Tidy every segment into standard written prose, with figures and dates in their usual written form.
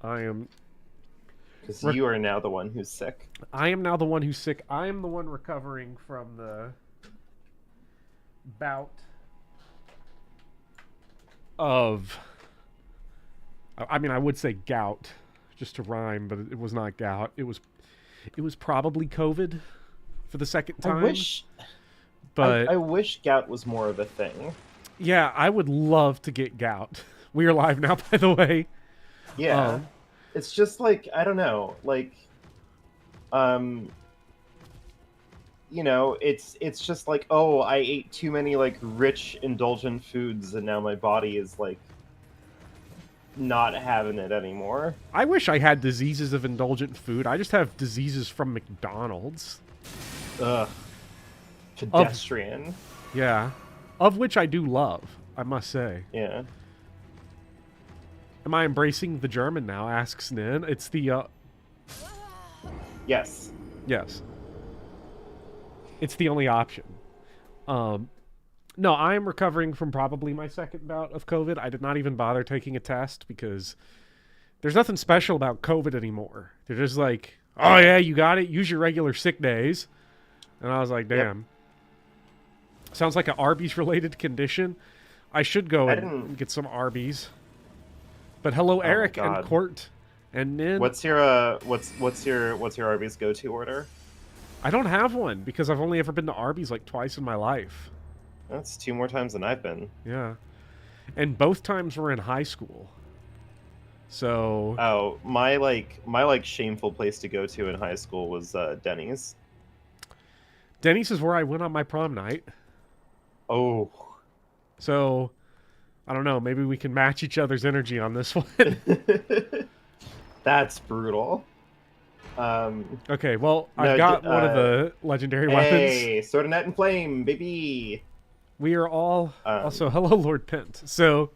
I am. Because you are now the one who's sick. I am now the one who's sick. I am the one recovering from the bout of. I mean, I would say gout, just to rhyme, but it was not gout. It was probably COVID for the second I time. wish, But I wish gout was more of a thing. yeah, I would love to get gout. We are live now, by the way. Yeah, it's just like I don't know, like, um, it's just like, oh, I ate too many like rich, indulgent foods, and now my body is like not having it anymore. I wish I had diseases of indulgent food. I just have diseases from McDonald's. Ugh, Of pedestrian. yeah, of which I do love, I must say. Yeah. Am I embracing the German now? Asks Nin. It's the Yes. yes. It's the only option. No, I am recovering from probably my second bout of COVID. I did not even bother taking a test because there's nothing special about COVID anymore. They're just like, oh yeah, you got it. Use your regular sick days. And I was like, damn. Yep. Sounds like an Arby's related condition. I should go and get some Arby's. But hello, Eric and Court and Nin. What's your Arby's go-to order? I don't have one because I've only ever been to Arby's like twice in my life. That's 2 more times than I've been. Yeah. And both times were in high school. So oh, my shameful place to go to in high school was Denny's. Denny's is where I went on my prom night. Oh. So I don't know, maybe we can match each other's energy on this one. That's brutal. Okay, well, I've got one of the legendary weapons. Hey, Sword of Net and Flame, baby! We are all... also, hello, Lord Pent. So,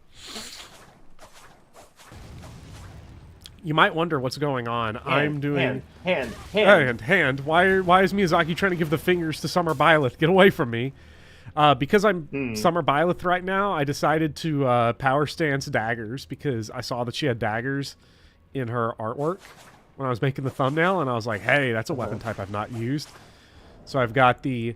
you might wonder what's going on. I'm doing... Hand. Why is Miyazaki trying to give the fingers to Summer Byleth? Get away from me. Because I'm Summer Byleth right now, I decided to power stance daggers because I saw that she had daggers in her artwork when I was making the thumbnail, and I was like, hey, that's a weapon type I've not used. So I've got the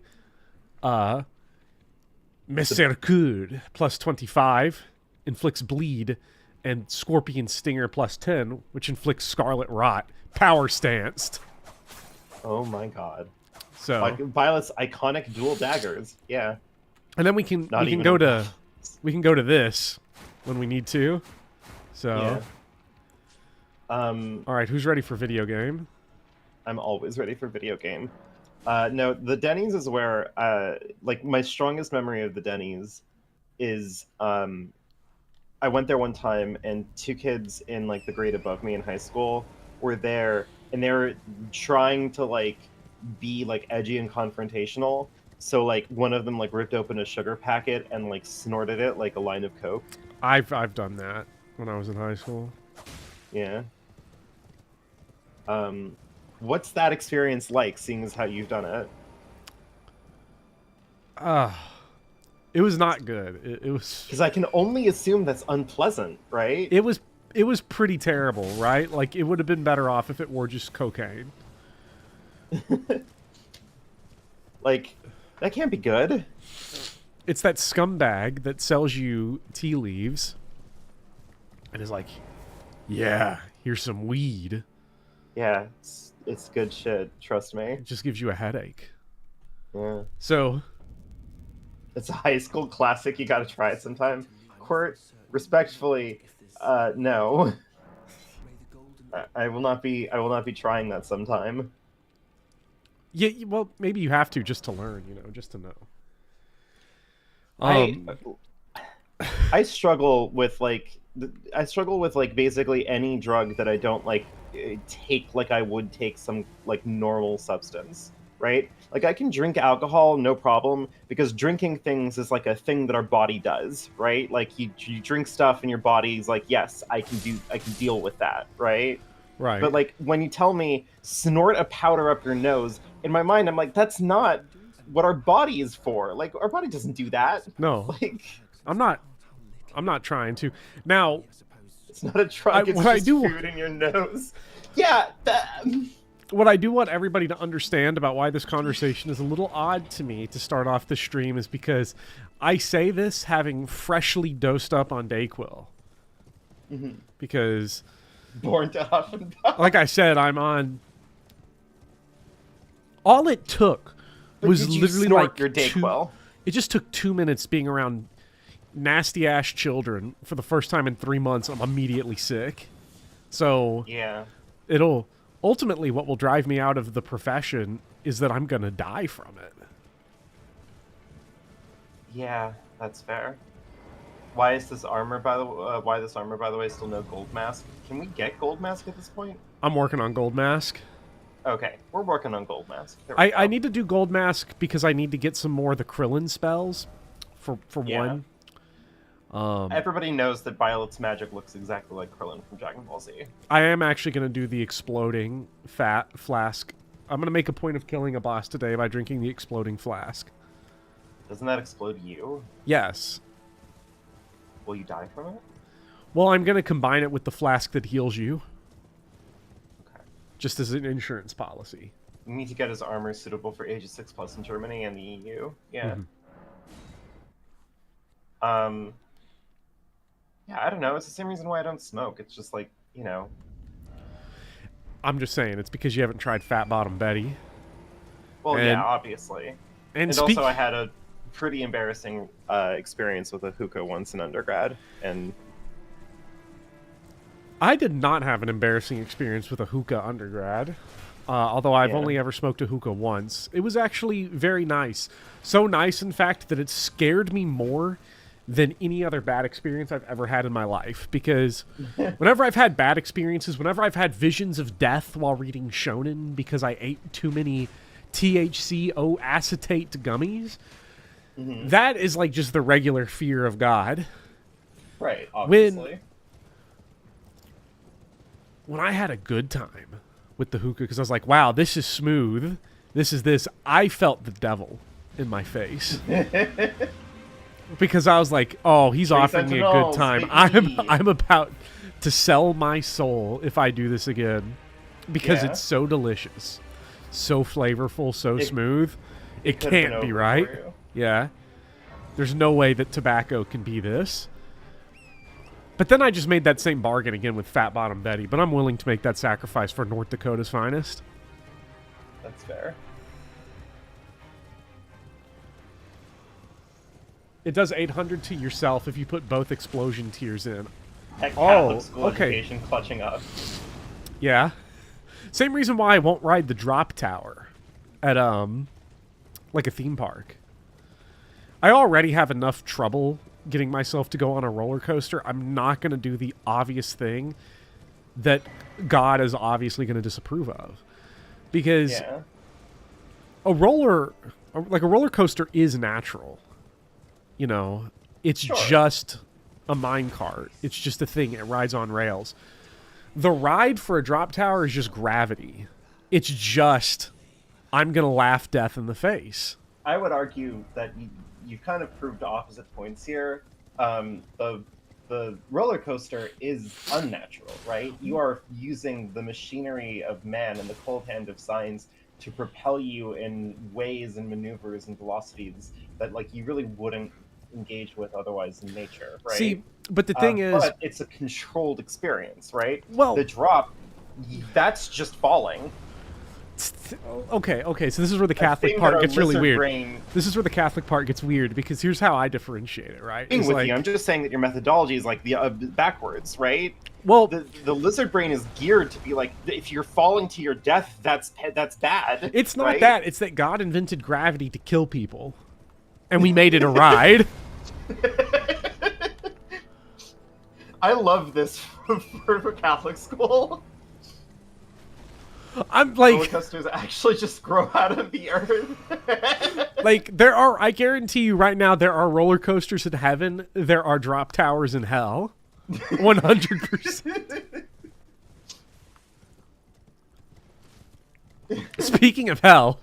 Messerkud plus 25, inflicts bleed, and Scorpion Stinger plus 10, which inflicts Scarlet Rot, power stanced. Oh my god. So Byleth's iconic dual daggers, yeah. And then we can go to this when we need to. So yeah. All right, who's ready for video game? I'm always ready for video game. No, the Denny's is where like my strongest memory of the Denny's is I went there one time and 2 kids in like the grade above me in high school were there and they were trying to like be like edgy and confrontational. So like one of them like ripped open a sugar packet and like snorted it like a line of coke. I've done that when I was in high school. Yeah. What's that experience like, seeing as how you've done it? It was not good. It was because I can only assume that's unpleasant, right? It was pretty terrible, right? Like it would have been better off if it were just cocaine. Like that can't be good. It's that scumbag that sells you tea leaves and is like, yeah, here's some weed. Yeah, it's good shit, trust me. It just gives you a headache. Yeah. So it's a high school classic, you gotta try it sometime. Court, respectfully, no. I will not be trying that sometime. Yeah, well, maybe you have to just to learn, just to know. I struggle with basically any drug that I don't like take like I would take some like normal substance, right? Like I can drink alcohol no problem because drinking things is like a thing that our body does, right? Like you drink stuff and your body's like, yes, I can deal with that, right? Right. But like when you tell me snort a powder up your nose, in my mind I'm like, that's not what our body is for. Like our body doesn't do that. No. Like I'm not trying to. Now, It's not a drug. It's what I just do- food in your nose. Yeah. What I do want everybody to understand about why this conversation is a little odd to me to start off the stream is because I say this having freshly dosed up on Dayquil. Because, Born to huff and puff. like I said, I'm on. All it took was Did you literally snort like your Dayquil? It just took 2 minutes being around nasty ass children for the first time in 3 months. I'm immediately sick. So Yeah. it'll ultimately what will drive me out of the profession is that I'm gonna die from it. Yeah, that's fair. Why is this armor, by the way, still no gold mask? Can we get gold mask at this point? I'm working on Gold Mask. Okay, we're working on gold mask. There we go. I need to do Gold Mask because I need to get some more of the Krillin spells for Yeah. one. Everybody knows that Byleth's magic looks exactly like Krillin from Dragon Ball Z. I am actually going to do the exploding fat flask. I'm going to make a point of killing a boss today by drinking the exploding flask. Doesn't that explode you? Yes. Will you die from it? Well, I'm going to combine it with the flask that heals you. Okay. Just as an insurance policy. We need to get his armor suitable for ages 6+ in Germany and the EU. Yeah. Yeah, I don't know. It's the same reason why I don't smoke. It's just like, you know. I'm just saying, it's because you haven't tried Fat Bottom Betty. Well, And- yeah, obviously. And also, I had a pretty embarrassing experience with a hookah once in undergrad, and I did not have an embarrassing experience with a hookah undergrad. Although I've Yeah. only ever smoked a hookah once. It was actually very nice. So nice, in fact, that it scared me more than any other bad experience I've ever had in my life. Because whenever I've had bad experiences, whenever I've had visions of death while reading shonen because I ate too many THCO acetate gummies, that is like just the regular fear of God. right, obviously. When I had a good time with the hookah, because I was like, wow, this is smooth. This. I felt the devil in my face. Because I was like, oh, he's offering me a good Sentinels, time. baby. I'm about to sell my soul if I do this again. Because Yeah. it's so delicious. So flavorful, so It- smooth. It Could've been can't be over right. for you. Yeah. There's no way that tobacco can be this. But then I just made that same bargain again with Fat Bottom Betty. But I'm willing to make that sacrifice for North Dakota's finest. That's fair. It does 800 to yourself if you put both explosion tiers in. Heck, Oh, Catholic school okay. education clutching up. Yeah. Same reason why I won't ride the drop tower at like a theme park. I already have enough trouble getting myself to go on a roller coaster. I'm not going to do the obvious thing that God is obviously going to disapprove of. Because Yeah. a roller coaster is natural. You know, it's Sure. just a minecart. It's just a thing. It rides on rails. The ride for a drop tower is just gravity. It's just, I'm going to laugh death in the face. I would argue that you kind of proved opposite points here. The roller coaster is unnatural, right? You are using the machinery of man and the cold hand of science to propel you in ways and maneuvers and velocities that like you really wouldn't engage with otherwise in nature, right? See, but the thing is, but it's a controlled experience, right? Well- the drop, that's just falling. okay, so this is where the A Catholic thing that part our gets really lizard weird. brain- This is where the Catholic part gets weird because here's how I differentiate it, right? Being It's with like, you, I'm just saying that your methodology is like the backwards, right? well, The lizard brain is geared to be like, if you're falling to your death, that's bad. it's not right? that. It's that God invented gravity to kill people. And we made it a ride. I love this for Catholic school. I'm Roller like, coasters actually just grow out of the earth. I guarantee you right now, there are roller coasters in heaven. There are drop towers in hell. 100%. Speaking of hell,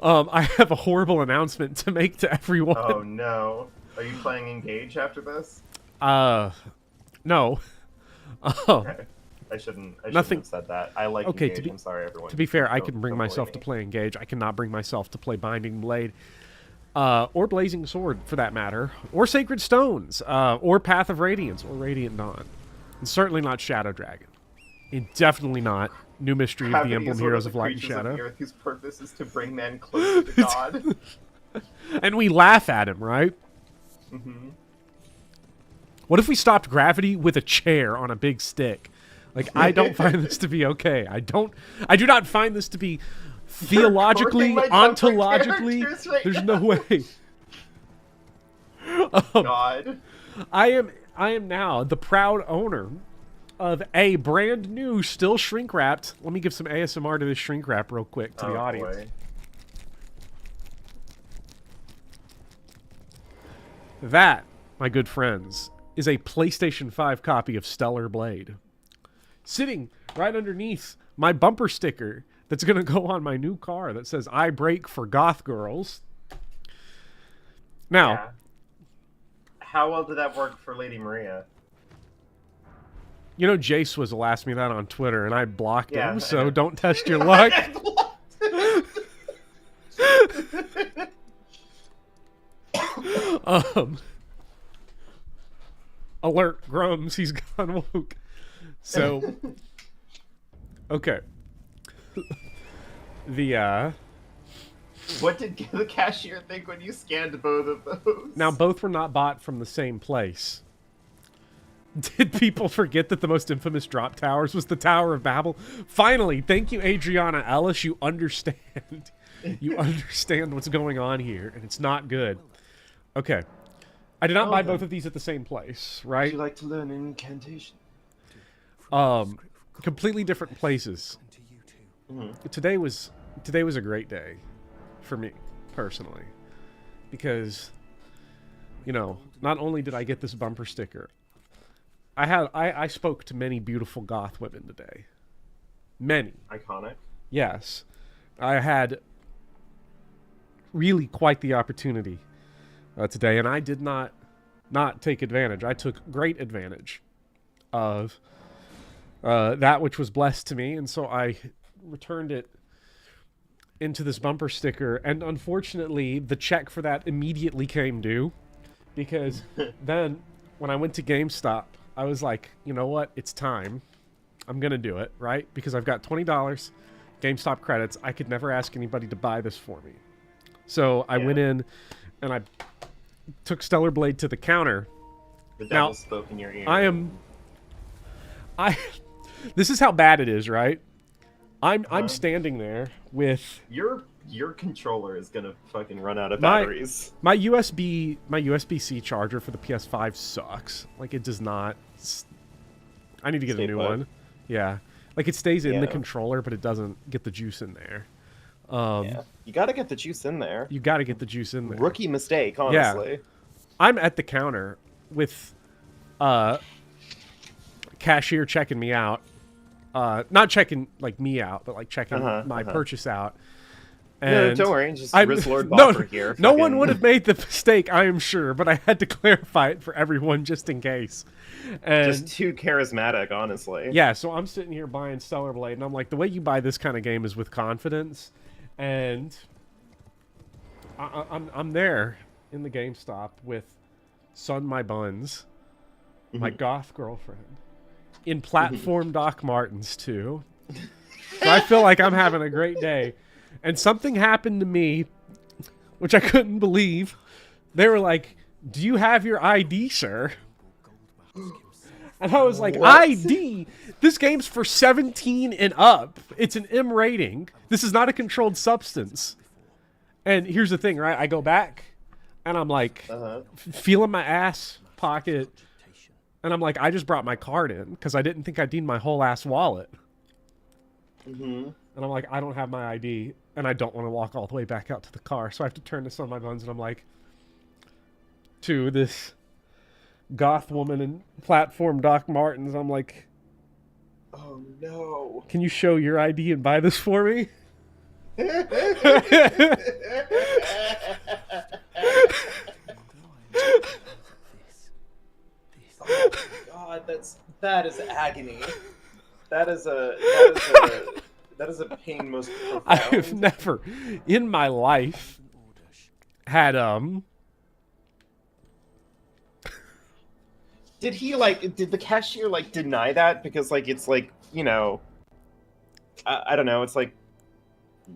I have a horrible announcement to make to everyone. Oh no. Are you playing Engage after this? No. Oh, Okay. I shouldn't Nothing- have said that. I like Okay, Engage. I'm sorry, everyone. to be fair, I Don't- can bring don't bully myself me. to play Engage. I cannot bring myself to play Binding Blade, or Blazing Sword, for that matter, or Sacred Stones, or Path of Radiance, or Radiant Dawn. And certainly not Shadow Dragon. And definitely not New Mystery of the Gravity Emblem is one Heroes the of Light and creatures of the Shadow. earth whose purpose is to bring man closer to God. And we laugh at him, right? Mm-hmm. What if we stopped gravity with a chair on a big stick? Like, I don't find this to be okay. I do not find this to be theologically, recording my Tumblr ontologically. characters right There's now. no way. God. I am now the proud owner of a brand new, still shrink wrapped. Let me give some ASMR to this shrink wrap real quick to the audience. Boy. That, my good friends, is a PlayStation 5 copy of Stellar Blade. Sitting right underneath my bumper sticker that's going to go on my new car that says, I brake for goth girls. Now, Yeah. How well did that work for Lady Maria? you know Jace was asked me that on Twitter, and I blocked Yeah. him, so don't test your luck. Alert, Grums, he's gone woke. So, okay. What did the cashier think when you scanned both of those? Now, both were not bought from the same place. Did people forget that the most infamous drop towers was the Tower of Babel? Finally, thank you, Adriana Ellis. You understand. You understand what's going on here, and it's not good. Okay. I did not buy both of these at the same place, Would right? you like to learn an incantation? Completely different places. Today was a great day for me, personally. Because, you know, not only did I get this bumper sticker, I spoke to many beautiful goth women today. Many. Iconic. Yes. I had really quite the opportunity today, and I did not take advantage. I took great advantage of that which was blessed to me, and so I returned it into this bumper sticker, and unfortunately, the check for that immediately came due, because then, when I went to GameStop, I was like, you know what? It's time. I'm going to do it, right? Because I've got $20 GameStop credits. I could never ask anybody to buy this for me. So I went in, and I took Stellar Blade to the counter. The devil spoke in your ear. This is how bad it is, right? I'm standing there with your controller is gonna fucking run out of batteries. my USB-C charger for the PS5 sucks. Like, it does not. I need to get a new one. Yeah, like, it stays in the controller, but it doesn't get the juice in there. Yeah. You gotta get the juice in there. You got to get the juice in there. Rookie mistake, honestly. Yeah. I'm at the counter with cashier checking me out. Not checking like me out, but like checking my purchase out. And no, don't worry, just Riz Lord Bopper here. No one would have made the mistake, I am sure, but I had to clarify it for everyone just in case. And just too charismatic, honestly. yeah, so I'm sitting here buying Stellar Blade, and I'm like, the way you buy this kind of game is with confidence. And I'm there in the GameStop with Son My Buns, my goth girlfriend, in platform Doc Martens too. So I feel like I'm having a great day. And something happened to me, which I couldn't believe. They were like, "Do you have your ID, sir?" And I was like, What? ID? This game's for 17 and up. It's an M rating. This is not a controlled substance. And here's the thing, right? I go back, and I'm like, feeling my ass pocket. And I'm like, I just brought my card in, because I didn't think I'd need my whole ass wallet. And I'm like, I don't have my ID, and I don't want to walk all the way back out to the car. So I have to turn this on my buns, and I'm like, to this goth woman in platform Doc Martens. I'm like, oh no. Can you show your ID and buy this for me? Oh God, that's That is agony. That is a pain most profound. I've never in my life had Did the cashier like deny that because like it's like, you know, I don't know, it's like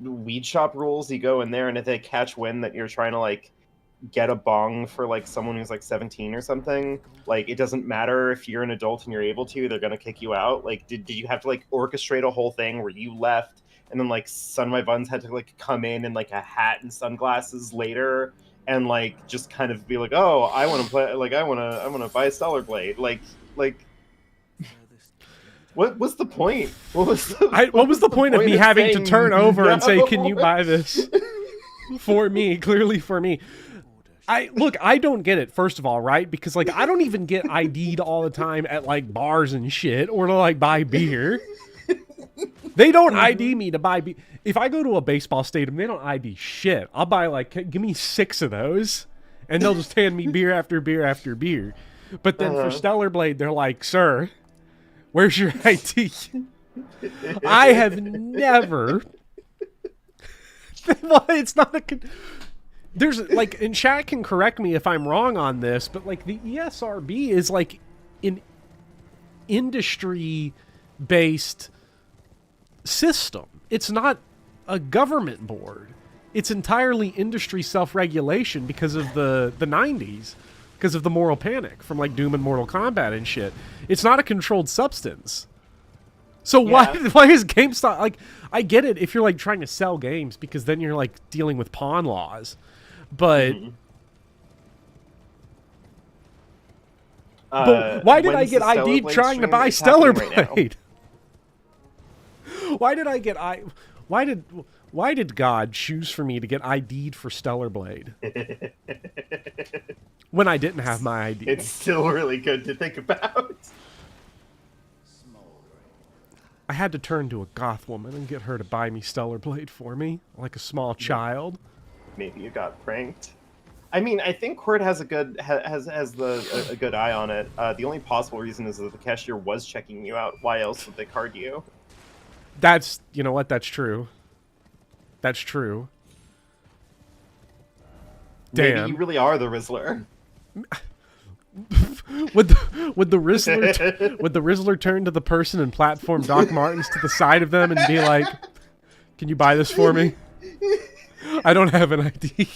weed shop rules. You go in there and if they catch wind that you're trying to like get a bong for like someone who's like 17 or something, like it doesn't matter if you're an adult and you're able to, they're gonna kick you out. Like did you have to like orchestrate a whole thing where you left and then like Son of My Buns had to like come in like a hat and sunglasses later and like just kind of be like, oh, I want to play, like I want to buy Stellar Blade, like what was the point? What was the point of me having to turn over and say, can you buy this for me, clearly for me? I don't get it, first of all, right? Because like I don't even get ID'd all the time at like bars and shit or to like buy beer. They don't ID me to buy beer. If I go to a baseball stadium, they don't ID shit. I'll buy like, give me 6 of those and they'll just hand me beer after beer after beer. But then for Stellar Blade, they're like, sir, where's your ID? I have never. Well, it's not a. There's like, and chat can correct me if I'm wrong on this, but like the ESRB is like an industry-based system. It's not a government board. It's entirely industry self-regulation because of the 90s. Because of the moral panic from like Doom and Mortal Kombat and shit. It's not a controlled substance. So why is GameStop like, I get it if you're like trying to sell games because then you're like dealing with pawn laws. But but why did I get ID'd trying to buy Stellar Blade? Why did God choose for me to get ID'd for Stellar Blade? When I didn't have my ID. It's still really good to think about. I had to turn to a goth woman and get her to buy me Stellar Blade for me, like a small child. Maybe you got pranked. I mean, I think Quirt has a good a good eye on it. The only possible reason is that the cashier was checking you out. Why else would they card you? That's, you know what? That's true. That's true. Damn. Maybe you really are the Rizzler. Would the Rizzler turn to the person and platform Doc Martens to the side of them and be like, "Can you buy this for me? I don't have an ID."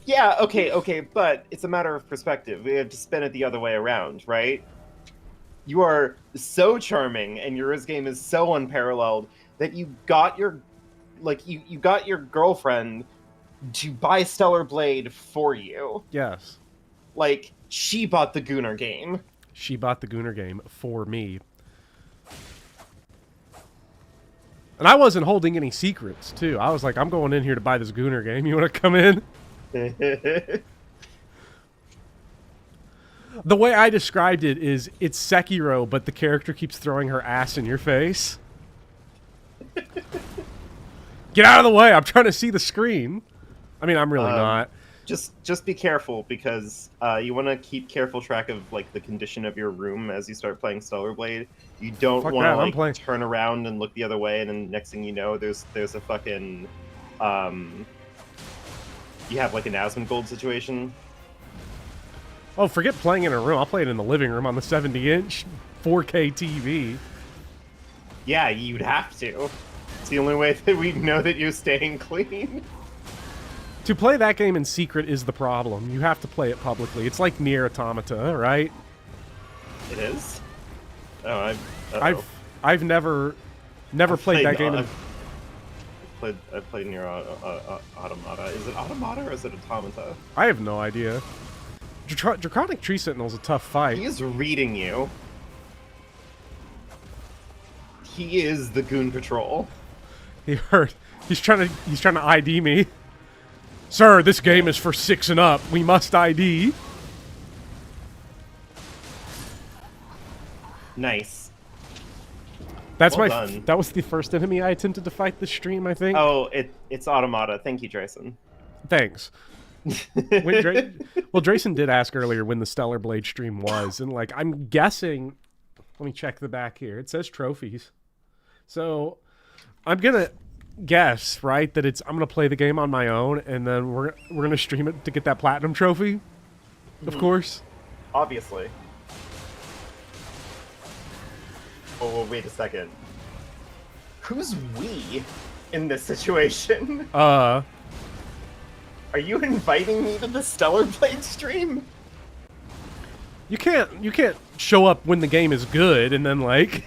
Yeah, okay, but it's a matter of perspective. We have to spin it the other way around, right? You are so charming, and your Riz game is so unparalleled that you got your, like, you got your girlfriend to buy Stellar Blade for you. Yes. Like, she bought the Gooner game. She bought the Gooner game for me. And I wasn't holding any secrets, too. I was like, I'm going in here to buy this Gooner game. You want to come in? The way I described it is, it's Sekiro, but the character keeps throwing her ass in your face. Get out of the way! I'm trying to see the screen. I mean, I'm really not. Just be careful, because you want to keep careful track of like the condition of your room as you start playing Stellar Blade. You don't want to like turn around and look the other way, and then next thing you know, there's a fucking you have like an Asmongold situation. Oh, forget playing in a room. I'll play it in the living room on the 70-inch 4K TV. Yeah, you'd have to. It's the only way that we know that you're staying clean. To play that game in secret is the problem. You have to play it publicly. It's like Nier Automata, right? It is? Oh, I've never played that game. I've played Nier Automata. Is it Automata or is it Automata? I have no idea. Draconic Tree Sentinel's a tough fight. He is reading you. He is the Goon Patrol. He heard. He's trying to ID me. Sir, this game is for 6 and up. We must ID. Nice. That was the first enemy I attempted to fight this stream, I think. Oh, it's Automata. Thank you, Drayson. Thanks. Well, Drayson did ask earlier when the Stellar Blade stream was, and like I'm guessing Let me check the back here. It says trophies. So I'm gonna guess, right, that I'm gonna play the game on my own, and then we're gonna stream it to get that platinum trophy. Of course. Obviously. Oh, wait a second. Who's we in this situation? Are you inviting me to the Stellar Blade stream? You can't show up when the game is good and then like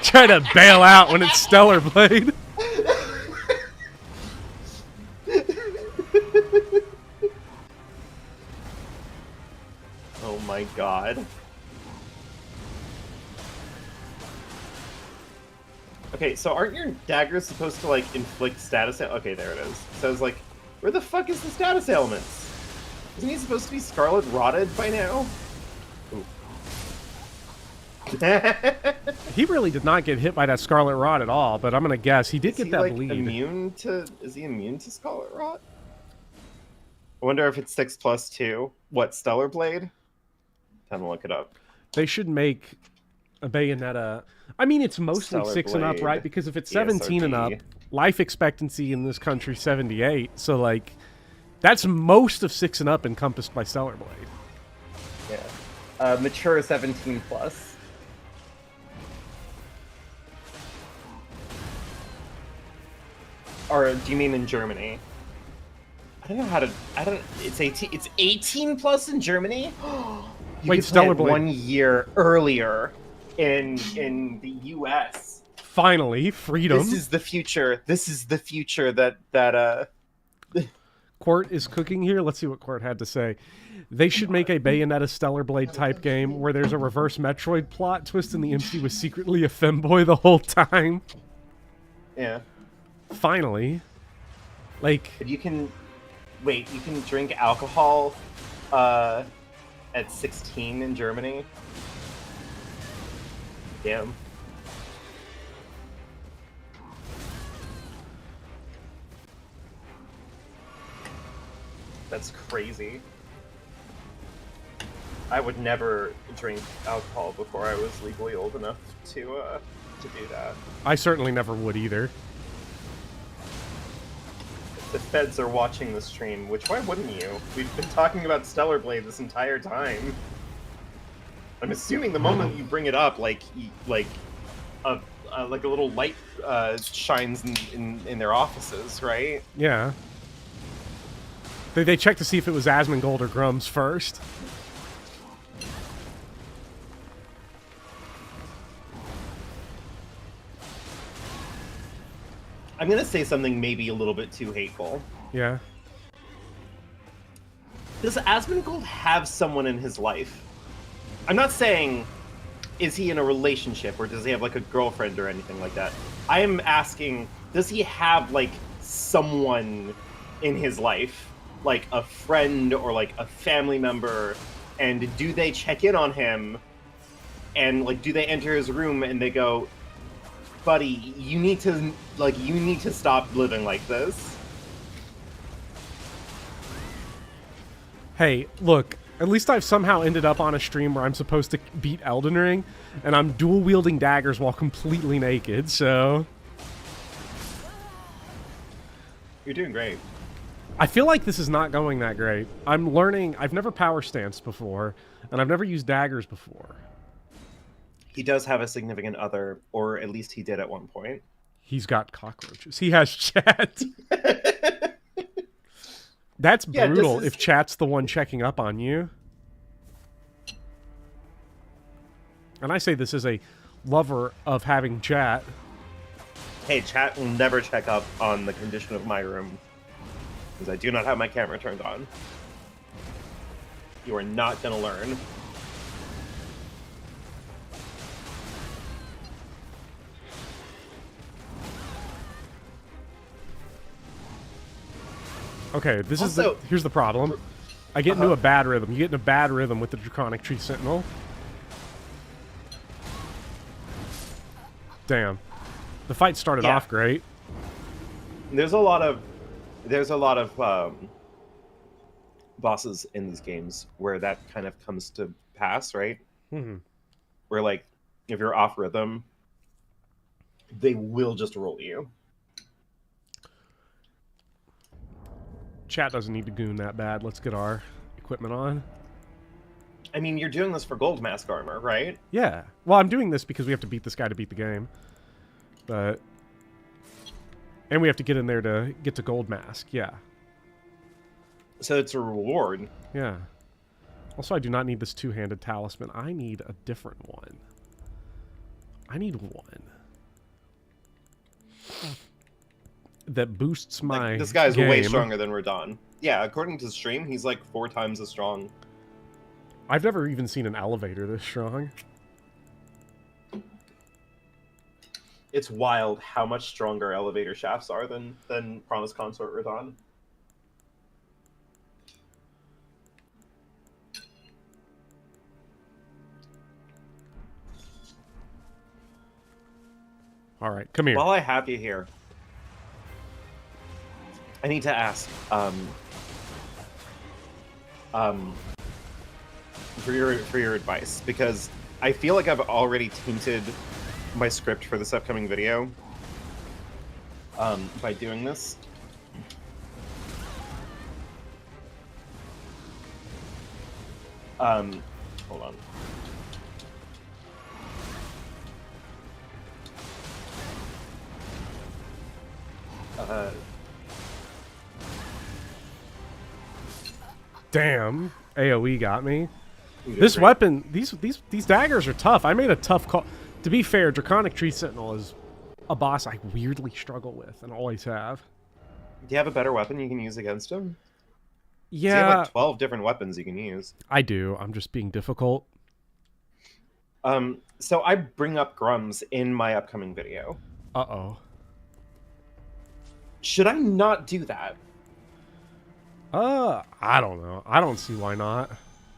try to bail out when it's Stellar Blade. Oh my god. Okay, so aren't your daggers supposed to like inflict status? Okay, there it is. So it's like, where the fuck is the status elements? Isn't he supposed to be Scarlet Rotted by now? He really did not get hit by that Scarlet Rot at all, but I'm gonna guess he did get that like, bleed. Is he immune to Scarlet Rot? I wonder if it's 6+2. What, Stellar Blade? Time to look it up. They should make a Bayonetta. I mean, it's mostly Stellar 6 and up, Blade, right? Because if it's 17 and up, ESRB. life expectancy in this country 78. So like, that's most of 6 and up encompassed by Stellar Blade. Yeah. Mature 17+. Or do you mean in Germany? I don't know how to. It's 18. It's 18+ in Germany. You Wait, could Stellar play it Blade 1 year earlier in the U.S. Finally, freedom. This is the future. This is the future that Quart is cooking here. Let's see what Quart had to say. They should make a Bayonetta Stellar Blade type game where there's a reverse Metroid plot twist and the MC was secretly a femboy the whole time. Yeah. Finally. Like, But you can drink alcohol at 16 in Germany. Damn. That's crazy. I would never drink alcohol before I was legally old enough to do that. I certainly never would either. The feds are watching the stream, which why wouldn't you? We've been talking about Stellar Blade this entire time. I'm assuming the moment you bring it up, like a little light shines in their offices, right? Yeah. They checked to see if it was Asmongold or Grums first. I'm gonna say something maybe a little bit too hateful. Yeah. Does Asmongold have someone in his life? I'm not saying, is he in a relationship or does he have like a girlfriend or anything like that? I am asking, does he have like someone in his life, like a friend or like a family member, and do they check in on him and like do they enter his room and they go, buddy, you need to stop living like this? Hey, look, at least I've somehow ended up on a stream where I'm supposed to beat Elden Ring, and I'm dual-wielding daggers while completely naked, so... You're doing great. I feel like this is not going that great. I'm learning... I've never power stanced before, and I've never used daggers before. He does have a significant other, or at least he did at one point. He's got cockroaches. He has chat. That's brutal if chat's the one checking up on you. And I say this as a lover of having chat. Hey, chat will never check up on the condition of my room, because I do not have my camera turned on. You are not gonna learn. Okay, here's the problem. I get into a bad rhythm. You get in a bad rhythm with the Draconic Tree Sentinel. Damn. The fight started off great. There's a lot of bosses in these games where that kind of comes to pass, right? Mm-hmm. Where like if you're off rhythm, they will just roll you. Chat doesn't need to goon that bad. Let's get our equipment on. I mean, you're doing this for gold mask armor, right? Yeah. Well, I'm doing this because we have to beat this guy to beat the game. But... And we have to get in there to get to gold mask, yeah. So it's a reward. Yeah. Also, I do not need this two-handed talisman. I need a different one. I need one that boosts my like, this guy's game. way stronger than Radon. Yeah, according to the stream, he's like 4 times as strong. I've never even seen an elevator this strong. It's wild how much stronger elevator shafts are than Promise Consort Radon. All right, come here. While I have you here, I need to ask for your advice, because I feel like I've already tainted my script for this upcoming video by doing this. Hold on. Damn, AoE got me. This Weapon, these daggers are tough. I made a tough call. To be fair, Draconic Tree Sentinel is a boss I weirdly struggle with and always have. Do you have a better weapon you can use against him? Yeah, you have like 12 different weapons you can use. I do. I'm just being difficult. So I bring up Grums in my upcoming video. Uh-oh. Should I not do that? I don't know. I don't see why not.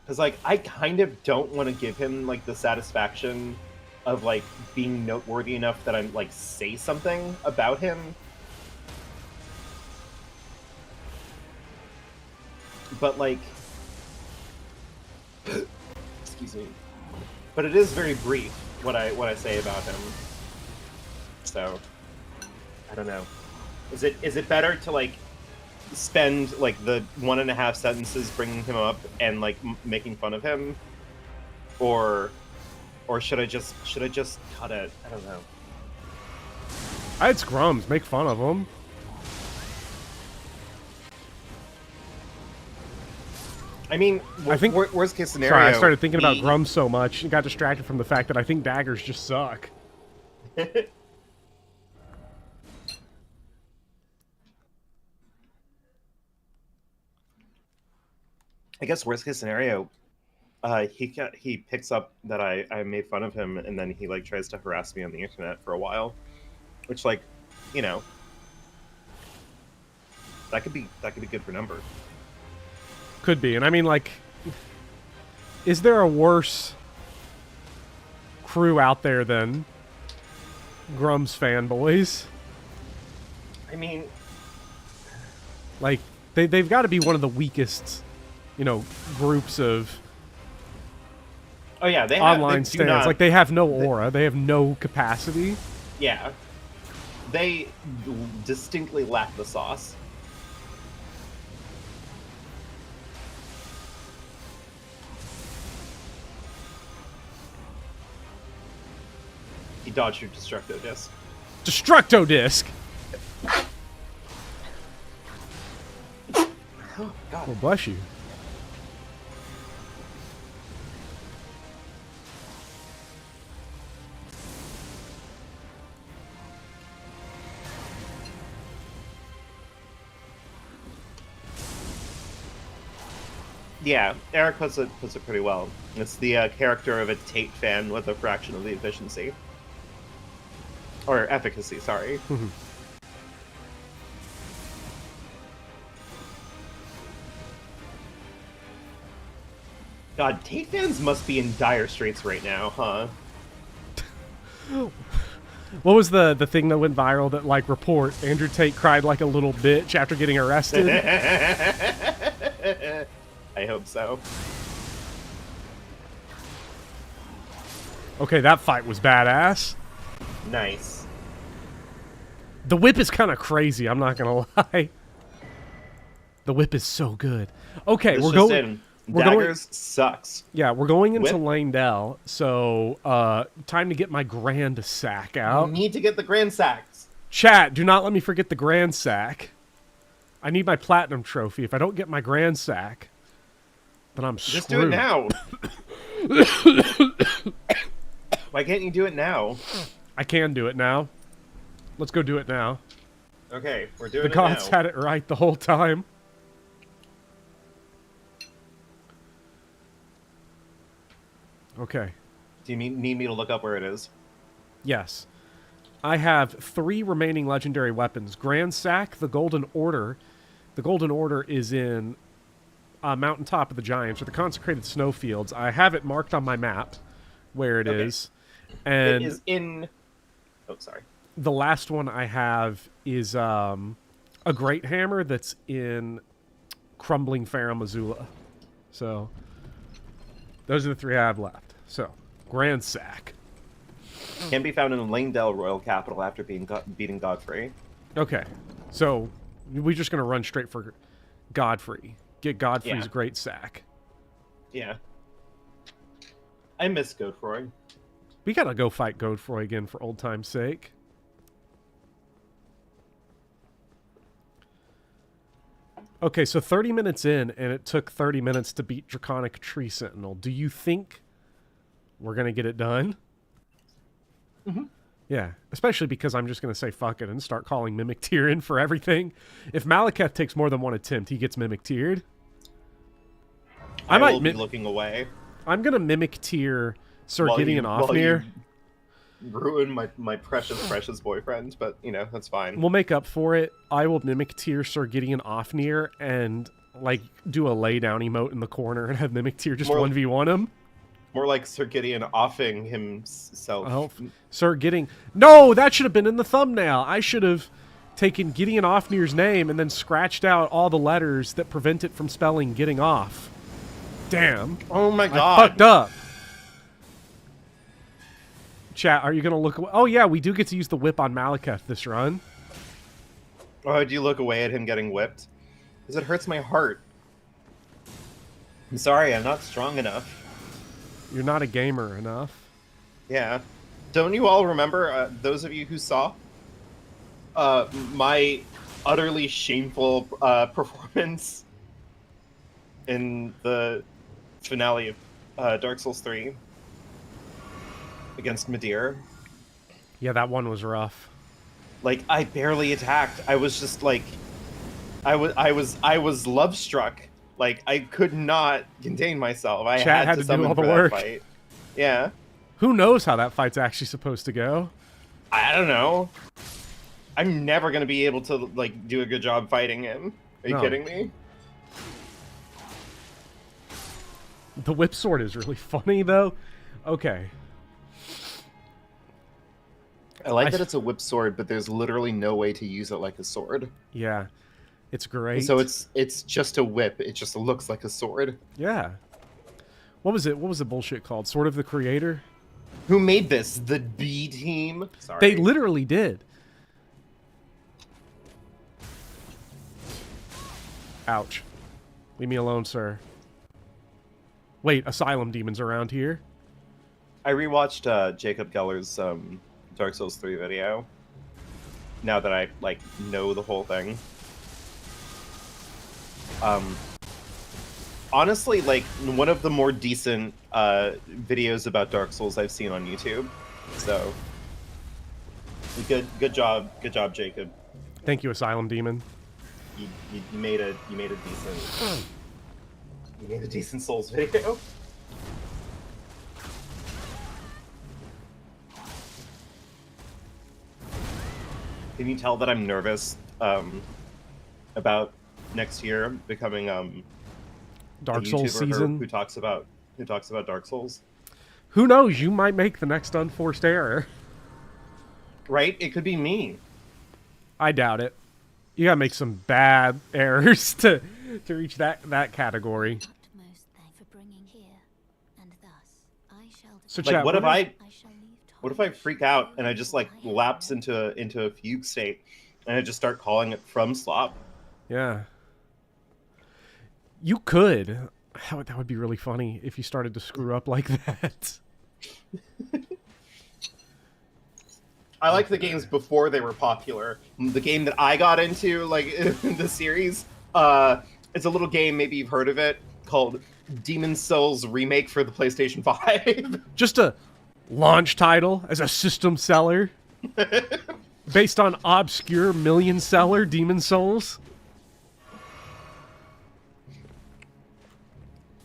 Because, like, I kind of don't want to give him, like, the satisfaction of, like, being noteworthy enough that I'm, like, say something about him. But, like... excuse me. But it is very brief, what I say about him. So, I don't know. Is it better to, like, spend like the 1.5 sentences bringing him up and like making fun of him, or should I just cut it? I don't know. It's Grums. Make fun of him. I mean, I think worst case scenario. Sorry, I started thinking about Grums so much and got distracted from the fact that I think daggers just suck. I guess worst case scenario, he picks up that I made fun of him, and then he like tries to harass me on the internet for a while, which, like, you know, that could be good for number. Could be, and I mean, like, is there a worse crew out there than Grums fanboys? I mean, like, they've got to be one of the weakest, you know, groups of oh yeah, they online stands. Like, they have no aura. They have no capacity. Yeah. They distinctly lack the sauce. He dodged your Destructo Disc. Destructo Disc! Oh, God. Well, bless you. Yeah, Eric puts it pretty well. It's the character of a Tate fan with a fraction of the efficiency. Or efficacy, sorry. God, Tate fans must be in dire straits right now, huh? What was the thing that went viral that, like, report Andrew Tate cried like a little bitch after getting arrested? I hope so. Okay, that fight was badass. Nice. The whip is kind of crazy, I'm not gonna lie. The whip is so good. Okay, This we're just going... in. We're Daggers sucks. Yeah, we're going into Whip? Langdell, so time to get my grand sack You out. need to get the grand sacks. Chat, do not let me forget the grand sack. I need my platinum trophy. If I don't get my grand sack, then I'm screwed. Just do it now. Why can't you do it now? I can do it now. Let's go do it now. Okay, we're doing The it gods now. had it right the whole time. Okay. Do you need me to look up where it is? Yes. I have 3 remaining legendary weapons. Grand Sack, the Golden Order. The Golden Order is in Mountaintop of the Giants, or the Consecrated Snowfields. I have it marked on my map where it is. And It is in... Oh, sorry. the last one I have is a Great Hammer that's in Crumbling Farum Azula. So, those are the 3 I have left. So, Grand Sack. Can be found in the Langdell Royal Capital after beating Godfrey. Okay. So, we're just going to run straight for Godfrey. Get Godfrey's Great Sack. Yeah. I miss Godfrey. We got to go fight Godfrey again for old time's sake. Okay, so 30 minutes in, and it took 30 minutes to beat Draconic Tree Sentinel. Do you think we're going to get it done? Mm-hmm. Yeah, especially because I'm just going to say fuck it and start calling Mimic Tier in for everything. If Malekith takes more than one attempt, he gets Mimic Tiered. I might be looking away. I'm going to Mimic Tier Sir Gideon Ofnir. Ruin my precious boyfriend, but, you know, that's fine. We'll make up for it. I will Mimic Tier Sir Gideon Ofnir and, like, do a lay down emote in the corner and have Mimic Tier just 1v1 him. More like Sir Gideon offing himself. Oh, Sir Gideon. No, that should have been in the thumbnail. I should have taken Gideon Ofnir's name and then scratched out all the letters that prevent it from spelling getting off. Damn. Oh my god. I fucked up. Chat, are you going to look away? Oh, yeah, we do get to use the whip on Malekith this run. Oh, do you look away at him getting whipped? Because it hurts my heart. I'm sorry, I'm not strong enough. You're not a gamer enough. Yeah. Don't you all remember, those of you who saw my utterly shameful performance in the finale of Dark Souls 3 against Midir? Yeah, that one was rough. Like, I barely attacked. I was just like, I was love struck. Like, I could not contain myself. I Chat had to do all the for that work. fight. Yeah. Who knows how that fight's actually supposed to go? I don't know. I'm never gonna be able to, like, do a good job fighting him. Are you kidding me? The whip sword is really funny, though. Okay. I like that it's a whip sword, but there's literally no way to use it like a sword. Yeah. It's great. So it's just a whip. It just looks like a sword. Yeah. What was it? What was the bullshit called? Sword of the Creator? Who made this? The B team? Sorry. They literally did. Ouch. Leave me alone, sir. Wait, Asylum Demon's around here? I rewatched Jacob Geller's Dark Souls 3 video. Now that I, like, know the whole thing. Honestly, like, one of the more decent videos about Dark Souls I've seen on YouTube. So, good job, Jacob. Thank you, Asylum Demon. You made a decent Souls video. Can you tell that I'm nervous about next year becoming Dark a Souls YouTuber season? who talks about Dark Souls? Who knows? You might make the next unforced error. Right? It could be me. I doubt it. You gotta make some bad errors to reach that category. So Like, chat, what if I freak out and I just like lapse into a fugue state, and I just start calling it from slop? Yeah. You could. That would be really funny if you started to screw up like that. I like the games before they were popular. The game that I got into, like, in the series, it's a little game, maybe you've heard of it, called Demon Souls Remake for the PlayStation 5. Just a launch title as a system seller based on obscure million seller Demon Souls.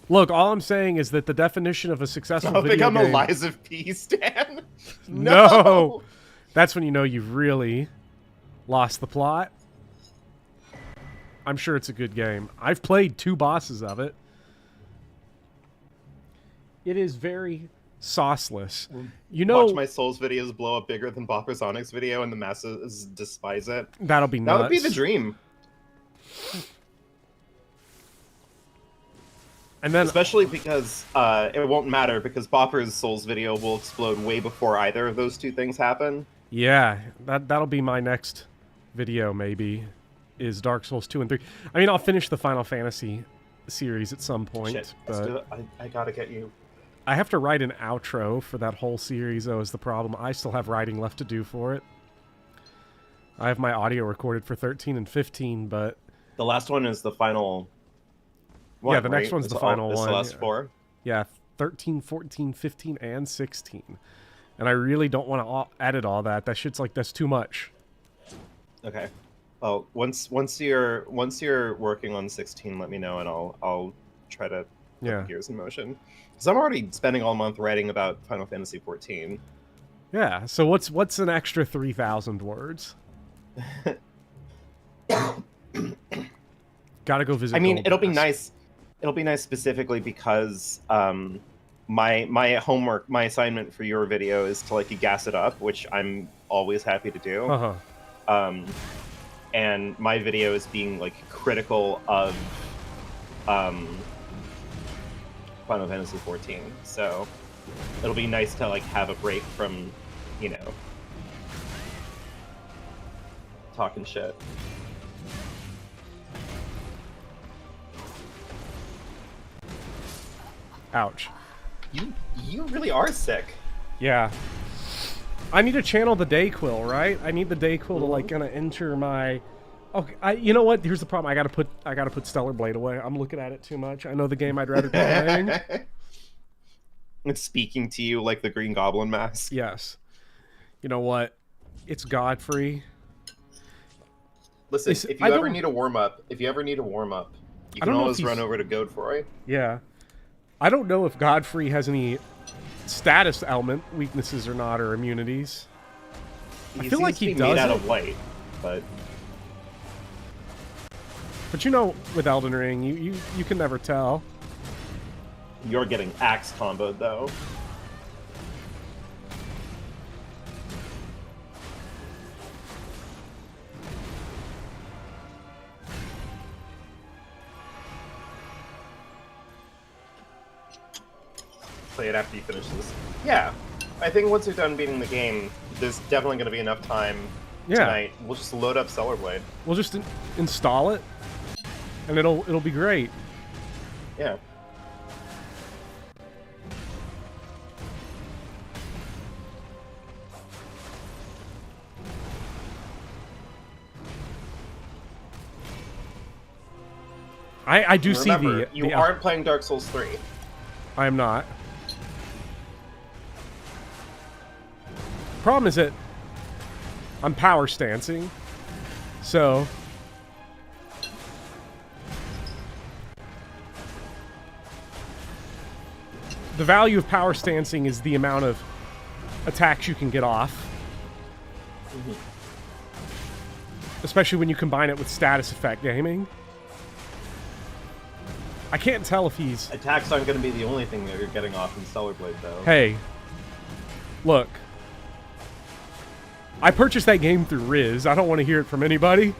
Look, all I'm saying is that the definition of a successful I video think I'm a game... Lies of P, Stan. No! That's when you know you've really lost the plot. I'm sure it's a good game. I've played 2 bosses of it. It is very sauceless. You know, Watch my Souls videos blow up bigger than Boppersonic's video and the masses despise it. that'll be nuts. That would be the dream. And then, Especially because it won't matter, because Bopper's Souls video will explode way before either of those two things happen. yeah, that'll be my next video, maybe, is Dark Souls 2 and 3. I mean, I'll finish the Final Fantasy series at some point, Shit, but I gotta get you. I have to write an outro for that whole series, though, is the problem. I still have writing left to do for it. I have my audio recorded for 13 and 15, but... The last one is the final one, yeah, the next right? one's It's the final it's one. the last 4? Yeah, 13, 14, 15, and 16. And I really don't want to edit all that. That shit's like, that's too much. Okay. Well, once you're working on 16, let me know, and I'll try to put Yeah. the gears in motion. Because I'm already spending all month writing about Final Fantasy 14. Yeah, so what's an extra 3,000 words? Gotta go visit. I mean, it'll be Goldgrass. nice. It'll be nice specifically because my homework, my assignment for your video is to like gas it up, which I'm always happy to do. Uh-huh. And my video is being like critical of Final Fantasy 14, so it'll be nice to like have a break from, you know, talking shit. Ouch. You really are sick. Yeah. I need to channel the Dayquil, right? I need the Dayquil to like kind of enter my... Okay, you know what? Here's the problem. I gotta put Stellar Blade away. I'm looking at it too much. I know the game I'd rather be playing. It's speaking to you like the Green Goblin mask. Yes. You know what? It's Godfrey. Listen, if you ever need a warm up, you can always run over to Godfrey. Yeah. I don't know if Godfrey has any status element weaknesses or not, or immunities. I feel like he does. Made out of light, but you know, with Elden Ring, you can never tell. You're getting axe comboed though. Play it after you finish this. Yeah, I think once you're done beating the game, there's definitely going to be enough time tonight. We'll just load up Stellar Blade. We'll just install it, and it'll be great. Yeah. I do Remember, see you aren't playing Dark Souls 3. I am not. Problem is that I'm power stancing, so the value of power stancing is the amount of attacks you can get off. Especially when you combine it with status effect gaming. I can't tell if he's... Attacks aren't going to be the only thing that you're getting off in Stellar Blade, though. Hey, look. I purchased that game through Riz. I don't want to hear it from anybody.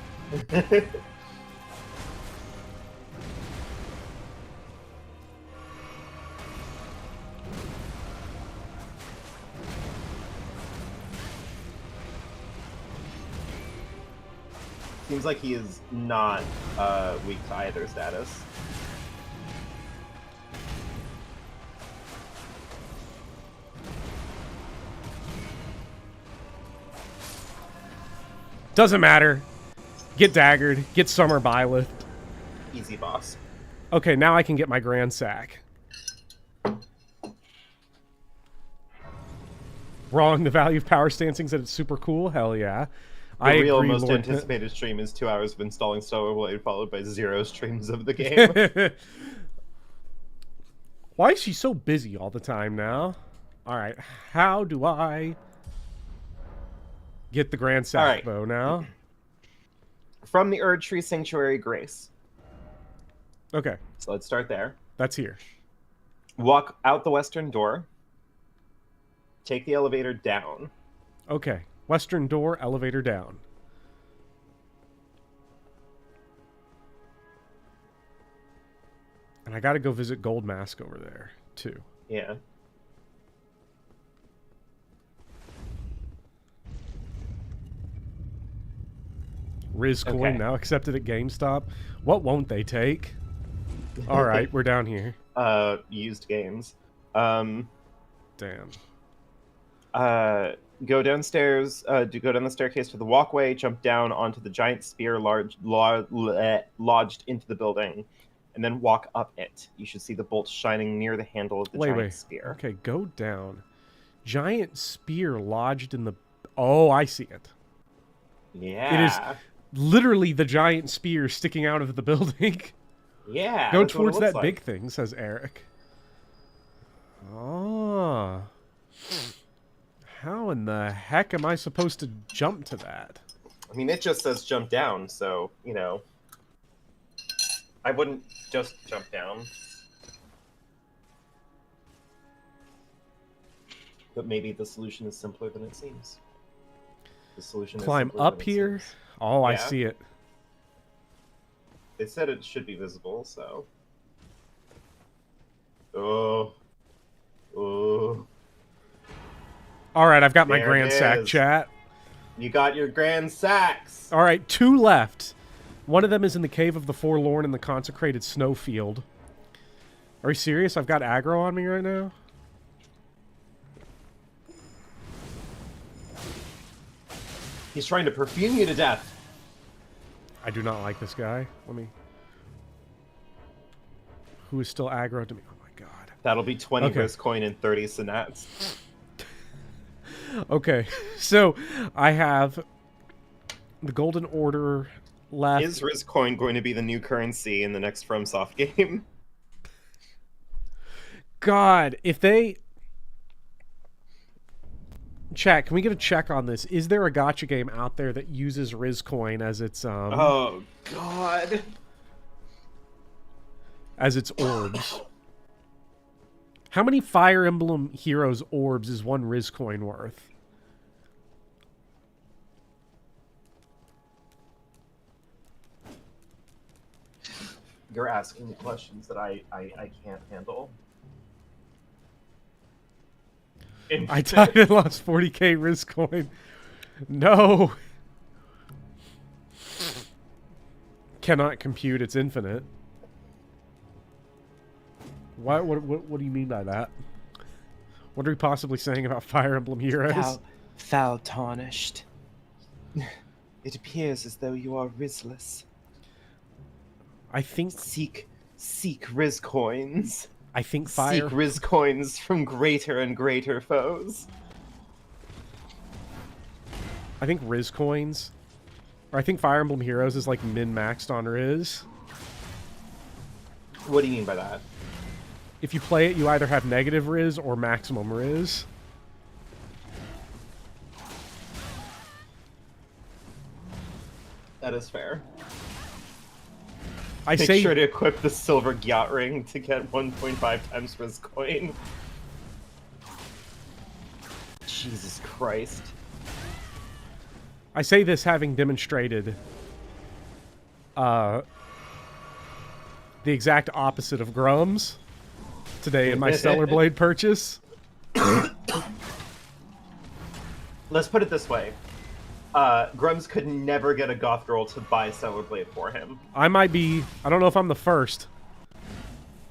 Seems like he is not weak to either status. Doesn't matter. Get daggered. Get Summer Byleth. Easy boss. Okay, now I can get my grand sack. Wrong. The value of power stancing's that it's super cool. Hell yeah. The real agree, most Lord anticipated stream is 2 hours of installing Stellar Blade, followed by 0 streams of the game. Why is she so busy all the time now? Alright, how do I get the grand sack bow now? From the Erd Tree Sanctuary Grace. Okay. So let's start there. That's here. Walk out the western door. Take the elevator down. Okay. Western door, elevator down. And I gotta go visit Gold Mask over there, too. Yeah. Riz coin Okay. now accepted at GameStop. What won't they take? All right, we're down here. Used games. Damn. Go downstairs. Go down the staircase to the walkway. Jump down onto the giant spear lodged into the building, and then walk up it. You should see the bolt shining near the handle of the giant spear. Okay, go down. Giant spear lodged in the... Oh, I see it. Yeah. It is literally the giant spear sticking out of the building. Yeah. Go towards that big thing, says Eric. Oh. How in the heck am I supposed to jump to that? I mean, it just says jump down, so, you know. I wouldn't just jump down. But maybe the solution is simpler than it seems. The solution Climb is simpler up than it here? seems. Oh, I Yeah. see it. They said it should be visible, so. Oh. Oh. All right, I've got my There grand it sack, is. chat. You got your grand sacks! All right, 2 left. One of them is in the Cave of the Forlorn in the consecrated snowfield. Are you serious? I've got aggro on me right now? He's trying to perfume you to death. I do not like this guy. Let me... Who is still aggro to me? Oh my god. That'll be 20 Okay. Risk coin and 30 Sinats. Okay, so I have the Golden Order left. Is Risk coin going to be the new currency in the next FromSoft game? God, if they... Chat, can we get a check on this? Is there a gacha game out there that uses Riz coin as its Oh, God. as its orbs? How many Fire Emblem Heroes orbs is one Riz coin worth? You're asking me questions that I can't handle. I died and lost 40k Riz coin. No. Cannot compute, it's infinite. What do you mean by that? What are we possibly saying about Fire Emblem Heroes? Foul tarnished. It appears as though you are Rizless. I think Seek Riz coins. Fire... Seek Riz coins from greater and greater foes. I think Riz coins... Or I think Fire Emblem Heroes is like min-maxed on Riz. What do you mean by that? If you play it, you either have negative Riz or maximum Riz. That is fair. I Make say... sure to equip the silver Gyat ring to get 1.5 times Riz coin. Jesus Christ. I say this having demonstrated the exact opposite of Grums today in my Stellar Blade purchase. Let's put it this way. Grums could never get a goth girl to buy Stellar Blade for him. I might be. I don't know if I'm the first,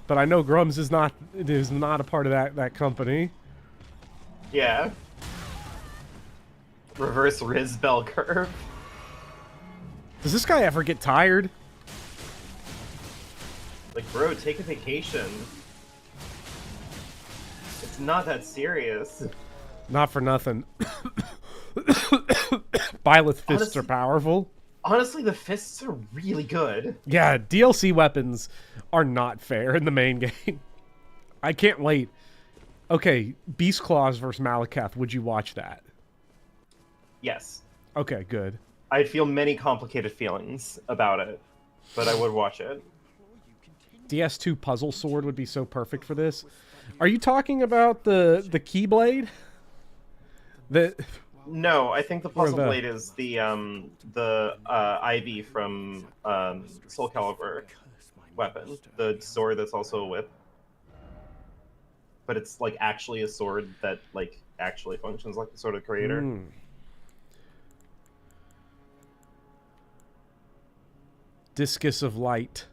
but I know Grums is not. It is not a part of that company. Yeah. Reverse Riz bell curve. Does this guy ever get tired? Like, bro, take a vacation. It's not that serious. Not for nothing. Byleth fists Honestly- are powerful. Honestly, the fists are really good. Yeah, DLC weapons are not fair in the main game. I can't wait. Okay, Beast Claws versus Malekith. Would you watch that? Yes. Okay, good. I'd feel many complicated feelings about it, but I would watch it. DS2 Puzzle Sword would be so perfect for this. Are you talking about the Keyblade? No, I think the Or puzzle the- blade is the Ivy from Soul Calibur weapon, the sword that's also a whip. But it's like actually a sword that like actually functions like the sword of creator. Hmm. Discus of Light.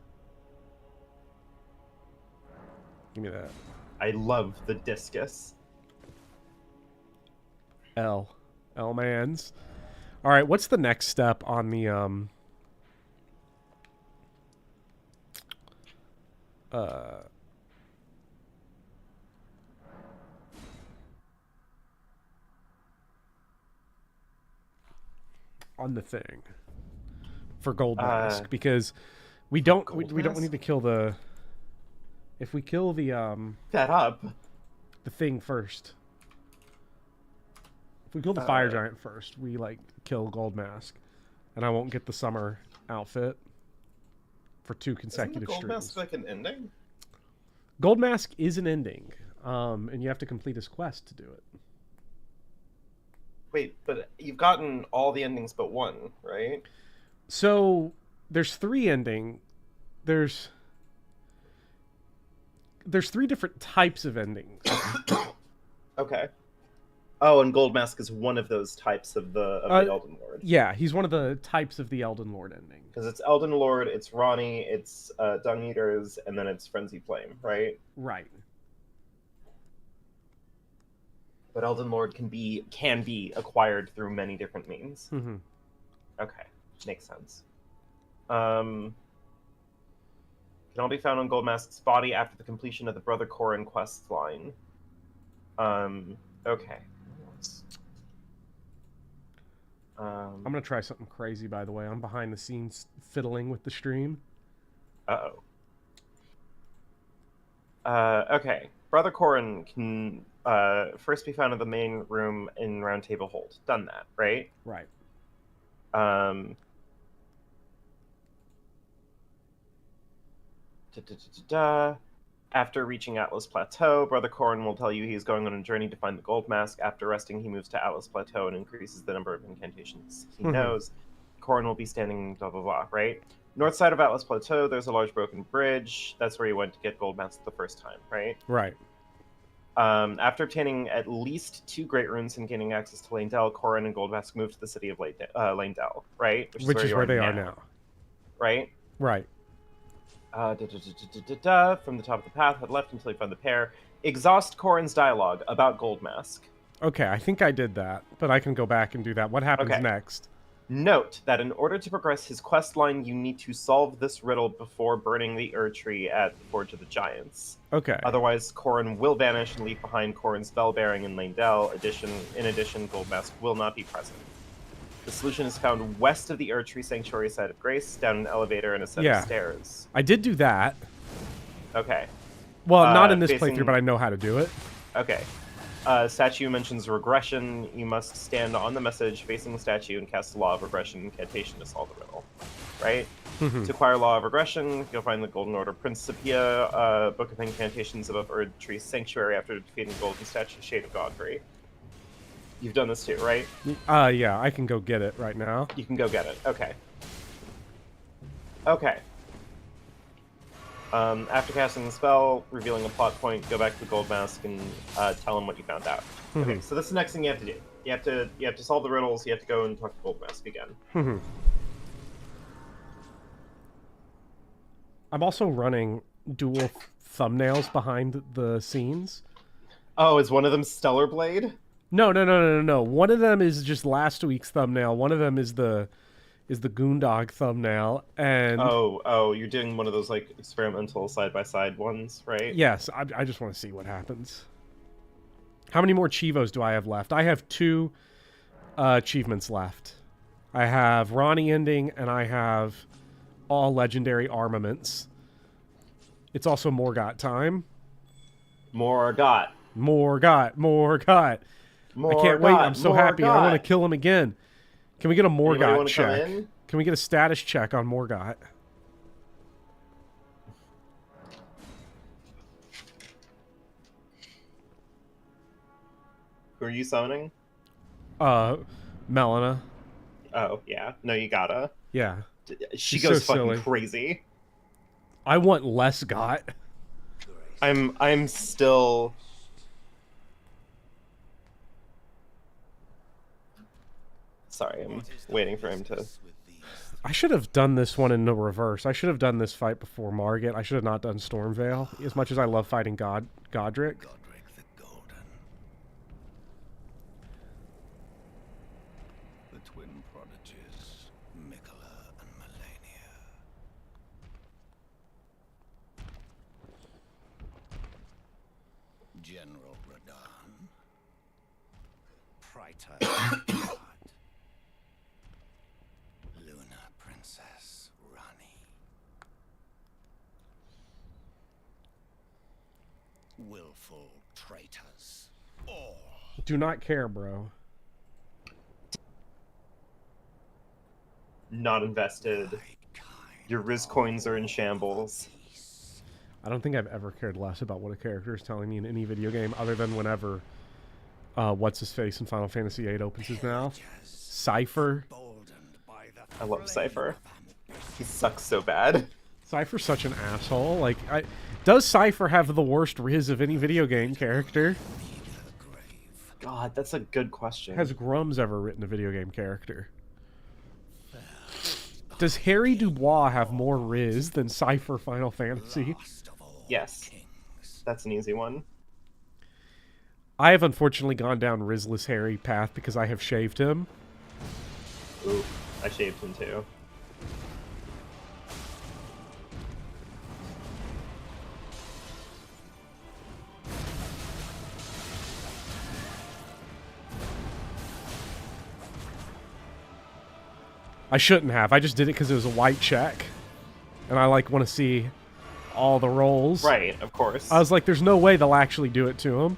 Give me that. I love the discus. L-mans. All right, what's the next step on the on the thing for Gold Mask? Because we don't need to kill the. If we kill the That up. the thing first. If we kill the fire giant first, we like kill Gold Mask, and I won't get the summer outfit for 2 consecutive Isn't the gold streams. mask like an ending? Gold Mask is an ending, and you have to complete his quest to do it. Wait, but you've gotten all the endings but one, right? So there's 3 ending. There's 3 different types of endings. Okay. Oh, and Gold Mask is one of those types of the Elden Lord. Yeah, he's one of the types of the Elden Lord ending. Because it's Elden Lord, it's Ranni, it's Dung Eaters, and then it's Frenzy Flame, right? Right. But Elden Lord can be acquired through many different means. Mm-hmm. Okay, makes sense. Can all be found on Gold Mask's body after the completion of the Brother Corrin quest line. Okay. I'm gonna try something crazy, by the way. I'm behind the scenes fiddling with the stream. Uh-oh. Okay. Brother Corrin can first be found in the main room in Round Table Hold. Done that, right? Right. After reaching Atlas Plateau, Brother Corrin will tell you he is going on a journey to find the Gold Mask. After resting, he moves to Atlas Plateau and increases the number of incantations he knows. Corrin will be standing blah blah blah, right? North side of Atlas Plateau, there's a large broken bridge. That's where he went to get Gold Mask the first time, right? Right. After obtaining at least 2 Great Runes and gaining access to Lanedell, Corrin and Gold Mask move to the city of Lanedell, right? Which is where they are now. Right? Right. From the top of the path, head left until you find the pair. Exhaust Corrin's dialogue about Gold Mask. Okay, I think I did that, but I can go back and do that. What happens Okay. next? Note that in order to progress his quest line, you need to solve this riddle before burning the Erd-Tree at the Forge of the Giants. Okay. Otherwise, Corrin will vanish and leave behind Corrin's bell bearing in Lanedell. In addition, Gold Mask will not be present. The solution is found west of the Erd-Tree Sanctuary side of Grace, down an elevator and a set Yeah. of stairs. I did do that. Okay. Well, not in this facing- playthrough, but I know how to do it. Okay. Statue mentions regression. You must stand on the message facing the statue and cast the Law of Regression incantation to solve the riddle. Right? To acquire Law of Regression, you'll find the Golden Order Principia, Book of Incantations above Erd-Tree Sanctuary after defeating the Golden Statue Shade of Godfrey. You've done this too, right? Yeah, I can go get it right now. You can go get it. Okay. Okay. After casting the spell, revealing a plot point, go back to the Gold Mask and tell him what you found out. Okay, so this is the next thing you have to do. You have to solve the riddles. You have to go and talk to Goldmask again. I'm also running dual thumbnails behind the scenes. Oh, is one of them Stellar Blade? No. One of them is just last week's thumbnail. One of them is the Goondog thumbnail. And oh, you're doing one of those like experimental side by side ones, right? yes, I just want to see what happens. How many more Chivos do I have left? I have 2 achievements left. I have Ranni ending, and I have all legendary armaments. It's also Morgott time. Morgott. I can't wait. I'm so happy. I want to kill him again. Can we get a Morgott check? Can we get a status check on Morgott? Who are you summoning? Melina. Oh, yeah. No, you gotta. Yeah. She She's goes so fucking silly. crazy. I want less Got. I'm still... Sorry, I'm waiting for him to... I should have done this one in the reverse. I should have done this fight before Margit. I should have not done Stormveil. As much as I love fighting Godric. Godric the Golden. The twin prodigies, Mikola and Melania. General Radahn. Praetor God. Luna Princess Ranni. Willful traitors. All. Do not care, bro. Not invested. Your Riz coins are in shambles. I don't think I've ever cared less about what a character is telling me in any video game other than whenever what's-his-face in Final Fantasy VIII opens his mouth. Cypher. I love Cypher. He sucks so bad. Cypher's such an asshole. Like, does Cypher have the worst Riz of any video game character? God, that's a good question. Has Grums ever written a video game character? Does Harry Dubois have more Riz than Cypher Final Fantasy? Yes. That's an easy one. I have unfortunately gone down Rizless Harry path because I have shaved him. Ooh, I shaved him too. I shouldn't have. I just did it because it was a white check. And I, like, want to see all the rolls. Right, of course. I was like, there's no way they'll actually do it to him.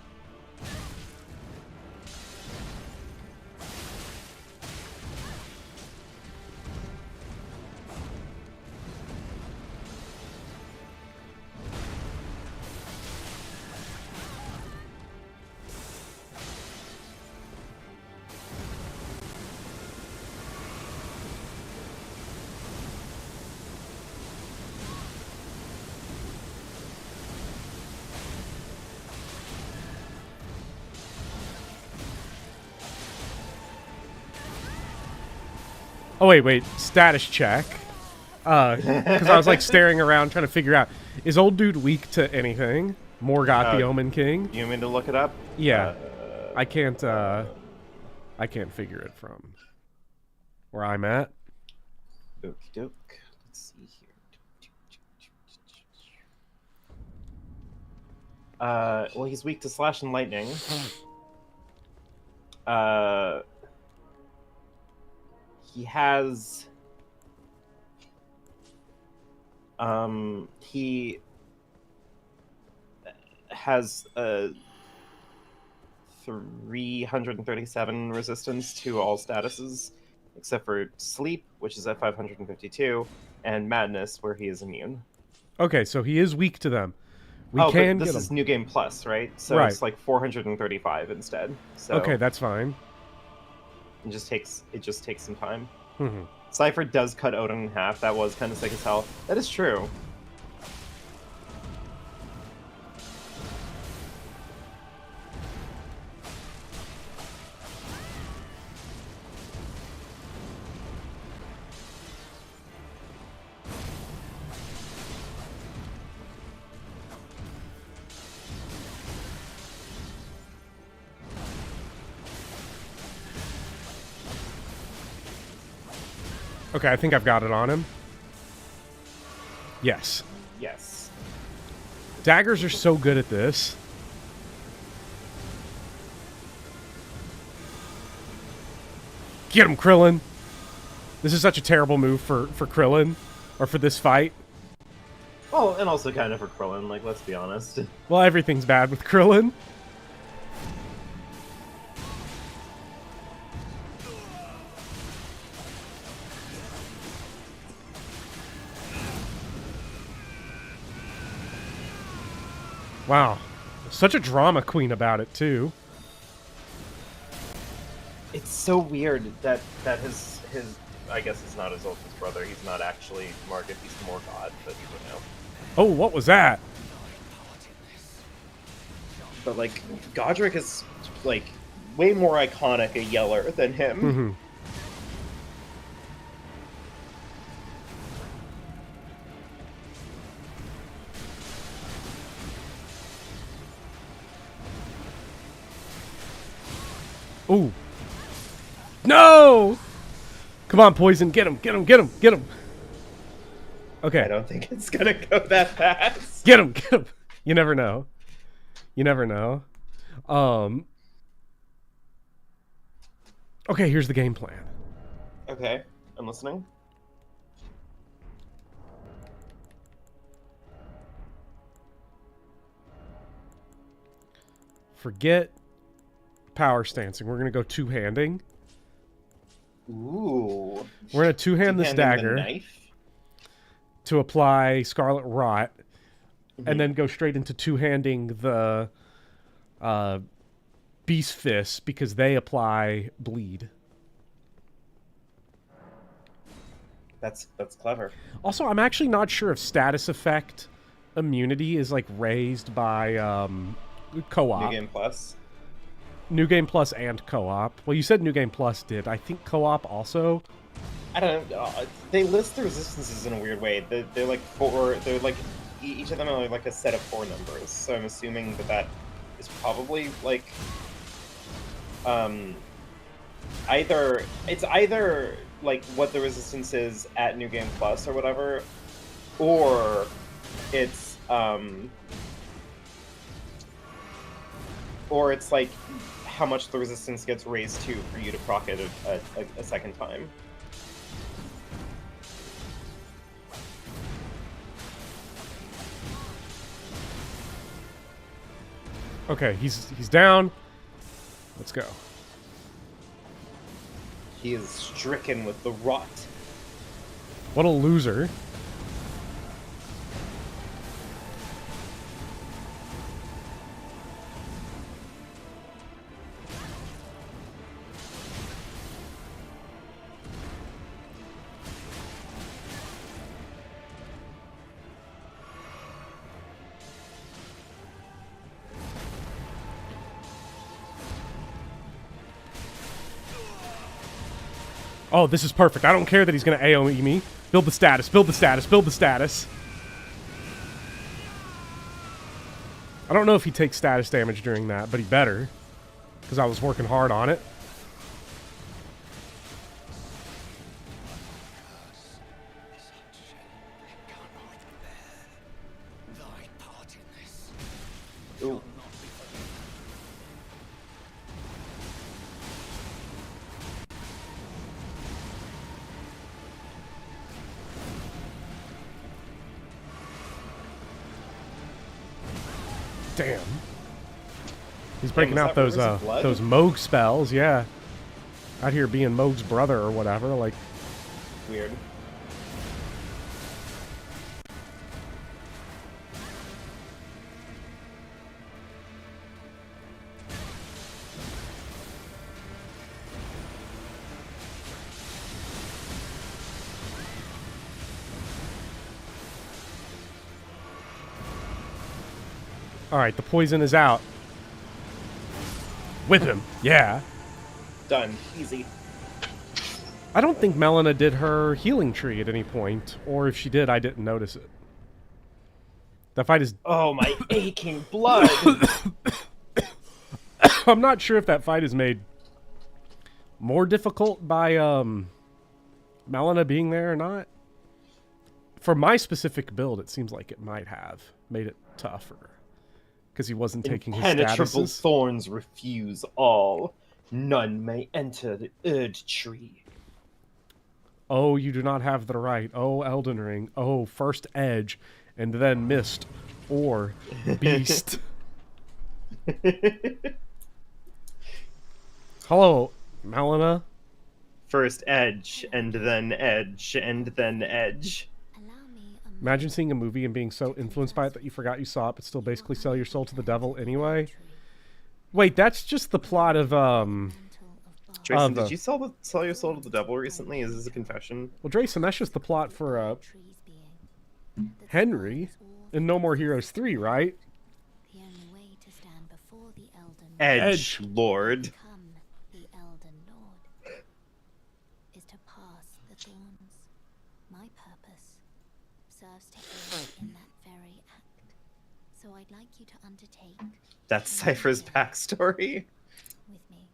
Oh, wait. Status check. Because I was, like, staring around trying to figure out, is old dude weak to anything? Morgott the Omen King? You want me to look it up? Yeah. I can't figure it from where I'm at. Okie doke. Let's see here. Well, he's weak to slash and lightning. He has... he has a 337 resistance to all statuses, except for sleep, which is at 552, and madness, where he is immune. Okay, so he is weak to them. We but can this get is him. New Game Plus, right? So Right. it's like 435 instead. So Okay, that's fine. it just takes some time. Mm-hmm. Cypher does cut Odin in half. That was kind of sick as hell. That is true. Okay, I think I've got it on him. Yes. Yes. Daggers are so good at this. Get him, Krillin! This is such a terrible move for Krillin. Or for this fight. Well, and also kind of for Krillin, like, let's be honest. Well, everything's bad with Krillin. Wow. Such a drama queen about it, too. It's so weird that his I guess he's not his oldest brother. He's not actually Margit. He's more God, but you don't know. Oh, what was that? But like Godric is like way more iconic a yeller than him. Mm-hmm. Ooh. No! Come on, Poison. Get him, get him, get him, get him. Okay. I don't think it's gonna go that fast. Get him, get him. You never know. You never know. Okay, here's the game plan. Okay, I'm listening. Forget power stancing. We're going to go two-handing. Ooh. We're going to two-hand this Two-handing the dagger knife? to apply Scarlet Rot, and then go straight into two-handing the Beast Fist because they apply Bleed. That's clever. Also, I'm actually not sure if status effect immunity is like raised by co-op. New Game Plus. New Game Plus and co-op. Well, you said New Game Plus did. I think co-op also. I don't know. They list the resistances in a weird way. They're like four. They're like each of them are like a set of 4 numbers. So I'm assuming that is probably like either like what the resistance is at New Game Plus or whatever, or it's like how much the resistance gets raised to for you to proc it a second time. Okay, he's down. Let's go. He is stricken with the rot. What a loser. Oh, this is perfect. I don't care that he's going to AoE me. Build the status, build the status, build the status. I don't know if he takes status damage during that, but he better. Because I was working hard on it. Ooh. Damn. He's breaking was out that those Rivers of Blood? those Moog spells, yeah. Out here being Moog's brother or whatever, like. Weird. Alright, the poison is out. Whip him, yeah. Done. Easy. I don't think Melina did her healing tree at any point, or if she did, I didn't notice it. That fight is... Oh, my aching blood! I'm not sure if that fight is made more difficult by Melina being there or not. For my specific build, it seems like it might have made it tougher. Because he wasn't taking his Impenetrable statuses. thorns refuse all. None may enter the Erd tree. Oh, you do not have the right. Oh, Elden Ring. Oh, first Edge, and then Mist, or Beast. Hello, Melina. First Edge, and then Edge, and then Edge. Imagine seeing a movie and being so influenced by it that you forgot you saw it, but still basically sell your soul to the devil anyway. Wait, that's just the plot of Drayson, did you sell your soul to the devil recently? Is this a confession? Well, Drayson, that's just the plot for Henry in No More Heroes 3, right? Edge Lord. The Elden Lord is to pass the thorns. My purpose serves to aid in that very act. So I'd like you to undertake That's Cypher's backstory. with me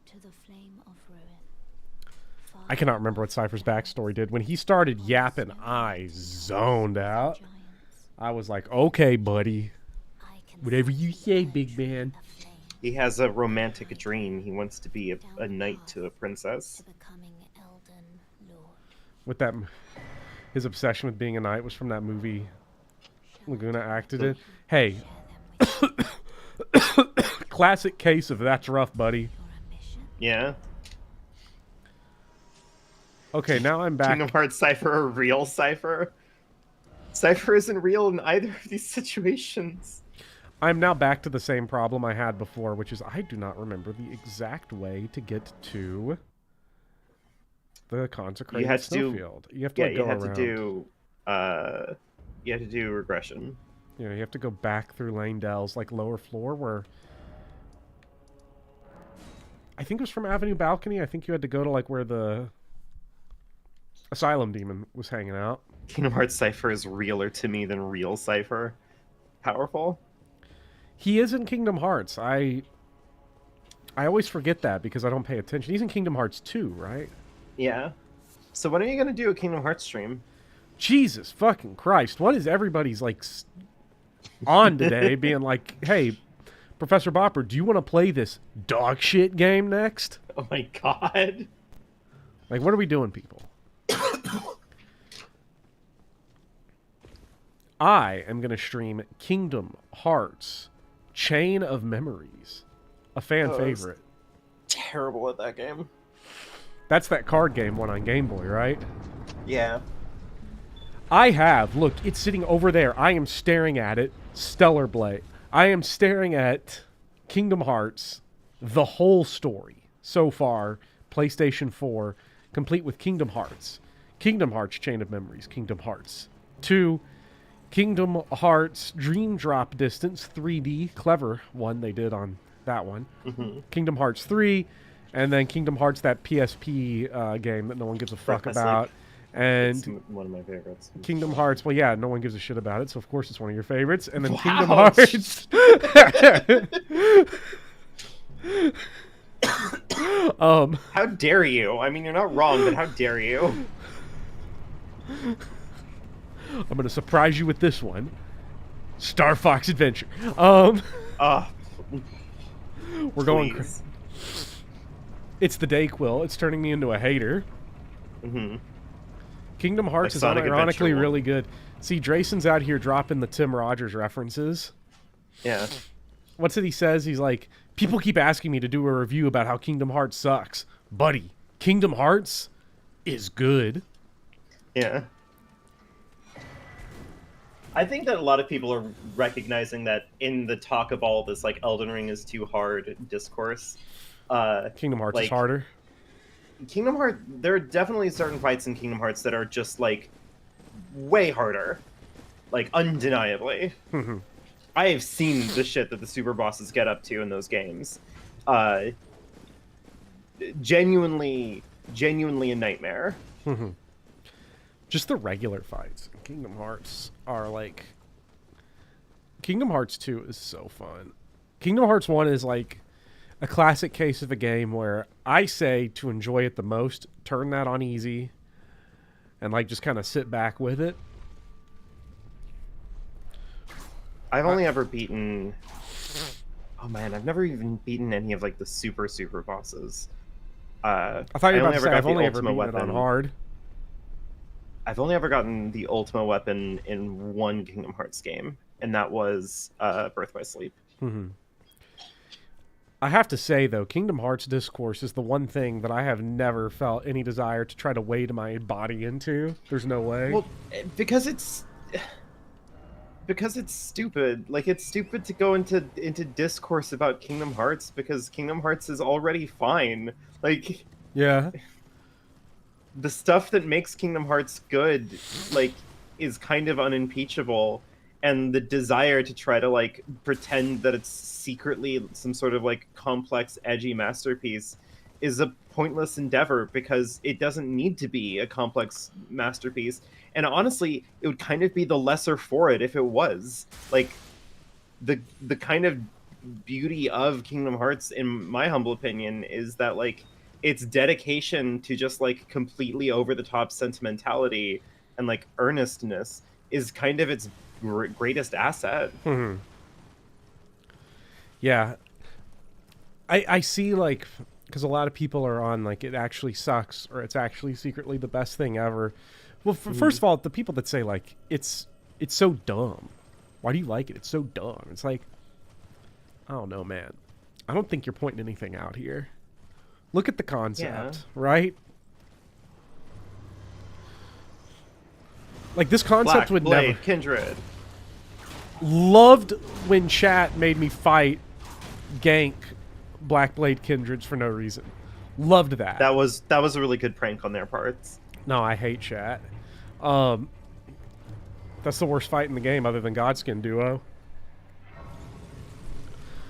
to the flame of ruin. I cannot remember what Cypher's backstory did. When he started yapping, I zoned out. Giants, I was like, okay, buddy. I can Whatever you say, the big man. flame He has a romantic dream. He wants to be a knight to a princess. to becoming Elden Lord. With that, his obsession with being a knight was from that movie Laguna acted in. Hey, Share them with classic case of that's rough, buddy. your ambition. Yeah. Okay, now I'm back. Kingdom Hearts Cypher or real Cypher? Cypher isn't real in either of these situations. I'm now back to the same problem I had before, which is I do not remember the exact way to get to the consecrated You had to do- snowfield. You have to Yeah, like, you go have around. to do you have to do regression. Yeah, you have to go back through Lane Dell's like lower floor where I think it was from Avenue Balcony. I think you had to go to like where the Asylum Demon was hanging out. Kingdom Hearts Cypher is realer to me than real Cypher. Powerful. He is in Kingdom Hearts. I always forget that because I don't pay attention. He's in Kingdom Hearts 2, right? Yeah. So when are you gonna do a Kingdom Hearts stream? Jesus fucking Christ. What is everybody's like on today being like, hey, Professor Bopper, do you want to play this dog shit game next? Oh my god. Like, what are we doing, people? I am going to stream Kingdom Hearts Chain of Memories, a fan Oh, favorite. Terrible at that game. That's that card game one on Game Boy, right? Yeah. I have. Look, it's sitting over there. I am staring at it. Stellar Blade. I am staring at Kingdom Hearts, the whole story so far, PlayStation 4, complete with Kingdom Hearts. Kingdom Hearts Chain of Memories, Kingdom Hearts 2, Kingdom Hearts Dream Drop Distance 3D, clever one they did on that one. Mm-hmm. Kingdom Hearts 3, and then Kingdom Hearts, that PSP game that no one gives a fuck Breath about. And It's one of my favorites. Kingdom Hearts, well, yeah, no one gives a shit about it, so of course it's one of your favorites. And then Wow. Kingdom Hearts. How dare you? I mean, you're not wrong, but how dare you? I'm going to surprise you with this one. Star Fox Adventure. Uh, We're going. please. It's the Dayquil. It's turning me into a hater. Mm-hmm. Kingdom Hearts Like is Sonic unironically Adventure 1. really good. See, Drayson's out here dropping the Tim Rogers references. Yeah. What's it he says? He's like, people keep asking me to do a review about how Kingdom Hearts sucks. Buddy, Kingdom Hearts is good. Yeah. I think that a lot of people are recognizing that in the talk of all this, like, Elden Ring is too hard discourse. Kingdom Hearts is Like, harder. Kingdom Hearts, there are definitely certain fights in Kingdom Hearts that are just, like, way harder. Like, undeniably. Mhm. I have seen the shit that the super bosses get up to in those games. Genuinely a nightmare. Mhm. Just the regular fights in Kingdom Hearts are like... Kingdom Hearts 2 is so fun. Kingdom Hearts 1 is like a classic case of a game where I say to enjoy it the most, turn that on easy, and like just kind of sit back with it. I've only ever beaten. Oh man, I've never even beaten any of like the super bosses. I thought you were about to say I've only ever beaten it on hard. I've only ever gotten the Ultima weapon in one Kingdom Hearts game, and that was Birth by Sleep. Mm-hmm. I have to say, though, Kingdom Hearts discourse is the one thing that I have never felt any desire to try to wade my body into. There's no way. Well, because it's stupid. Like, it's stupid to go into discourse about Kingdom Hearts because Kingdom Hearts is already fine. Like, yeah. The stuff that makes Kingdom Hearts good, like, is kind of unimpeachable, and the desire to try to, like, pretend that it's secretly some sort of, like, complex, edgy masterpiece is a pointless endeavor because it doesn't need to be a complex masterpiece. And honestly, it would kind of be the lesser for it if it was. Like, the kind of beauty of Kingdom Hearts, in my humble opinion, is that, like, its dedication to just like completely over the top sentimentality and like earnestness is kind of its greatest asset. Mm-hmm. Yeah. I see, like, because a lot of people are on like it actually sucks or it's actually secretly the best thing ever. Well, first of all, the people that say like it's so dumb. Why do you like it? It's so dumb. It's like, I don't know, man. I don't think you're pointing anything out here. Look at the concept, right? Like, this concept would Blade, never... Kindred. Loved when chat made me fight gank Blackblade Kindreds for no reason. Loved that. That was a really good prank on their parts. No, I hate chat. That's the worst fight in the game other than Godskin Duo.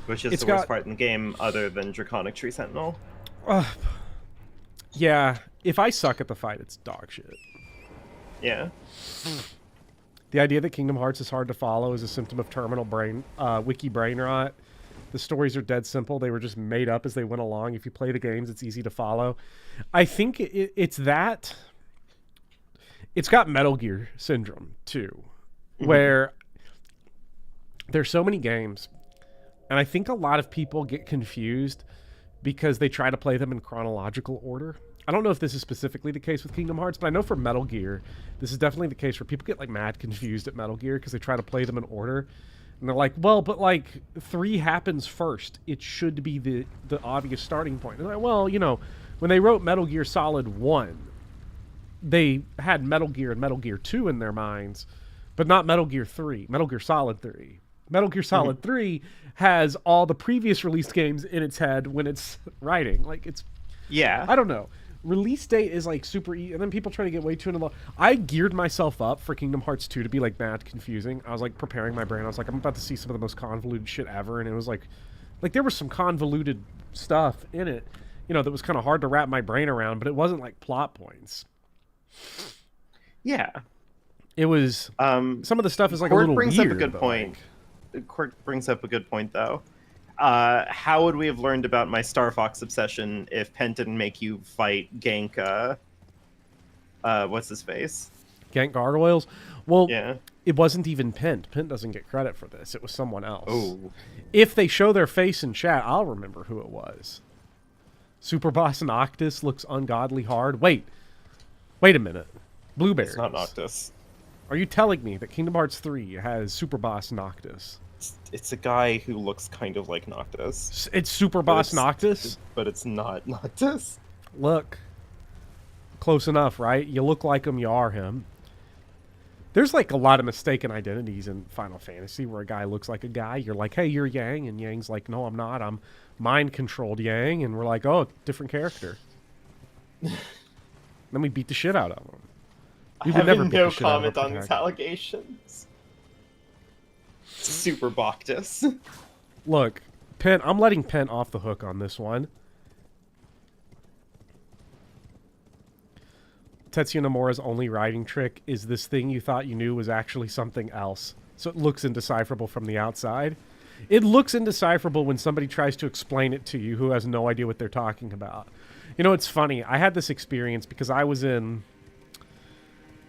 Which is the worst part in the game other than Draconic Tree Sentinel. Yeah, if I suck at the fight, it's dog shit. Yeah. The idea that Kingdom Hearts is hard to follow is a symptom of terminal wiki brain rot. The stories are dead simple. They were just made up as they went along. If you play the games, it's easy to follow. I think it's that. It's got Metal Gear syndrome, too, where there's so many games, and I think a lot of people get confused because they try to play them in chronological order. I don't know if this is specifically the case with Kingdom Hearts, but I know for Metal Gear, this is definitely the case where people get like mad confused at Metal Gear because they try to play them in order. And they're like, well, but like 3 happens first. It should be the obvious starting point. And they're like, well, you know, when they wrote Metal Gear Solid 1, they had Metal Gear and Metal Gear 2 in their minds, but not Metal Gear 3, Metal Gear Solid 3. Metal Gear Solid 3 has all the previous released games in its head when it's writing. Like, it's... Yeah. I don't know. Release date is, like, super easy, and then people try to get way too into... I geared myself up for Kingdom Hearts 2 to be, like, mad confusing. I was, like, preparing my brain. I was like, I'm about to see some of the most convoluted shit ever, and it was, like, there was some convoluted stuff in it, you know, that was kind of hard to wrap my brain around, but it wasn't, like, plot points. Yeah. It was... some of the stuff is, like, a little brings weird. Up a good point. Like, Quirk brings up a good point, though. How would we have learned about my Star Fox obsession if Pen didn't make you fight gank, what's his face? Gank Gargoyles? Well, yeah. It wasn't even Pent. Pent doesn't get credit for this. It was someone else. Oh. If they show their face in chat, I'll remember who it was. Super Boss Noctis looks ungodly hard. Wait a minute. Blueberries. It's not Noctis. Are you telling me that Kingdom Hearts 3 has Super Boss Noctis? It's a guy who looks kind of like Noctis. It's Super Boss Noctis? But it's not Noctis. Look. Close enough, right? You look like him, you are him. There's like a lot of mistaken identities in Final Fantasy where a guy looks like a guy. You're like, hey, you're Yang. And Yang's like, no, I'm not. I'm mind-controlled Yang. And we're like, oh, different character. Then we beat the shit out of him. I have no comment on these allegations. Super Boctus. Look, Pen, I'm letting Pen off the hook on this one. Tetsuya Nomura's only writing trick is this thing you thought you knew was actually something else. So it looks indecipherable from the outside. It looks indecipherable when somebody tries to explain it to you who has no idea what they're talking about. You know, it's funny. I had this experience because I was in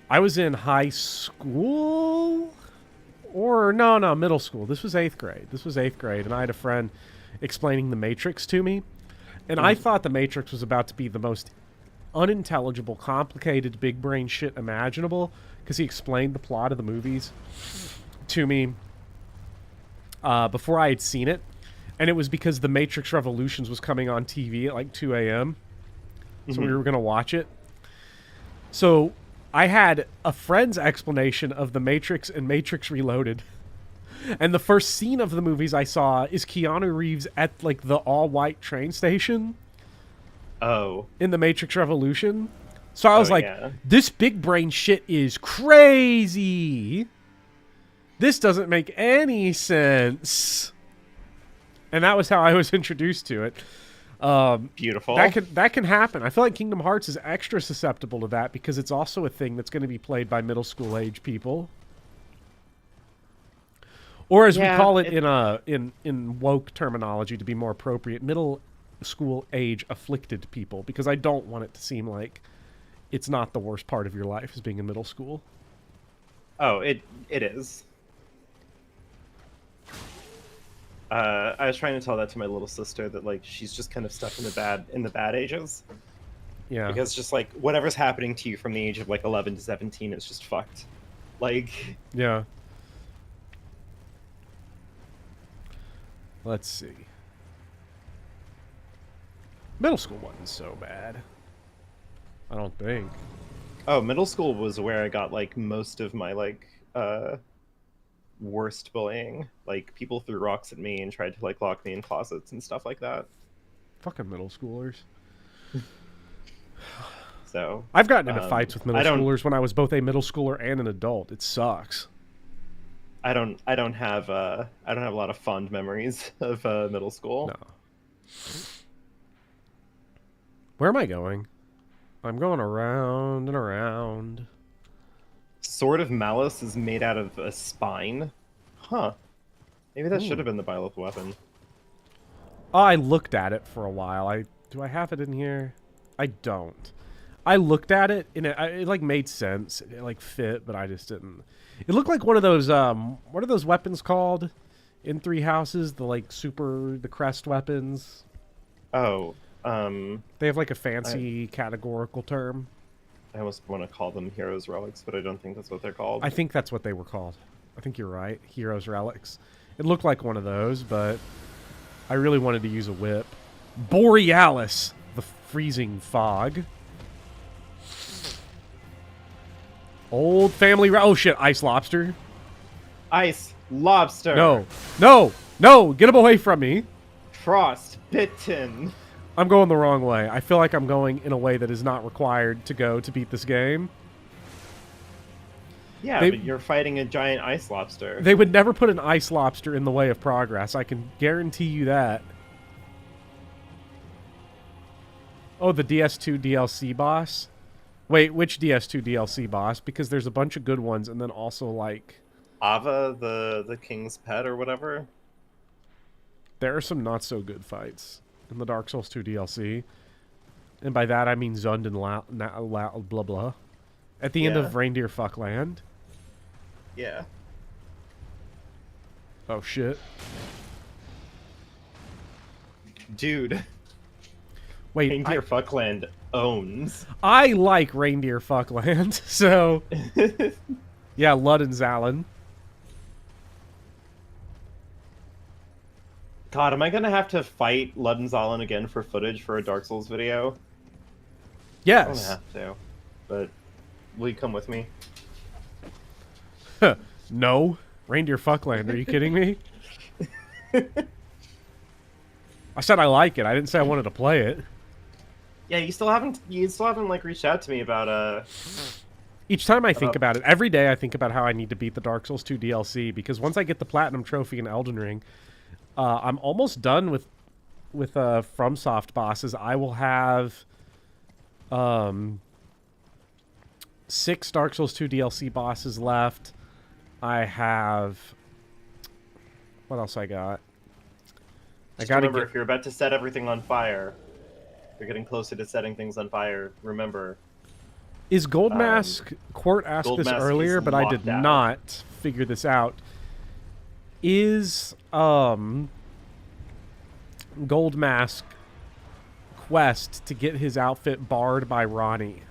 I was in high school, or no, middle school. This was 8th grade. And I had a friend explaining the Matrix to me, and I thought the Matrix was about to be the most unintelligible, complicated, big brain shit imaginable, because he explained the plot of the movies to me before I had seen it, and it was because the Matrix Revolutions was coming on TV at like 2 a.m., so we were going to watch it. So I had a friend's explanation of the Matrix and Matrix Reloaded. And the first scene of the movies I saw is Keanu Reeves at like the all-white train station. Oh. In the Matrix Revolution. So I was like, yeah. This big brain shit is crazy. This doesn't make any sense. And that was how I was introduced to it. Beautiful. That can happen. I feel like Kingdom Hearts is extra susceptible to that because it's also a thing that's going to be played by middle school age people, or as we call it in woke terminology to be more appropriate, middle school age afflicted people. Because I don't want it to seem like it's not the worst part of your life is being in middle school. Oh, it is. I was trying to tell that to my little sister that like she's just kind of stuck in the bad ages. Yeah. Because just like whatever's happening to you from the age of like 11 to 17 is just fucked. Like Yeah. Let's see. Middle school wasn't so bad. I don't think. Oh, middle school was where I got like most of my like worst bullying. Like people threw rocks at me and tried to like lock me in closets and stuff like that. Fucking middle schoolers. So I've gotten into fights with middle I don't- schoolers when I was both a middle schooler and an adult. It sucks. I don't have a lot of fond memories of middle school. No. Where am I going? I'm going around and around. Sword of Malice is made out of a spine. Huh. Maybe that should have been the Byleth weapon. Oh, I looked at it for a while. Do I have it in here? I don't. I looked at it and it like made sense. It like fit, but I just didn't. It looked like one of those what are those weapons called in Three Houses? The crest weapons. Oh, They have like a fancy categorical term. I almost want to call them Heroes Relics, but I don't think that's what they're called. I think that's what they were called. I think you're right. Heroes Relics. It looked like one of those, but I really wanted to use a whip. Borealis, the freezing fog. Old family. Oh shit! Ice lobster. Ice Lobster. No! Get him away from me! Frost Bitten. I'm going the wrong way. I feel like I'm going in a way that is not required to go to beat this game. Yeah, They- but you're fighting a giant ice lobster. They would never put an ice lobster in the way of progress. I can guarantee you that. Oh, the DS2 DLC boss? Wait, which DS2 DLC boss? Because there's a bunch of good ones, and then also, like... Ava, the king's pet or whatever. There are some not-so-good fights in the Dark Souls 2 DLC. And by that, I mean Zund and blah blah. At the end Yeah. of Reindeer Fuckland. Yeah. Oh, shit. Dude, Wait, Reindeer Fuckland owns. I like Reindeer Fuckland, so... Yeah, Lud and Zalin. God, am I gonna have to fight Ludenzalen again for footage for a Dark Souls video? I'm gonna Yes. have to. But will you come with me? No. Reindeer Fuckland, are you kidding me? I said I like it. I didn't say I wanted to play it. Yeah, you still haven't like reached out to me about Each time I think about it, every day I think about how I need to beat the Dark Souls 2 DLC, because once I get the Platinum Trophy in Elden Ring, I'm almost done with FromSoft bosses. I will have 6 Dark Souls 2 DLC bosses left. I have... What else I got? Just remember, if you're about to set everything on fire, you're getting closer to setting things on fire. Remember, Is Gold Mask... Quart asked Gold this Mask earlier, is but I did locked out. not figure this out. Is, Gold Mask quest to get his outfit barred by Ranni?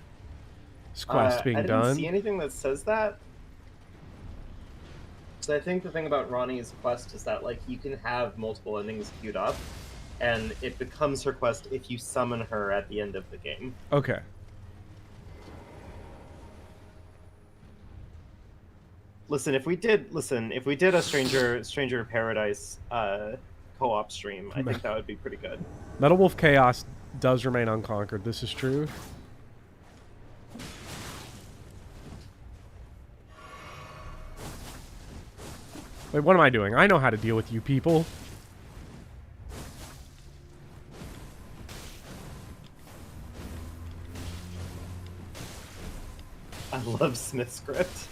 This quest being I didn't done? see anything that says that. So I think the thing about Ronnie's quest is that like you can have multiple endings queued up, and it becomes her quest if you summon her at the end of the game. Okay. Listen, if we did a Stranger of Paradise co-op stream, I think that would be pretty good. Metal Wolf Chaos does remain unconquered. This is true. Wait, what am I doing? I know how to deal with you people. I love Smith script.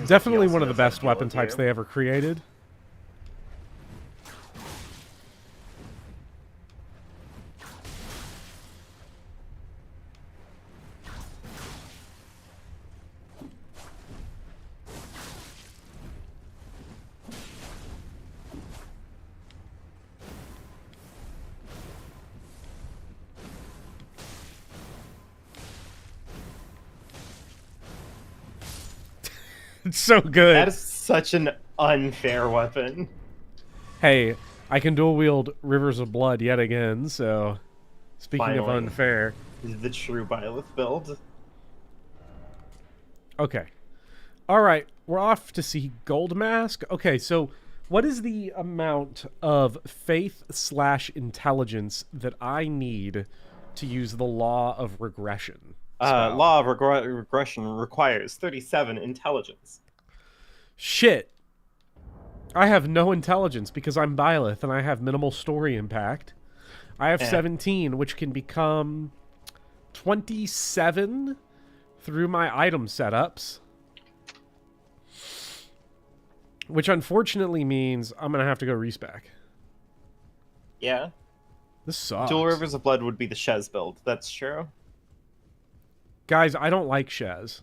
Definitely one of the best weapon types they ever created. It's so good. That is such an unfair weapon. Hey, I can dual wield Rivers of Blood yet again, so speaking of Finally. unfair. The true Byleth build. Okay. Alright, we're off to see Gold Mask. Okay, so what is the amount of faith/intelligence that I need to use the Law of Regression? spell? Law of regression requires 37 intelligence. Shit. I have no intelligence because I'm Byleth and I have minimal story impact. I have 17, which can become 27 through my item setups. Which unfortunately means I'm going to have to go respec. Yeah. This sucks. Dual Rivers of Blood would be the Shez build. That's true. Guys, I don't like Shez.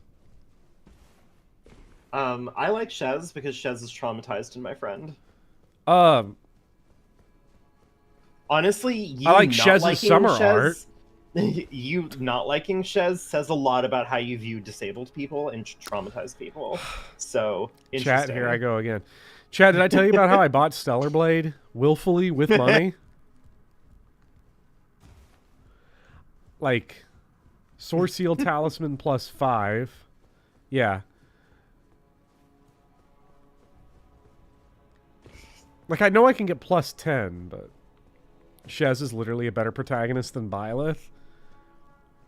I like Shez because Shez is traumatized in my friend. Honestly, you I like not Shez's liking summer Shez, you not liking Shez says a lot about how you view disabled people and traumatized people. So, Chat, here I go again. Chad, did I tell you about how I bought Stellar Blade willfully with money? Like, Sword Seal Talisman plus 5. Yeah. Like, I know I can get plus 10, but Shez is literally a better protagonist than Byleth.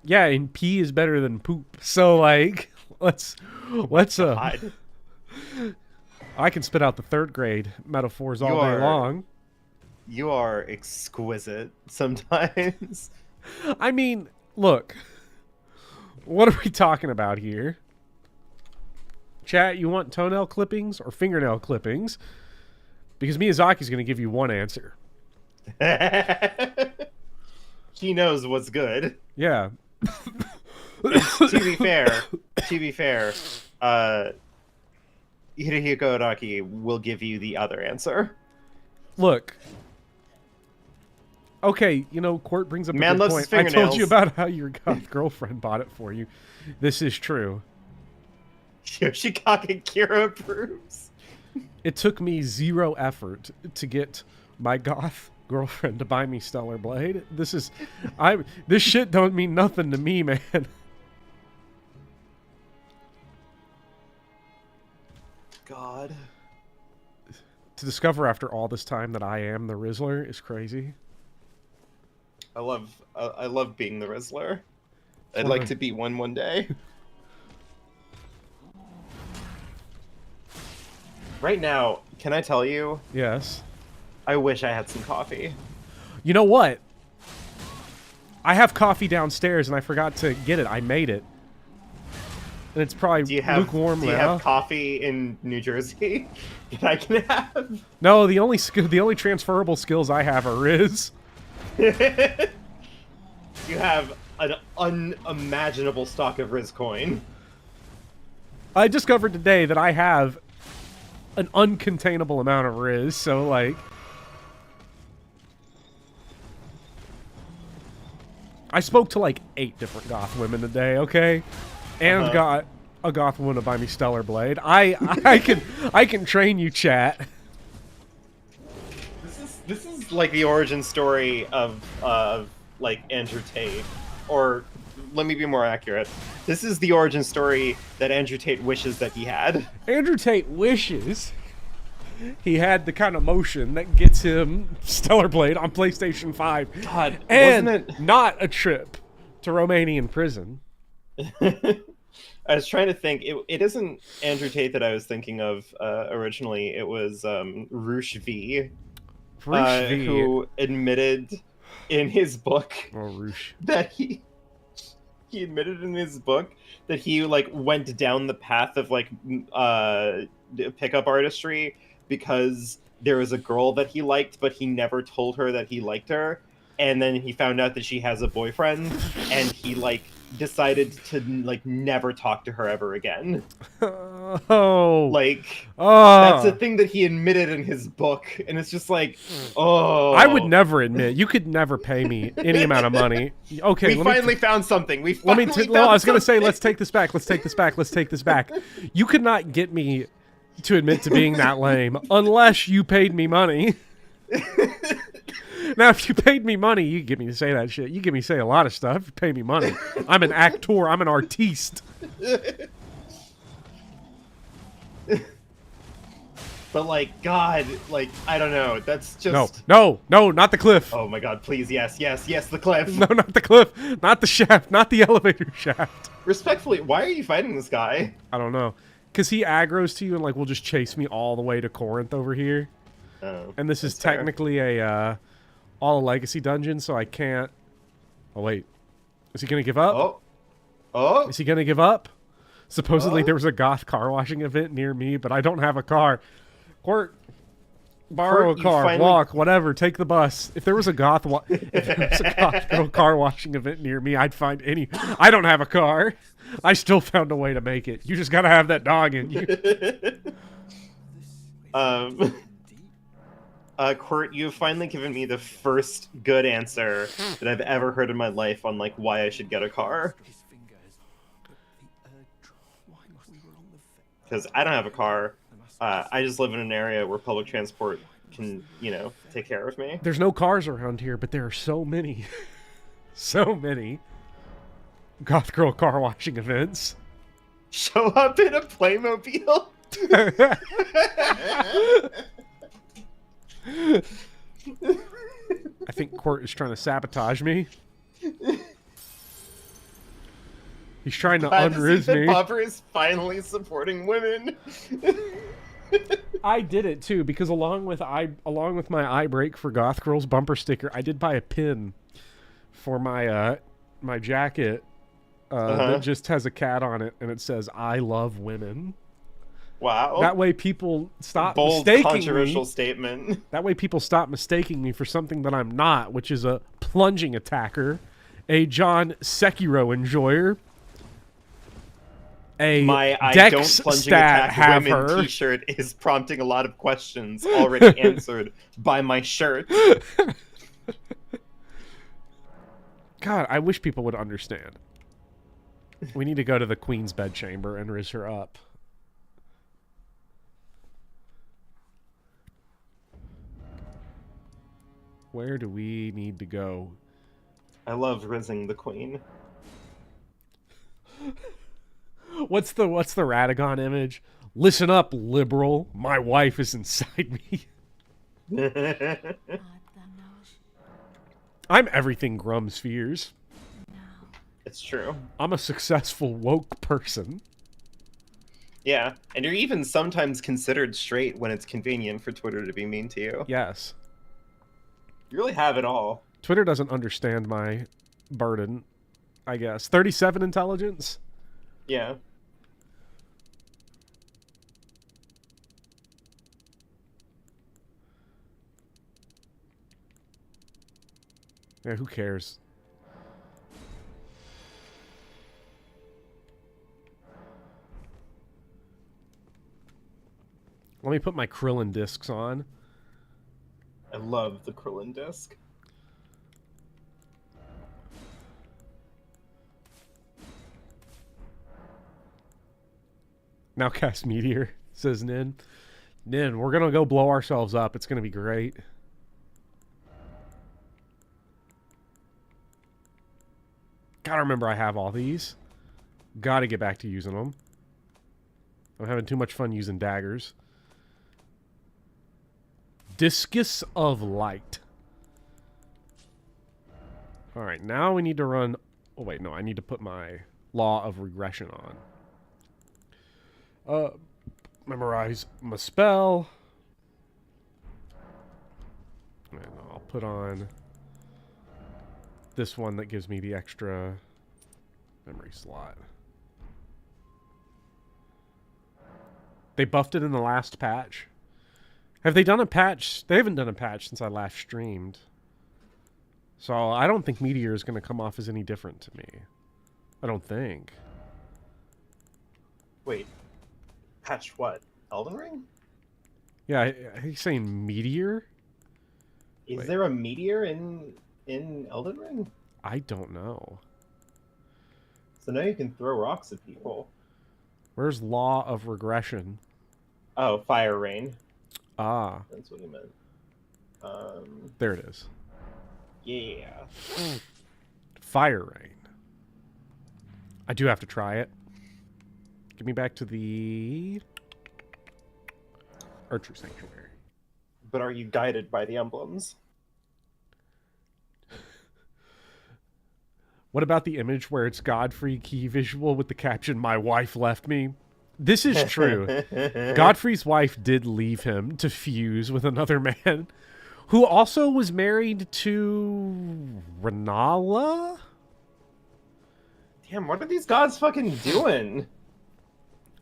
Yeah, and pee is better than poop. So, like, let's God. I can spit out the third grade metaphors all day long. You are exquisite sometimes. I mean, look. What are we talking about here? Chat, you want toenail clippings or fingernail clippings? Because Miyazaki's going to give you one answer. He knows what's good. Yeah. To be fair, Hirohiko Araki will give you the other answer. Look. Okay, you know, Court brings up a Man good loves his point. I told you fingernails. about how your goth girlfriend bought it for you. This is true. Yoshikage Kira approves. It took me 0 effort to get my goth girlfriend to buy me Stellar Blade. This shit don't mean nothing to me, man. God. To discover after all this time that I am the Rizzler is crazy. I love being the Rizzler. I'd like to be one day. Right now, can I tell you? Yes. I wish I had some coffee. You know what? I have coffee downstairs and I forgot to get it. I made it. And it's probably lukewarm Do you now. have coffee in New Jersey that I can have? No, the only transferable skills I have are Riz. You have an unimaginable stock of Riz coin. I discovered today that I have an uncontainable amount of Riz, so like... I spoke to like 8 different goth women today, okay? And got a goth woman to buy me Stellar Blade. I can train you, chat. This is like the origin story of like Andrew Tate, or let me be more accurate. This is the origin story that Andrew Tate wishes that he had. Andrew Tate wishes he had the kind of motion that gets him Stellar Blade on PlayStation 5. God, and wasn't it? Not a trip to Romanian prison. I was trying to think. It isn't Andrew Tate that I was thinking of originally. It was Roosh V, who admitted in his book that he admitted in his book that he like went down the path of like pickup artistry because there was a girl that he liked, but he never told her that he liked her, and then he found out that she has a boyfriend, and he like decided to like never talk to her ever again. That's a thing that he admitted in his book, and it's just like, I would never admit. You could never pay me any amount of money. Okay, we finally found something. I was gonna say, let's take this back. Let's take this back. Let's take this back. You could not get me to admit to being that lame unless you paid me money. Now, if you paid me money, you get me to say that shit. You get me to say a lot of stuff. You pay me money. I'm an actor. I'm an artiste. But like, God, like, I don't know. That's just no, not the cliff. Oh my God, please, yes, the cliff. No, not the cliff. Not the shaft. Not the elevator shaft. Respectfully, why are you fighting this guy? I don't know. Because he aggroes to you and like will just chase me all the way to Corinth over here. Oh, and this is technically a all legacy dungeon, so I can't. Oh wait, is he gonna give up? Oh, is he gonna give up? Supposedly there was a goth car washing event near me, but I don't have a car. Court, borrow a car, walk, whatever. Take the bus. If there was a goth girl car washing event near me, I'd find any. I don't have a car. I still found a way to make it. You just gotta have that dog in you. Quirt, you've finally given me the first good answer that I've ever heard in my life on like why I should get a car. Because I don't have a car. I just live in an area where public transport can, take care of me. There's no cars around here, but there are so many, so many goth girl car washing events. Show up in a Playmobil. I think Court is trying to sabotage me. He's trying to unriz me. Bobber is finally supporting women. I did it too because along with my eye break for Goth Girls bumper sticker, I did buy a pin for my my jacket that just has a cat on it and it says "I love women." Wow. That way people stop Bold, mistaking controversial me. Statement. That way people stop mistaking me for something that I'm not, which is a plunging attacker, a John Sekiro enjoyer, My I Dex don't plunging stat attack women haver. t-shirt is prompting a lot of questions already answered by my shirt. God, I wish people would understand. We need to go to the Queen's bedchamber and riz her up. Where do we need to go? I love rizzing the queen. What's the Radagon image? Listen up, liberal. My wife is inside me. I'm everything Grum's fears. It's true. I'm a successful woke person. Yeah, and you're even sometimes considered straight when it's convenient for Twitter to be mean to you. Yes. You really have it all. Twitter doesn't understand my burden, I guess. 37 intelligence? Yeah. Yeah, who cares? Let me put my Krillin discs on. I love the Krillin disc. Now cast Meteor, says Nin. Nin, we're gonna go blow ourselves up. It's gonna be great. Gotta remember I have all these. Gotta get back to using them. I'm having too much fun using daggers. Discus of Light. Alright, now we need to run... Oh, wait, no. I need to put my Law of Regression on. Memorize my spell. And I'll put on this one that gives me the extra memory slot. They buffed it in the last patch. Have they done a patch? They haven't done a patch since I last streamed. So I don't think Meteor is going to come off as any different to me. I don't think. Wait. Patch what? Elden Ring? Yeah, he's saying Meteor? Is Wait. there a meteor in Elden Ring? I don't know. So now you can throw rocks at people. Where's Law of Regression? Oh, Fire Rain. Ah, That's what he meant. there it is. Yeah. Fire Rain. I do have to try it. Get me back to the Archer Sanctuary. But are you guided by the emblems? What about the image where it's Godfrey key visual with the caption, "My wife left me"? This is true. Godfrey's wife did leave him to fuse with another man who also was married to Renalla? Damn, what are these gods fucking doing?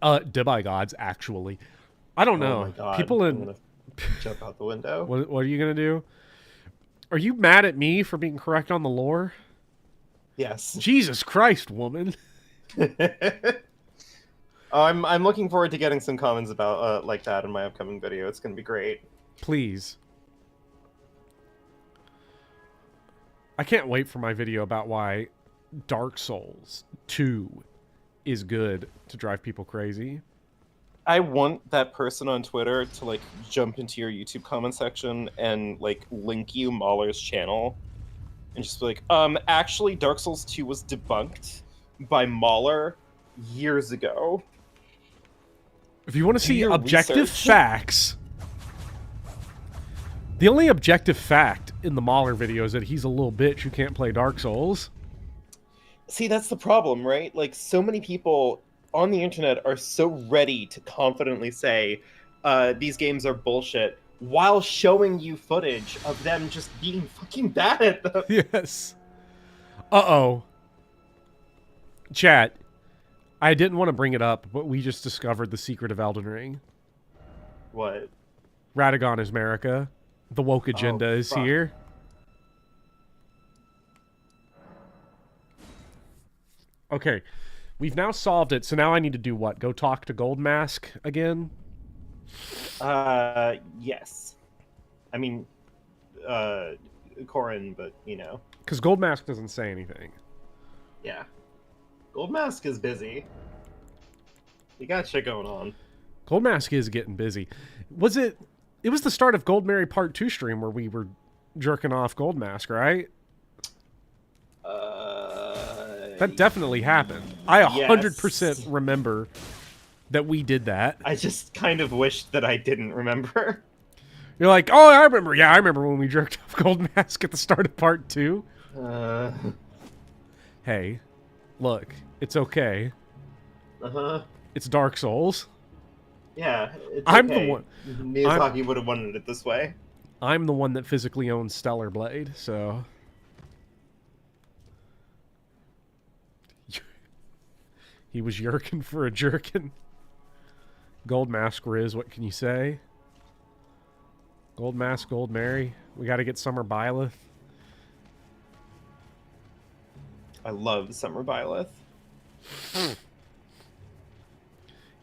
Debai gods, actually. I don't know. Oh my god. People I'm in... gonna jump out the window. What are you going to do? Are you mad at me for being correct on the lore? Yes. Jesus Christ, woman. I'm looking forward to getting some comments about like that in my upcoming video. It's gonna be great. Please. I can't wait for my video about why Dark Souls 2 is good to drive people crazy. I want that person on Twitter to like jump into your YouTube comment section and like link you Mahler's channel and just be like, actually Dark Souls 2 was debunked by Mahler years ago. If you want to see your objective research. facts, the only objective fact in the Mahler video is that he's a little bitch who can't play Dark Souls. See, that's the problem, right? Like, so many people on the internet are so ready to confidently say these games are bullshit while showing you footage of them just being fucking bad at them. Yes. Uh-oh. Chat, I didn't want to bring it up, but we just discovered the secret of Elden Ring. What? Radagon is America. The woke agenda is fuck. here. Okay. We've now solved it, so now I need to do what? Go talk to Gold Mask again? Yes. I mean, Corin, but, you know. Because Gold Mask doesn't say anything. Yeah. Gold Mask is busy. You got shit going on. Gold Mask is getting busy. Was it... It was the start of Gold Mary Part 2 stream where we were jerking off Gold Mask, right? That definitely happened. I 100% remember that we did that. I just kind of wished that I didn't remember. You're like, oh, I remember. Yeah, I remember when we jerked off Gold Mask at the start of Part 2. Hey, look, it's okay. Uh-huh. It's Dark Souls. Yeah, it's I'm okay. the one. Miyazaki would have wanted it this way. I'm the one that physically owns Stellar Blade, so... He was yerking for a jerkin. Gold Mask Riz, what can you say? Gold Mask, Gold Mary. We gotta get Summer Byleth. I love Summer Byleth.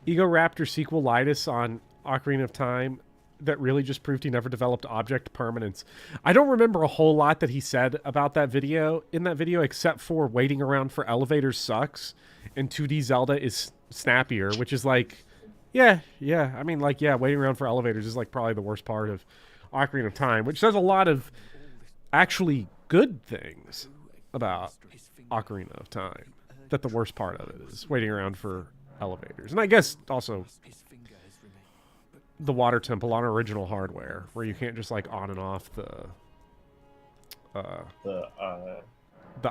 Ego Raptor sequelitis on Ocarina of Time that really just proved he never developed object permanence. I don't remember a whole lot that he said about that video in that video, except for waiting around for elevators sucks and 2D Zelda is snappier, which is like, yeah. I mean, like, yeah, waiting around for elevators is like probably the worst part of Ocarina of Time, which says a lot of actually good things about Ocarina of Time. That the worst part of it is waiting around for elevators. And I guess also the water temple on original hardware, where you can't just like on and off the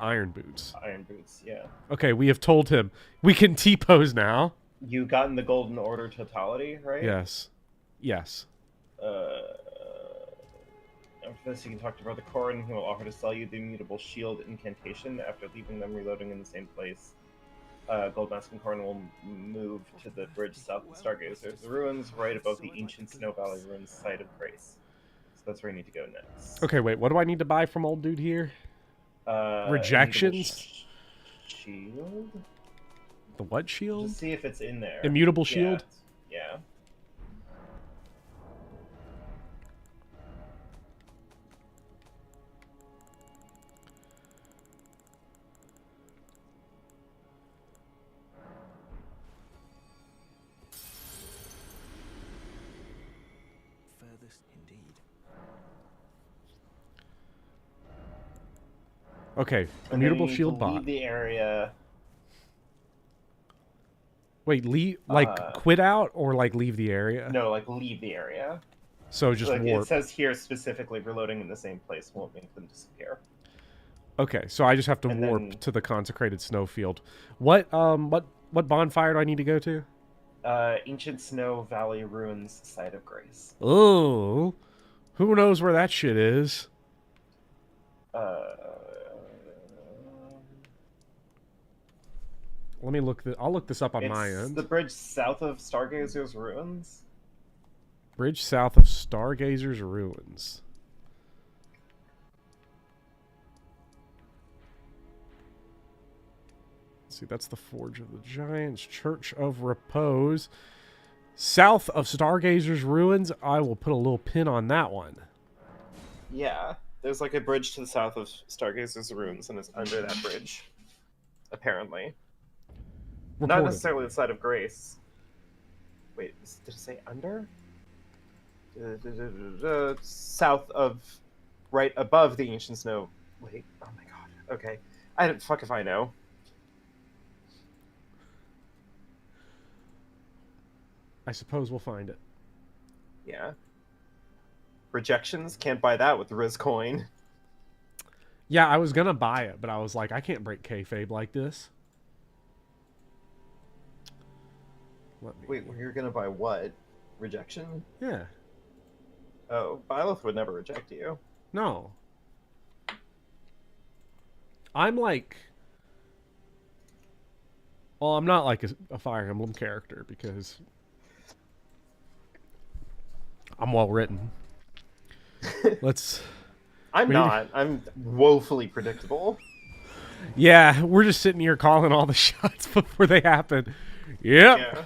iron boots. Iron boots, yeah. Okay, we have told him we can T-pose now. You gotten the Golden Order totality, right? Yes. After this, you can talk to Brother Corrin, who will offer to sell you the immutable shield incantation after leaving them reloading in the same place. Gold Mask and Corrin will move to the bridge south of Stargazer's ruins, right above the ancient Snow Valley ruins site of Grace. So that's where you need to go next. Okay, wait, what do I need to buy from old dude here? Rejections? Shield? The what shield? Just see if it's in there. Immutable shield? Yeah. Okay, And immutable then you shield need to bot. leave the area. Wait, leave, like quit out or like leave the area? No, like leave the area. So just Like warp. it says here specifically, reloading in the same place won't make them disappear. Okay, so I just have to And warp then- to the consecrated snowfield. What bonfire do I need to go to? Ancient Snow Valley ruins site of Grace. Oh, who knows where that shit is? Let me look. I'll look this up on my It's end. the bridge south of Stargazer's ruins. Bridge south of Stargazer's ruins. Let's see, that's the Forge of the Giants, Church of Repose. South of Stargazer's ruins, I will put a little pin on that one. Yeah, there's like a bridge to the south of Stargazer's ruins, and it's under that bridge. Apparently, not Reported. necessarily the side of Grace. Wait, did it say under? South of, right above the ancient snow. Wait, oh my god. Okay, I don't fuck if I know. I suppose we'll find it. Yeah. Rejections, can't buy that with the Riz coin. Yeah, I was gonna buy it, but I was like, I can't break kayfabe like this. Let me... Wait, you're gonna buy what? Rejection? Yeah. Oh, Byleth would never reject you. No. I'm like... Well, I'm not like a Fire Emblem character because I'm well written. Let's... I'm not. I'm woefully predictable. Yeah, we're just sitting here calling all the shots before they happen. Yep. Yeah.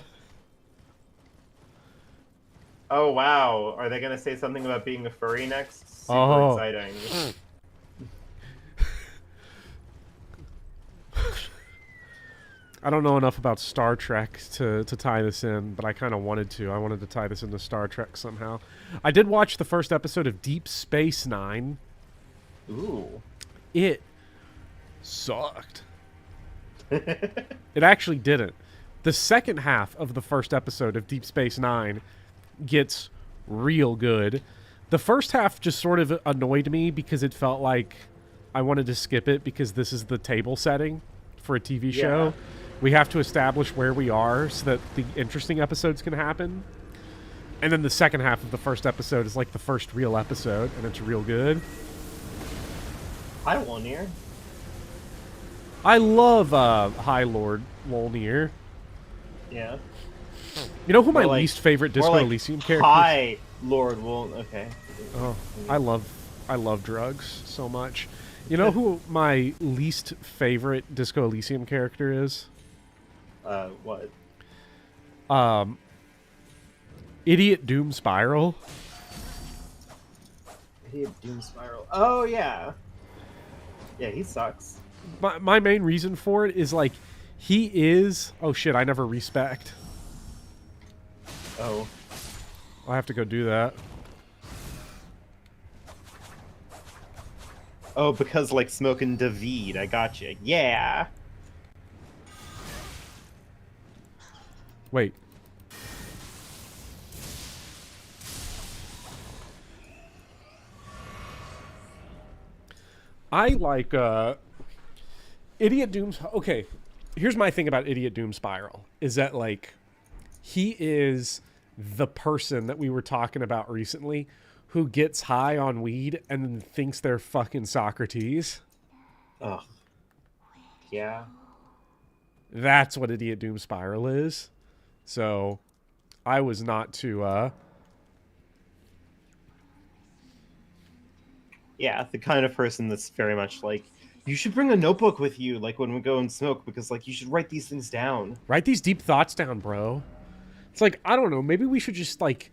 Oh, wow. Are they going to say something about being a furry next? Super exciting. I don't know enough about Star Trek to tie this in, but I kind of wanted to. I wanted to tie this into Star Trek somehow. I did watch the first episode of Deep Space Nine. Ooh. It sucked. It actually didn't. The second half of the first episode of Deep Space Nine gets real good. The first half just sort of annoyed me because it felt like I wanted to skip it because this is the table setting for a TV show. We have to establish where we are so that the interesting episodes can happen. And then the second half of the first episode is like the first real episode, and it's real good. Hi, Wolnir. I love High Lord Wolnir. Yeah. You know who my More like- least favorite Disco more like, Elysium character is? Hi, Lord Wol. Okay. Oh, I love drugs so much. You know who my least favorite Disco Elysium character is? What? Idiot Doom Spiral. Idiot Doom Spiral. Oh, yeah. Yeah, he sucks. My main reason for it is, like, he is... Oh, shit, I never respect. Oh. I'll have to go do that. Oh, because, like, smoking David. I gotcha. Yeah. Wait. I like, Idiot Doom... Okay, here's my thing about Idiot Doom Spiral. Is that, like, he is the person that we were talking about recently who gets high on weed and then thinks they're fucking Socrates. Ugh. Yeah. That's what Idiot Doom Spiral is. So, I was not too, Yeah, the kind of person that's very much like, you should bring a notebook with you, like, when we go and smoke, because, like, you should write these things down. Write these deep thoughts down, bro. It's like, I don't know, maybe we should just, like,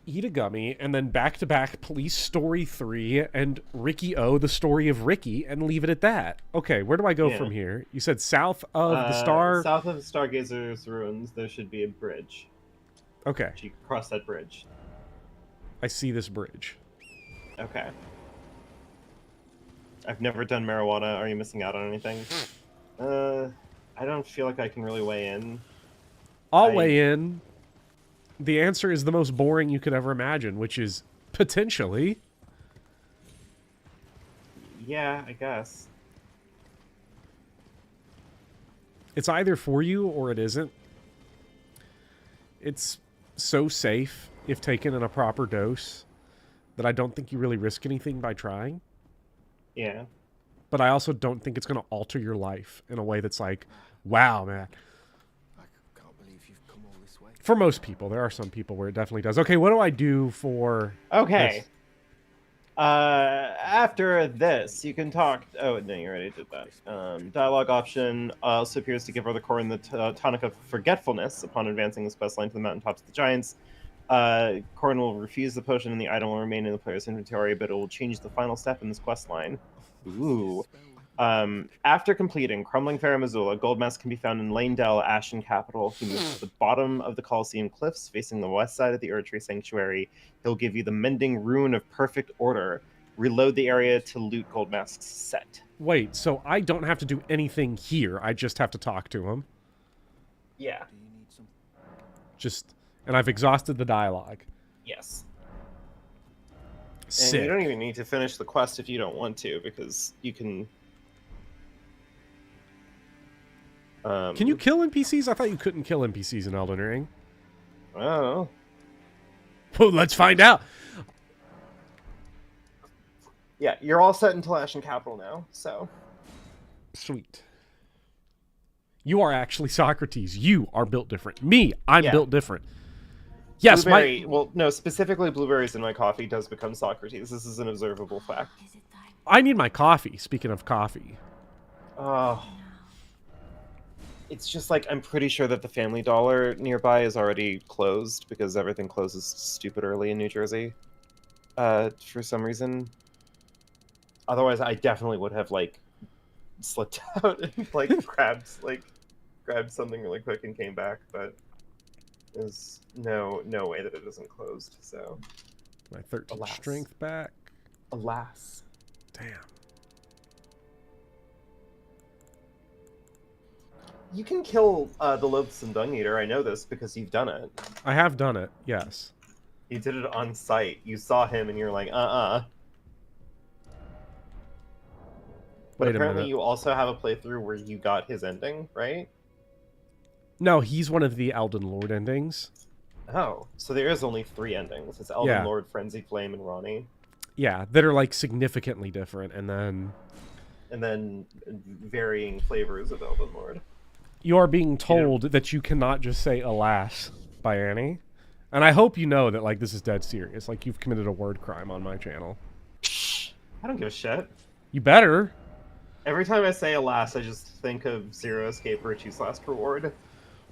eat a gummy and then back-to-back Police Story 3 and Ricky O, the story of Ricky, and leave it at that. Okay, where do I go from here? You said south of the star... South of the Stargazer's ruins, there should be a bridge. Okay. You cross that bridge. I see this bridge. Okay. I've never done marijuana. Are you missing out on anything? I don't feel like I can really weigh in. I'll weigh in. The answer is the most boring you could ever imagine, which is potentially. Yeah, I guess. It's either for you or it isn't. It's so safe if taken in a proper dose that I don't think you really risk anything by trying. Yeah. But I also don't think it's going to alter your life in a way that's like, wow, man. I can't believe you've come all this way. For most people. There are some people where it definitely does. Okay, what do I do for... Okay. this? After this, you can talk... Oh, no, you already did that. Dialogue option also appears to give Brother Corin the tonic of forgetfulness upon advancing this quest line to the mountaintops of the giants. Corin will refuse the potion and the item will remain in the player's inventory, but it will change the final step in this quest line. Ooh. After completing Crumbling Fair Missoula, Goldmask can be found in Lanedale, Ashen Capital. He moves to the bottom of the Coliseum cliffs, facing the west side of the Erdtree Sanctuary. He'll give you the Mending Rune of Perfect Order. Reload the area to loot Goldmask's set. Wait, so I don't have to do anything here. I just have to talk to him. Yeah. Do you need some? Just... And I've exhausted the dialogue. Yes. Sick. And you don't even need to finish the quest if you don't want to, because you can... Can you kill NPCs? I thought you couldn't kill NPCs in Elden Ring. Oh. Well, let's find out. Yeah, you're all set until Ashen Capital now, so... Sweet. You are actually Socrates. You are built different. Me, I'm built different. Yes, Blueberry, well, no, specifically blueberries in my coffee does become Socrates. This is an observable fact. I need my coffee. Speaking of coffee. Oh. It's just like, I'm pretty sure that the Family Dollar nearby is already closed because everything closes stupid early in New Jersey. For some reason. Otherwise, I definitely would have, like, slipped out and, like, grabbed something really quick and came back, but there's no way that it isn't closed, so... My 13 Alas. strength back. Alas. Damn. You can kill the Loathsome Dung Eater, I know this, because you've done it. I have done it, yes. You did it on site. You saw him and you're like, But Wait a apparently minute. you also have a playthrough where you got his ending, right? No, he's one of the Elden Lord endings. Oh, so there is only 3 endings. It's Elden Yeah. Lord, Frenzied Flame, and Ranni. Yeah, that are, like, significantly different, and then... And then varying flavors of Elden Lord. You are being told that you cannot just say alas by Annie. And I hope you know that, like, this is dead serious. Like, you've committed a word crime on my channel. I don't give a shit. You better. Every time I say alas, I just think of Zero Escape Virtue's last reward.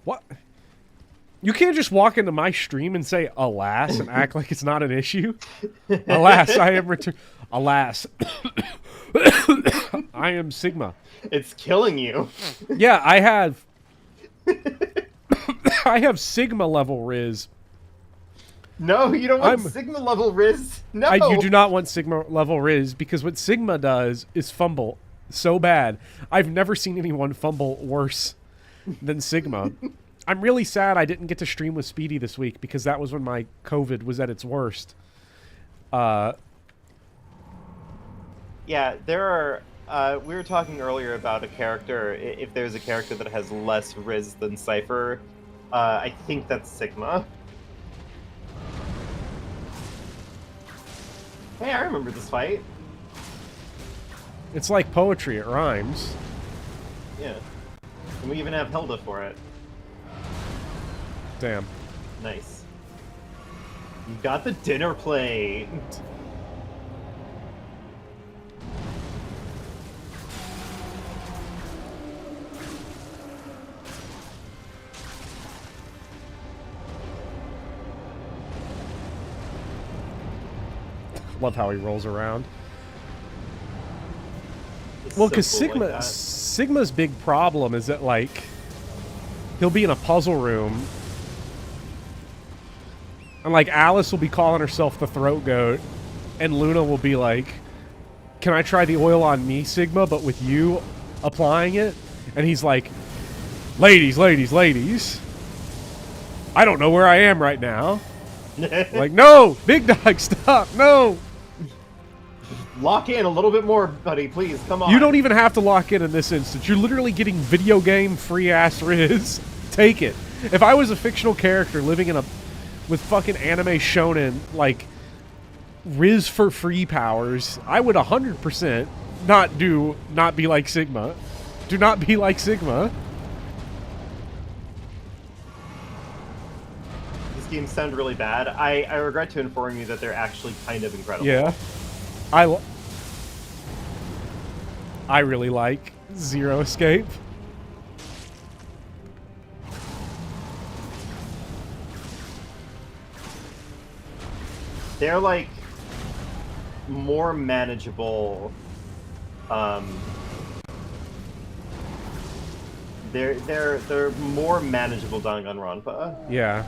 What? You can't just walk into my stream and say alas and act like it's not an issue. Alas, I am return. Alas, I am Sigma. It's killing you. Yeah, I have. I have Sigma level Riz. No, you don't want Sigma level Riz. No. You do not want Sigma level Riz because what Sigma does is fumble so bad. I've never seen anyone fumble worse than Sigma. I'm really sad I didn't get to stream with Speedy this week because that was when my COVID was at its worst. Yeah, there are... we were talking earlier about a character. If there's a character that has less Riz than Cypher, I think that's Sigma. Hey, I remember this fight. It's like poetry, it rhymes. Yeah. And we even have Hilda for it. Damn. Nice. You got the dinner plate. Love how he rolls around. It's Well, so because cool like that. Sigma's big problem is that, like, he'll be in a puzzle room, and, like, Alice will be calling herself the throat goat, and Luna will be like, can I try the oil on me, Sigma, but with you applying it? And he's like, ladies, ladies, ladies, I don't know where I am right now. Like, no! Big dog, stop! No! Lock in a little bit more, buddy, please. Come on. You don't even have to lock in this instance. You're literally getting video game free-ass Riz. Take it. If I was a fictional character living in a... with fucking anime shonen, like, Riz for free powers, I would 100% not be like Sigma. Do not be like Sigma. These games sound really bad. I regret to inform you that they're actually kind of incredible. Yeah. I really like Zero Escape. They're like more manageable. They're more manageable Danganronpa. Yeah.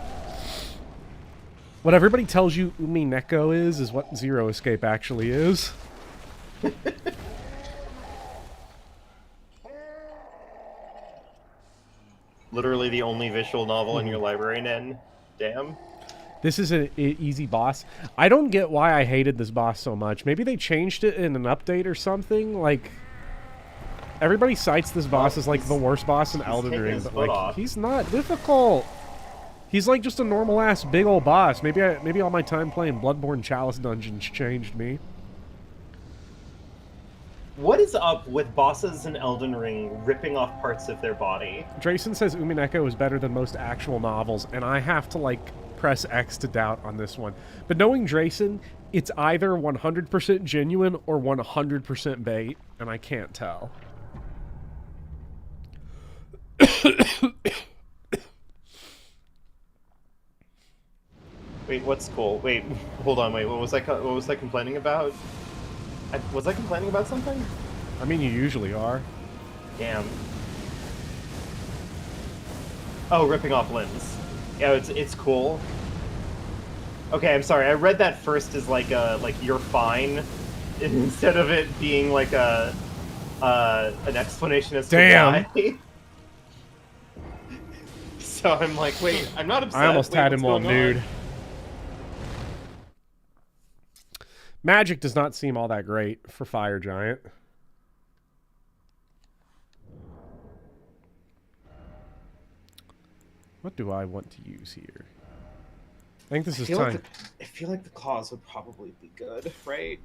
What everybody tells you Umi Neko is what Zero Escape actually is. Literally the only visual novel in your library, Nen. Damn. This is an easy boss. I don't get why I hated this boss so much. Maybe they changed it in an update or something. Like, everybody cites this boss as like the worst boss in Elden Ring, but like he's not difficult. He's like just a normal ass big old boss. Maybe all my time playing Bloodborne Chalice Dungeons changed me. What is up with bosses in Elden Ring ripping off parts of their body? Drayson says Umineko is better than most actual novels, and I have to like press X to doubt on this one. But knowing Drayson, it's either 100% genuine or 100% bait, and I can't tell. Wait, what's cool? Wait, hold on, wait, what was I complaining about? Was I complaining about something? I mean, you usually are. Damn. Oh, ripping off limbs. Yeah, it's cool. Okay, I'm sorry. I read that first as like you're fine, instead of it being like an explanation as to why. So I'm like, wait, I'm not upset. I almost had him all nude. On? Magic does not seem all that great for Fire Giant. What do I want to use here? I think this is time. I feel like the claws would probably be good, right?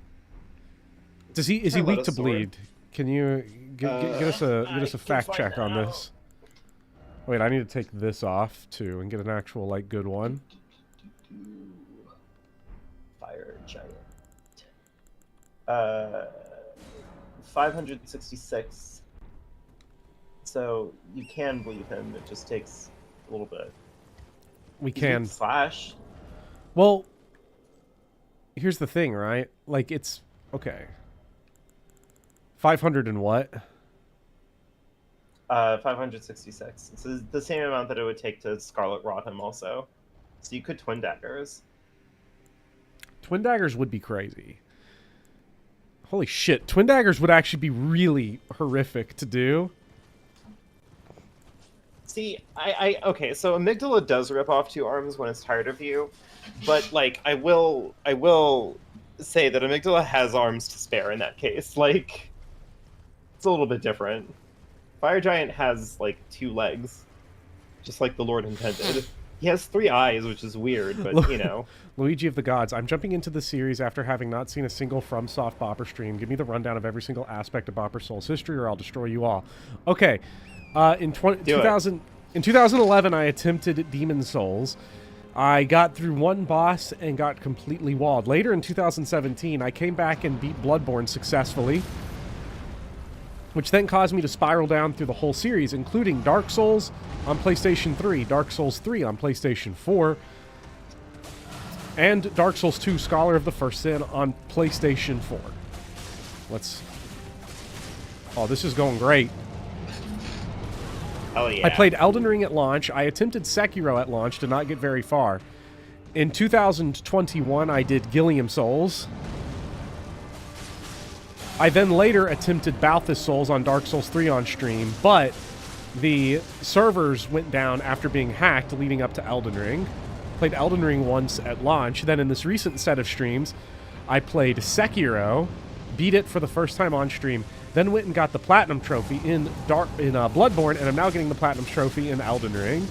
Is he weak to bleed? Can you get us a fact check on this? Wait, I need to take this off too and get an actual like good one. Fire Giant. Uh, 566. So you can bleed him. It just takes a little bit. We He's weak can. to slash. Well, here's the thing, right? Like, it's... Okay. 500 and what? 566. It's the same amount that it would take to Scarlet Rot him also. So you could Twin Daggers. Twin Daggers would be crazy. Holy shit. Twin Daggers would actually be really horrific to do. See, okay, so Amygdala does rip off 2 arms when it's tired of you, but like I will say that Amygdala has arms to spare in that case. Like, it's a little bit different. Fire Giant has like 2 legs, just like the Lord intended. He has 3 eyes, which is weird, but you know. Luigi of the Gods. I'm jumping into the series after having not seen a single FromSoft Bopper stream. Give me the rundown of every single aspect of Bopper Soul's history, or I'll destroy you all. Okay. In 2011, I attempted Demon Souls. I got through one boss and got completely walled. Later in 2017, I came back and beat Bloodborne successfully, which then caused me to spiral down through the whole series, including Dark Souls on PlayStation 3, Dark Souls 3 on PlayStation 4, and Dark Souls 2, Scholar of the First Sin on PlayStation 4. Let's... Oh, this is going great. Oh yeah. I played Elden Ring at launch. I attempted Sekiro at launch, did not get very far. In 2021, I did Gilliam Souls. I then later attempted Balthus Souls on Dark Souls 3 on stream, but the servers went down after being hacked leading up to Elden Ring. Played Elden Ring once at launch. Then in this recent set of streams, I played Sekiro, beat it for the first time on stream, then went and got the Platinum Trophy in Bloodborne, and I'm now getting the Platinum Trophy in Elden Ring.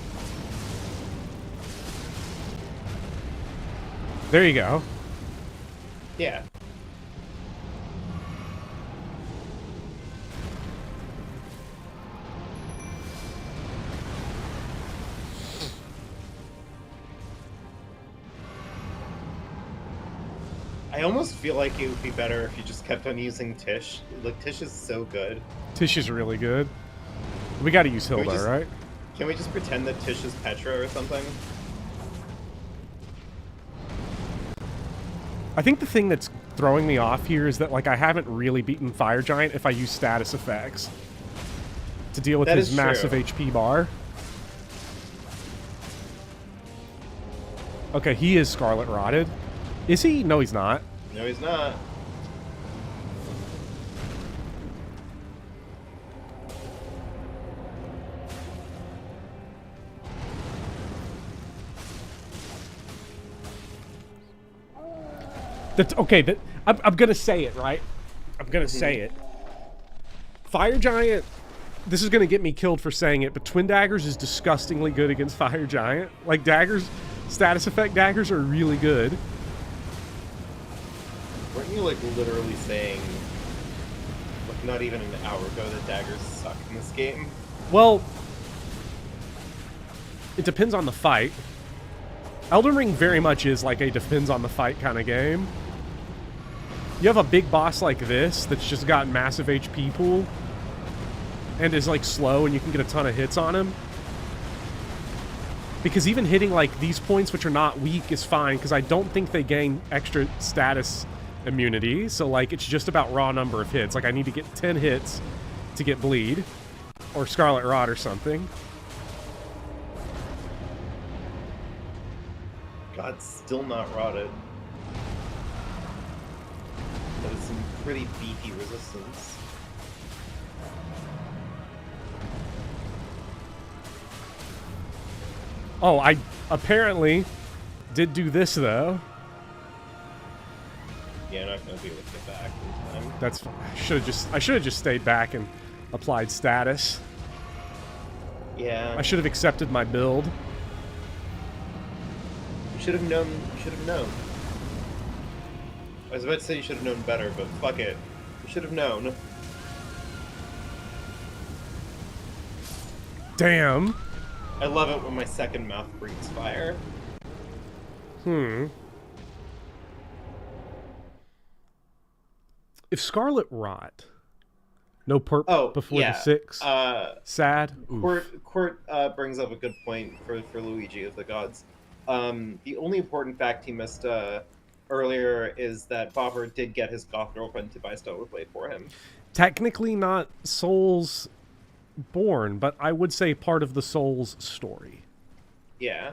There you go. Yeah. I almost feel like it would be better if you just kept on using Tish. Like, Tish is so good. Tish is really good. We gotta use Hilda, right? Can we just pretend that Tish is Petra or something? I think the thing that's throwing me off here is that, like, I haven't really beaten Fire Giant if I use status effects to deal with his massive HP bar. Okay, he is Scarlet Rotted. Is he? No, he's not. No, he's not. Okay, I'm gonna say it, right? I'm gonna say it. Fire Giant, this is gonna get me killed for saying it, but Twin Daggers is disgustingly good against Fire Giant. Like, daggers, status effect daggers are really good. Weren't you, like, literally saying, like, not even an hour ago that daggers suck in this game? Well, it depends on the fight. Elden Ring very much is like a depends on the fight kind of game. You have a big boss like this that's just got massive HP pool and is like slow and you can get a ton of hits on him. Because even hitting like these points, which are not weak, is fine because I don't think they gain extra status immunity. So like it's just about raw number of hits. Like I need to get 10 hits to get bleed or Scarlet Rot or something. God's still not rotted. That is some pretty beefy resistance. Oh, I apparently did do this though. Yeah, I'm not gonna be able to get back in time. That's fine. I should have just stayed back and applied status. Yeah. I should have accepted my build. You should have known. You should have known. I was about to say you should have known better, but fuck it. You should have known. Damn. I love it when my second mouth breathes fire. If Scarlet Rot, no perp before the 6, sad. Court brings up a good point for Luigi of the Gods. The only important fact he missed earlier is that Bobber did get his goth girlfriend to buy Stellar Blade for him. Technically not Soul's born, but I would say part of the Soul's story. Yeah.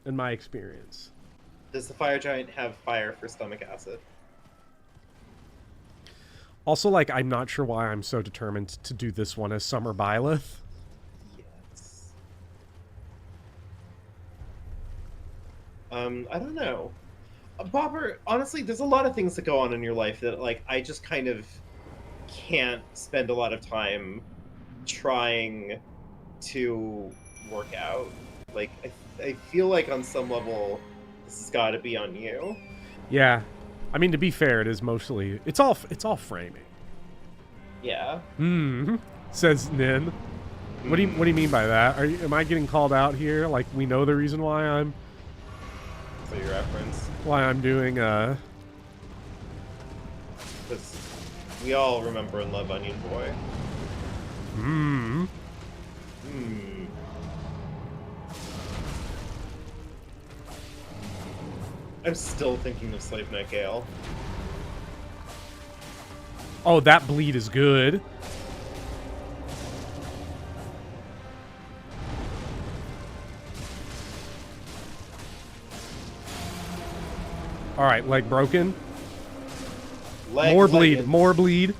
In my experience. Does the fire giant have fire for stomach acid? Also, like, I'm not sure why I'm so determined to do this one as Summer Byleth. Yes. I don't know. Bobber, honestly, there's a lot of things that go on in your life that, like, I just kind of can't spend a lot of time trying to work out. Like, I feel like on some level, this has got to be on you. Yeah. I mean, to be fair, it is mostly... It's all framing. Yeah. Says Nin. What do you mean by that? Am I getting called out here? Like, we know the reason why I'm... So your reference? Why I'm doing, Because we all remember and love Onion Boy. I'm still thinking of Slave Night Gale. Oh, that bleed is good. Alright, leg broken. More bleed, more bleed.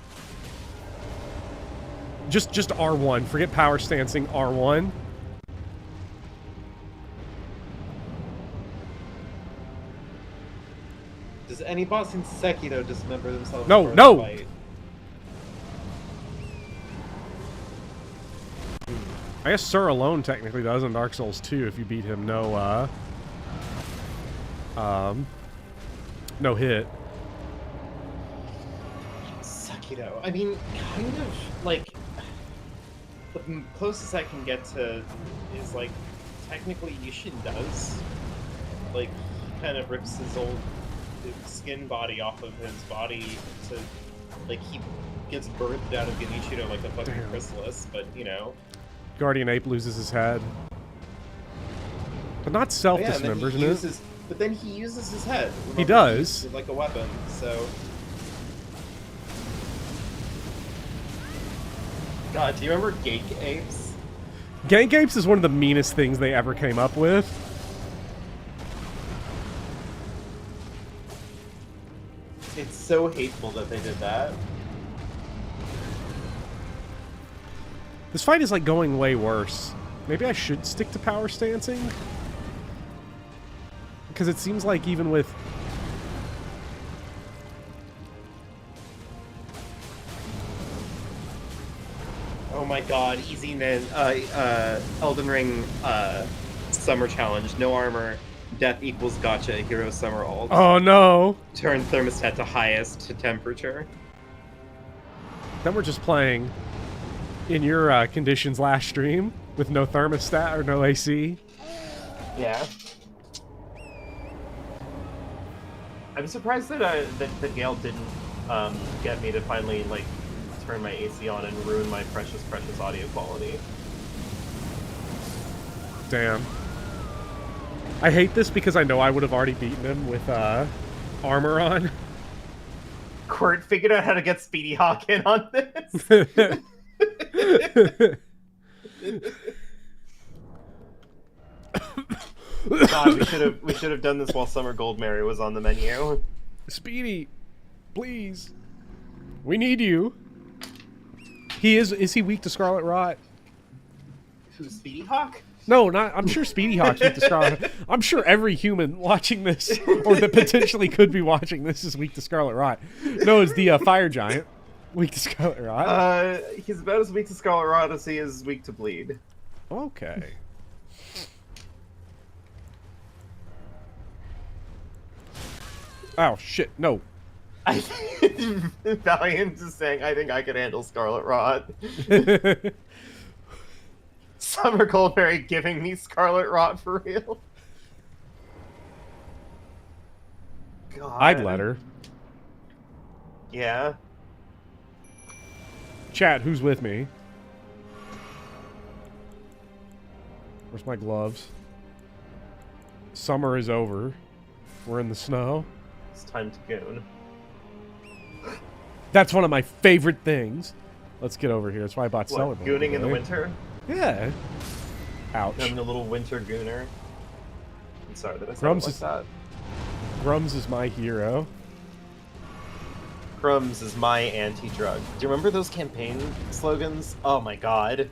Just R1. Forget power stancing, R1. Does any boss in Sekiro dismember themselves? No, before no! the fight? I guess Sir alone technically does in Dark Souls 2 if you beat him no hit. Sekiro. I mean, kind of like the closest I can get to is like technically Yushin does. Like he kind of rips his old skin body off of his body to like he gets birthed out of Genichiro like a fucking chrysalis, but you know. Guardian Ape loses his head. But not self-dismembers, isn't it? But then he uses his head. Remember, he does. Like a weapon, so... God, do you remember Gank Apes? Gank Apes is one of the meanest things they ever came up with. It's so hateful that they did that. This fight is like going way worse. Maybe I should stick to power stancing? Because it seems like even with... Oh my god, easy Nin. Elden Ring Summer Challenge. No armor. Death equals gotcha. Hero Summer ult. Oh no! Turn thermostat to highest to temperature. Then we're just playing in your conditions last stream with no thermostat or no AC. Yeah. I'm surprised that that Gale didn't get me to finally like turn my AC on and ruin my precious audio quality. Damn. I hate this because I know I would have already beaten him with armor on. Quirt figured out how to get Speedy Hawk in on this. God, we should have done this while Summer Goldberry was on the menu. Speedy, please. We need you. Is he weak to Scarlet Rot? Who's Speedy Hawk? No, not. I'm sure Speedy Hawk's weak to Scarlet Rot. I'm sure every human watching this, or that potentially could be watching this, is weak to Scarlet Rot. No, it's the Fire Giant. Weak to Scarlet Rot. He's about as weak to Scarlet Rot as he is weak to bleed. Okay. Oh shit! No. Valiant is saying, "I think I could handle Scarlet Rot." Summer Goldberry giving me Scarlet Rot for real. God. I'd let her. Yeah. Chat, who's with me? Where's my gloves? Summer is over. We're in the snow. It's time to goon. That's one of my favorite things. Let's get over here. That's why I bought Cellar. What, gooning in the winter? Yeah. Ouch. I'm the little winter gooner. I'm sorry that I said Grums it like is- that. Grums is my hero. Crumbs is my anti-drug. Do you remember those campaign slogans? Oh my god.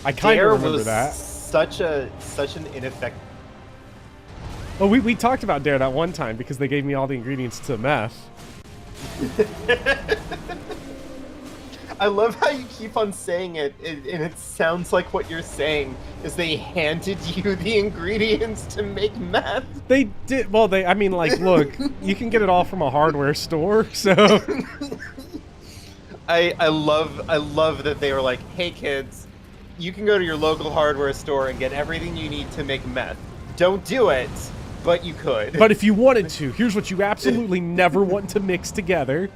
I kind Dare of remember was that. such an ineffective. Oh, we talked about Dare that one time because they gave me all the ingredients to meth. I love how you keep on saying it, and it sounds like what you're saying is they handed you the ingredients to make meth. They did. Well, I mean, like, look, you can get it all from a hardware store, so. I love that they were like, hey kids, you can go to your local hardware store and get everything you need to make meth. Don't do it, but you could. But if you wanted to, here's what you absolutely never want to mix together.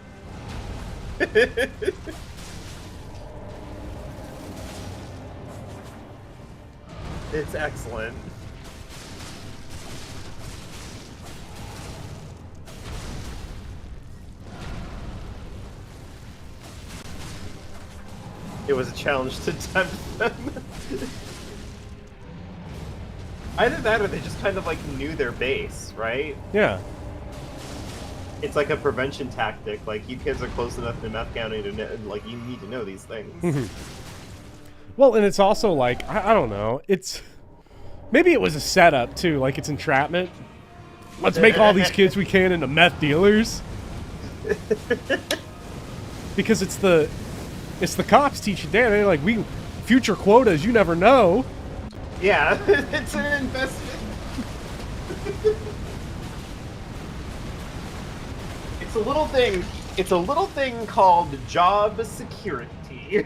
It's excellent. It was a challenge to tempt them. Either that or they just kind of like knew their base, right? Yeah. It's like a prevention tactic. Like, you kids are close enough to meth county to know, like, you need to know these things. Well, and it's also like, I don't know, it's... Maybe it was a setup, too, like it's entrapment. Let's make all these kids we can into meth dealers. Because it's the cops teaching Dan, they're like, future quotas, you never know. Yeah, it's an investment. It's a little thing called job security.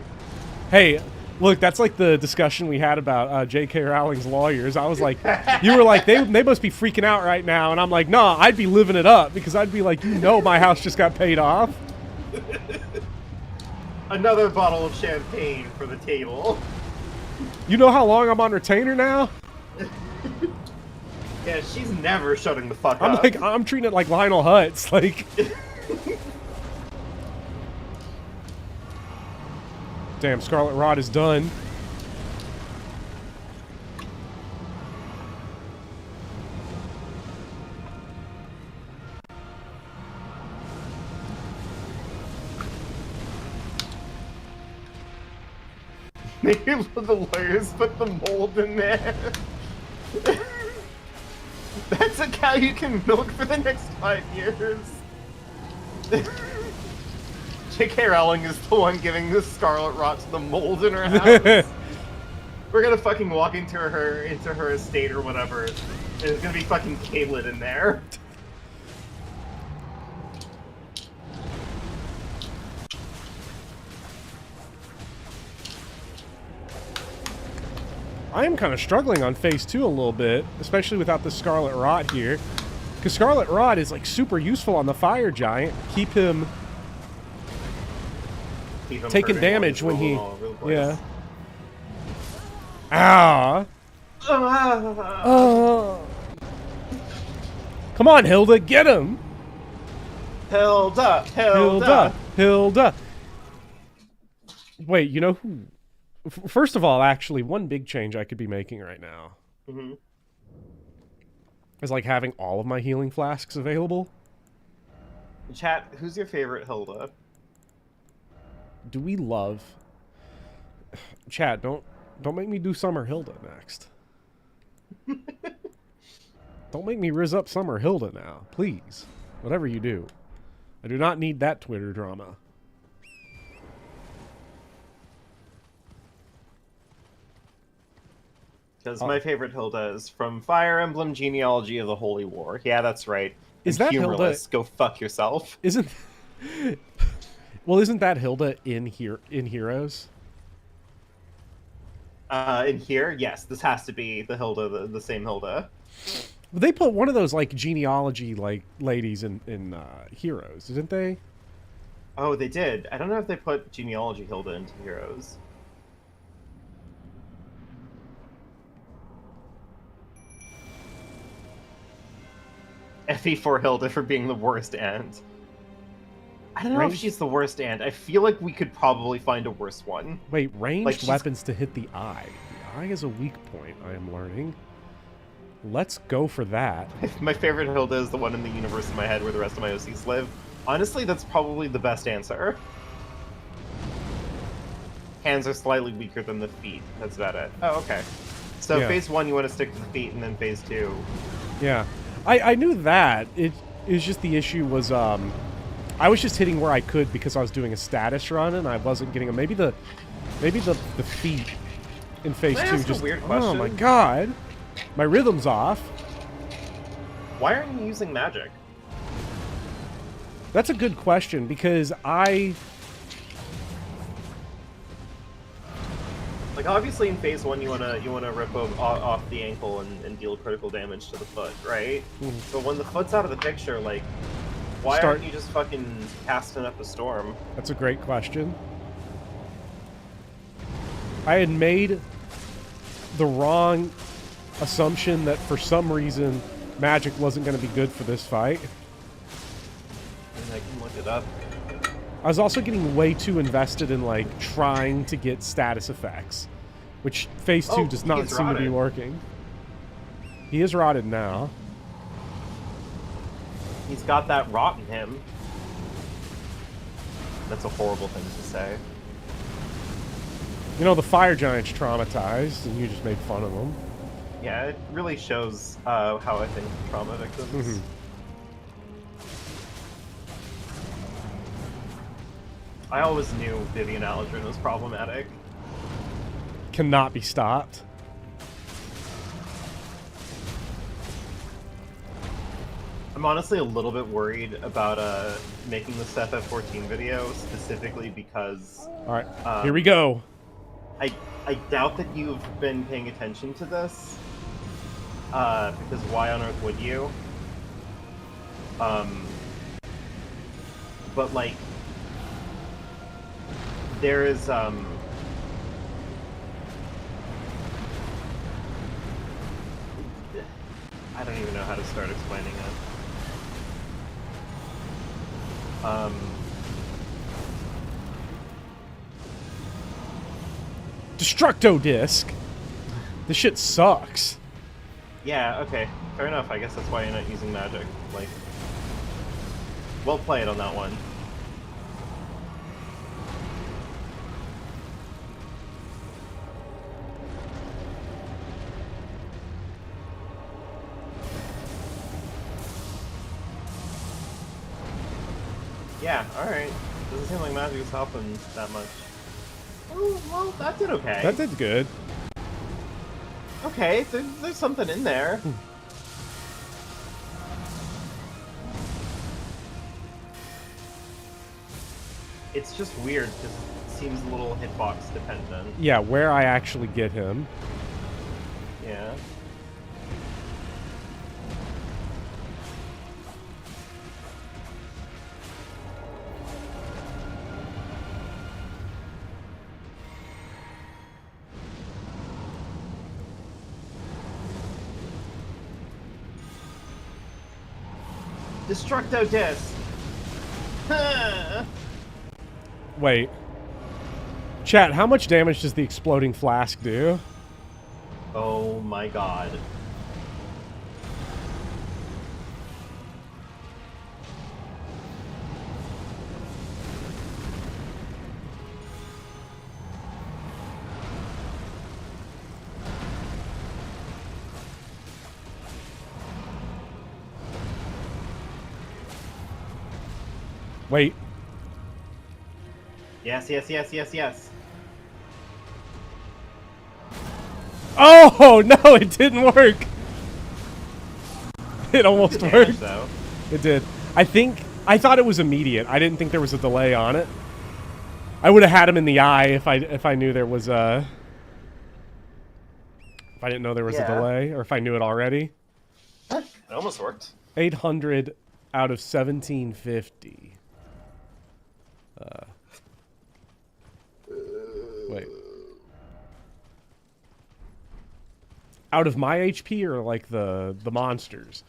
Hey, look, that's like the discussion we had about J.K. Rowling's lawyers. I was like, you were like, they must be freaking out right now. And I'm like, nah, I'd be living it up because I'd be like, my house just got paid off. Another bottle of champagne for the table. You know how long I'm on retainer now? Yeah, she's never shutting the fuck I'm up. like, I'm treating it like Lionel Hutz. Like, damn, Scarlet Rot is done. Maybe the lawyers put the mold in there. That's a cow you can milk for the next 5 years. J.K. Rowling is the one giving the Scarlet Rot to the mold in her house. We're gonna fucking walk into her estate or whatever, and there's gonna be fucking Caitlyn in there. I am kind of struggling on phase 2 a little bit, especially without the Scarlet Rot here. Because Scarlet Rot is like super useful on the Fire Giant. Keep him taking damage when he... Yeah. Ah. Come on, Hilda, get him! Hilda! Wait, you know who... First of all, actually, one big change I could be making right now is like having all of my healing flasks available. Chat, who's your favorite Hilda? Do we love... Chat, don't make me do Summer Hilda next. Don't make me riz up Summer Hilda now, please. Whatever you do. I do not need that Twitter drama. Because my favorite Hilda is from Fire Emblem Genealogy of the Holy War. Yeah, that's right. Is that humorless. Hilda? Go fuck yourself. Isn't... Well, isn't that Hilda in Heroes? In here, yes, this has to be the Hilda, the same Hilda. They put one of those like genealogy like ladies in Heroes, didn't they? Oh, they did. I don't know if they put Genealogy Hilda into Heroes. FE for Hilda for being the worst aunt. I don't know if Ranged- she's the worst aunt. I feel like we could probably find a worse one. Wait, ranged Like, she's- weapons to hit the eye. The eye is a weak point, I am learning. Let's go for that. My favorite Hilda is the one in the universe in my head where the rest of my OCs live. Honestly, that's probably the best answer. Hands are slightly weaker than the feet. That's about it. Oh, okay. So Yeah. phase 1, you want to stick to the feet, and then phase 2... Yeah. I knew that. It was just the issue was I was just hitting where I could because I was doing a status run and I wasn't getting them. Maybe the feet in phase Can I 2 ask a just weird oh my question? god. My rhythm's off. Why aren't you using magic? That's a good question because Like, obviously in phase 1 you wanna rip off the ankle and deal critical damage to the foot, right? Mhm. But when the foot's out of the picture, like, why aren't you just fucking casting up a storm? That's a great question. I had made the wrong assumption that for some reason magic wasn't going to be good for this fight. And I can look it up. I was also getting way too invested in like trying to get status effects, which phase 2 does not he's seem to be rotted. working. He is rotted now. He's got that rot in him. That's a horrible thing to say. You know, the fire giant's traumatized, and you just made fun of him. Yeah, it really shows how I think of trauma victims. Mhm. I always knew Vivian Alledrin was problematic. Cannot be stopped. I'm honestly a little bit worried about making this FF14 video, specifically because Alright, here we go. I doubt that you've been paying attention to this. Because why on earth would you? But like, there is I don't even know how to start explaining it. Destructo disc. This shit sucks. Yeah, okay, fair enough. I guess that's why you're not using magic. Like, well played on that one. Yeah, alright. Doesn't seem like magic is helping that much. Oh, well, that did okay. That did good. Okay, there's something in there. It's just weird because it seems a little hitbox dependent. Yeah, where I actually get him. Yeah. Destructo disc. Wait. Chat, how much damage does the exploding flask do? Oh my god. Wait. Yes, yes, yes, yes, yes. Oh, no, it didn't work. It almost Good damage, worked. though. It did. I thought it was immediate. I didn't think there was a delay on it. I would have had him in the eye if I knew there was a... If I didn't know there was a Yeah. delay, or if I knew it already. It almost worked. 800 out of 1750. Wait. Out of my HP or like the monsters?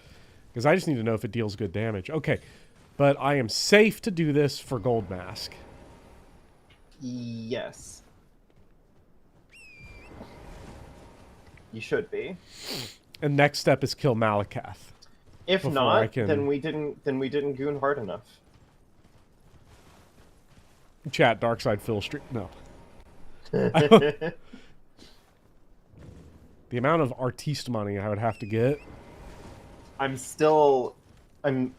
Because I just need to know if it deals good damage. Okay. But I am safe to do this for Gold Mask. Yes. You should be. And next step is kill Malakath. If Before not, I can- then we didn't goon hard enough. Chat, Darkside Phil Street. No. I The amount of artiste money I would have to get. I'm still I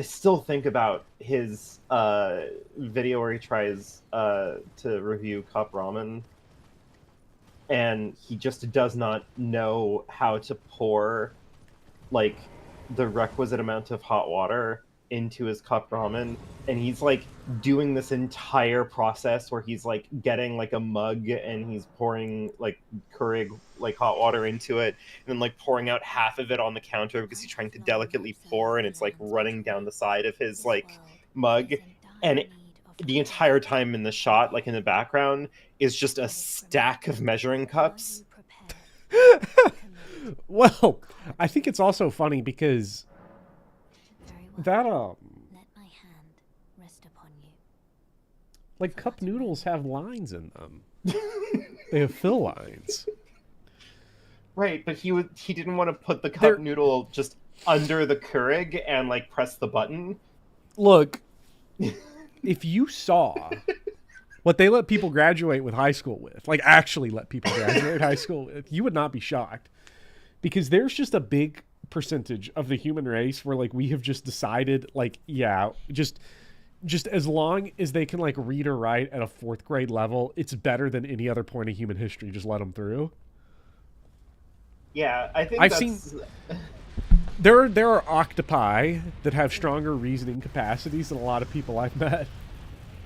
still think about his video where he tries to review cup ramen, and he just does not know how to pour like the requisite amount of hot water into his cup ramen, and he's like doing this entire process where he's like getting like a mug and he's pouring like Keurig like hot water into it, and then like pouring out half of it on the counter because he's trying to delicately pour, and it's like running down the side of his like mug, and the entire time in the shot, like in the background, is just a stack of measuring cups. Well, I think it's also funny because that Let my hand rest upon you. like cup noodles have lines in them. They have fill lines. Right, but he didn't want to put the cup They're- noodle just under the Keurig and like press the button. Look, if you saw what they let people graduate with high school with, like actually let people graduate high school with, you would not be shocked. Because there's just a big percentage of the human race where like we have just decided like, yeah, just as long as they can like read or write at a 4th grade level, it's better than any other point of human history. Just let them through. Yeah, I think I've that's... seen- There are octopi that have stronger reasoning capacities than a lot of people I've met.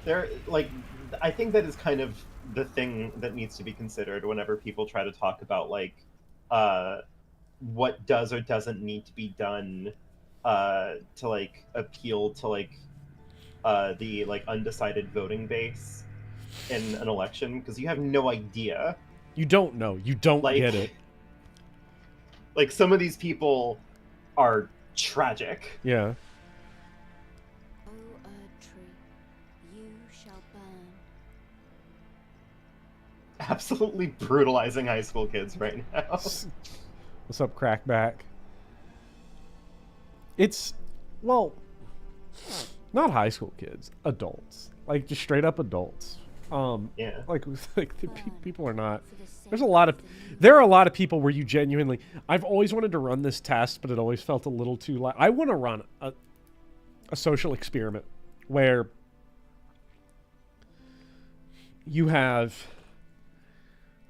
There, like, I think that is kind of the thing that needs to be considered whenever people try to talk about like what does or doesn't need to be done to like appeal to like the like undecided voting base in an election, because you have no idea. You don't know. You don't Like, get it. Like, some of these people are tragic. Yeah. O Erd tree, you shall burn. Absolutely brutalizing high school kids right now. What's up, Crackback? It's, well, not high school kids, adults. Like, just straight up adults. Yeah. Like the people are not. For the sake There's a lot of, there are a lot of people where you genuinely. I've always wanted to run this test, but it always felt a little too light. I want to run a social experiment where you have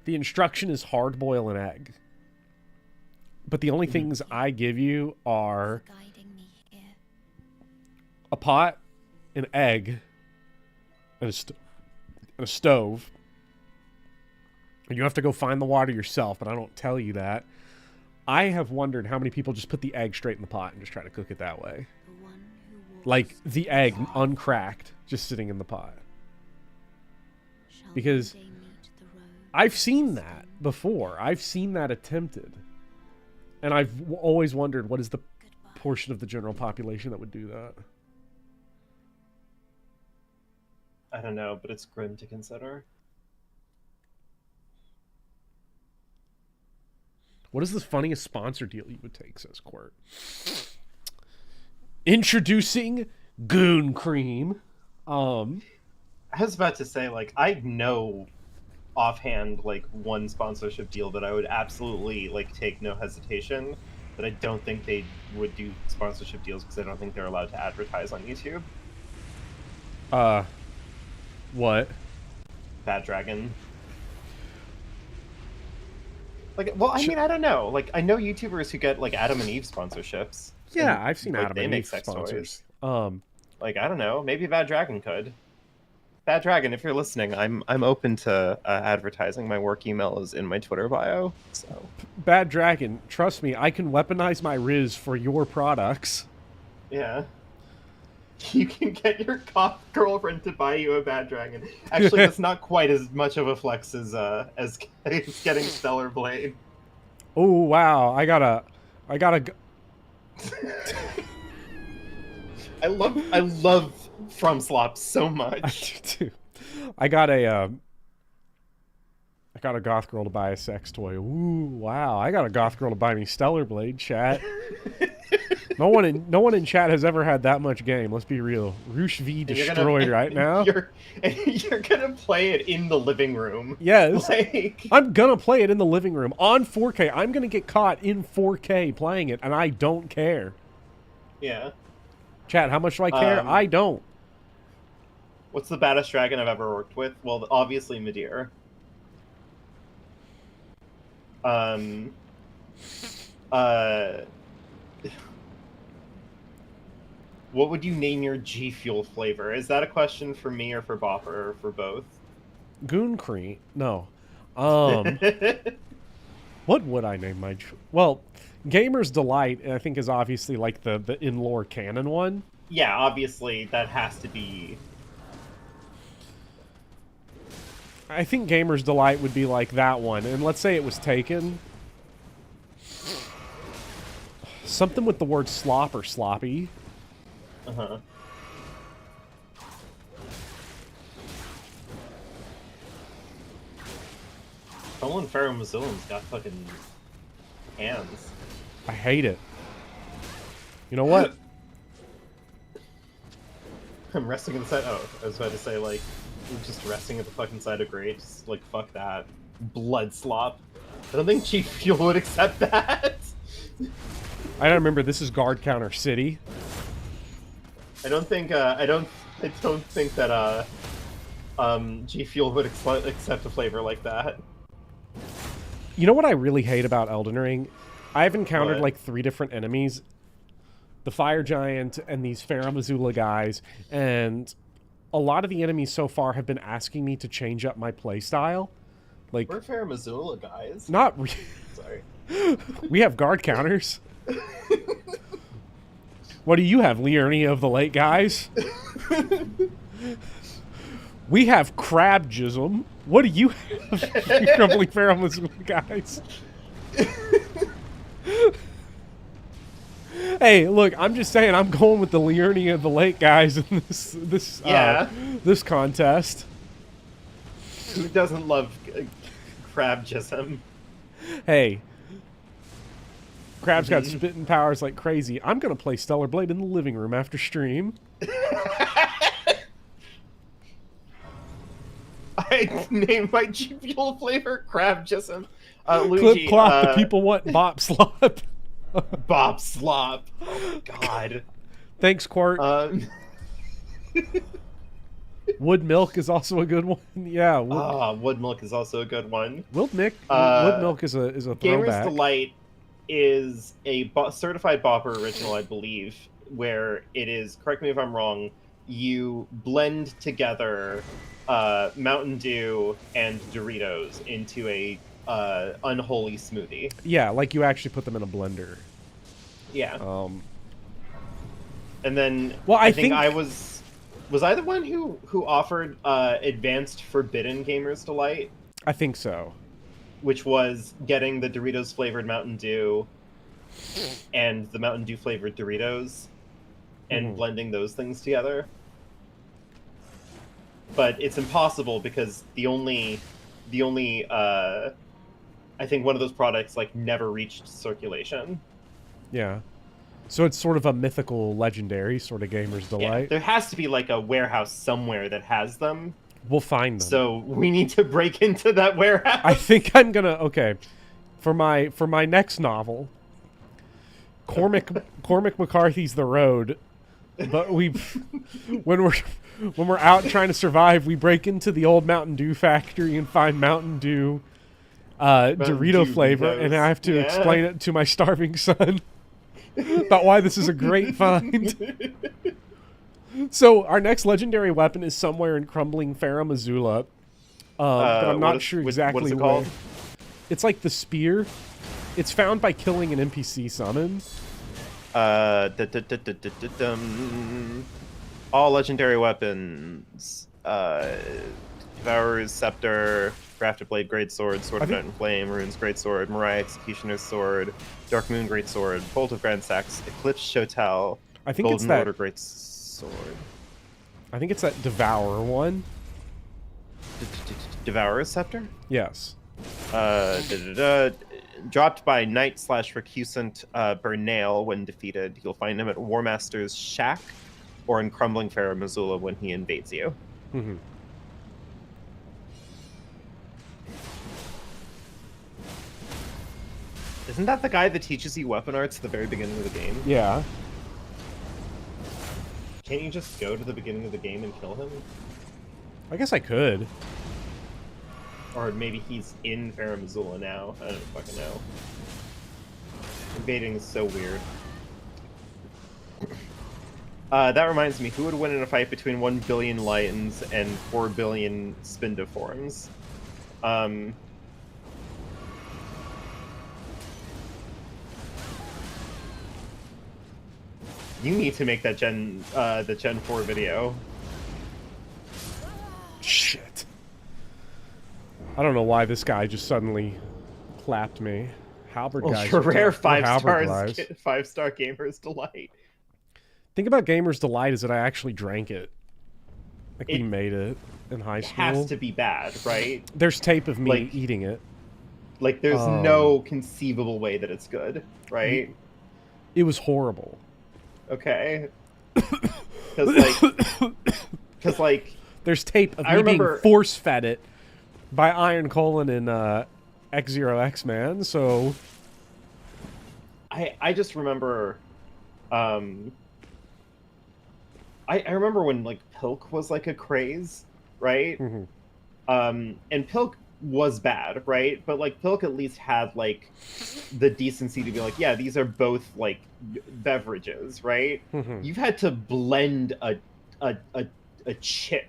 the instruction is hard boil an egg, but the only things I give you are guiding me here. a pot, an egg, and a stove. And you have to go find the water yourself, but I don't tell you that. I have wondered how many people just put the egg straight in the pot and just try to cook it that way. The one who walks Like the egg uncracked, just sitting in the pot. shall because one day meet the road I've seen of that stone. before. I've seen that attempted. And I've always wondered what is the Goodbye. portion of the general population that would do that. I don't know, but it's grim to consider. What is the funniest sponsor deal you would take, says Quirt. Introducing Goon Cream. I was about to say, like, I know offhand, like, one sponsorship deal that I would absolutely, like, take no hesitation, but I don't think they would do sponsorship deals because I don't think they're allowed to advertise on YouTube. What? Bad Dragon. Like, well, I mean, I don't know. Like, I know YouTubers who get, like, Adam and Eve sponsorships. Yeah, and, I've seen like, Adam they and make Eve sex sponsors. Like, I don't know. Maybe Bad Dragon could. Bad Dragon, if you're listening, I'm open to advertising. My work email is in my Twitter bio. So Bad Dragon, trust me, I can weaponize my Riz for your products. yeah, you can get your cop girlfriend to buy you a Bad Dragon. Actually, that's not quite as much of a flex as getting Stellar Blade. Oh wow, I gotta. I love From Slop so much. I do too. I got a goth girl to buy a sex toy. Ooh, wow! I got a goth girl to buy me Stellar Blade. Chat. No one in chat has ever had that much game. Let's be real. Roosh V destroyed right now. You're gonna play it in the living room. Yes. Like... I'm gonna play it in the living room on 4K. I'm gonna get caught in 4K playing it, and I don't care. Yeah. Chat, how much do I care? I don't. What's the baddest dragon I've ever worked with? Well, obviously Midir. What would you name your G Fuel flavor? Is that a question for me or for Bopper or for both? Goon Cream? No. What would I name my... Well, Gamer's Delight, I think, is obviously like the in-lore canon one. Yeah, obviously that has to be... I think Gamer's Delight would be like that one. And let's say it was taken. Something with the word slop or sloppy. Uh-huh. Someone Pharaoh Mazilin's got fucking hands. I hate it. You know what? I'm resting inside. Oh, I was about to say, like, just resting at the fucking side of Great. Just, like, fuck that. Blood slop. I don't think Chief Fuel would accept that. I don't remember. This is Guard Counter City. I don't think that G Fuel would accept a flavor like that. You know what I really hate about Elden Ring? I've encountered What? like 3 different enemies. The Fire Giant and these Pharaoh Mazula guys, and a lot of the enemies so far have been asking me to change up my playstyle. Like, We're Pharaoh Mazula guys. not Sorry. we have guard counters. What do you have, Liurnia of the Lake guys? We have Crabjism. What do you have, Crumbling Pharaoh Mazula guys? Hey, look, I'm just saying I'm going with the Liurnia of the Lake guys in this contest. Who doesn't love Crabjism? Hey, Crab's got spitting powers like crazy. I'm going to play Stellar Blade in the living room after stream. I named my G Fuel flavor Crabjism. Clip clop, the people want Bop Slop. Bob Slop. Oh, God. Thanks, Quart. Wood Milk is also a good one. Yeah. Wood Milk is also a good one. Wood Milk is a throwback. Gamer's Delight is a certified Bopper original, I believe, where it is, correct me if I'm wrong, you blend together Mountain Dew and Doritos into a unholy smoothie. Yeah, like you actually put them in a blender. Yeah. And then well, I think I was I the one who offered advanced Forbidden Gamer's Delight? I think so. Which was getting the Doritos flavored Mountain Dew and the Mountain Dew flavored Doritos and blending those things together. But it's impossible because the only I think one of those products like never reached circulation. Yeah. So it's sort of a mythical, legendary sort of Gamer's Delight. Yeah, there has to be like a warehouse somewhere that has them. We'll find them. So we need to break into that warehouse. I think I'm gonna for my next novel, Cormac McCarthy's The Road. But when we're out trying to survive, we break into the old Mountain Dew factory and find Mountain Dew Dorito flavor, and I have to explain it to my starving son about why this is a great find. So our next legendary weapon is somewhere in Crumbling Farum Azula, but I'm not sure exactly what is it where. called? It's like the spear. It's found by killing an NPC summon. All legendary weapons. Devourer's Scepter, Grafted Blade Greatsword, Sword of Night and Flame, Rune's Greatsword, Mariah Executioner's Sword, Dark Moon Greatsword, Bolt of Grand Sax, Eclipse Shotel, I think Golden it's that. Order Greatsword. I think it's that Devourer one. Devourer's Scepter? Yes. Dropped by Knight/Recusant Bernail when defeated. You'll find him at Warmaster's Shack or in Crumbling Farum Azula when he invades you. Mm-hmm. Isn't that the guy that teaches you weapon arts at the very beginning of the game? Yeah. Can't you just go to the beginning of the game and kill him? I guess I could. Or maybe he's in Farum Azula now. I don't fucking know. Invading is so weird. That reminds me, who would win in a fight between 1 billion lions and 4 billion spindiforms? You need to make that the Gen 4 video. Shit. I don't know why this guy just suddenly clapped me. Halberd guys. Ultra rare are 5 halberd stars, guys. 5-star Gamer's Delight. Thing about Gamer's Delight is that I actually drank it. Like we It made it in high It school. has to be bad, right? There's tape of me Like- eating it. Like, there's no conceivable way that it's good, right? It was horrible. Okay. Because, like, There's tape of I me remember- being force-fed it by Iron Colon and X-Zero X-Man, so... I just remember, I remember when, like, Pilk was, like, a craze, right? Mhm. And Pilk was bad, right? But, like, Pilk at least had, like, the decency to be like, yeah, these are both, like, beverages, right? Mhm. You've had to blend a chip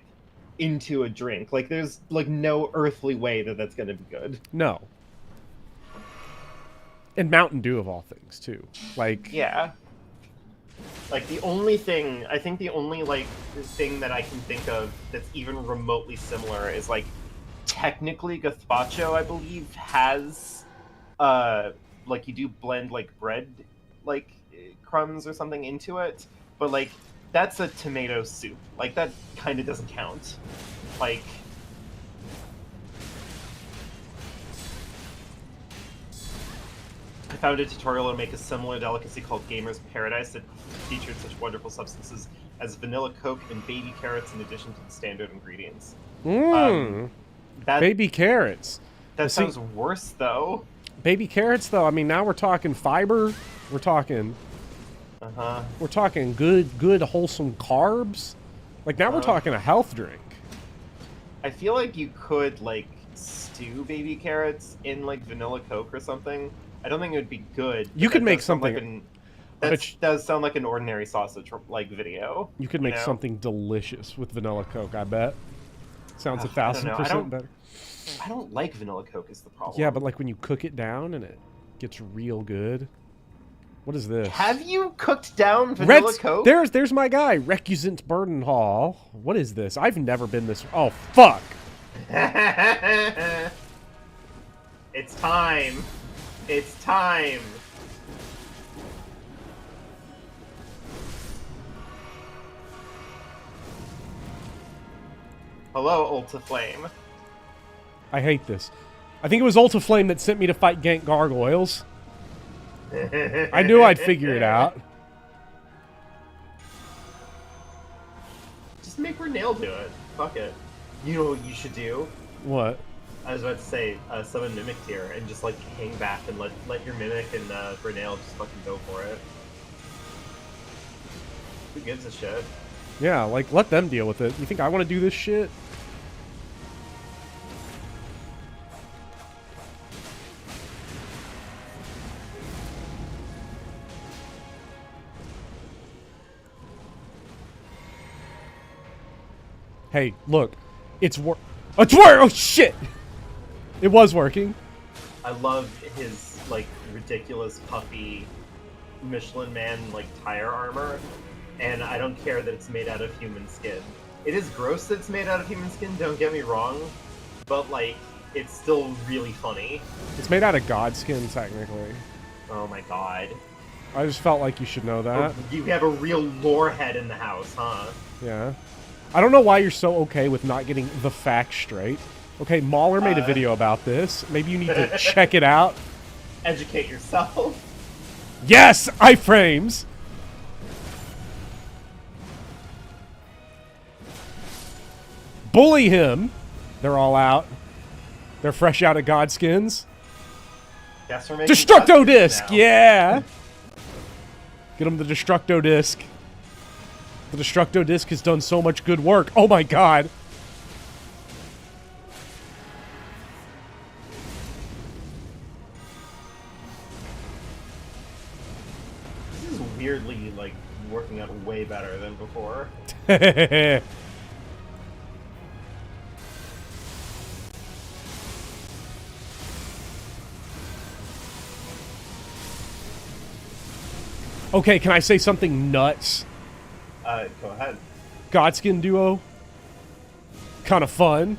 into a drink. Like, there's, like, no earthly way that that's gonna be good. No. And Mountain Dew, of all things, too. Like... Yeah. Like, the only thing, I think the only, like, thing that I can think of that's even remotely similar is, like, technically gazpacho, I believe, has, like, you do blend, like, bread, like, crumbs or something into it, but, like, that's a tomato soup. Like, that kind of doesn't count. Like... I found a tutorial to make a similar delicacy called Gamer's Paradise that featured such wonderful substances as vanilla Coke and baby carrots in addition to the standard ingredients. That, Baby carrots. that see- sounds worse, though. Baby carrots, though, I mean, now we're talking fiber. We're talking good, wholesome carbs. Like, now we're talking a health drink. I feel like you could, like, stew baby carrots in, like, vanilla Coke or something. I don't think it would be good. You but could that make does sound like something- that does sound like an ordinary sausage, like, video. You could make know? something delicious with vanilla Coke, I bet. Sounds I don't know. 1,000% better. I don't like vanilla Coke is the problem. Yeah, but like when you cook it down and it gets real good. What is this? Have you cooked down vanilla Coke? There's my guy, Recusant Burden Hall. What is this? I've never been this. Oh fuck! It's time. It's time. Hello, Ulta Flame. I hate this. I think it was Ulta Flame that sent me to fight Gank Gargoyles. I knew I'd figure it out. Just make Renalla do it. Fuck it. You know what you should do? What? I was about to say, summon Mimic tier and just, like, hang back and let your Mimic and Renalla just fucking go for it. Who gives a shit? Yeah, like let them deal with it. You think I want to do this shit? Hey, look. It's work. It's work! Oh, shit! It was working. I love his, like, ridiculous puffy Michelin Man, like, tire armor. And I don't care that it's made out of human skin. It is gross that it's made out of human skin, don't get me wrong. But, like, it's still really funny. It's made out of god skin, technically. Oh my god. I just felt like you should know that. You have a real lore head in the house, huh? Yeah. I don't know why you're so okay with not getting the facts straight. Okay, Mahler made a video about this. Maybe you need to check it out. Educate yourself. Yes! Iframes! Bully him! They're all out. They're fresh out of Godskins. Guess we're making Destructo Godskins Disc! now. Yeah! Get him the Destructo Disc. The Destructo Disc has done so much good work. Oh my god! This is weirdly, like, working out way better than before. Okay, can I say something nuts? Go ahead. Godskin duo. Kind of fun.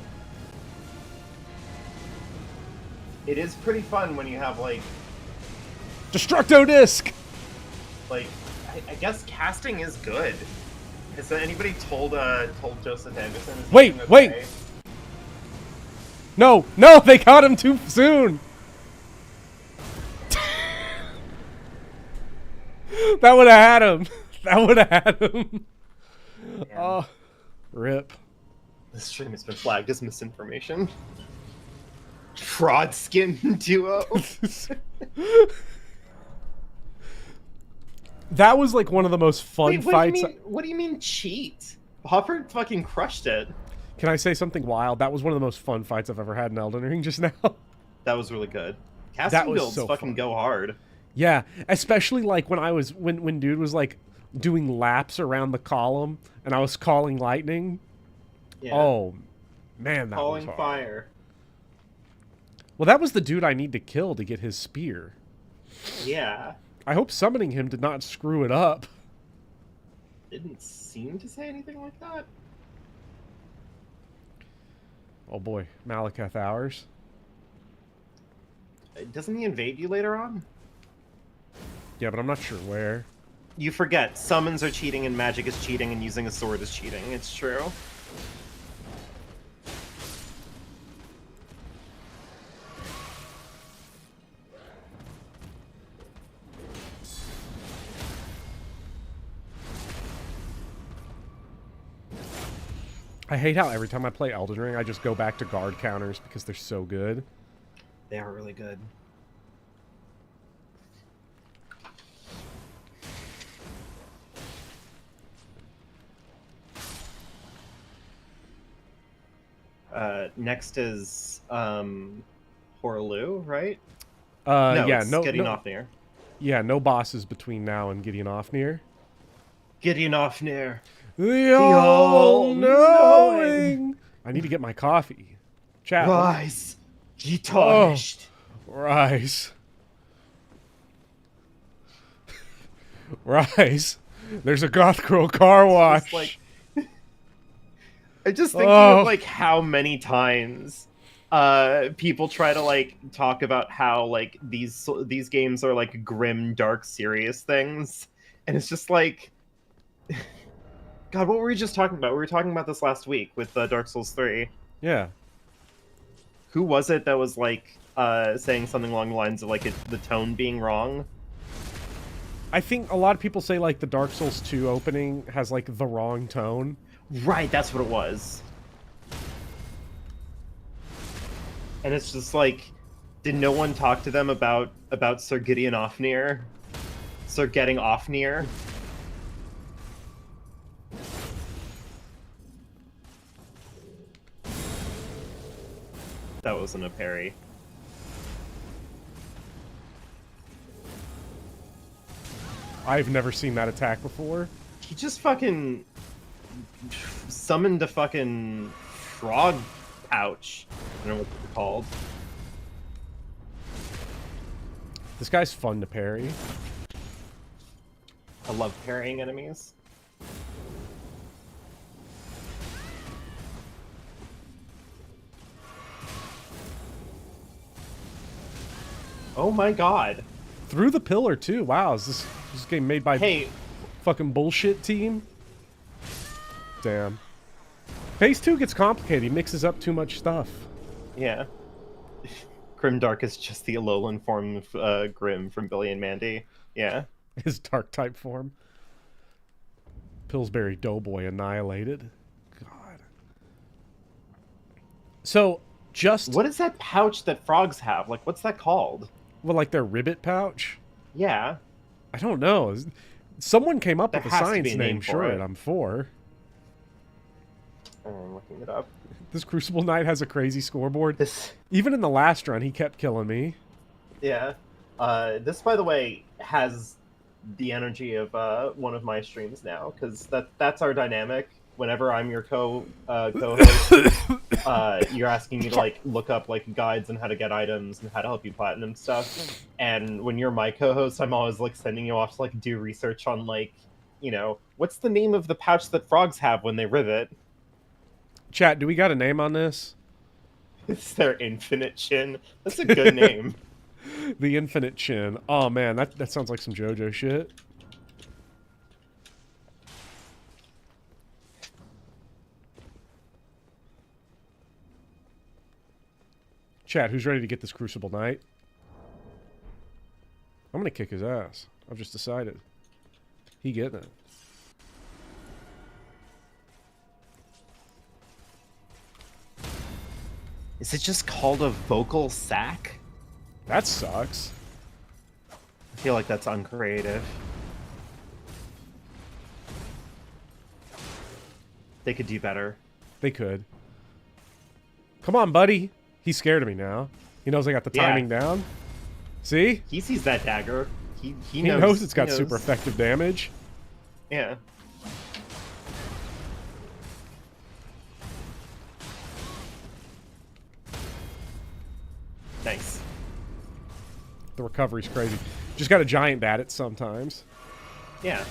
It is pretty fun when you have, like, Destructo Disc! I guess casting is good. Has anybody told Joseph Anderson? Is he Wait, doing wait. okay? No, no, they caught him too soon! That would have had him. That would have had him. Oh, rip. This stream has been flagged as misinformation. Fraud skin duo. That was like one of the most fun Wait, fights. What do you mean cheat? Hopper fucking crushed it. Can I say something wild? That was one of the most fun fights I've ever had in Elden Ring just now. That was really good. Casting was builds so fucking fun. go hard. Yeah, especially like when dude was like doing laps around the column and I was calling lightning. Yeah. Oh, man, that Calling was hard. fire. Well, that was the dude I need to kill to get his spear. Yeah. I hope summoning him did not screw it up. Didn't seem to say anything like that. Oh boy, Malekith hours. Doesn't he invade you later on? Yeah, but I'm not sure where. You forget, summons are cheating and magic is cheating and using a sword is cheating. It's true. I hate how every time I play Elden Ring, I just go back to guard counters because they're so good. They are really good. Next is Horlu, right? No, Yeah, it's no, Getting no, off near. yeah, no bosses between now and getting off near. Getting off near. The all-knowing. all-knowing. I need to get my coffee. Chat. Rise, ye tarnished. Rise. Rise. There's a goth girl car wash. Just like, I'm just thinking Oh. of like how many times people try to like talk about how like these games are like grim, dark, serious things, and it's just like, God, what were we just talking about? We were talking about this last week with Dark Souls 3. Yeah. Who was it that was like saying something along the lines of like the tone being wrong? I think a lot of people say like the Dark Souls 2 opening has like the wrong tone. Right, that's what it was. And it's just like, did no one talk to them about Sir Gideon Ofnir? Sir Getting Ofnir? That wasn't a parry. I've never seen that attack before. He just fucking... summoned a fucking frog pouch. I don't know what they're called. This guy's fun to parry. I love parrying enemies. Oh my god. Through the pillar too. Wow, is this game made by Hey, fucking bullshit team? Damn. Phase 2 gets complicated. He mixes up too much stuff. yeah. Grimdark is just the Alolan form of Grim from Billy and Mandy. Yeah. His dark type form. Pillsbury Doughboy annihilated. God. So, just... What is that pouch that frogs have? Like, what's that called? Well, like their ribbit pouch? Yeah. I don't know. Someone came up There with a has to be science a name name for for it. it. I'm for. I'm looking it up. This Crucible Knight has a crazy scoreboard. This, Even in the last run, he kept killing me. yeah. This, by the way, has the energy of one of my streams now, because that's our dynamic. Whenever I'm your co-host, you're asking me to like look up like guides on how to get items and how to help you platinum stuff. And when you're my co-host, I'm always like sending you off to like do research on like, you know, what's the name of the pouch that frogs have when they rivet? Chat, do we got a name on this? It's their infinite chin. That's a good name. The Infinite Chin. Oh man, that sounds like some JoJo shit. Chat, who's ready to get this Crucible Knight? I'm gonna kick his ass. I've just decided. He getting it. Is it just called a vocal sack? That sucks. I feel like that's uncreative. They could do better. They could. Come on, buddy. He's scared of me now. He knows I got the Yeah. timing down. See? He sees that dagger. He He knows, knows it's got he super knows. effective damage. Yeah. Nice. The recovery's crazy. Just got a giant at it sometimes. Yeah.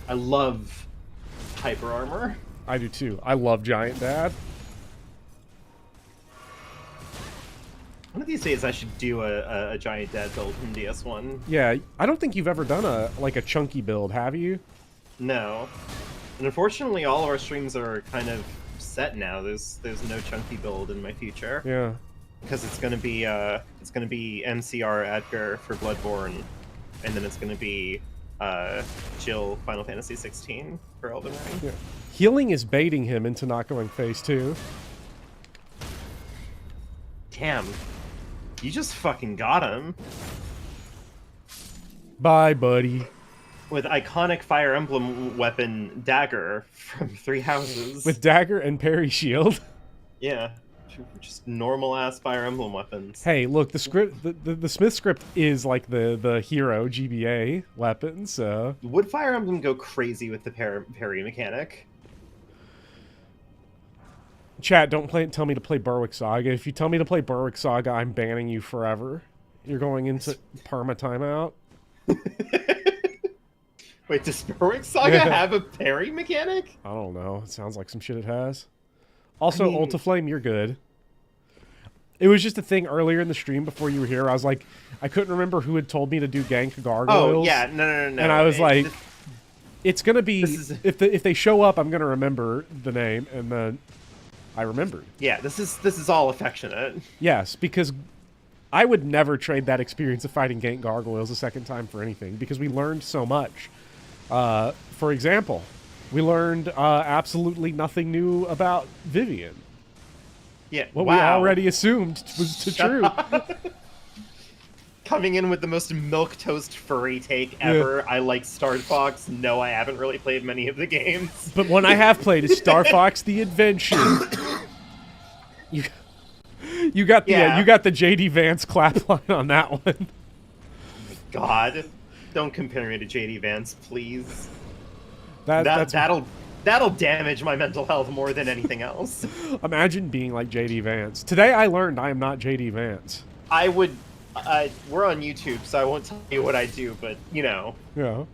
I love hyper armor. I do too. I love Giant Dad. One of these days I should do a giant dad build from DS1. Yeah, I don't think you've ever done a chunky build, have you? No. And unfortunately all of our streams are kind of set now. There's no chunky build in my future. Yeah. Because it's gonna be MCR Edgar for Bloodborne, and then it's gonna be Jill Final Fantasy 16 for Elden Ring. Yeah. Healing is baiting him into not going phase 2. Damn. You just fucking got him. Bye, buddy. With iconic Fire Emblem weapon Dagger from Three Houses. With dagger and parry shield. Yeah. Just normal ass Fire Emblem weapons. Hey, look, the script, the Smith script is like the hero GBA weapon, so Would Fire Emblem go crazy with the parry mechanic? chat, don't tell me to play Berwick Saga. If you tell me to play Berwick Saga, I'm banning you forever. You're going into perma timeout. Wait, does Berwick Saga have a parry mechanic? I don't know. It sounds like some shit it has. Also, I mean- Ultiflame, you're good. It was just a thing earlier in the stream before you were here. I was like, I couldn't remember who had told me to do gank gargoyles. Oh, yeah, no. And I was like, it's gonna be This is- if they show up, I'm gonna remember the name, and then I remembered. Yeah, this is all affectionate. Yes, because I would never trade that experience of fighting gank gargoyles a second time for anything, because we learned so much. For example, we learned absolutely nothing new about Vivian. Yeah, What we already assumed was the Shut truth. Coming in with the most milquetoast furry take ever. I like Star Fox. No, I haven't really played many of the games. But one I have played is Star Fox: The Adventure. You got the Yeah. you got the JD Vance clap line on that one. God, don't compare me to JD Vance, please. That'll damage my mental health more than anything else. Imagine being like JD Vance. Today I learned I am not JD Vance. I would. We're on YouTube, so I won't tell you what I do, but you know. Yeah.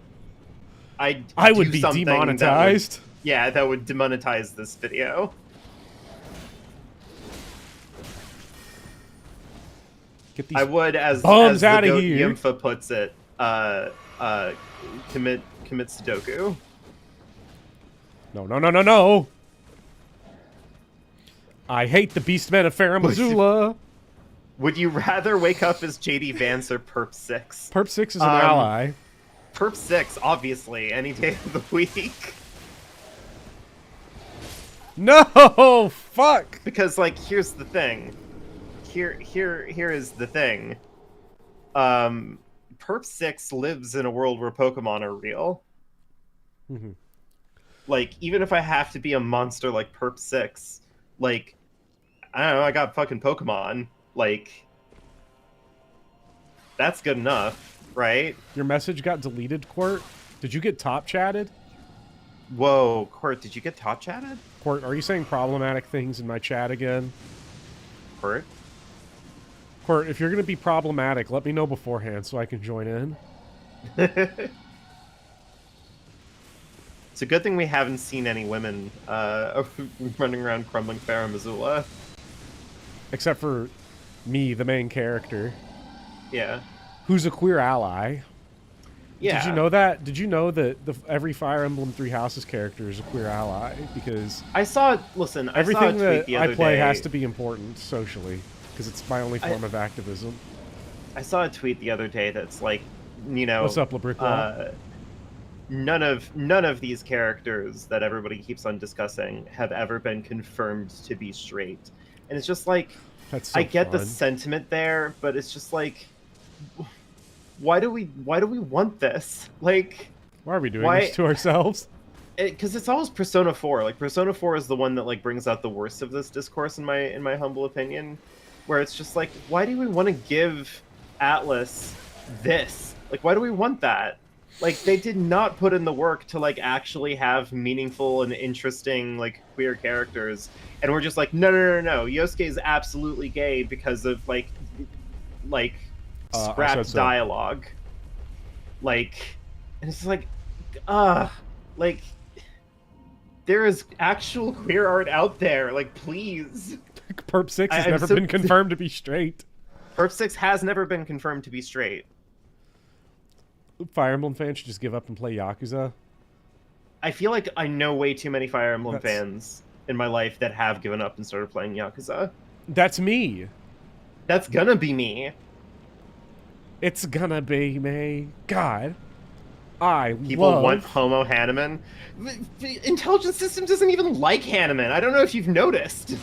I would be demonetized. That would demonetize this video. Get these I would, as bums the outta goat here. Yimfa puts it, commit Sudoku. No. I hate the Beastmen of Farum Azula. Would you rather wake up as JD Vance or Perp 6? Perp 6 is an ally. Perp 6, obviously, any day of the week. No! Fuck! Because, like, here's the thing. Here is the thing. Perp 6 lives in a world where Pokemon are real. Mm-hmm. Like, even if I have to be a monster like Perp 6, like, I don't know, I got fucking Pokemon. Like, that's good enough, right? Your message got deleted, Court? Did you get top chatted? Whoa, Court, did you get top chatted? Court, are you saying problematic things in my chat again? Court? Court, if you're going to be problematic, let me know beforehand so I can join in. It's a good thing we haven't seen any women running around crumbling Farum Azula. Except for me, the main character. Yeah. Who's a queer ally. Yeah. Did you know that? Did you know that every Fire Emblem Three Houses character is a queer ally? Because I saw everything everything I saw a tweet the other I play day. has to be socially, because it's my only form of activism. I saw a tweet the other day that's like, you know, What's up, LaBricklaw? None of these characters that everybody keeps on discussing have ever been confirmed to be straight. And it's just like, That's so I get the fun. sentiment there, but it's just like, why do we want this? Like, Why are we doing this to ourselves? Because it's always Persona 4. Like, Persona 4 is the one that like brings out the worst of this discourse in my humble opinion, where it's just like, why do we want to give Atlas this? Like, why do we want that? Like, they did not put in the work to like actually have meaningful and interesting like queer characters, and we're just like, no, Yosuke is absolutely gay because of like scrapped so. dialogue. Like, and it's like, like, there is actual queer art out there. Like, please. Perp 6 has never been confirmed to be straight. Perp 6 has never been confirmed to be straight. Fire Emblem fans should just give up and play Yakuza. I feel like I know way too many Fire Emblem fans in my life that have given up and started playing Yakuza. That's me. That's gonna be me. It's gonna be me. God. People want Homo Hanuman. The Intelligent System doesn't even like Hanuman. I don't know if you've noticed.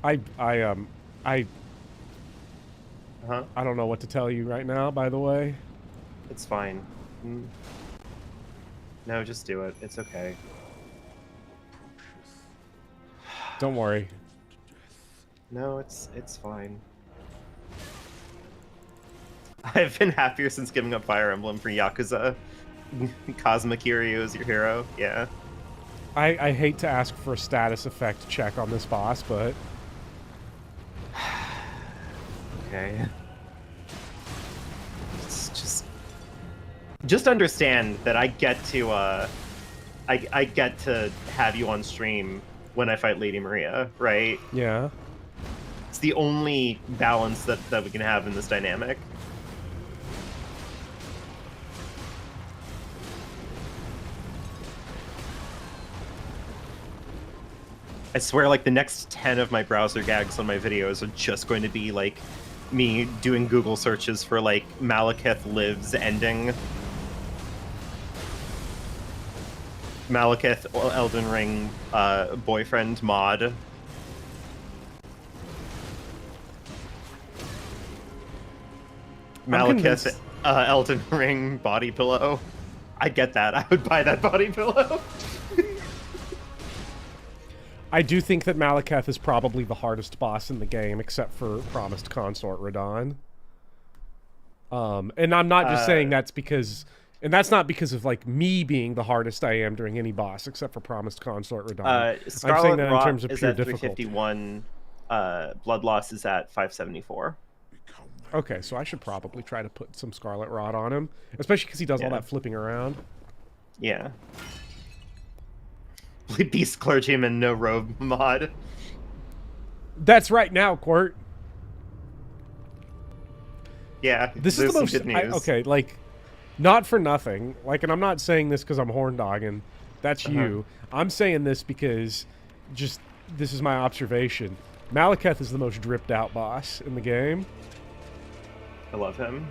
I Uh-huh. I don't know what to tell you right now, by the way. It's fine. No, just do it. It's okay. Don't worry. No, it's fine. I've been happier since giving up Fire Emblem for Yakuza. Kazuma Kiryu is your hero. Yeah. I hate to ask for a status effect check on this boss, but... Okay. It's just understand that I get to I get to have you on stream when I fight Lady Maria, right? Yeah. It's the only balance that we can have in this dynamic. I swear, like, the next 10 of my browser gags on my videos are just going to be, like, me doing Google searches for, like, Malekith Lives ending. Malekith Elden Ring boyfriend mod. Malekith Elden Ring body pillow. I get that. I would buy that body pillow. I do think that Malekith is probably the hardest boss in the game, except for Promised Consort Radon. And I'm not just saying that's because, and that's not because of like me being the hardest I am during any boss except for Promised Consort Radon. I'm Scarlet saying that in Rot terms of is pure at difficulty. 351. Blood Loss is at 574. Okay, so I should probably try to put some Scarlet Rot on him, especially because he does all Yeah. that flipping around. Yeah. Beast Clergyman, no robe mod. That's right now, Quirt. Yeah, This is there's the some most good news. okay, like, not for nothing. Like, and I'm not saying this because I'm horn dogging. That's you. I'm saying this because, just this is my observation. Malekith is the most dripped out boss in the game. I love him.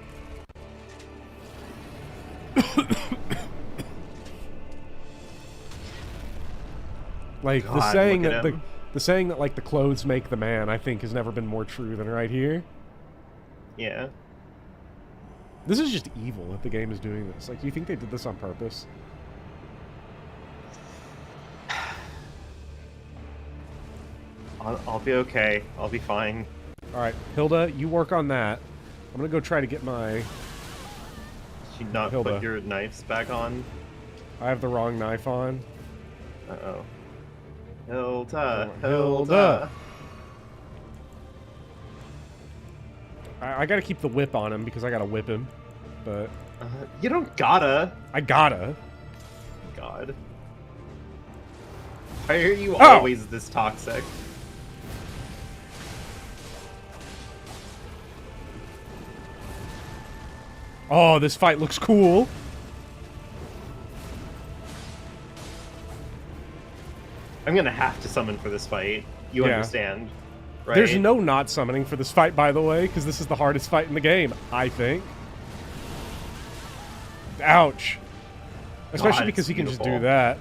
Like God, the saying look at that him. the saying that like the clothes make the man, I think has never been more true than right here. Yeah. This is just evil that the game is doing this. Like, do you think they did this on purpose? I'll be okay. I'll be fine. All right, Hilda, you work on that. I'm gonna go try to get my. Did you not Hilda. put your knives back on? I have the wrong knife on. Uh-oh. Hilda. Hilda. I gotta keep the whip on him because I gotta whip him, but You don't gotta. I gotta. God. Why are you Oh! always this toxic? Oh, this fight looks cool. I'm gonna have to summon for this fight. You Yeah. understand, right? There's no not summoning for this fight, by the way, because this is the hardest fight in the game, I think. Ouch. Especially God, because it's he can just do beautiful. that.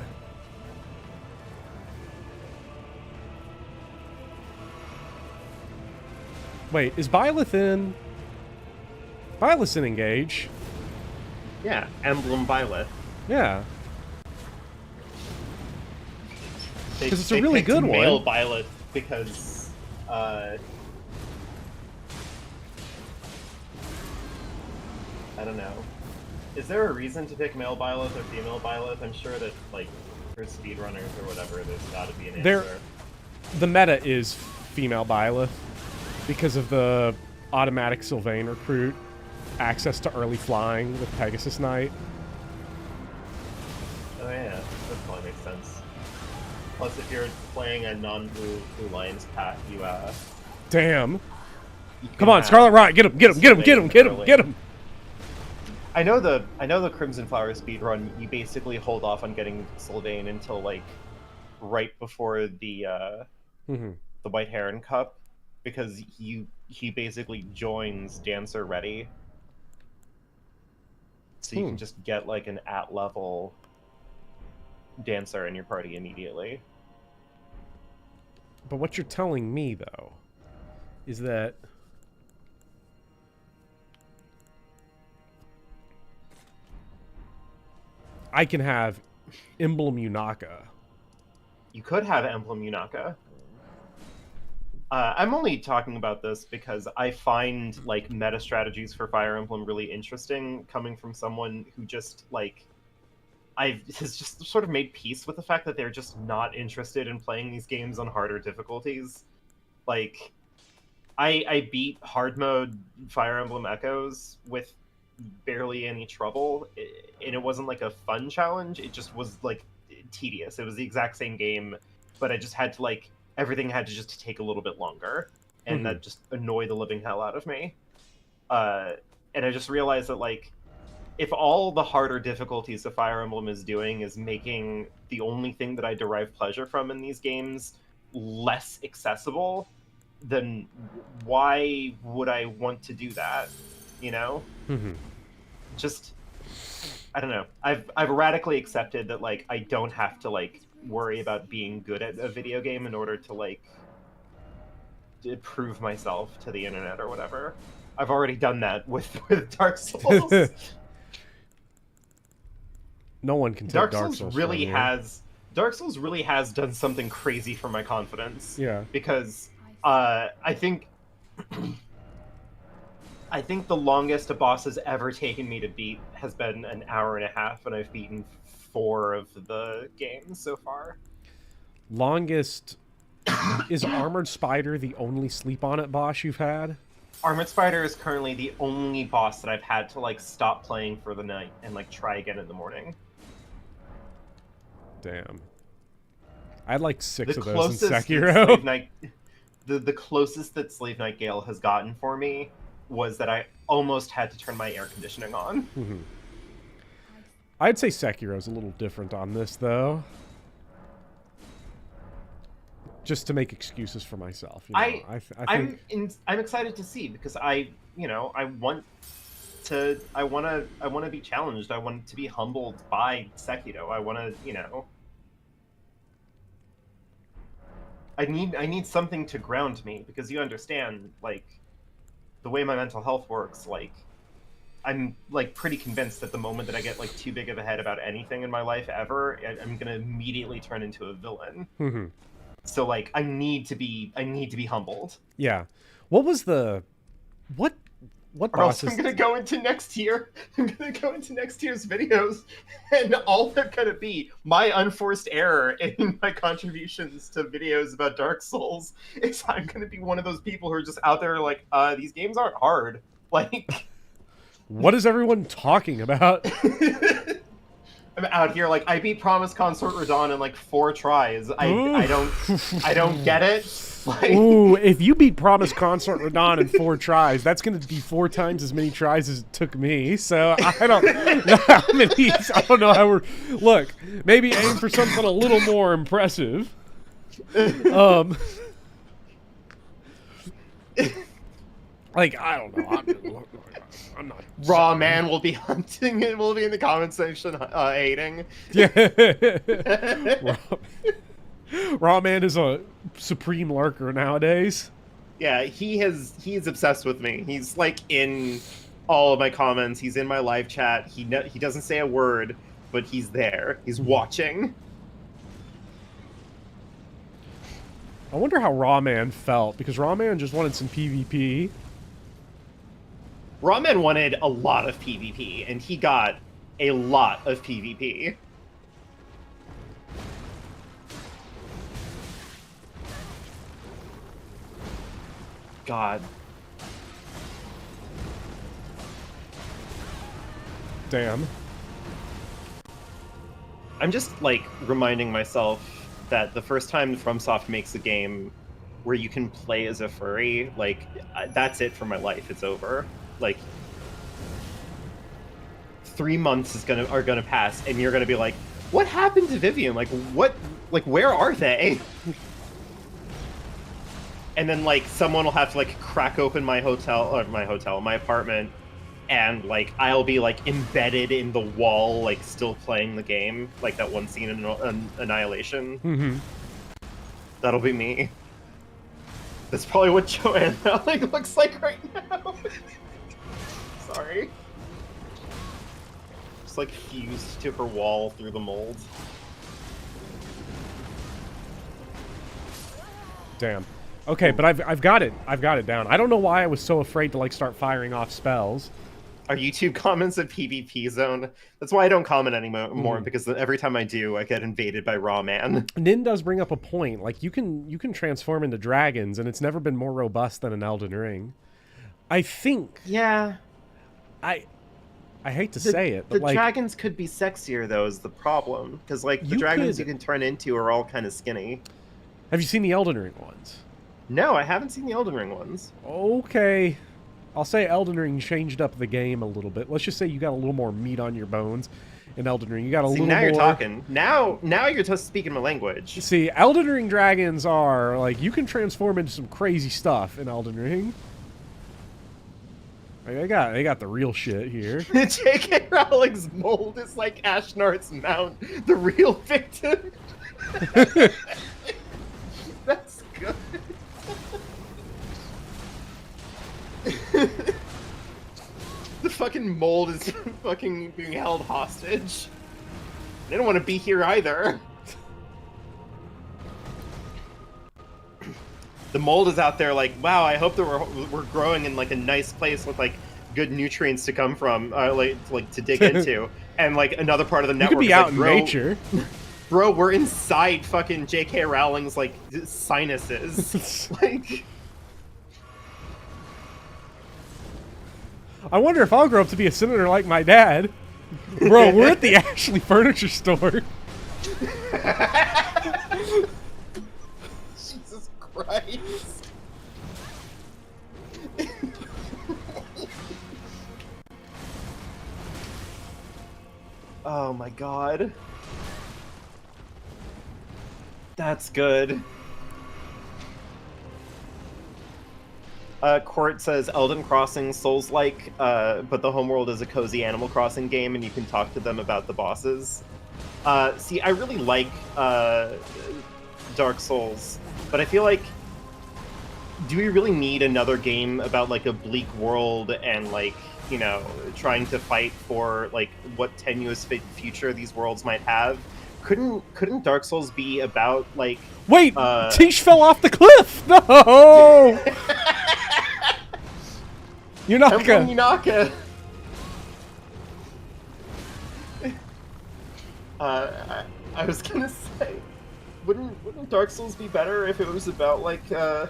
Wait, is Byleth in? Byleth's in Engage. Yeah, Emblem Byleth. Yeah. They- 'Cause it's a they really picked good male one. Byleth because I don't know. Is there a reason to pick male Byleth or female Byleth? I'm sure that like for speedrunners or whatever, there's got to be an There- answer. The meta is female Byleth because of the automatic Sylvain recruit, access to early flying with Pegasus Knight. Oh yeah, that probably makes sense. Plus, if you're playing a non-blue Blue Lions pack, you Damn. you Come can on, have- Scarlet Riot, get him, get him, get him, get him, get him, get him. I know the Crimson Flower speedrun, you basically hold off on getting Sylvain until like right before the White Heron Cup, because he basically joins Dancer Ready. So you can just get like an at-level Dancer in your party immediately. But what you're telling me, though, is that I can have Emblem Yunaka. You could have Emblem Yunaka. I'm only talking about this because I find like meta strategies for Fire Emblem really interesting, coming from someone who just like has just sort of made peace with the fact that they're just not interested in playing these games on harder difficulties. Like, I beat hard mode Fire Emblem Echoes with barely any trouble, and it wasn't like a fun challenge. It just was like tedious. It was the exact same game, but I just had to like everything had to just take a little bit longer, and that just annoyed the living hell out of me. And I just realized that like if all the harder difficulties that Fire Emblem is doing is making the only thing that I derive pleasure from in these games less accessible, then why would I want to do that? You know? Just, I don't know. I've radically accepted that like I don't have to like worry about being good at a video game in order to like to prove myself to the internet or whatever. I've already done that with Dark Souls. No one can take Dark Dark Souls Souls really from you. Dark Souls really has done something crazy for my confidence. Yeah. Because I think I think the longest a boss has ever taken me to beat has been an hour and a half, and I've beaten 4 of the games so far. Longest is Armored Spider the only sleep on it boss you've had? Armored Spider is currently the only boss that I've had to like stop playing for the night and like try again in the morning. Damn. I had like 6 The of those in closest that Sekiro. Slave Knight, the closest that Slave Knight Gale has gotten for me was that I almost had to turn my air conditioning on. Mhm. I'd say Sekiro's a little different on this, though. Just to make excuses for myself. You know? I think... I'm excited to see because I want to be challenged. I want to be humbled by Sekiro. I want to, I need something to ground me because you understand, like, the way my mental health works, like, I'm like pretty convinced that the moment that I get like too big of a head about anything in my life ever, I'm gonna immediately turn into a villain. Mm-hmm. So like I need to be humbled. Yeah. What was the what Or bosses? else I'm gonna go into next year. I'm gonna go into next year's videos, and all they're gonna be my unforced error in my contributions to videos about Dark Souls is I'm gonna be one of those people who are just out there like, these games aren't hard. Like, what is everyone talking about? I'm out here like I beat Promise Consort Radon in like 4 tries. I don't get it. Like... Ooh, if you beat Promise Consort Radon in 4 tries, that's going to be 4 times as many tries as it took me. So I don't know how many. I don't know how we're. Look, maybe aim for something a little more impressive. Like I don't know. I'm not. Raw Man will be hunting and will be in the comment section hating. Yeah. Raw Man is a supreme lurker nowadays. Yeah, he's obsessed with me. He's like in all of my comments. He's in my live chat. He doesn't say a word, but he's there. He's watching. I wonder how Raw Man felt because Raw Man just wanted some PvP. Raw Man wanted a lot of PvP, and he got a lot of PvP. God. Damn. I'm just, like, reminding myself that the first time FromSoft makes a game where you can play as a furry, like, that's it for my life. It's over. Like, 3 months are gonna pass, and you're gonna be like, what happened to Vivian? Like, what? Like, where are they? And then, like, someone will have to, like, crack open my apartment, and, like, I'll be, like, embedded in the wall, like, still playing the game, like that one scene in Annihilation. Mm-hmm. That'll be me. That's probably what Joanna, like, looks like right now. Sorry. Just, like, fused to her wall through the mold. Damn. Okay, but I've got it. I've got it down. I don't know why I was so afraid to like start firing off spells. Our YouTube comments a PvP zone. That's why I don't comment anymore because every time I do, I get invaded by Raw Man. Nin does bring up a point. Like you can transform into dragons, and it's never been more robust than an Elden Ring. I think. Yeah. I hate to say it, but the like dragons could be sexier though. Is the problem because like the dragons you can turn into are all kind of skinny. Have you seen the Elden Ring ones? No, I haven't seen the Elden Ring ones. Okay. I'll say Elden Ring changed up the game a little bit. Let's just say you got a little more meat on your bones in Elden Ring. You got a little more... Now you're talking. Now you're just speaking my language. See, Elden Ring dragons are, like, you can transform into some crazy stuff in Elden Ring. Like, they got the real shit here. J.K. Rowling's mold is like Ashnar's mount, the real victim. That's good. The fucking mold is fucking being held hostage. They don't want to be here either. The mold is out there like, wow, I hope that we're growing in like a nice place with like good nutrients to come from, like to dig into, and like another part of the You network could be is out like, in bro, nature. bro, we're inside fucking J.K. Rowling's like sinuses. Like, I wonder if I'll grow up to be a senator like my dad. Bro, we're at the Ashley Furniture Store. Jesus Christ. Oh my god. That's good. Court says Elden Crossing Souls-like, but the homeworld is a cozy Animal Crossing game and you can talk to them about the bosses. See, I really like Dark Souls, but I feel like, do we really need another game about like a bleak world and like, you know, trying to fight for like what tenuous future these worlds might have? Couldn't Dark Souls be about like? Wait, Tish fell off the cliff. No. Yunaka. Yunaka. I was gonna say, wouldn't Dark Souls be better if it was about like a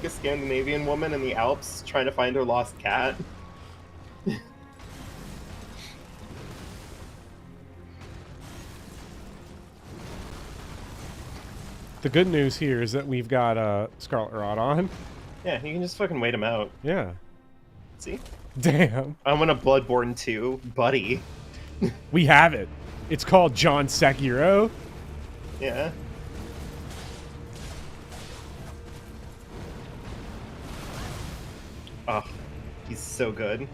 Scandinavian woman in the Alps trying to find her lost cat? The good news here is that we've got Scarlet Rot on. Yeah, you can just fucking wait him out. Yeah. See? Damn. I want a Bloodborne 2, buddy. We have it. It's called John Sekiro. Yeah. Oh, he's so good.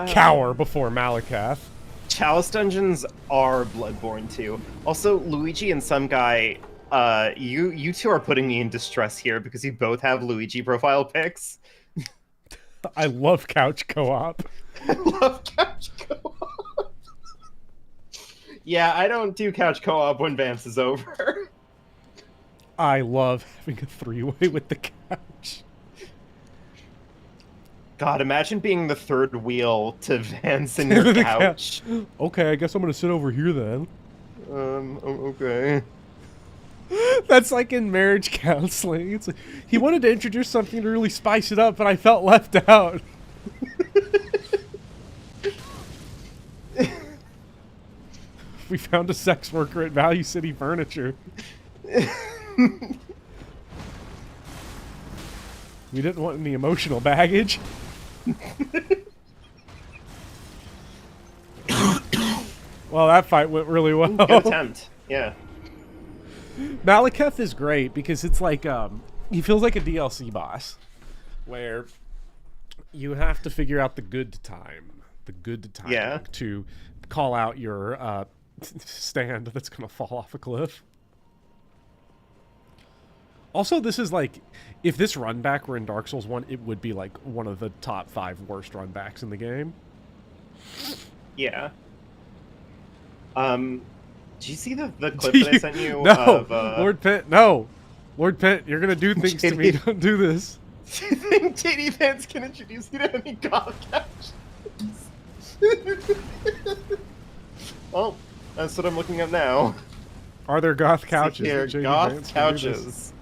Cower before Malakath. Chalice dungeons are Bloodborne 2. Also, Luigi and some guy, you two are putting me in distress here because you both have Luigi profile pics. I love couch co-op. I love couch co-op. Yeah, I don't do couch co-op when Vamps is over. I love having a three-way with the couch. God, imagine being the third wheel to Vance in your couch. Okay, I guess I'm gonna sit over here then. Okay. That's like in marriage counseling. It's like, he wanted to introduce something to really spice it up, but I felt left out. We found a sex worker at Value City Furniture. We didn't want any emotional baggage. Well, that fight went really well. Good attempt. Yeah. Malakath is great because it's like he feels like a DLC boss where you have to figure out the good time Yeah. to call out your stand that's gonna fall off a cliff. Also, this is like, if this run back were in Dark Souls 1, it would be like one of the top 5 worst run backs in the game. Yeah. Did you see the clip that I sent you? No, of, Lord Pent, no. Lord Pent, you're gonna do things to me. Don't do this. Do you think JD Vance can introduce you to any goth couches? Well, that's what I'm looking up now. Are there goth couches? Here, that JD goth Vance can do this? couches.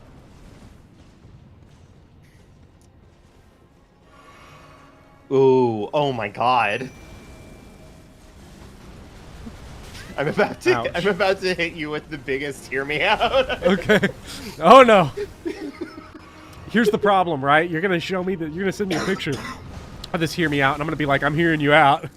Ooh, oh my god. I'm about to hit you with the biggest hear me out. Okay. Oh no. Here's the problem, right? You're gonna show me that you're gonna send me a picture of this hear me out, and I'm gonna be like, I'm hearing you out.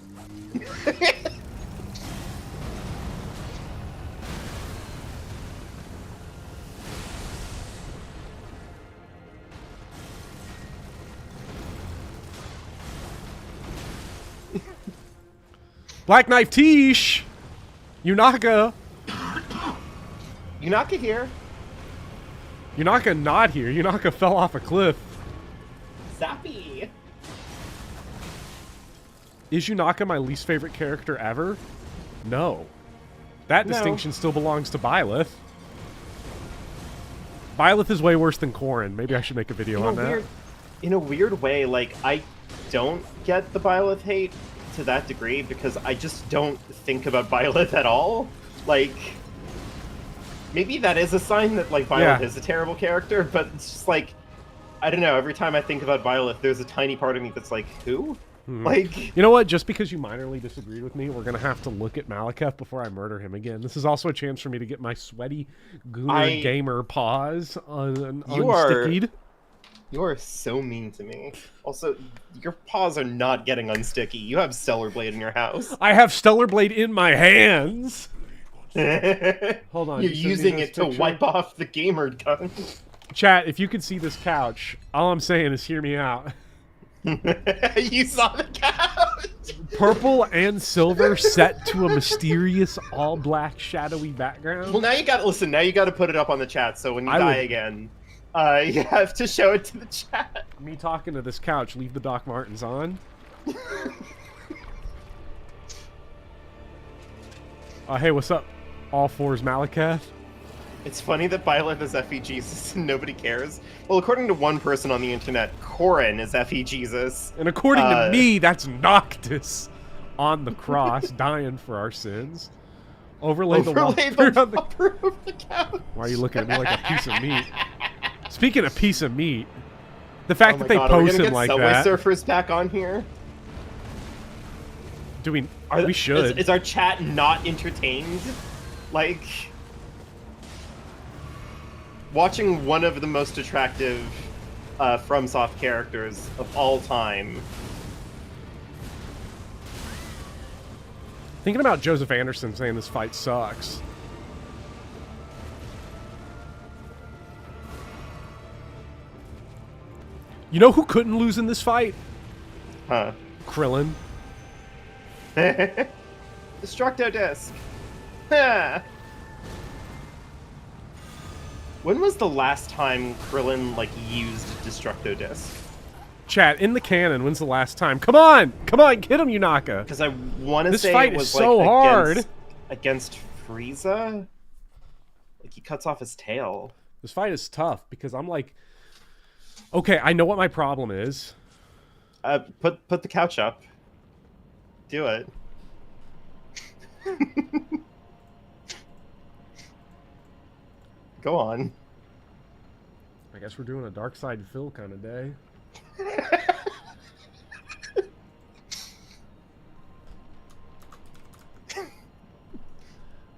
Black Knife Tish! Yunaka! Yunaka here. Yunaka not here. Yunaka fell off a cliff. Zappy. Is Yunaka my least favorite character ever? No. That No. distinction still belongs to Byleth. Byleth is way worse than Corrin. Maybe I should make a video on that. In a weird way, like, I don't get the Byleth hate to that degree because I just don't think about Byleth at all. Like, maybe that is a sign that, like, Byleth is a terrible character, but it's just like, I don't know, every time I think about Byleth, there's a tiny part of me that's like, who? Like, you know what? Just because you minorly disagreed with me, we're going to have to look at Malekith before I murder him again. This is also a chance for me to get my sweaty Gooner gamer paws unstickied. You are so mean to me. Also, your paws are not getting unsticky. You have Stellar Blade in your house. I have Stellar Blade in my hands. Hold on. You're using it to wipe off the gamer gun. Chat, if you could see this couch, all I'm saying is hear me out. You saw the couch! Purple and silver set to a mysterious all-black shadowy background. Well, now you gotta listen. Now you gotta put it up on the chat. So when you die again, you have to show it to the chat. Me talking to this couch. Leave the Doc Martens on. Hey, what's up? All fours Malekith. It's funny that Byleth is FE Jesus and nobody cares. Well, according to one person on the internet, Corrin is FE Jesus. And according to me, that's Noctis on the cross, dying for our sins. Overlay the bumper over the couch. Why are you looking at me like a piece of meat? Speaking of piece of meat, the fact that they are post we him like Subway that. Surfers back on here? Do we? We should. Is our chat not entertained? Like, watching one of the most attractive FromSoft characters of all time. Thinking about Joseph Anderson saying this fight sucks. You know who couldn't lose in this fight? Huh. Krillin. Destructo Disc. When was the last time Krillin, like, used Destructo Disc? Chat, in the canon, when's the last time? Come on! Come on, get him, Yunaka! Because I want to say this fight it was, is so like, hard! Against Frieza? Like, he cuts off his tail. This fight is tough, because I'm like... Okay, I know what my problem is. Put the couch up. Do it. Go on. I guess we're doing a Dark Side Phil kind of day.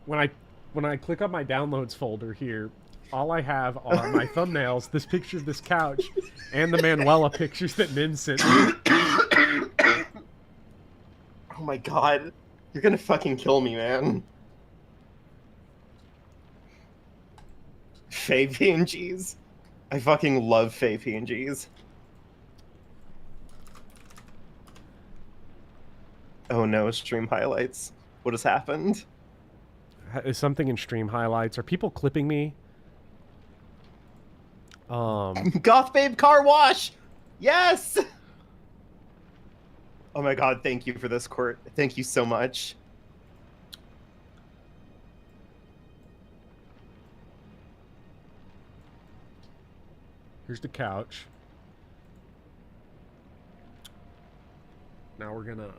When I click on my downloads folder here, all I have are my thumbnails, this picture of this couch, and the Manuela pictures that Min sent me. Oh my god. You're gonna fucking kill me, man. Faye PNGs? I fucking love Faye PNGs. Oh no, stream highlights. What has happened? Is something in stream highlights? Are people clipping me? Goth Babe Car Wash! Yes! Oh my god, thank you for this, Court. Thank you so much. Here's the couch. Now we're gonna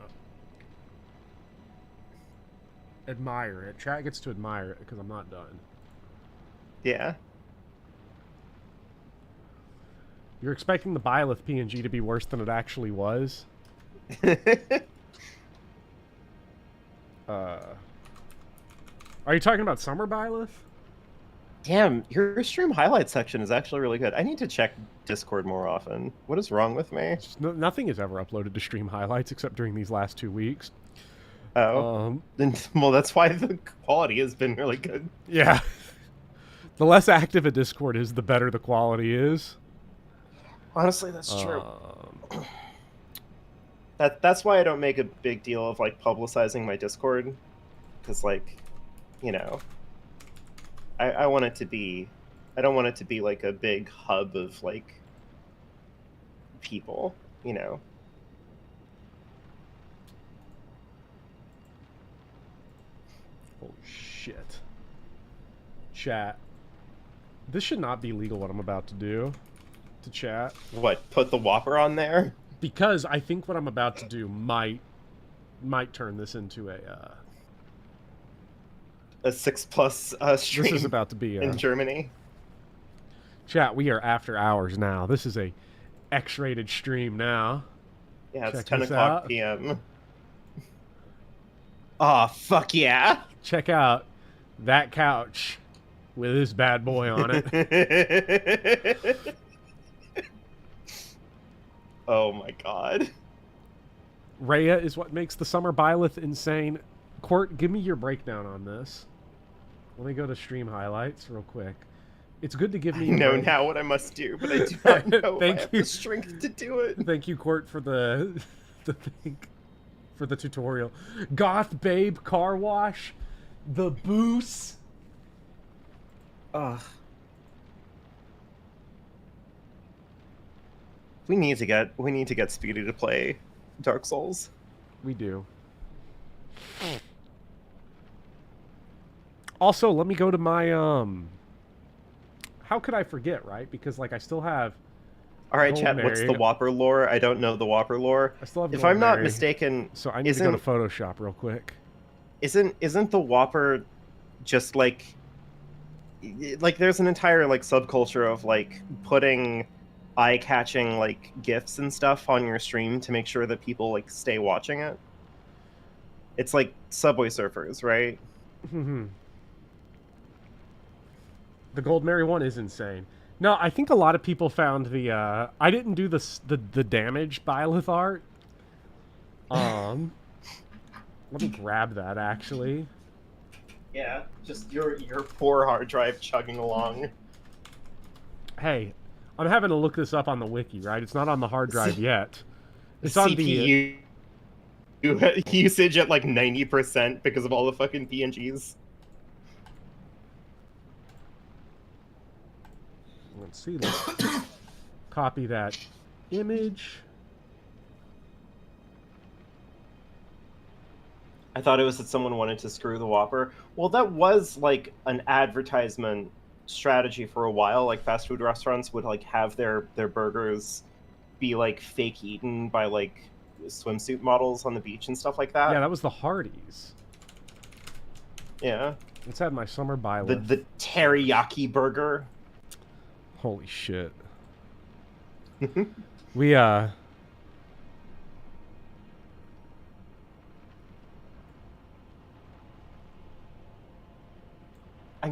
admire it. Chat gets to admire it because I'm not done. Yeah. You're expecting the Byleth PNG to be worse than it actually was? Are you talking about Summer Byleth? Damn, your stream highlight section is actually really good. I need to check Discord more often. What is wrong with me? Nothing is ever uploaded to stream highlights except during these last 2 weeks. Oh. Well, that's why the quality has been really good. Yeah. The less active a Discord is, the better the quality is. Honestly, that's true. That's why I don't make a big deal of, like, publicizing my Discord. Because, like, you know, I want it to be... I don't want it to be, like, a big hub of, like, people, you know? Holy shit. Chat. This should not be legal what I'm about to do. To chat. What, put the Whopper on there? Because I think what I'm about to do might turn this into a 6+ stream this is about to be in Germany. Chat, we are after hours now. This is a X-rated stream now. Yeah, it's Check 10 this o'clock out. p.m. Aw, fuck yeah! Check out that couch with this bad boy on it. Oh my god. Rhea is what makes the summer Byleth insane. Court, give me your breakdown on this. Let me go to stream highlights real quick. It's good to give me. I know now what I must do, but I do not know if I have the strength to do it. Thank you, Court, for the thing, for the tutorial. Goth babe car wash, the boost. Ugh. We need to get Speedy to play Dark Souls. We do. Also, let me go to my how could I forget, right? Because like I still have. All right, chat. What's the Whopper lore? I don't know the Whopper lore. I still have. If I'm not mistaken, so I need to go to Photoshop real quick. Isn't the Whopper just like there's an entire like subculture of like putting eye-catching like GIFs and stuff on your stream to make sure that people like stay watching it? It's like Subway Surfers, right? The Gold Mary one is insane. No, I think a lot of people found the I didn't do the damage Byleth art. Let me grab that actually. Yeah, just your poor hard drive chugging along. Hey, I'm having to look this up on the wiki, right? It's not on the hard drive yet. It's on CPU usage at like 90% because of all the fucking PNGs. Let's see. Let's copy that image. I thought it was that someone wanted to screw the Whopper. Well, that was like an advertisement strategy for a while. Like fast food restaurants would like have their burgers be like fake eaten by like swimsuit models on the beach and stuff like that. Yeah, that was the Hardee's. Yeah. Let's add my summer Byleth. The teriyaki burger. Holy shit. We I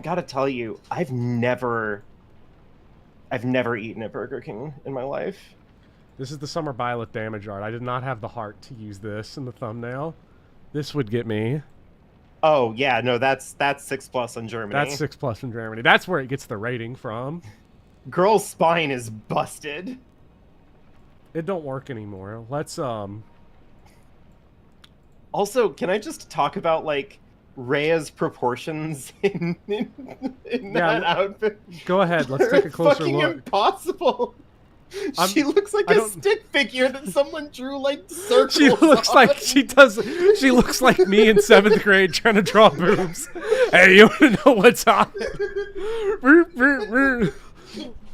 gotta tell you, I've never eaten at Burger King in my life. This is the summer Byleth damage art. I did not have the heart to use this in the thumbnail. This would get me. Oh yeah, no, that's 6+ in Germany. That's 6+ in Germany. That's where it gets the rating from. Girl's spine is busted. It don't work anymore. Let's Also, can I just talk about like Rhea's proportions in that outfit? Go ahead. Let's take a closer fucking look. Impossible. She looks like a stick figure that someone drew like circles. She looks on. like she looks like me in 7th grade trying to draw boobs. Hey, you want to know what's on?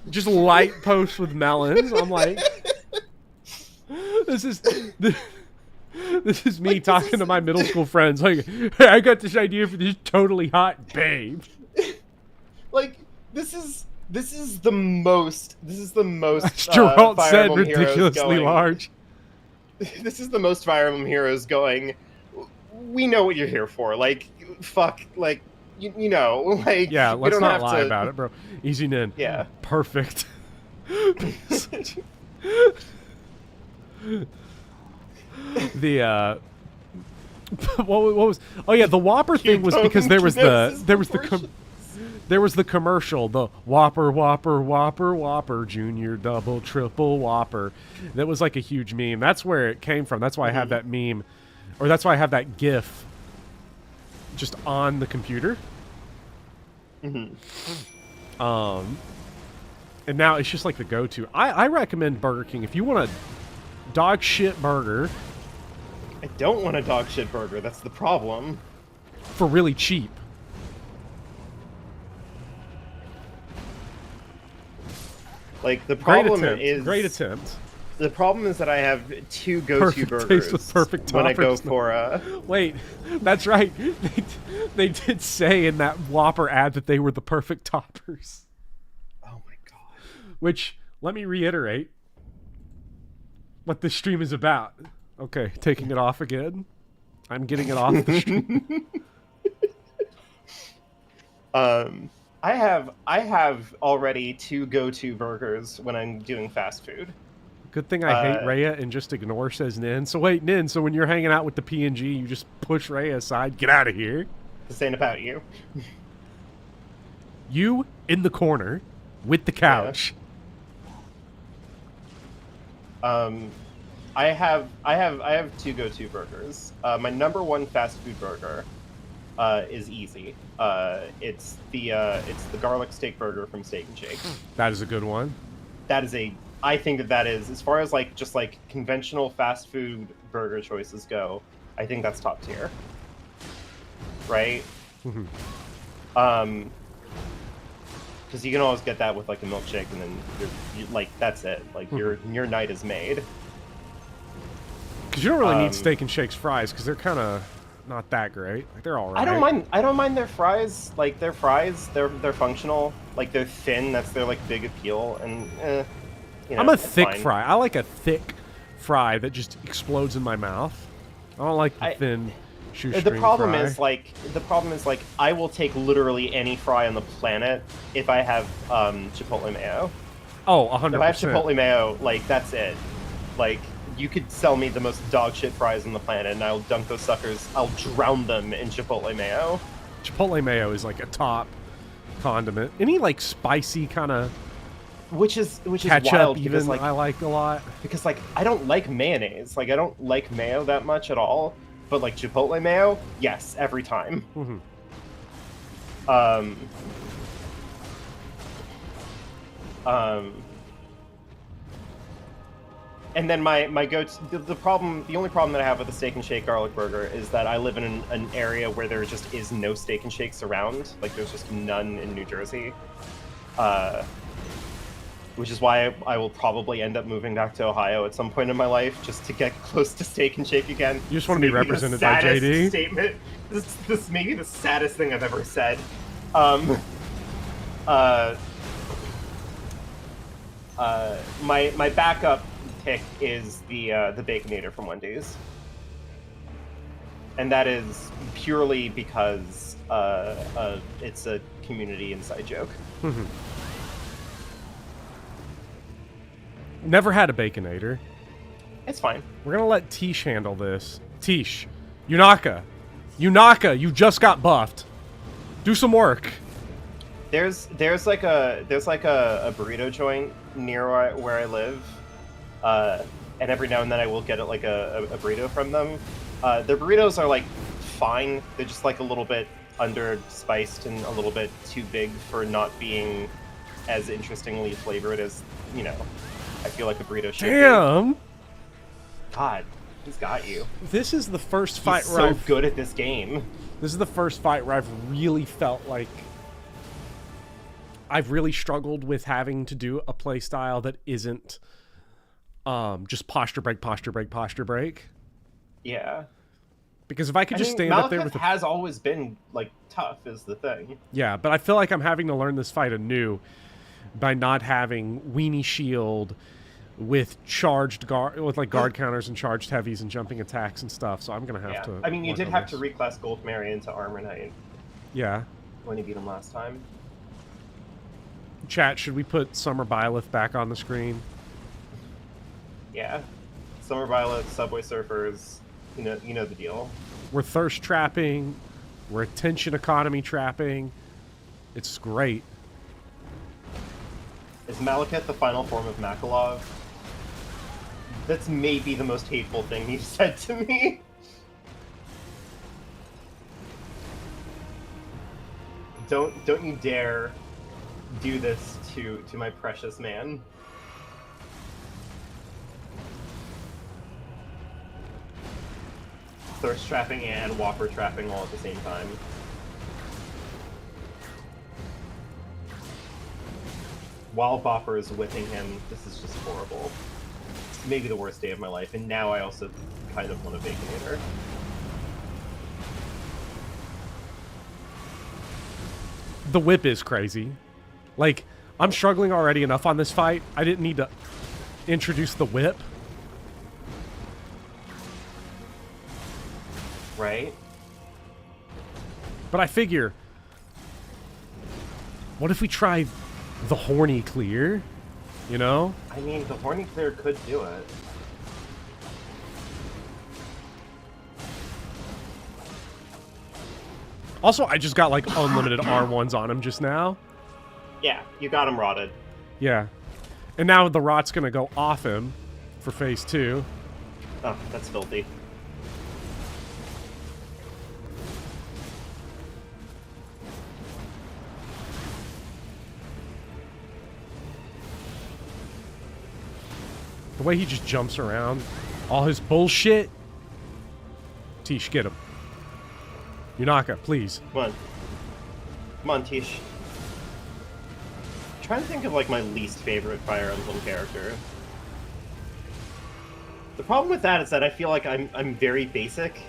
Just light posts with melons. I'm like, this is me talking to my middle school friends. Like, hey, I got this idea for this totally hot babe. Like, this is the most. Geralt Fire said Emblem Heroes ridiculously going. large. This is the most Fire Emblem Heroes going. We know what you're here for. Like, fuck. Like, you know. Like, Yeah, we let's don't not have lie to... about it, bro. Easy Nin. Yeah. Perfect. The what was? Oh yeah, the Whopper thing was because there was the commercial, the Whopper Junior Double Triple Whopper. That was like a huge meme. That's where it came from. That's why I have that meme, or that's why I have that GIF just on the computer. And now it's just like the go-to. I recommend Burger King if you want a dog shit burger. I don't want a dog shit burger. That's the problem. for really cheap. Like the problem Great attempt. The problem is that I have two go-to Perfect burgers taste with perfect when I go toppers. for Wait, that's right. They did say in that Whopper ad that they were the perfect toppers. Oh my god. Which, let me reiterate what this stream is about. Okay, taking it off again. I'm getting it off the stream. I have already two go-to burgers when I'm doing fast food. Good thing I hate Rhea and just ignore, says Nin. So wait, Nin, so when you're hanging out with the PNG, you just push Rhea aside? Get out of here. This ain't about you. You in the corner with the couch. Yeah. I have two go-to burgers. My number one fast food burger is easy. It's the garlic steak burger from Steak and Shake. That is a good one. I think that is, as far as like just like conventional fast food burger choices go, I think that's top tier. Right? Mm-hmm. Because you can always get that with like a milkshake, and then like that's it. Like your night is made. Because you don't really need Steak and Shake's fries, because they're kind of not that great. Like they're all right. I don't mind their fries. Like their fries, they're functional. Like they're thin. That's their like big appeal. And you know, I'm a thick fine. fry. I like a thick fry that just explodes in my mouth. I don't like the thin shoestring The problem fry. is like I will take literally any fry on the planet if I have Chipotle mayo. Oh, 100%. If I have Chipotle mayo, like that's it. Like you could sell me the most dog shit fries on the planet, and I'll dunk those suckers. I'll drown them in Chipotle mayo. Chipotle mayo is like a top condiment. Any like spicy kind of Which is ketchup wild even because like I like a lot. because like I don't like mayonnaise. Like I don't like mayo that much at all. But like Chipotle mayo, yes, every time. Mm-hmm. And then my go-to the only problem that I have with the Steak and Shake garlic burger is that I live in an area where there just is no Steak and Shakes around. Like there's just none in New Jersey. Which is why I will probably end up moving back to Ohio at some point in my life just to get close to Steak and Shake again. You just want to be represented by JD? Statement. This may be the saddest thing I've ever said. My backup pick is the Baconator from Wendy's, and that is purely because it's a community inside joke. Never had a Baconator. It's fine. We're gonna let Tish handle this. Tish, Yunaka, you just got buffed. Do some work. There's like a burrito joint near where I live, and every now and then I will get like a burrito from them. Their burritos are like fine. They're just like a little bit under spiced and a little bit too big for not being as interestingly flavored as I feel like a burrito should be. Damn. God, he's got you. This is the first fight He's where so good at this game. This is the first fight where I've really felt like I've really struggled with having to do a play style that isn't just posture break. Yeah. Because if I could just stand up there with Malekith has always been like tough is the thing. Yeah, but I feel like I'm having to learn this fight anew by not having weenie shield with charged guard with like guard counters and charged heavies and jumping attacks and stuff. So I'm gonna have to. I mean, you did have to reclass Goldmary into Armor Knight. Yeah. When you beat him last time. Chat, should we put Summer Byleth back on the screen? Yeah. Summer Byleth, Subway Surfers, you know the deal. We're thirst trapping. We're attention economy trapping. It's great. Is Malekith the final form of Makalov? That's maybe the most hateful thing you've said to me. Don't you dare do this to my precious man. thirst trapping and whopper trapping all at the same time. While Bopper is whipping him, this is just horrible. It's maybe the worst day of my life, and now I also kind of want a Baconator. The whip is crazy. Like, I'm struggling already enough on this fight. I didn't need to introduce the whip. Right? But I figure, what if we try the horny clear? You know? I mean, the Horny Clear could do it. Also, I just got like unlimited R1s on him just now. Yeah, you got him rotted. Yeah. And now the rot's gonna go off him for phase 2. Oh, that's filthy. The way he just jumps around. All his bullshit. Tish, get him. Yunaka, please. Come on. Come on, Tish. I'm trying to think of like my least favorite Fire Emblem character. The problem with that is that I feel like I'm very basic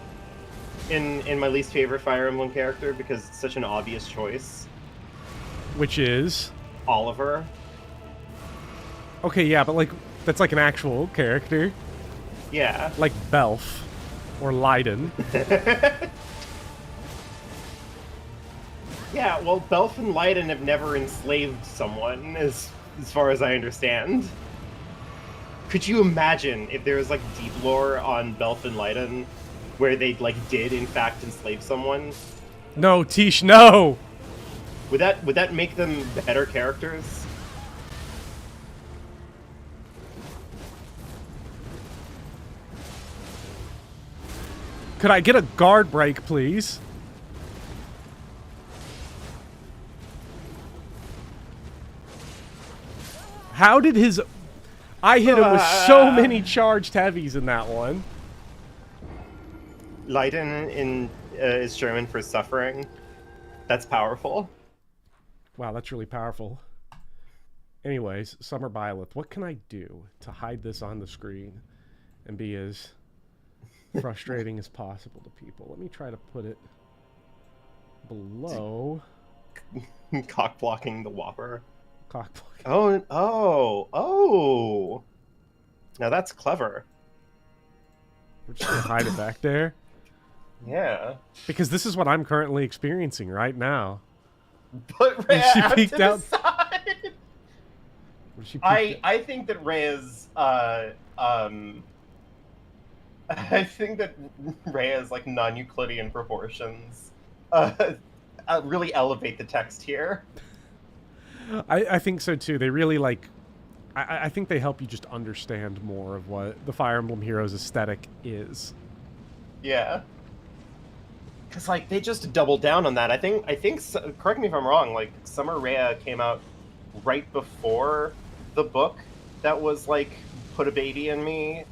in my least favorite Fire Emblem character because it's such an obvious choice. Which is? Oliver. Okay, yeah, but like, that's like an actual character. Yeah. Like Belf. Or Leiden. Yeah, well, Belf and Leiden have never enslaved someone, as far as I understand. Could you imagine if there was, like, deep lore on Belf and Leiden, where they, like, did, in fact, enslave someone? No, Tish, no! Would that make them better characters? Could I get a guard break, please? How did his... I hit him with so many charged heavies in that one. Leiden is German for suffering. That's powerful. Wow, that's really powerful. Anyways, Summer Byleth, what can I do to hide this on the screen and be as frustrating as possible to people? Let me try to put it below. Cock blocking the Whopper. Cock blocking. Oh! Now that's clever. We're just gonna hide it back there. Yeah. Because this is what I'm currently experiencing right now. But When Rhea she out peeked to out- the side. When she peeked I think that Rhea's I think that Rhea's like non-Euclidean proportions really elevate the text here. I think so too. They really like. I think they help you just understand more of what the Fire Emblem Heroes aesthetic is. Yeah. Because like they just doubled down on that. I think. Correct me if I'm wrong. Like Summer Rhea came out right before the book that was like Put a Baby in Me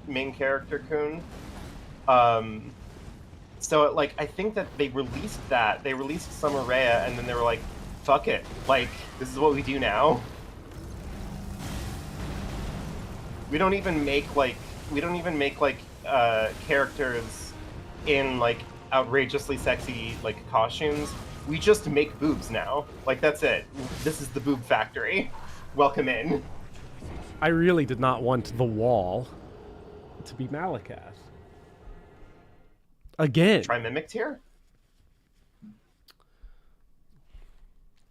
main character Kun. So like I think that they released that. They released Summer Rhea and then they were like, fuck it. Like this is what we do now. We don't even make characters in like outrageously sexy like costumes. We just make boobs now. Like that's it. This is the boob factory. Welcome in. I really did not want the wall to be Malakath. Again. Try Mimic Tier?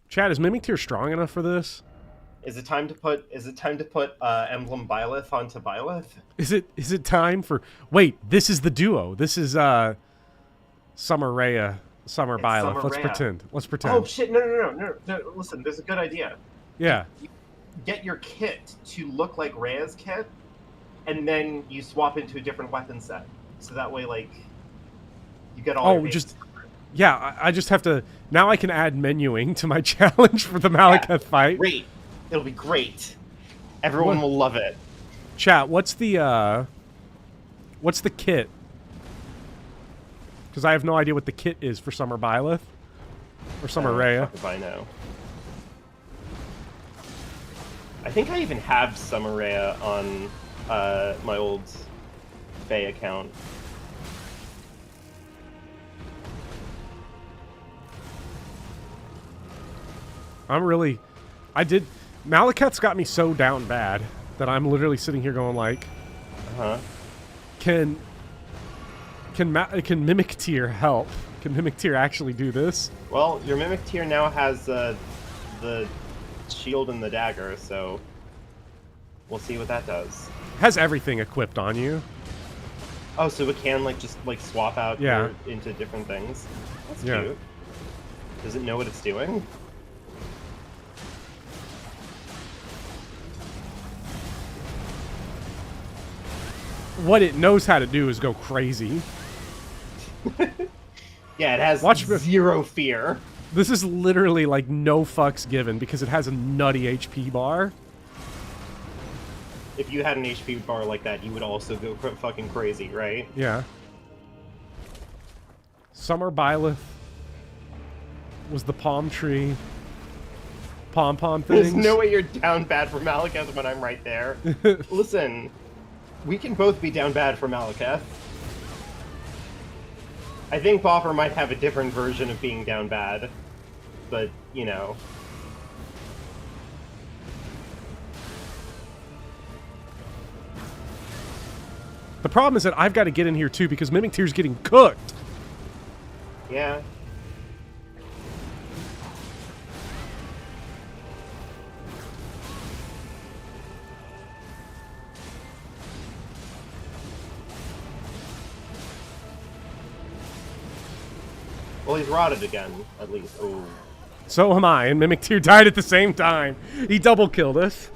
Chad, is Mimic Tier strong enough for this? Is it time to put Emblem Byleth onto Byleth? Is it time for... Wait, this is the duo. This is Summer Rhea, Summer It's Byleth. Summer Let's Rhea. pretend. Let's pretend. Oh shit, no. Listen, there's a good idea. Yeah. Get your kit to look like Rhea's kit, and then you swap into a different weapon set. So that way, like, you get all your bases covered. Yeah, I just have to... Now I can add menuing to my challenge for the Malakath fight. Great. It'll be great. Everyone will love it. Chat, what's the What's the kit? Because I have no idea what the kit is for Summer Byleth. Or Summer Rhea. Fuck if I know. I think I even have Summer Rhea on my old Faye account. Malekith's got me so down bad that I'm literally sitting here going like, Can Mimic Tier help? Can Mimic Tier actually do this? Well, your Mimic Tier now has the shield and the dagger, so we'll see what that does. Has everything equipped on you. Oh, so it can like just like swap out into different things. That's cute. Does it know what it's doing? What it knows how to do is go crazy. Yeah, it has zero fear. This is literally like no fucks given because it has a nutty HP bar. If you had an HP bar like that, you would also go fucking crazy, right? Yeah. Summer Byleth was the palm tree. Pom-pom things. There's no way you're down bad for Malekith when I'm right there. Listen, we can both be down bad for Malekith. I think Boffer might have a different version of being down bad, but, you know. The problem is that I've got to get in here too because Mimic Tier's getting cooked. Yeah. Well, he's rotted again, at least. Ooh. So am I, and Mimic Tier died at the same time. He double killed us.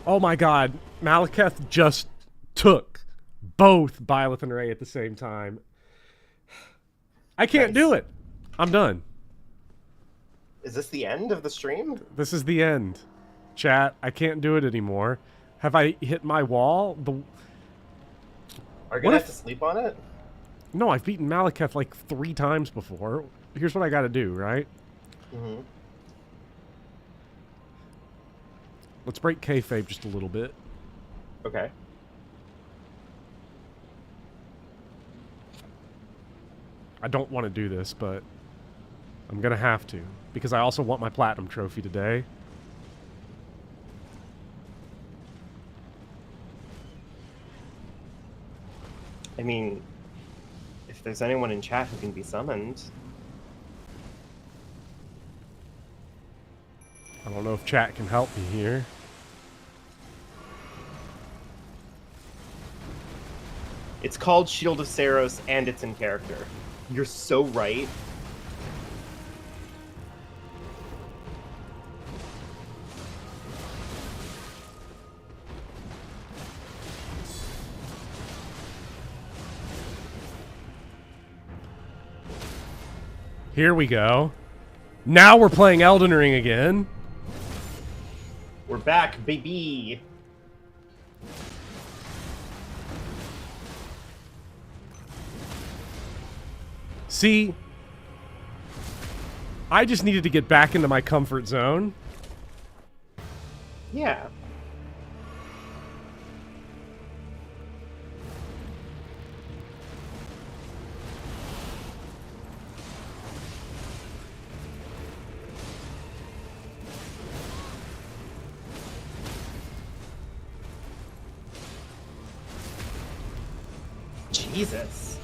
Oh my god. Malekith just took both Byleth and Ray at the same time. I can't do it. I'm done. Is this the end of the stream? This is the end. Chat, I can't do it anymore. Have I hit my wall? Are you gonna have to sleep on it? No, I've beaten Malekith like 3 times before. Here's what I gotta do, right? Mm-hmm. Let's break kayfabe just a little bit. Okay. I don't want to do this, but I'm gonna have to. Because I also want my platinum trophy today. I mean, if there's anyone in chat who can be summoned. I don't know if chat can help me here. It's called Shield of Saros, and it's in character. You're so right. Here we go. Now we're playing Elden Ring again. We're back, baby. See, I just needed to get back into my comfort zone. Yeah. Jesus.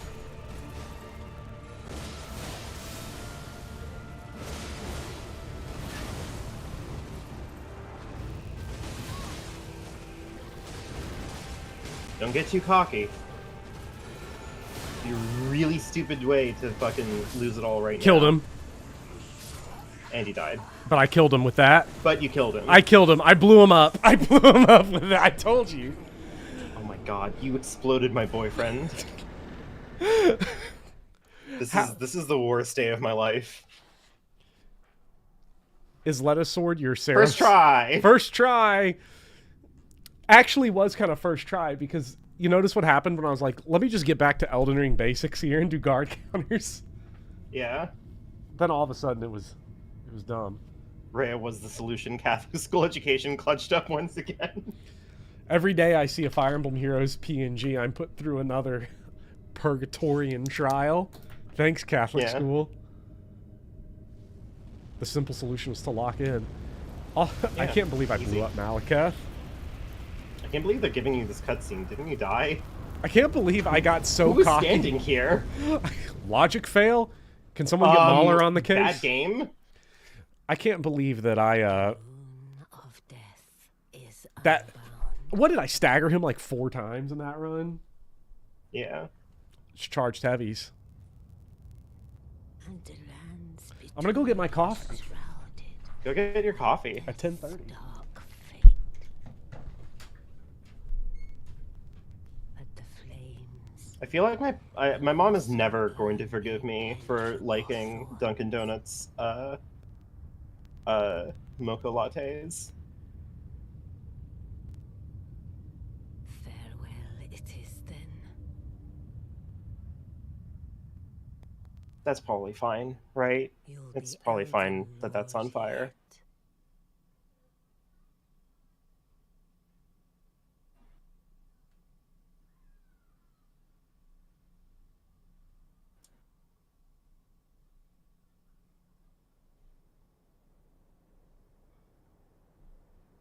Don't get too cocky. You're a really stupid way to fucking lose it all right now. Killed him. And he died. But I killed him with that. But you killed him. I killed him. I blew him up. I blew him up with that. I told you. Oh my god, you exploded my boyfriend. This is the worst day of my life. Is Let a Sword your Saros? First try! First try! Actually was kind of first try because you notice what happened when I was like, let me just get back to Elden Ring basics here and do guard counters. Yeah. Then all of a sudden it was dumb. Rhea was the solution. Catholic school education clutched up once again. Every day I see a Fire Emblem Heroes PNG, I'm put through another purgatorian trial. Thanks, Catholic school. The simple solution was to lock in. Oh, I can't believe I blew up Malekith. I can't believe they're giving you this cutscene. Didn't you die? I can't believe I got so Who was cocky. standing here? Logic fail? Can someone get Mahler on the case? Bad game? I can't believe that Of death is that... unbound. What did I stagger him like 4 times in that run? Yeah. Just charged heavies. And the lands I'm gonna go get my coffee. shrouded Go get your coffee. At 10:30. dark fate. But the flames I feel like my mom is never going to forgive me for liking Dunkin' Donuts mocha lattes. farewell it is then. That's probably fine, right? You'll It's be probably Elden fine that that's on Lord fire. yet.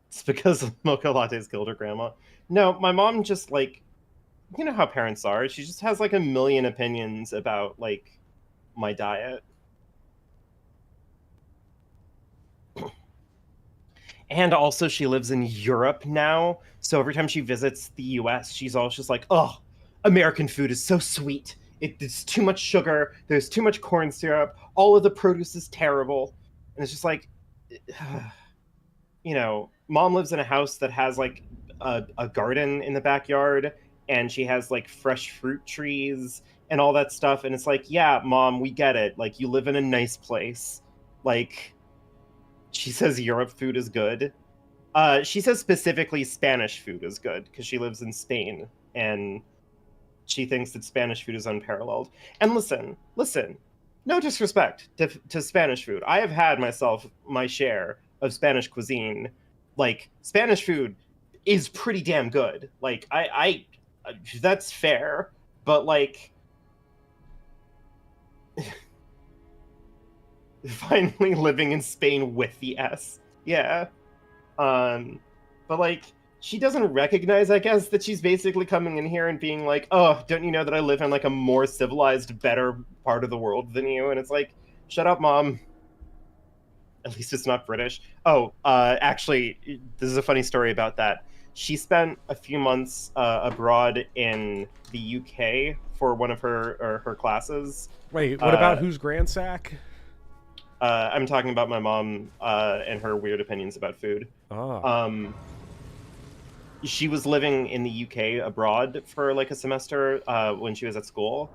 It's because mocha lattes killed her grandma. No, my mom just like, you know how parents are. She just has like a million opinions about like my diet. And also she lives in Europe now, so every time she visits the US, she's always just like, oh, American food is so sweet. It's too much sugar, there's too much corn syrup, all of the produce is terrible. And it's just like, you know, mom lives in a house that has like a garden in the backyard, and she has like fresh fruit trees and all that stuff. And it's like, yeah, mom, we get it. Like, you live in a nice place. Like, she says Europe food is good. She says specifically Spanish food is good because she lives in Spain and she thinks that Spanish food is unparalleled. And listen, no disrespect to Spanish food. I have had myself my share of Spanish cuisine. Like, Spanish food is pretty damn good. Like, I that's fair, but like, finally living in Spain with the S. Yeah. But like, she doesn't recognize, I guess, that she's basically coming in here and being like, oh, don't you know that I live in like a more civilized, better part of the world than you? And it's like, shut up, mom. At least it's not British. Oh, actually, this is a funny story about that. She spent a few months abroad in the UK for one of her classes. Wait, what about who's Grandsack? I'm talking about my mom and her weird opinions about food. Oh. She was living in the UK abroad for like a semester when she was at school,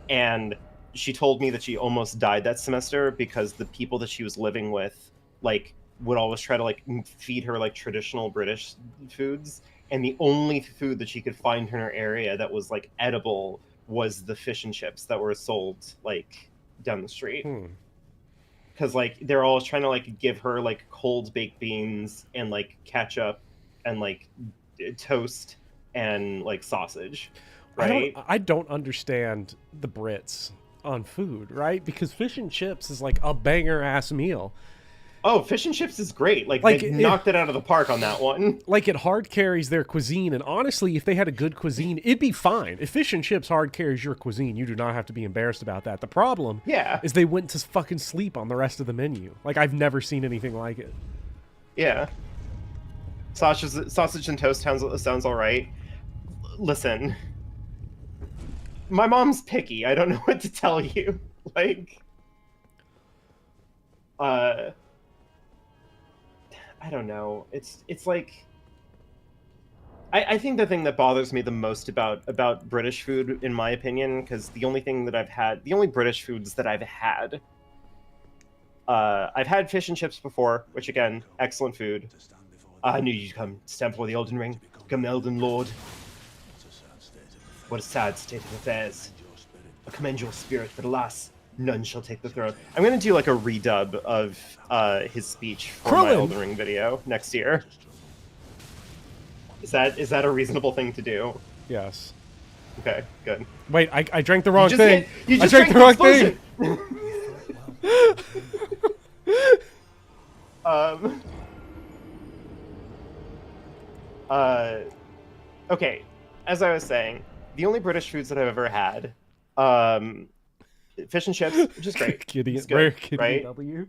and she told me that she almost died that semester because the people that she was living with like would always try to like feed her like traditional British foods, and the only food that she could find in her area that was like edible was the fish and chips that were sold like down the street. Because like they're always trying to like give her like cold baked beans and like ketchup and like toast and like sausage, right? I don't understand the Brits on food, right? Because fish and chips is like a banger ass meal. Oh, fish and chips is great. Like they it knocked it out of the park on that one. Like, it hard carries their cuisine, and honestly, if they had a good cuisine, it'd be fine. If fish and chips hard carries your cuisine, you do not have to be embarrassed about that. The problem is they went to fucking sleep on the rest of the menu. Like, I've never seen anything like it. Yeah. Sausage and toast sounds all right. Listen, my mom's picky. I don't know what to tell you. Like, I don't know. It's like, I think the thing that bothers me the most about British food, in my opinion, because the only British foods that I've had fish and chips before, which again, excellent food. I knew you'd come stand before the Elden Ring, become the Elden Lord. What a sad state of affairs. I commend your spirit, but alas, none shall take the throne. I'm gonna do like a redub of his speech for my Krillin! Elden Ring video next year. Is that a reasonable thing to do? Yes. Okay, good. Wait, I drank the wrong You thing. you I just drank the wrong thing. um. Okay, as I was saying, the only British foods that I've ever had, fish and chips, which is great. Gideon, It's rare good, Gideon right? W.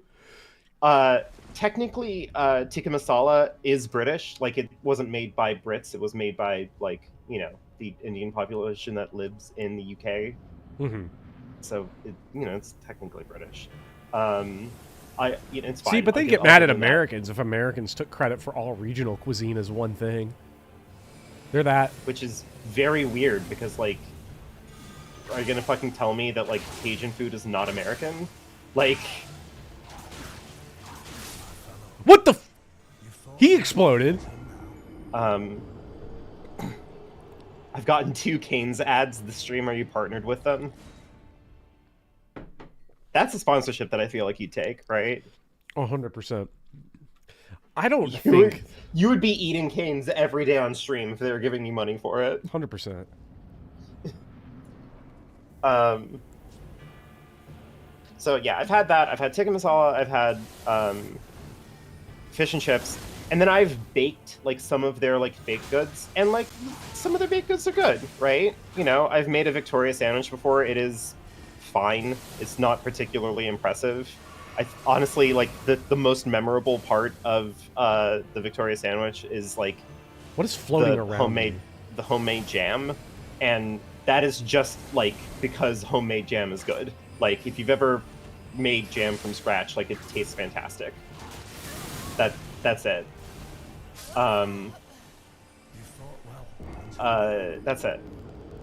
Technically, tikka masala is British. Like, it wasn't made by Brits. It was made by, like, you know, the Indian population that lives in the UK. Mm-hmm. So, it's technically British. It's fine. See, but I'll they give- get I'll mad give at them that. Americans if Americans took credit for all regional cuisine as one thing. They're that. Which is very weird because, like, are you gonna fucking tell me that, like, Cajun food is not American? Like, What the? He exploded. I've gotten 2 Canes ads this stream. Are you partnered with them? That's a sponsorship that I feel like you'd take, right? 100%. I don't You think. would, you would be eating Canes every day on stream if they were giving you money for it. 100%. So yeah, I've had that. I've had tikka masala. I've had fish and chips, and then I've baked like some of their like baked goods, and like some of their baked goods are good, right? You know, I've made a Victoria sandwich before. It is fine. It's not particularly impressive. I honestly like the most memorable part of the Victoria sandwich is like What is floating the around? homemade me? the homemade jam, and that is just like because homemade jam is good. Like, if you've ever made jam from scratch, like, it tastes fantastic. That's it. That's it.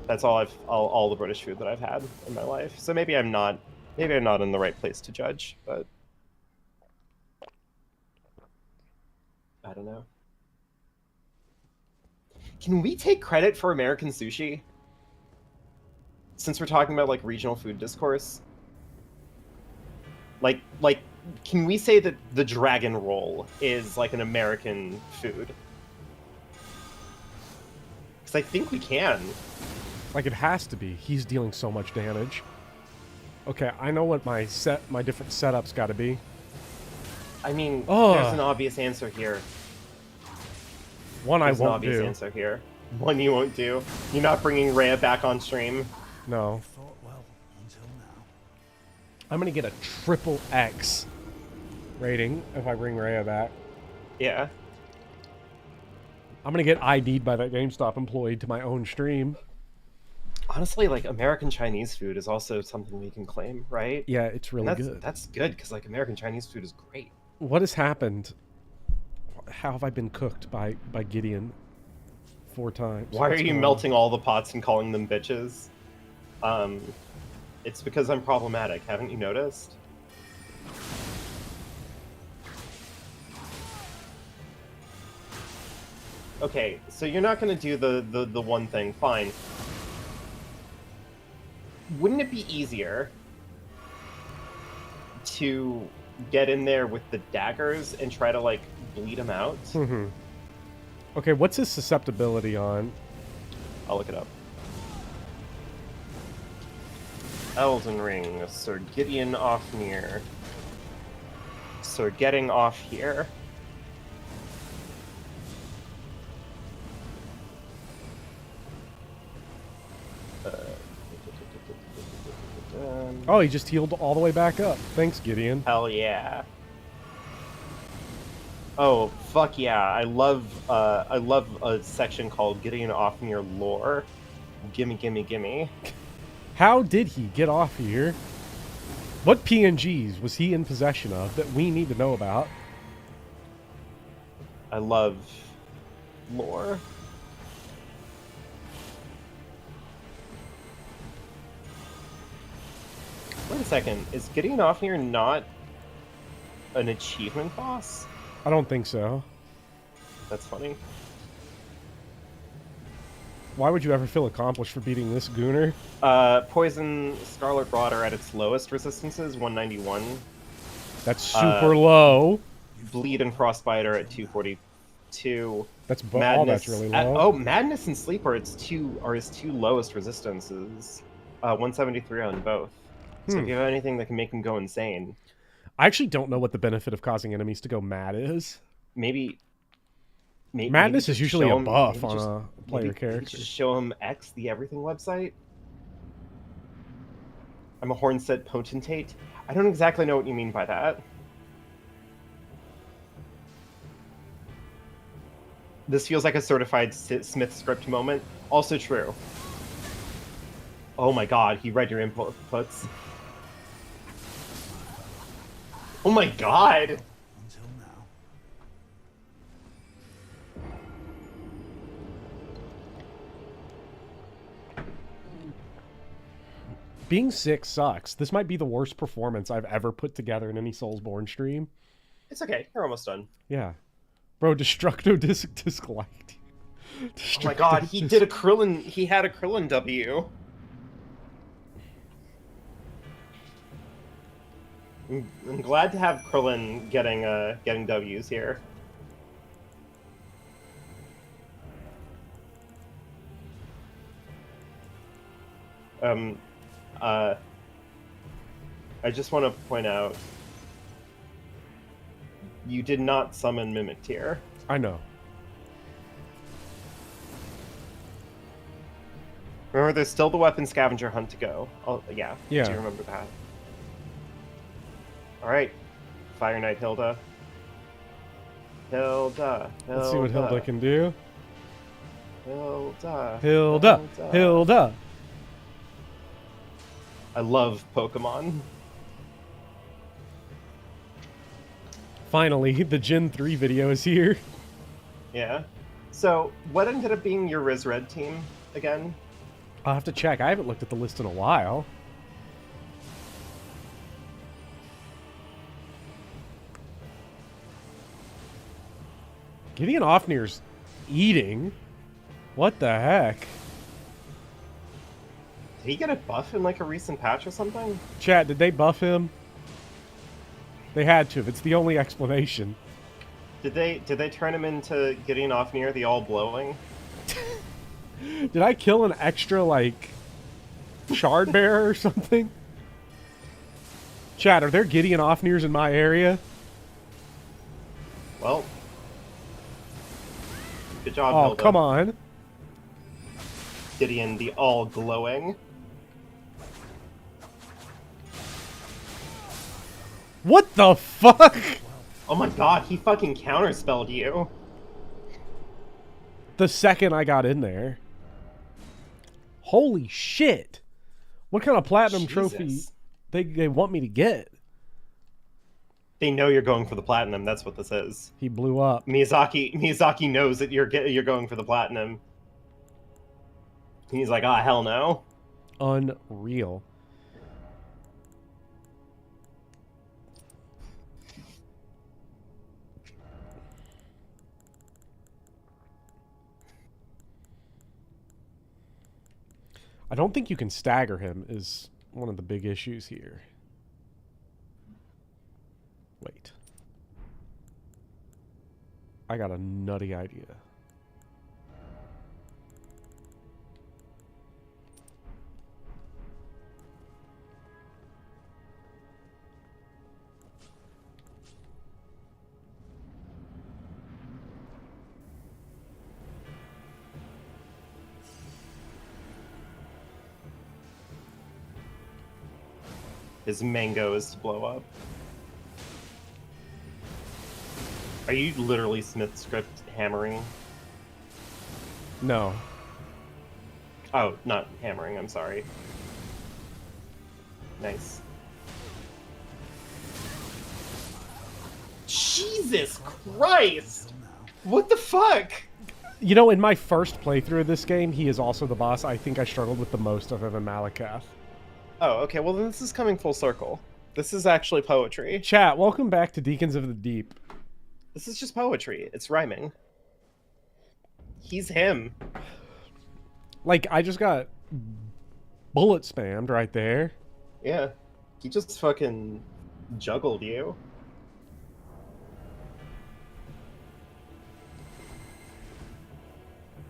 That's all the British food that I've had in my life. So maybe I'm not in the right place to judge, but I don't know. Can we take credit for American sushi? Since we're talking about like regional food discourse, like, can we say that the dragon roll is like an American food? Because I think we can. Like, it has to be. He's dealing so much damage. Okay, I know what my different setups got to be. I mean, Ugh. there's an obvious answer here. One There's I an won't obvious do. answer here. One you won't do. You're not bringing Rhea back on stream. No. Fought well until now. I'm gonna get a triple X rating if I bring Rhea back. Yeah. I'm gonna get ID'd by that GameStop employee to my own stream. Honestly, like, American Chinese food is also something we can claim, right? Yeah, it's really And good. That's good, because, like, American Chinese food is great. What has happened? How have I been cooked by Gideon 4 times? Why are What's you going on? melting all the pots and calling them bitches? It's because I'm problematic. Haven't you noticed? Okay, so you're not going to do the one thing. Fine. Wouldn't it be easier to get in there with the daggers and try to, like, bleed them out? Mm-hmm. Okay, what's his susceptibility on? I'll look it up. Elden Ring, Sir Gideon Offnear. Sir Getting Off Here. Oh, he just healed all the way back up. Thanks, Gideon. Hell yeah. Oh, fuck yeah. I love a section called Getting Off Near Lore. Gimme, gimme, gimme. How did he get off here? What PNGs was he in possession of that we need to know about? I love lore. Wait a second. Is Getting Off Near not an achievement boss? I don't think so. That's funny. Why would you ever feel accomplished for beating this gooner? Poison Scarlet Rot are at its lowest resistances, 191. That's super low. Bleed and Frostbite are at 242. That's Madness, all that's really low. oh, Madness and Sleep are his two lowest resistances. 173 on both. So if you have anything that can make him go insane, I actually don't know what the benefit of causing enemies to go mad is. maybe Madness is just usually show a him- buff maybe on just- a player maybe character. Just show him X, the Everything website. I'm a Hornset Potentate. I don't exactly know what you mean by that. This feels like a certified Smith script moment. Also true. Oh my god, he read your inputs. Oh my god! Until now. Being sick sucks. This might be the worst performance I've ever put together in any Soulsborne stream. It's okay, you're almost done. Yeah. Bro, Destructo disliked you. Oh my god, he had a Krillin W. I'm glad to have Krillin getting W's here. I just want to point out, you did not summon Mimic Tear. I know. Remember, there's still the weapon scavenger hunt to go. Oh, yeah. Yeah. Do you remember that? Alright. Fire Knight Hilda. Hilda. Let's see what Hilda can do. Hilda. Hilda. I love Pokemon. Finally, the Gen 3 video is here. Yeah. So, what ended up being your Riz Red team again? I'll have to check. I haven't looked at the list in a while. Gideon Ofnir's eating? What the heck? Did he get a buff in like a recent patch or something? Chat, did they buff him? They had to. It's the only explanation. Did they turn him into Gideon Ofnir, the all blowing? Did I kill an extra, like, shard bearer or something? Chat, are there Gideon Ofnirs in my area? Well, good job, Oh, Hilda. come on. Gideon, the all glowing. What the fuck? Oh my god, he fucking counterspelled you. The second I got in there. Holy shit. What kind of platinum trophy Jesus. they want me to get? They know you're going for the platinum. That's what this is. He blew up. Miyazaki knows that you're going for the platinum. He's like, ah, hell no. Unreal. I don't think you can stagger him is one of the big issues here. Wait. I got a nutty idea. His mango is to blow up. Are you literally Smith script hammering? No. Oh, not hammering, I'm sorry. Nice. Jesus Christ! What the fuck? You know, in my first playthrough of this game, he is also the boss I think I struggled with the most of him in Malakath. Oh, okay, well then this is coming full circle. This is actually poetry. Chat, welcome back to Deacons of the Deep. This is just poetry. It's rhyming. He's him. Like, I just got bullet spammed right there. Yeah. He just fucking juggled you.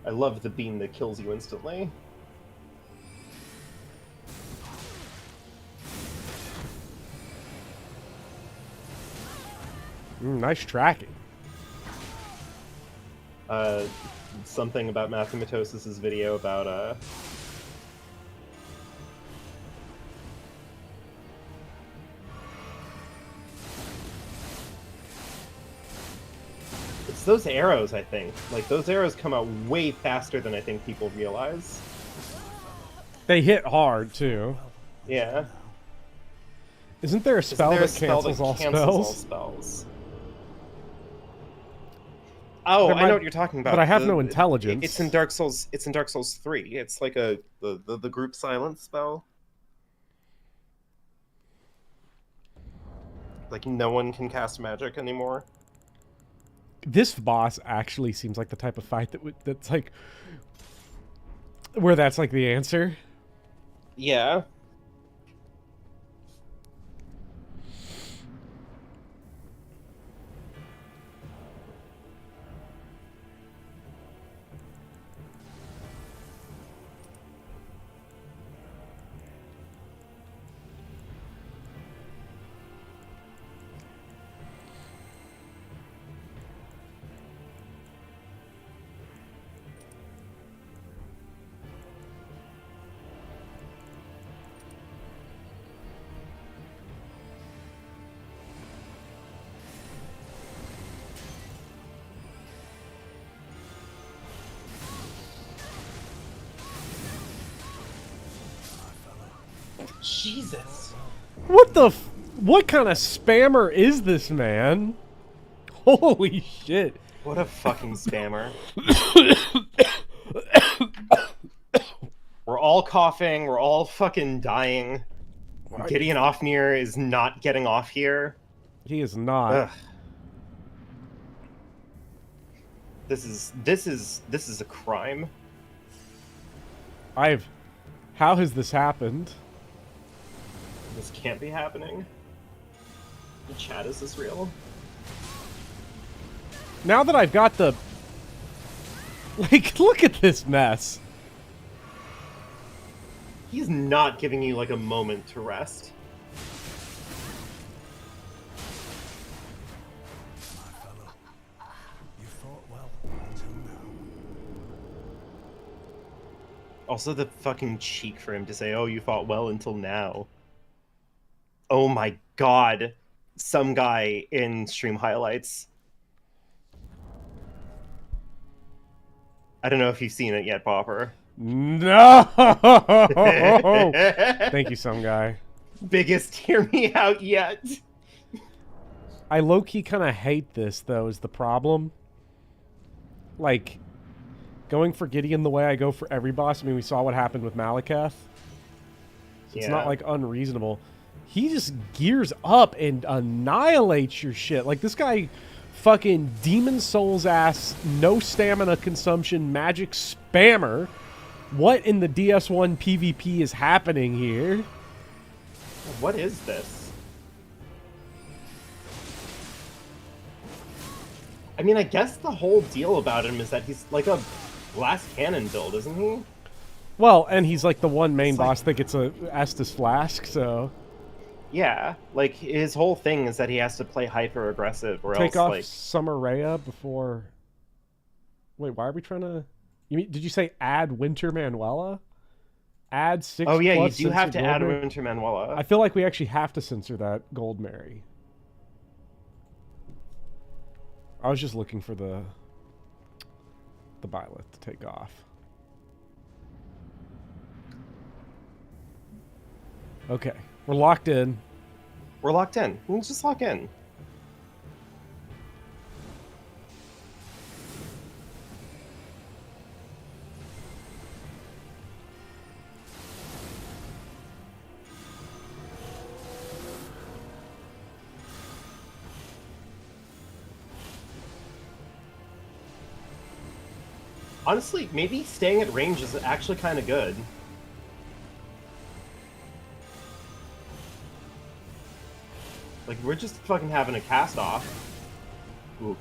I love the beam that kills you instantly. Nice tracking. Something about Mathematosis' video about it's those arrows, I think. Like, those arrows come out way faster than I think people realize. They hit hard, too. Yeah. Isn't there a spell Isn't there that a spell cancels all cancels all spells? spells? Oh, There I might- know what you're talking about. but I have no intelligence. It's in Dark Souls. It's in Dark Souls 3. It's like the group silence spell. Like, no one can cast magic anymore. This boss actually seems like the type of fight that's like where that's like the answer. Yeah. Jesus. What kind of spammer is this man? Holy shit. What a fucking spammer. We're all coughing. We're all fucking dying. Gideon Ofnir is not getting off here. He is not. Ugh. This is a crime. How has this happened? This can't be happening. Chat, is this real? Now that I've got the... Like, look at this mess. He's not giving you, like, a moment to rest. My fellow, you fought well until now. Also, the fucking cheek for him to say, oh, you fought well until now. Oh my god. Some guy in stream highlights. I don't know if you've seen it yet, Bopper. No! Thank you, some guy. Biggest hear me out yet. I low-key kind of hate this, though, is the problem. Like, going for Gideon the way I go for every boss. I mean, we saw what happened with Malekith. So it's not, like, unreasonable. He just gears up and annihilates your shit. Like, this guy fucking Demon Souls ass, no stamina consumption, magic spammer. What in the DS1 PvP is happening here? What is this? I mean, I guess the whole deal about him is that he's like a glass cannon build, isn't he? Well, and he's like the one main It's like- boss that gets a Estus Flask, so... Yeah, like his whole thing is that he has to play hyper aggressive or Take else off like Summerrea before... Wait, why are we trying to... Did you say add Winter Manuela? Add 6 Oh yeah, you plus do have Censor to add Goldberry? Winter Manuela. I feel like we actually have to censor that Gold Mary. I was just looking for the Byleth to take off. Okay, we're locked in. We're locked in. Let's just lock in. Honestly, maybe staying at range is actually kind of good. Like, we're just fucking having a cast off. Oof.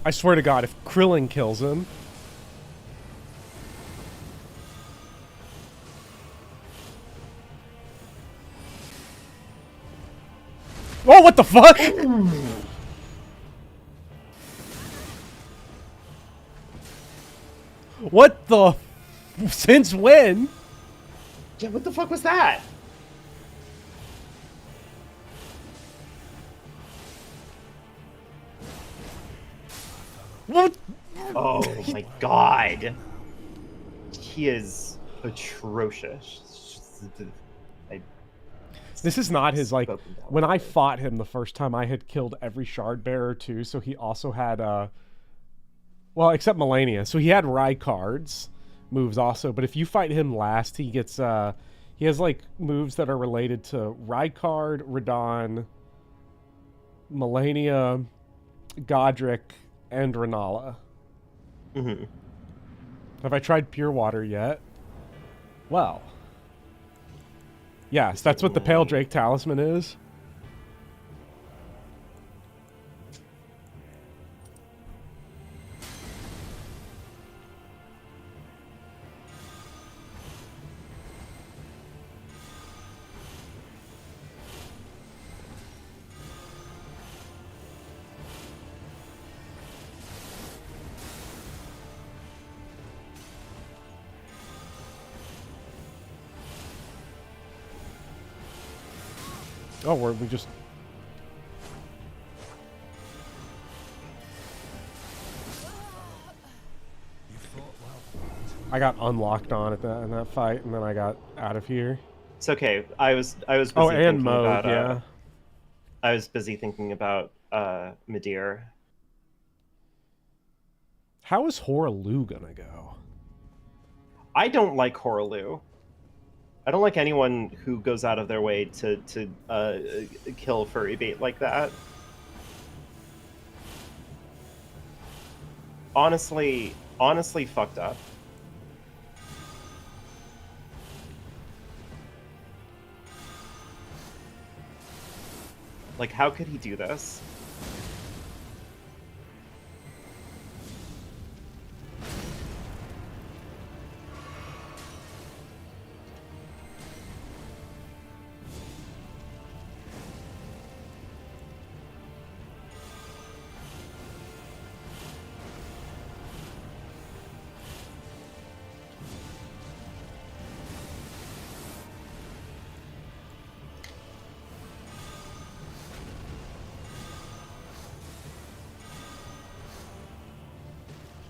I swear to God, if Krillin kills him... Oh, what the fuck? What the... Since when? Yeah, what the fuck was that? What? Oh my god. He is atrocious. I This is not his, like... spoken down When I about it. fought him the first time, I had killed every shard bearer too, so he also had, well, except Melania. So he had Rykard's moves also, but if you fight him last, he gets, he has, like, moves that are related to Rykard, Radon, Melania, Godric, and Renalla. Mm-hmm. Have I tried Pure Water yet? Well. Yes, that's what the Pale Drake Talisman is. Oh, we just... I got unlocked on at that in that fight, and then I got out of here. It's okay. I was busy Oh, and thinking mode, about, yeah. I was busy thinking about Midir. How is Horalu gonna go? I don't like Horalu. I don't like anyone who goes out of their way to kill furry bait like that. Honestly fucked up. Like, how could he do this?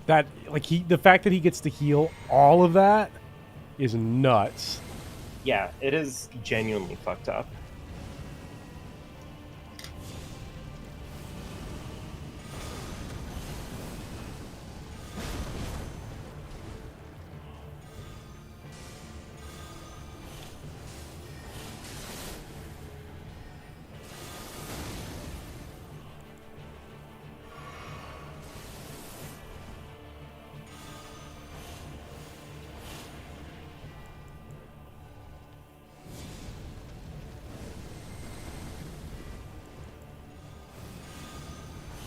That, like, the fact that he gets to heal all of that is nuts. Yeah, it is genuinely fucked up.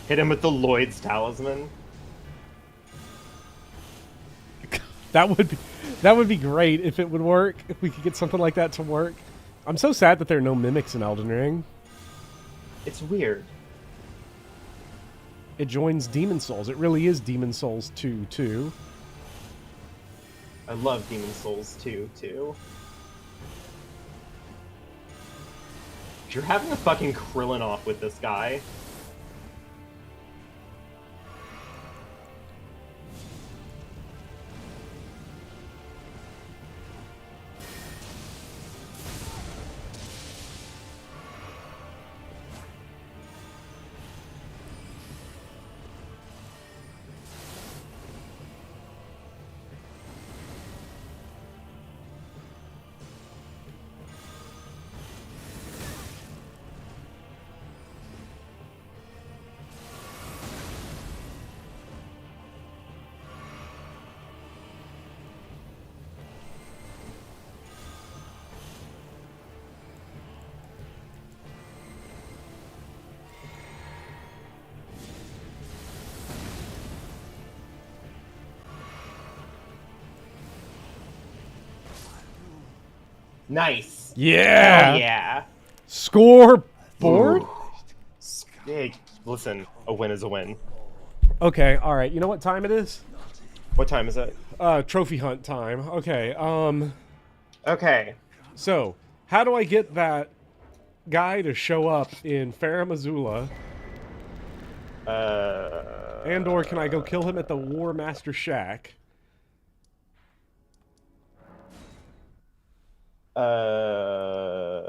Hit him with the Lloyd's Talisman. That would be great if it would work. If we could get something like that to work. I'm so sad that there are no mimics in Elden Ring. It's weird. It joins Demon Souls. It really is Demon Souls 2 too. I love Demon Souls 2 too. You're having a fucking Krillin off with this guy. Nice. Yeah. Hell yeah. Scoreboard. Hey, listen, a win is a win. Okay. All right. You know what time it is? What time is it? Trophy hunt time. Okay. Okay. So how do I get that guy to show up in Farum Azula? And or can I go kill him at the War Master Shack?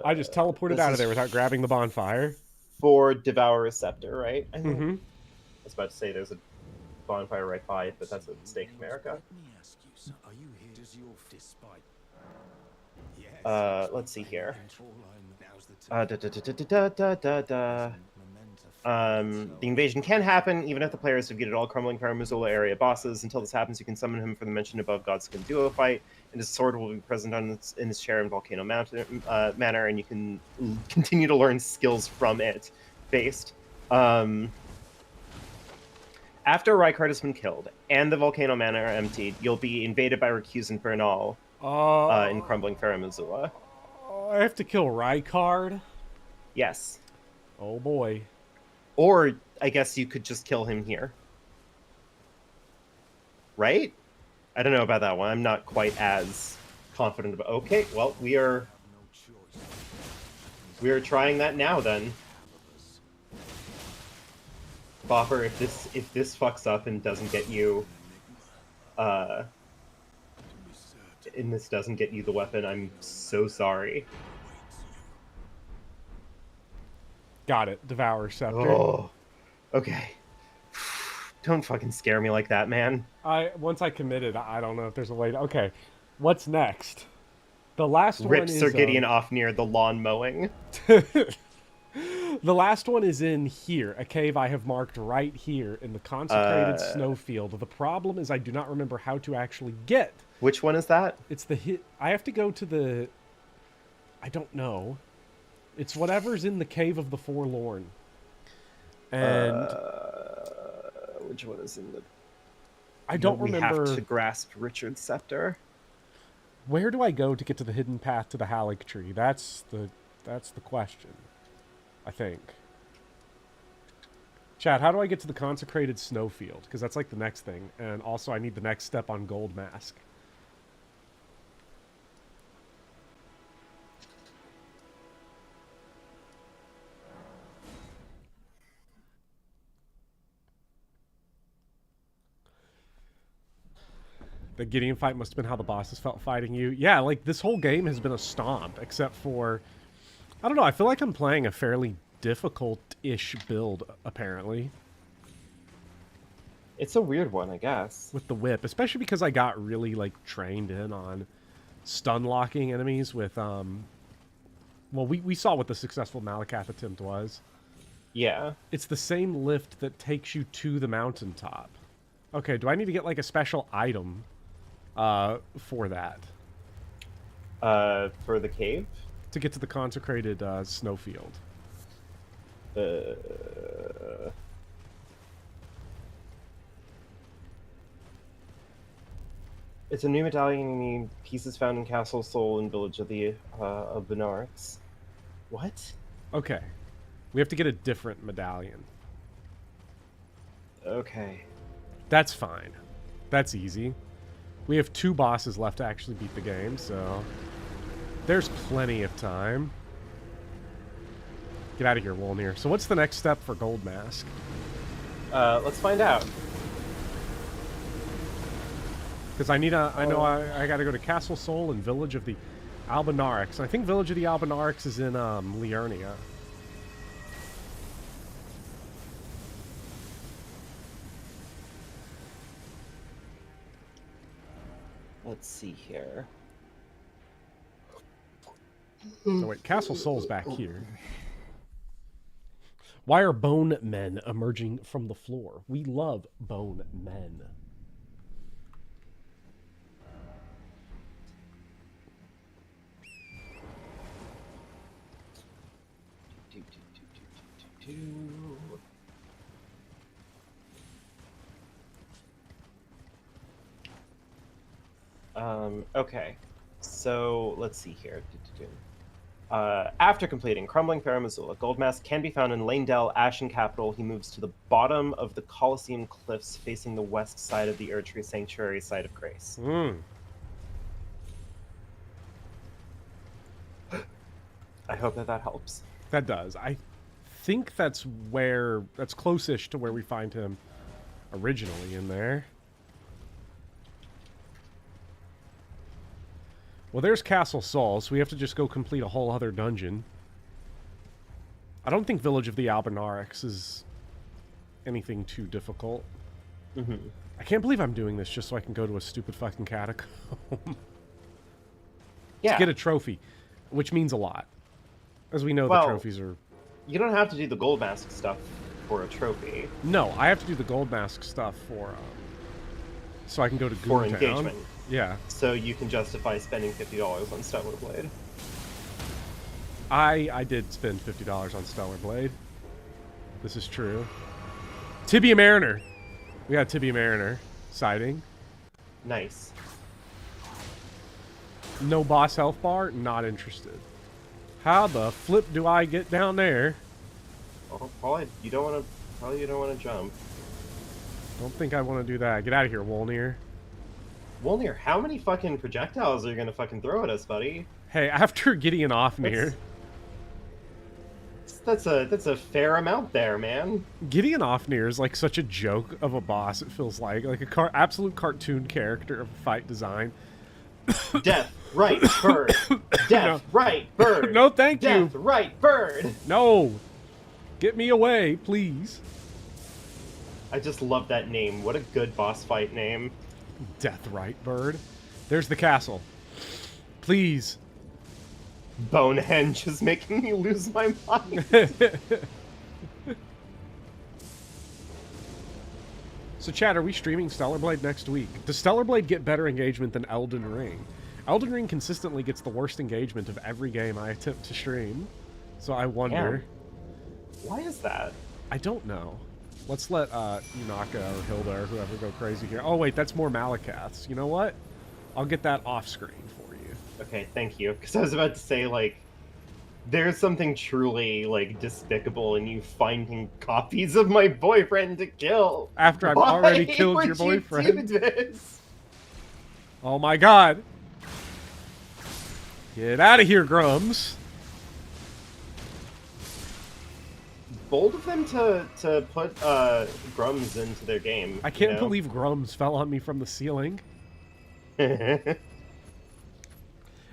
I just teleported out of there without grabbing the bonfire. For Devour Receptor, right? I think. Mm-hmm. I was about to say there's a bonfire right by it, but that's a mistake, America. Let me ask you, sir, are you here? Does your despite? Let's see here. The invasion can happen even if the players have defeated all crumbling Fire Missoula area bosses. Until this happens, you can summon him for the mentioned above Godskin duo fight, and his sword will be present in his chair in Volcano Mountain Manor, and you can continue to learn skills from it. Based. After Rykard has been killed and the Volcano Manor emptied, you'll be invaded by Recusant Bernal in crumbling Fire Missoula. I have to kill Rykard? Yes. Oh boy. Or, I guess you could just kill him here. Right? I don't know about that one. I'm not quite as confident about... Okay, well, we are trying that now, then. Bopper, if this fucks up and doesn't get you... and this doesn't get you the weapon, I'm so sorry. Got it. Devour Scepter. Oh, okay. Don't fucking scare me like that, man. Once I committed, I don't know if there's a way to... Okay, what's next? The last one Rip is... Sir Gideon off near the lawn mowing. The last one is in here, a cave I have marked right here in the consecrated snowfield. The problem is I do not remember how to actually get. Which one is that? It's the hit. I have to go to the... I don't know. It's whatever's in the Cave of the Forlorn. And... which one is in the... I don't remember... We have to grasp Richard's scepter. Where do I go to get to the hidden path to the Halleck tree? That's the question. I think. Chad, how do I get to the consecrated snowfield? Because that's like the next thing. And also I need the next step on Gold Mask. The Gideon fight must have been how the bosses felt fighting you. Yeah, like, this whole game has been a stomp, except for... I don't know, I feel like I'm playing a fairly difficult-ish build, apparently. It's a weird one, I guess. With the whip, especially because I got really, like, trained in on stun-locking enemies with, Well, we saw what the successful Malakath attempt was. Yeah. It's the same lift that takes you to the mountaintop. Okay, do I need to get, like, a special item for that? For the cave? To get to the consecrated snowfield. It's a new medallion you need. Pieces found in Castle Soul and Village of the of Benarx. What? Okay. We have to get a different medallion. Okay. That's fine. That's easy. We have 2 bosses left to actually beat the game, so... There's plenty of time. Get out of here, Wolnir. So what's the next step for Gold Mask? Let's find out. Because I need I know I gotta go to Castle Soul and Village of the Albinarix. I think Village of the Albinarix is in Liurnia. Let's see here. So wait, Castle Soul's back here. Why are bone men emerging from the floor? We love bone men. Okay. So let's see here. After completing Crumbling Fair Missoula, Goldmask can be found in Lanedell, Ashen Capital. He moves to the bottom of the Colosseum Cliffs facing the west side of the Erdtree Sanctuary site of Grace. I hope that helps. That does. I think that's close-ish to where we find him originally in there. Well, there's Castle Sol, so we have to just go complete a whole other dungeon. I don't think Village of the Albinaurics is anything too difficult. I can't believe I'm doing this just so I can go to a stupid fucking catacomb. Yeah. To get a trophy, which means a lot. As we know, the trophies are... You don't have to do the gold mask stuff for a trophy. No, I have to do the gold mask stuff for... so I can go to Goontown. For engagement. Yeah. So you can justify spending $50 on Stellar Blade. I did spend $50 on Stellar Blade. This is true. Tibia Mariner. We got Tibia Mariner sighting. Nice. No boss health bar? Not interested. How the flip do I get down there? Oh, probably you don't want to jump. Don't think I want to do that. Get out of here, Wolnir. Wolnir, how many fucking projectiles are you gonna fucking throw at us, buddy? Hey, after Gideon Offnir... That's a fair amount there, man. Gideon Offnir is like such a joke of a boss, it feels like. Like a absolute cartoon character of a fight design. Death, right, bird. Death, No. right, bird. No, thank you. Death, right, bird. No! Get me away, please. I just love that name. What a good boss fight name. Death right, bird. There's the castle. Please. Bonehenge is making me lose my mind. So, Chad, are we streaming Stellar Blade next week? Does Stellar Blade get better engagement than Elden Ring? Elden Ring consistently gets the worst engagement of every game I attempt to stream. So I wonder. Damn. Why is that? I don't know. Let's let Yunaka or Hilda or whoever go crazy here. Oh, wait, that's more Malakaths. You know what? I'll get that off screen for you. Okay, thank you. Because I was about to say, like, there's something truly, like, despicable in you finding copies of my boyfriend to kill. After I've Why already killed your would boyfriend. You do this? Oh my god. Get out of here, Grums. Bold of them to put Grums into their game. I can't believe Grums fell on me from the ceiling.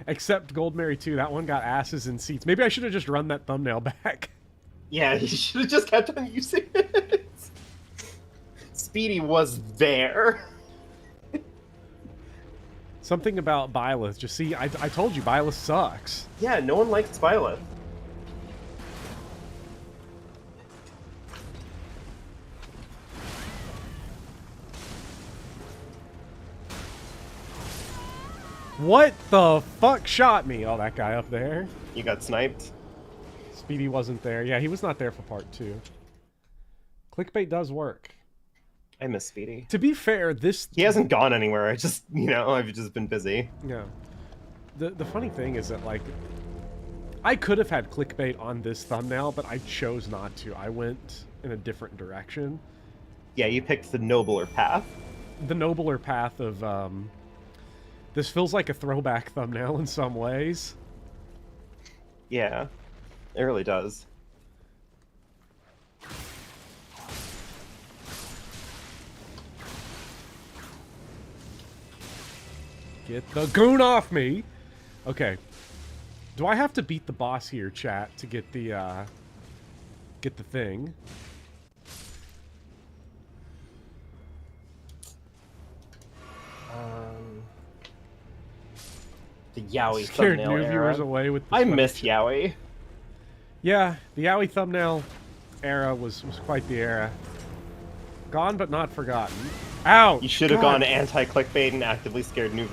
Except Gold Mary 2, that one got asses in seats. Maybe I should have just run that thumbnail back. Yeah, you should have just kept on using it. Speedy was there. Something about Byleth. Just see, I told you, Byleth sucks. Yeah, no one likes Byleth. What the fuck shot me? Oh, that guy up there. You got sniped. Speedy wasn't there. Yeah, he was not there for part 2. Clickbait does work. I miss Speedy. To be fair, He hasn't gone anywhere. I just, I've just been busy. Yeah. The funny thing is that, like, I could have had clickbait on this thumbnail, but I chose not to. I went in a different direction. Yeah, you picked the nobler path. The nobler path of, this feels like a throwback thumbnail in some ways. Yeah, it really does. Get the goon off me! Okay. Do I have to beat the boss here, chat, to get the thing? The Yowie Scared thumbnail new era. viewers away with the I sweaty miss shit. Yowie. Yeah, the Yowie thumbnail era was quite the era. Gone but not forgotten. Ow! You should have God. gone anti-clickbait and actively scared new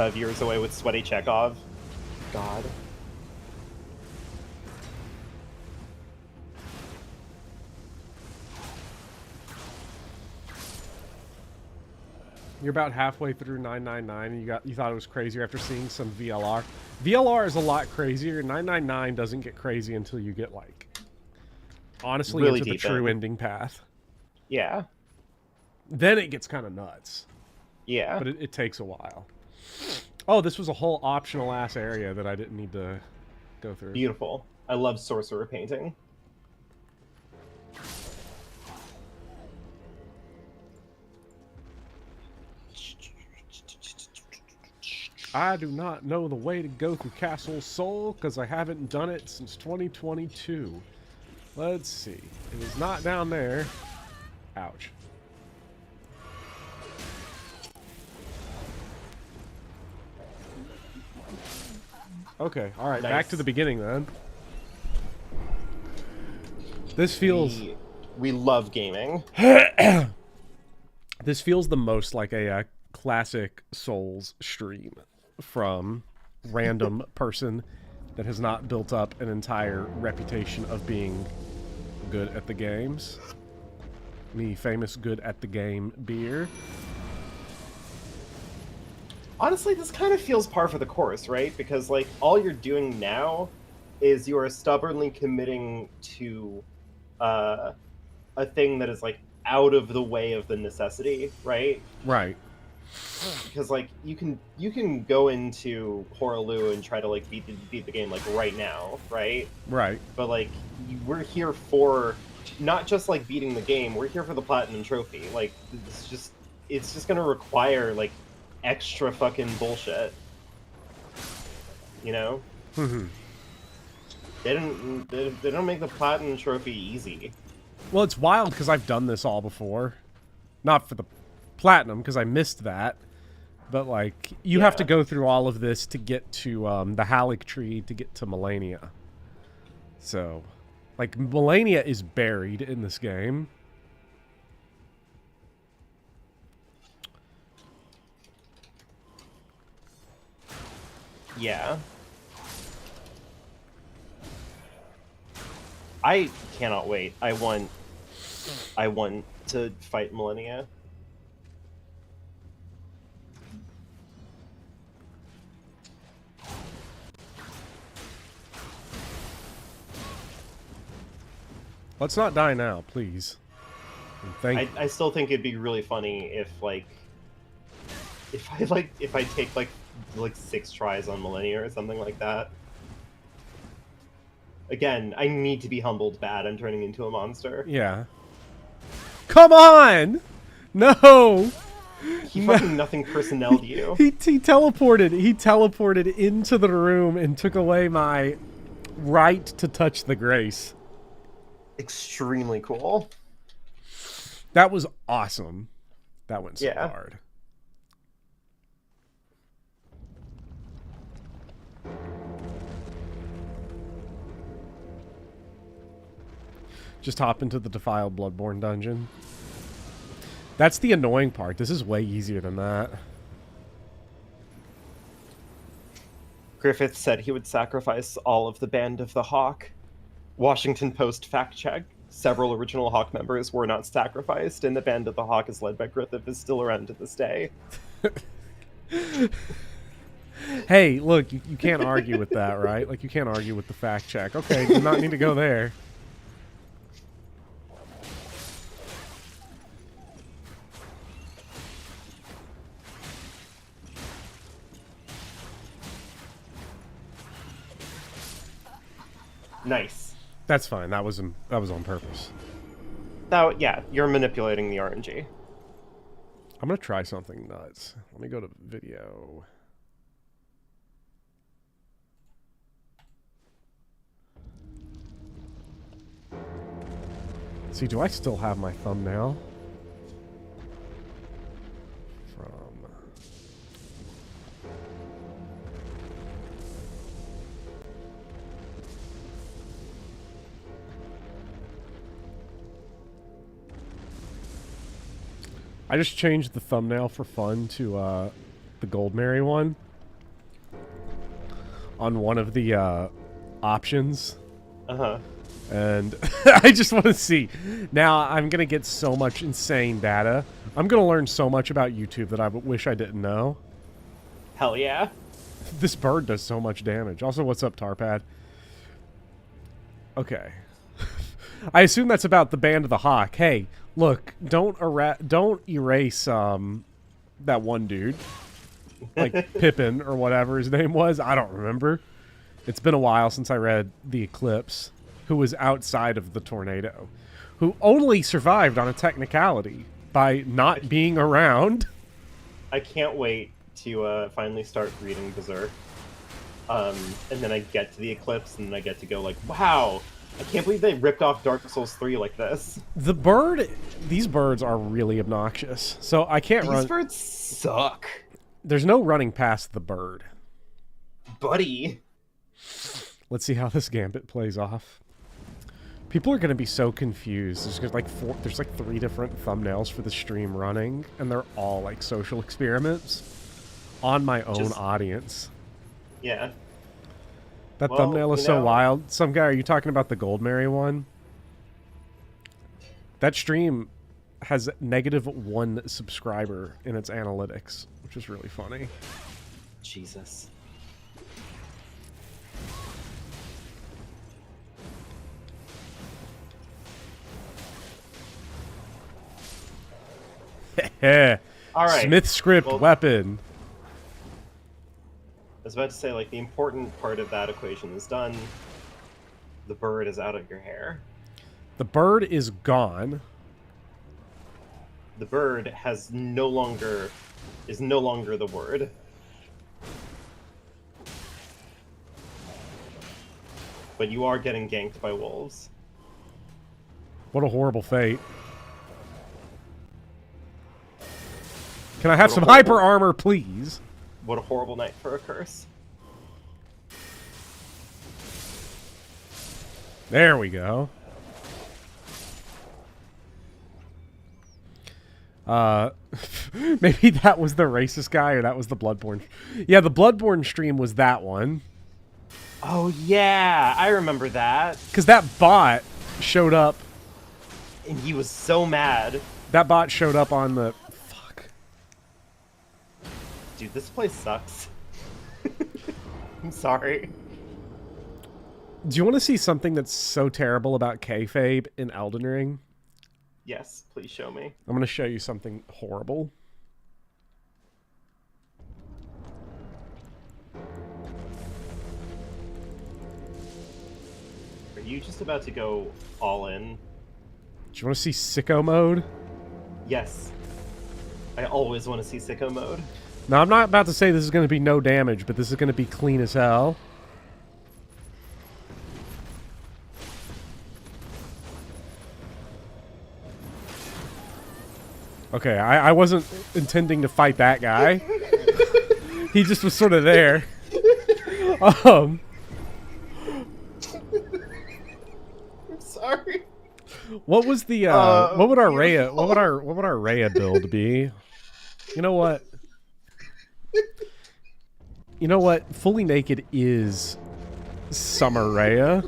viewers away with Sweaty Chekhov. God. You're about halfway through 999, and you thought it was crazier after seeing some VLR. VLR is a lot crazier. 999 doesn't get crazy until you get like honestly Really into the deep true in. ending path. Yeah. Then it gets kind of nuts. Yeah. But it takes a while. Oh, this was a whole optional ass area that I didn't need to go through. Beautiful. I love sorcerer painting. I do not know the way to go through Castle Soul because I haven't done it since 2022. Let's see. It is not down there. Ouch. Okay, alright, back to the beginning then. This feels... We love gaming. This feels the most like a classic Souls stream from random person that has not built up an entire reputation of being good at the games. Me, famous good at the game beer. Honestly, this kind of feels par for the course, right? Because, like, all you're doing now is you are stubbornly committing to a thing that is, like, out of the way of the necessity, right? Right. Because, like, you can go into Horaloo and try to, like, beat the game, like, right now, right? Right. But, like, we're here for not just, like, beating the game, we're here for the Platinum Trophy. Like, it's just gonna require, like, extra fucking bullshit. You know? Mm-hmm. They don't make the Platinum Trophy easy. Well, it's wild because I've done this all before. Not for the Platinum, because I missed that. But, like, you have to go through all of this to get to the Halleck Tree to get to Melania. So, like, Melania is buried in this game. Yeah. I cannot wait. I want to fight Melania. Let's not die now, please. I still think it'd be really funny if I take like 6 tries on Millennia or something like that. Again, I need to be humbled bad. I'm turning into a monster. Yeah. Come on! No! He fucking nothing personneled you. He teleported. He teleported into the room and took away my right to touch the grace. Extremely cool. That was awesome. That went so Yeah. hard. Just hop into the Defiled Bloodborne dungeon. That's the annoying part. This is way easier than that. Griffith said he would sacrifice all of the Band of the Hawk. Washington Post fact check. Several original Hawk members were not sacrificed, and the Band of the Hawk is led by Griffith is still around to this day. Hey, look, you can't argue with that, right? Like, you can't argue with the fact check. Okay, do not need to go there. Nice. That's fine. That was on purpose. Now, yeah, you're manipulating the RNG. I'm gonna try something nuts. Let me go to video. See, do I still have my thumbnail? From... I just changed the thumbnail for fun to the Gold Mary one. On one of the options. Uh-huh. And I just want to see. Now, I'm going to get so much insane data I'm gonna learn so much about YouTube that I wish I didn't know. Hell yeah. This bird does so much damage. Also, what's up, Tarpad? Okay. I assume that's about the Band of the Hawk. Hey, look, don't erase that one dude. Like Pippin or whatever his name was. I don't remember. It's been a while since I read The Eclipse, who was outside of the tornado, who only survived on a technicality by not being around. I can't wait to finally start reading Berserk. And then I get to the Eclipse, and then I get to go like, wow, I can't believe they ripped off Dark Souls 3 like this. These birds are really obnoxious. So I can't run. These birds suck. There's no running past the bird. Buddy. Let's see how this gambit plays off. People are going to be so confused. There's like 3 different thumbnails for the stream running, and they're all like social experiments on my own audience. Yeah. That thumbnail is so wild. Some guy, are you talking about the Goldmary one? That stream has -1 subscriber in its analytics, which is really funny. Jesus. All right. Smith script weapon. I was about to say, like, the important part of that equation is done. The bird is out of your hair. The bird is gone. The bird is no longer the word. But you are getting ganked by wolves. What a horrible fate. Can I have some hyper armor, please? What a horrible night for a curse. There we go. Maybe that was the racist guy, or that was the Bloodborne. Yeah, the Bloodborne stream was that one. Oh yeah, I remember that. Because that bot showed up. And he was so mad. That bot showed up on the... Fuck. Dude, this place sucks. I'm sorry. Do you want to see something that's so terrible about kayfabe in Elden Ring? Yes, please show me. I'm going to show you something horrible. Are you just about to go all in? Do you want to see sicko mode? Yes. I always want to see sicko mode. Now, I'm not about to say this is going to be no damage, but this is going to be clean as hell. Okay, I wasn't intending to fight that guy. He just was sort of there. I'm sorry. What was the what would our Rhea build be? You know what? You know what? Fully naked is Summer Rhea.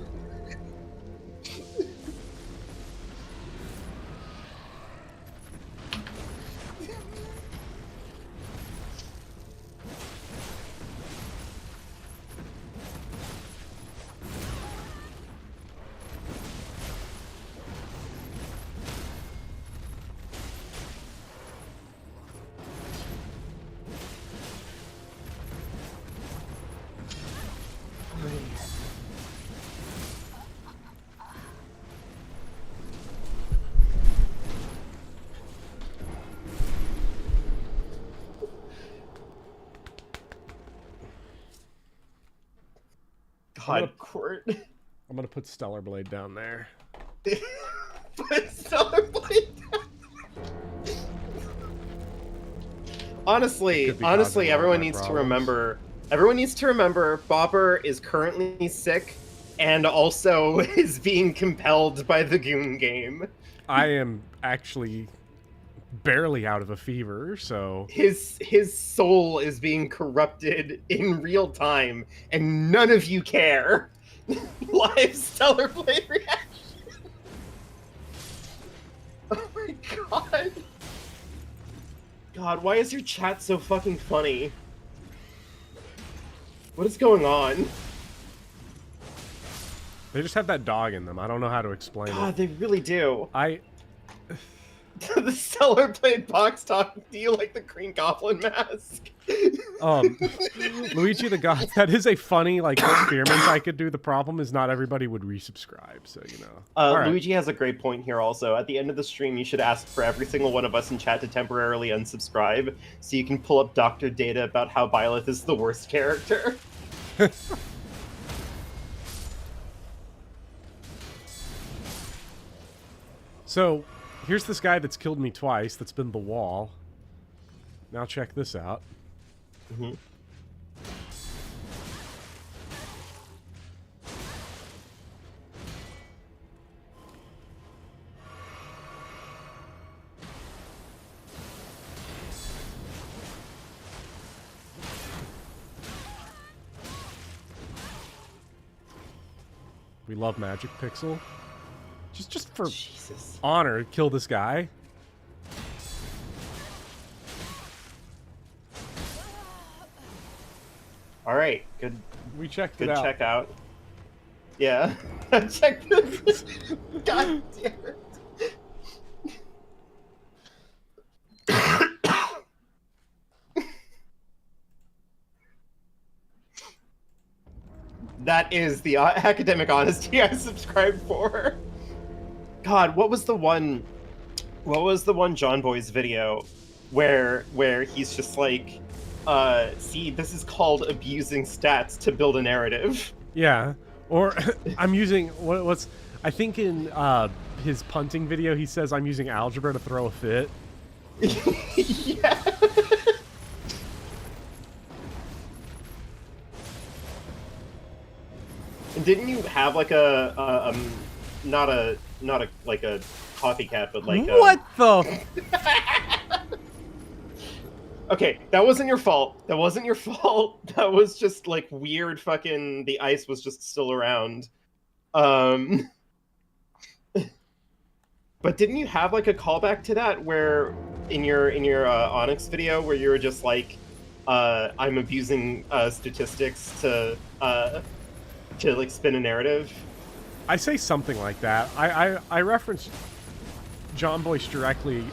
God, Court. I'm gonna put Stellar Blade down there. Put Stellar Blade down. Honestly, everyone needs to remember. Everyone needs to remember Bopper is currently sick and also is being compelled by the Goon game. I am actually barely out of a fever, so... His soul is being corrupted in real time, and none of you care. Live Stellar Blade reaction. Oh my god. God, why is your chat so fucking funny? What is going on? They just have that dog in them. I don't know how to explain God, it. they really do. I The seller played box talk. Do you like the Green Goblin mask? Luigi the God, that is a funny like experiment I could do. The problem is not everybody would resubscribe, so you know. All right. Luigi has a great point here also. At the end of the stream, you should ask for every single one of us in chat to temporarily unsubscribe, so you can pull up doctor data about how Byleth is the worst character. So, here's this guy that's killed me twice, that's been the wall. Now check this out. Mm-hmm. We love Magic Pixel. Just for Jesus. honor, kill this guy. All right, good. We checked Good it out. check out. Yeah, check this. God damn it. That is the academic honesty I subscribed for. God, what was the one John Boy's video where he's just like, see, this is called abusing stats to build a narrative. Yeah. Or I'm using what's I think in his punting video he says I'm using algebra to throw a fit. Yeah. And didn't you have like not a like a copycat, but like What the Okay, that wasn't your fault. That wasn't your fault. That was just like weird fucking the ice was just still around. But didn't you have like a callback to that where in your Onyx video where you were just like I'm abusing statistics to like spin a narrative? I say something like that. I referenced John Boyce directly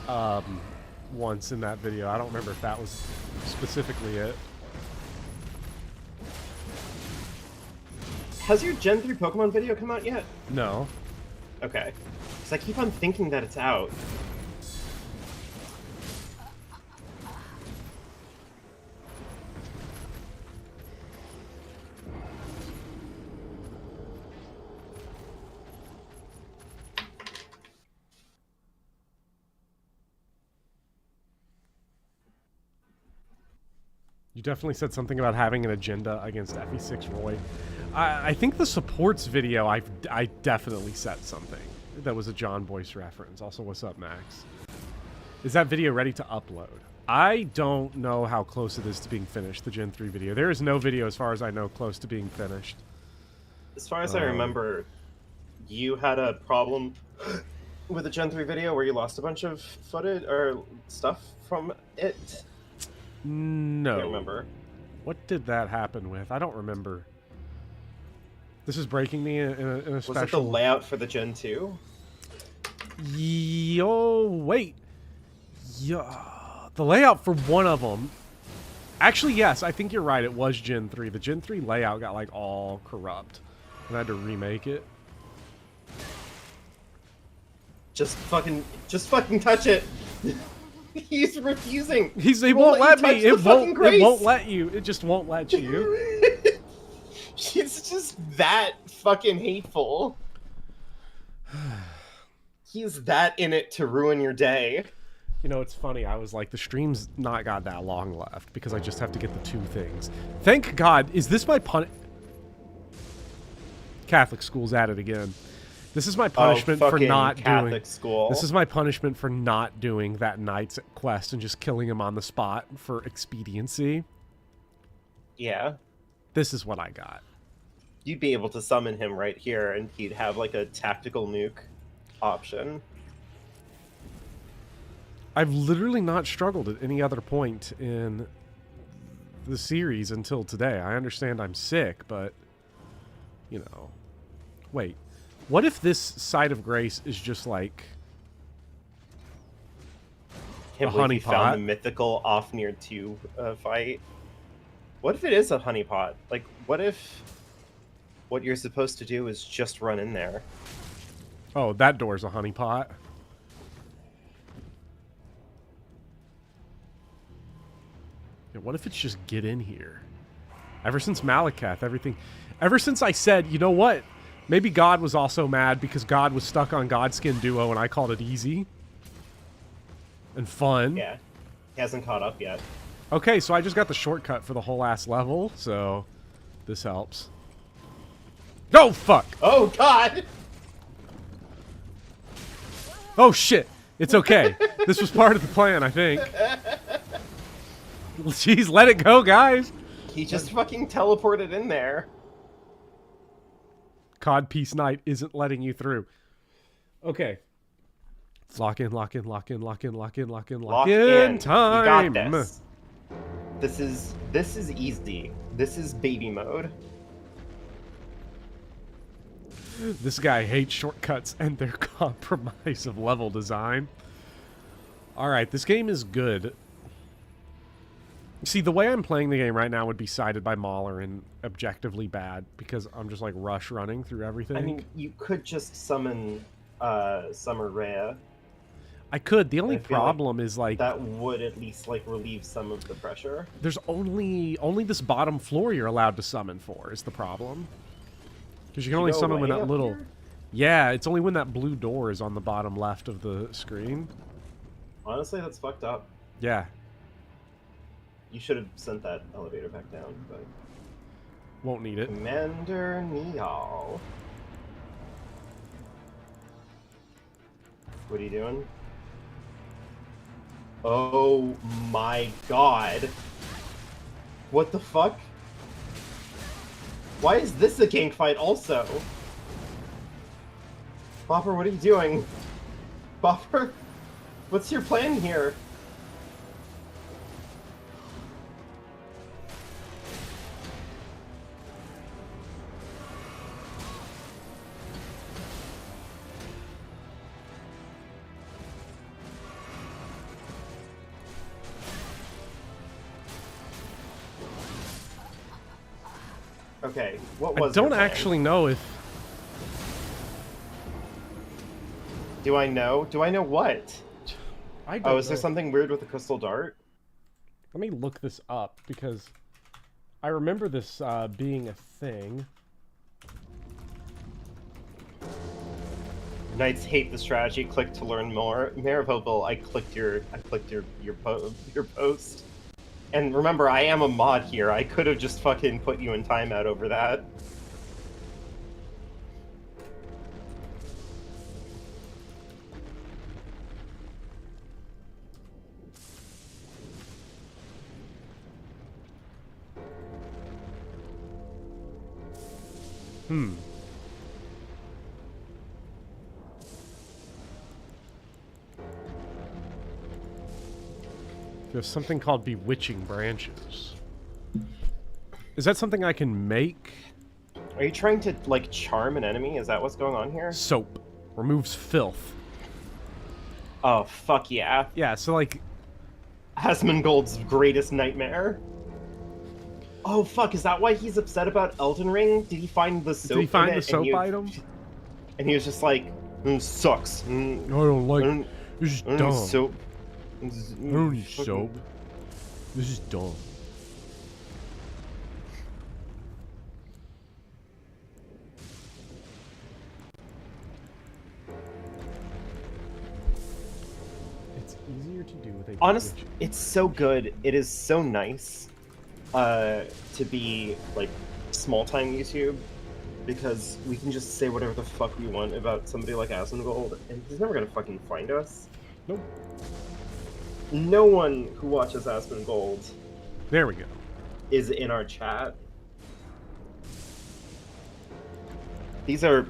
once in that video. I don't remember if that was specifically it. Has your Gen 3 Pokemon video come out yet? No. Okay. Because I keep on thinking that it's out. You definitely said something about having an agenda against FE6 Roy. I think the supports video, I definitely said something. That was a John Boyce reference. Also, what's up, Max? Is that video ready to upload? I don't know how close it is to being finished, the Gen 3 video. There is no video, as far as I know, close to being finished. As far as I remember, you had a problem with the Gen 3 video where you lost a bunch of footage or stuff from it. No. I can't remember. What did that happen with? I don't remember. This is breaking me in a special... Was it the layout for the Gen 2? Yo, wait. Yeah, the layout for one of them. Actually, yes, I think you're right. It was Gen 3. The Gen 3 layout got like all corrupt, and I had to remake it. Just fucking touch it. He's refusing. He won't let me. It won't let you. It just won't let you. He's just that fucking hateful. He's that in it to ruin your day. You know, it's funny. I was like, the stream's not got that long left because I just have to get the 2 things. Thank God. Is this my Catholic school's at it again. This is my punishment for not Catholic doing. School. This is my punishment for not doing that knight's quest and just killing him on the spot for expediency. Yeah. This is what I got. You'd be able to summon him right here, and he'd have like a tactical nuke option. I've literally not struggled at any other point in the series until today. I understand I'm sick, but, you know. Wait. What if this side of grace is just like Can't a believe you honeypot? found the mythical off near 2 fight. What if it is a honeypot? Like, what if what you're supposed to do is just run in there? Oh, that door's a honeypot. Yeah, what if it's just get in here? Ever since Malakath, everything... Ever since I said, you know what? Maybe God was also mad because God was stuck on Godskin Duo and I called it easy. And fun. Yeah. He hasn't caught up yet. Okay, so I just got the shortcut for the whole ass level, so this helps. Oh, fuck! Oh, God! Oh, shit! It's okay. This was part of the plan, I think. Jeez, let it go, guys! He just fucking teleported in there. Codpiece Knight isn't letting you through. Okay. Lock in, lock in, lock in, lock in, lock in, lock in, lock in. Time! You got this. This is easy. This is baby mode. This guy hates shortcuts and their compromise of level design. Alright, this game is good. See, the way I'm playing the game right now would be cited by Mahler and objectively bad, because I'm just like rush running through everything. I mean, you could just summon Summer Rhea. I could. The only I feel problem is like that would at least like relieve some of the pressure. there's only this bottom floor you're allowed to summon for is the problem. Because you can only go summon when way that up little... here? Yeah, it's only when that blue door is on the bottom left of the screen. Honestly, that's fucked up. Yeah. You should have sent that elevator back down, but... Won't need it. Commander Niall. What are you doing? Oh my god. What the fuck? Why is this a gank fight also? Bopper, what are you doing? Bopper? What's your plan here? Okay, what was I don't your plan? actually know if... Do I know? Do I know what? I don't Oh, is there know. something weird with the crystal dart? Let me look this up, because I remember this being a thing. Knights hate the strategy. Click to learn more. Mayor of Hopeville, I clicked your post. And remember, I am a mod here. I could have just fucking put you in timeout over that. There's something called Bewitching Branches. Is that something I can make? Are you trying to, like, charm an enemy? Is that what's going on here? Soap. Removes filth. Oh, fuck yeah. Yeah, so like... Asmongold's greatest nightmare. Oh, fuck, is that why he's upset about Elden Ring? Did he find the soap Did he find in the it, soap and item? And he was just like, sucks. I don't like it. This is dumb. Soap. I don't need soap. This is dumb. It's easier to do with a Honestly, it's so good. It is so nice to be, like, small-time YouTube, because we can just say whatever the fuck we want about somebody like Asmongold, and he's never gonna fucking find us. Nope. No one who watches Asmongold There we go. is in our chat. These are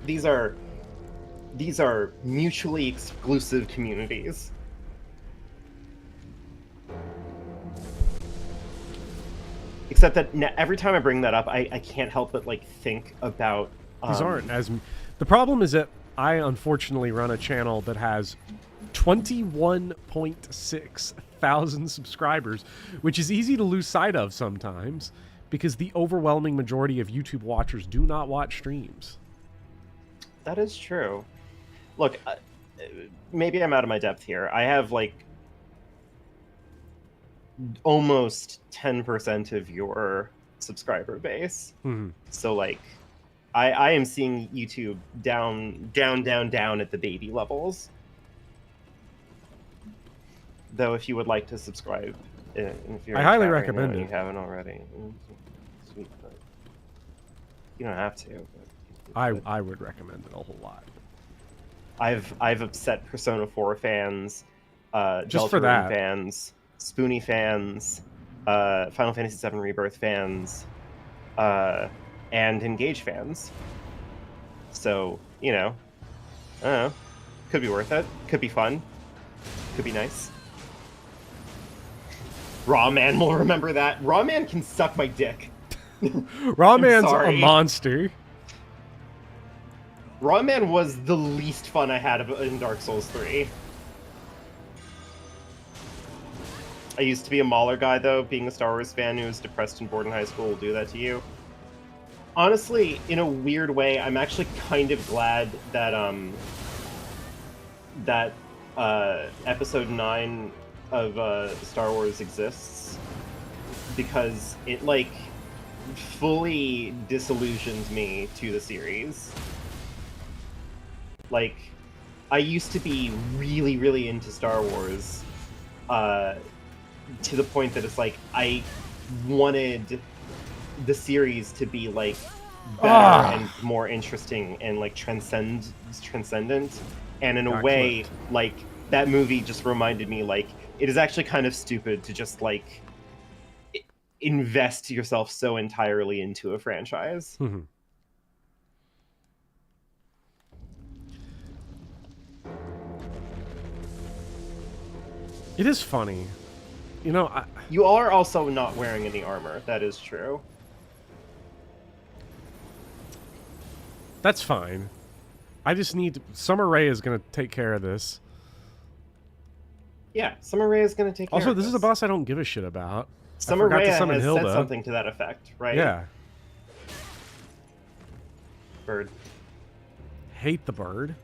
mutually exclusive communities. Except that every time I bring that up, I can't help but like think about These aren't as... The problem is that I unfortunately run a channel that has 21.6 thousand subscribers, which is easy to lose sight of sometimes because the overwhelming majority of YouTube watchers do not watch streams. That is true. Look, maybe I'm out of my depth here. I have like almost 10% of your subscriber base. So like I am seeing YouTube down at the baby levels. Though if you would like to subscribe, if you're I in highly chat right recommend now and it. you haven't already. Sweet, but you don't have to. I would recommend it a whole lot. I've upset Persona 4 fans, Just for Deltarune that. fans, Spoonie fans, Final Fantasy VII Rebirth fans, and Engage fans. So, you know, I don't know. Could be worth it. Could be fun. Could be nice. Raw Man will remember that. Raw Man can suck my dick. Raw Man's a sorry. monster. Raw Man was the least fun I had in Dark Souls 3. I used to be a Mauler guy, though. Being a Star Wars fan who was depressed and bored in high school will do that to you. Honestly, in a weird way, I'm actually kind of glad that Episode 9 of Star Wars exists, because it, like, fully disillusioned me to the series. Like, I used to be really, really into Star Wars, to the point that it's like, I wanted the series to be, like, better and more interesting and, like, transcendent. And in a way, like, that movie just reminded me, like, it is actually kind of stupid to just, like, invest yourself so entirely into a franchise. It is funny. You know, You are also not wearing any armor. That is true. That's fine. I just need... Summer Rae is going to take care of this. Yeah, Summer Rae is going to take care Also, of this is a boss I don't give a shit about. Summer Rae has Hilda. said something to that effect, right? Yeah. Bird. Hate the bird.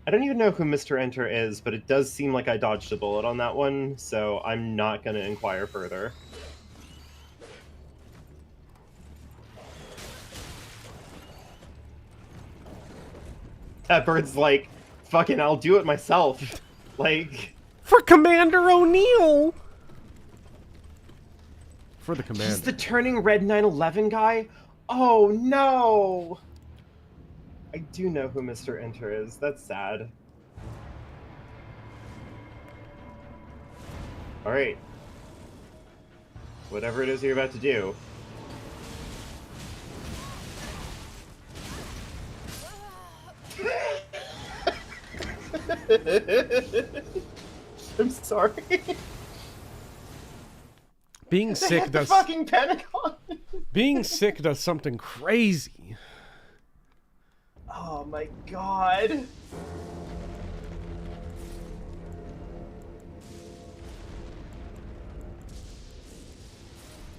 I don't even know who Mr. Enter is, but it does seem like I dodged a bullet on that one, so I'm not going to inquire further. That bird's like, fucking, I'll do it myself. Like... For Commander O'Neill! For the commander. He's the turning red 911 guy? Oh, no! I do know who Mr. Enter is. That's sad. Alright. Whatever it is you're about to do. I'm sorry. Being sick does... fucking Pentagon! Being sick does something crazy. Oh my god.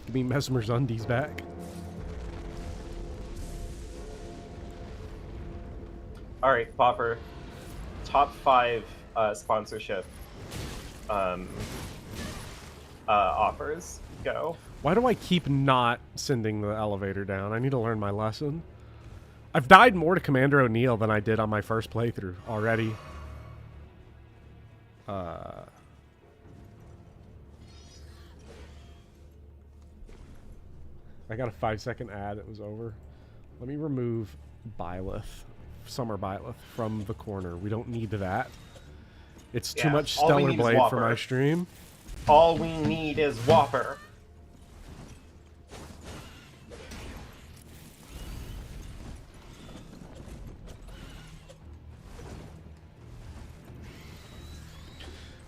Give me Mesmer's undies back. Alright, Popper. Top 5 sponsorship offers. Go. Why do I keep not sending the elevator down? I need to learn my lesson. I've died more to Commander O'Neill than I did on my first playthrough already. I got a 5-second ad. It was over. Let me remove Byleth, Summer Byleth, from the corner. We don't need that. It's too much Stellar Blade for my stream. All we need is Whopper.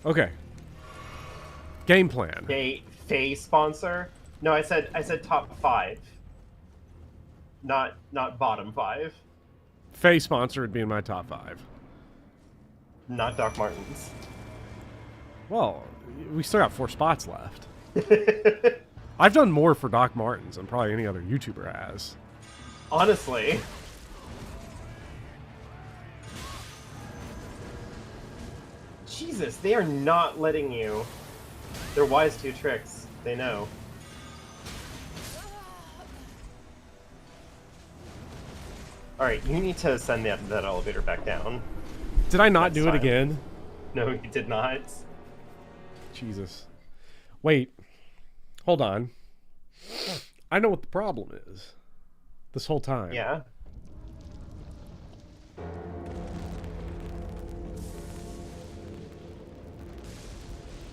Okay. Game plan. Faye sponsor. No, I said top 5. Not bottom 5. Faye sponsor would be in my top 5. Not Doc Martens. Well, we still got 4 spots left. I've done more for Doc Martens than probably any other YouTuber has. Honestly. Jesus, they are not letting you. They're wise to tricks. They know. Alright, you need to send that elevator back down. Did I not Next do it time. again? No, you did not. Jesus. Wait. Hold on. I know what the problem is. This whole time. Yeah.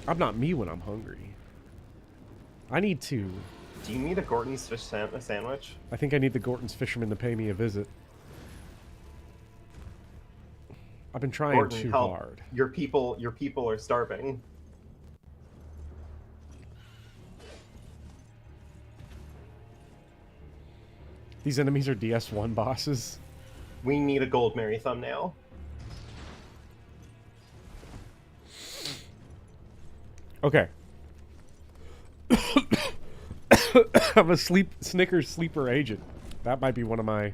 I'm not me when I'm hungry. I need to... Do you need a Gordon's fish sandwich? I think I need the Gorton's fisherman to pay me a visit. I've been trying Gordon, too help. hard. Your people are starving. These enemies are DS1 bosses. We need a Gold Mary thumbnail. Okay. I'm a Snickers sleeper agent. That might be one of my...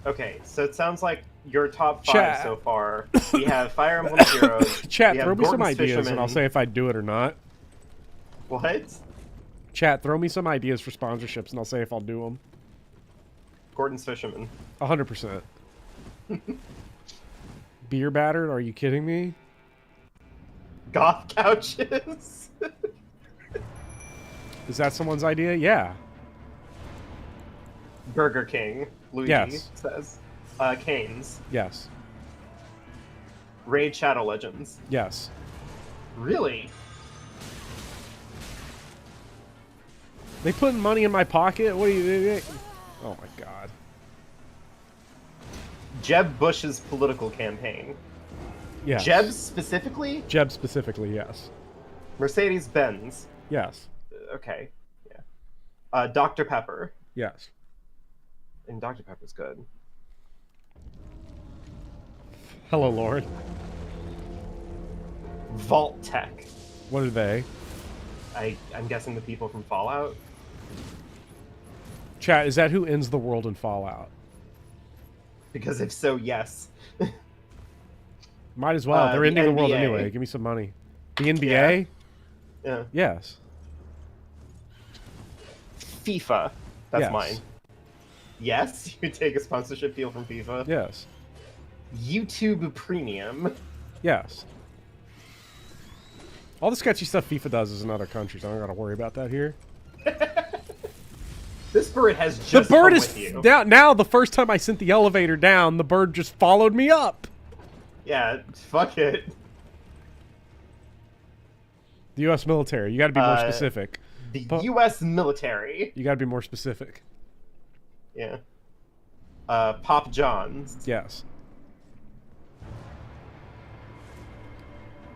Okay, so it sounds like your top 5 Chat. so far. We have Fire Emblem Heroes. Chat, we have throw me some Gordon's ideas and Fisherman. I'll say if I do it or not. What? Chat, throw me some ideas for sponsorships and I'll say if I'll do them. Gordon's Fisherman. 100%. Beer battered? Are you kidding me? Goth couches. Is that someone's idea? Yeah. Burger King. Luigi Yes. says. Canes. Yes. Raid Shadow Legends. Yes. Really? They putting money in my pocket? What are you... Oh my god. Jeb Bush's political campaign. Yes. Jeb specifically? Jeb specifically, yes. Mercedes-Benz. Yes. Okay. Yeah. Dr. Pepper. Yes. And Dr. Pepper's good. Hello, Lord. Vault Tech. What are they? I'm guessing the people from Fallout. Chat, is that who ends the world in Fallout? Because if so, yes. Might as well. They're the ending the world NBA. anyway. Give me some money. The NBA? Yeah. Yes. FIFA. That's Yes. mine. Yes, you take a sponsorship deal from FIFA. Yes. YouTube Premium. Yes. All the sketchy stuff FIFA does is in other countries. I don't gotta worry about that here. This bird has The just bird come is with you. now. The first time I sent the elevator down, the bird just followed me up. Yeah, fuck it. The U.S. military. You got to be more specific. The But- U.S. military. You got to be more specific. Yeah. Pop Johns. Yes.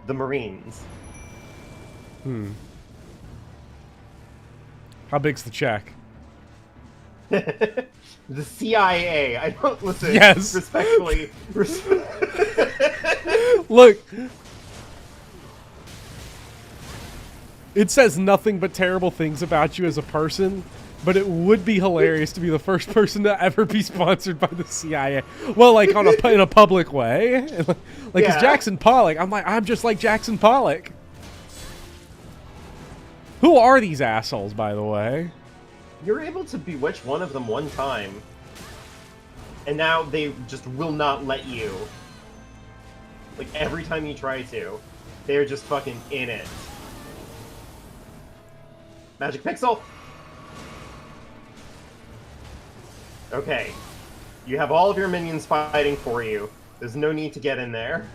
The Marines. How big's the check? The CIA. I don't listen. Yes. Respectfully. Look. It says nothing but terrible things about you as a person, but it would be hilarious to be the first person to ever be sponsored by the CIA. Well, like in a public way. Like, Yeah. it's Jackson Pollock. I'm just like Jackson Pollock. Who are these assholes, by the way? You're able to bewitch one of them one time, and now they just will not let you. Like, every time you try to, they're just fucking in it. Magic Pixel! Okay. You have all of your minions fighting for you. There's no need to get in there.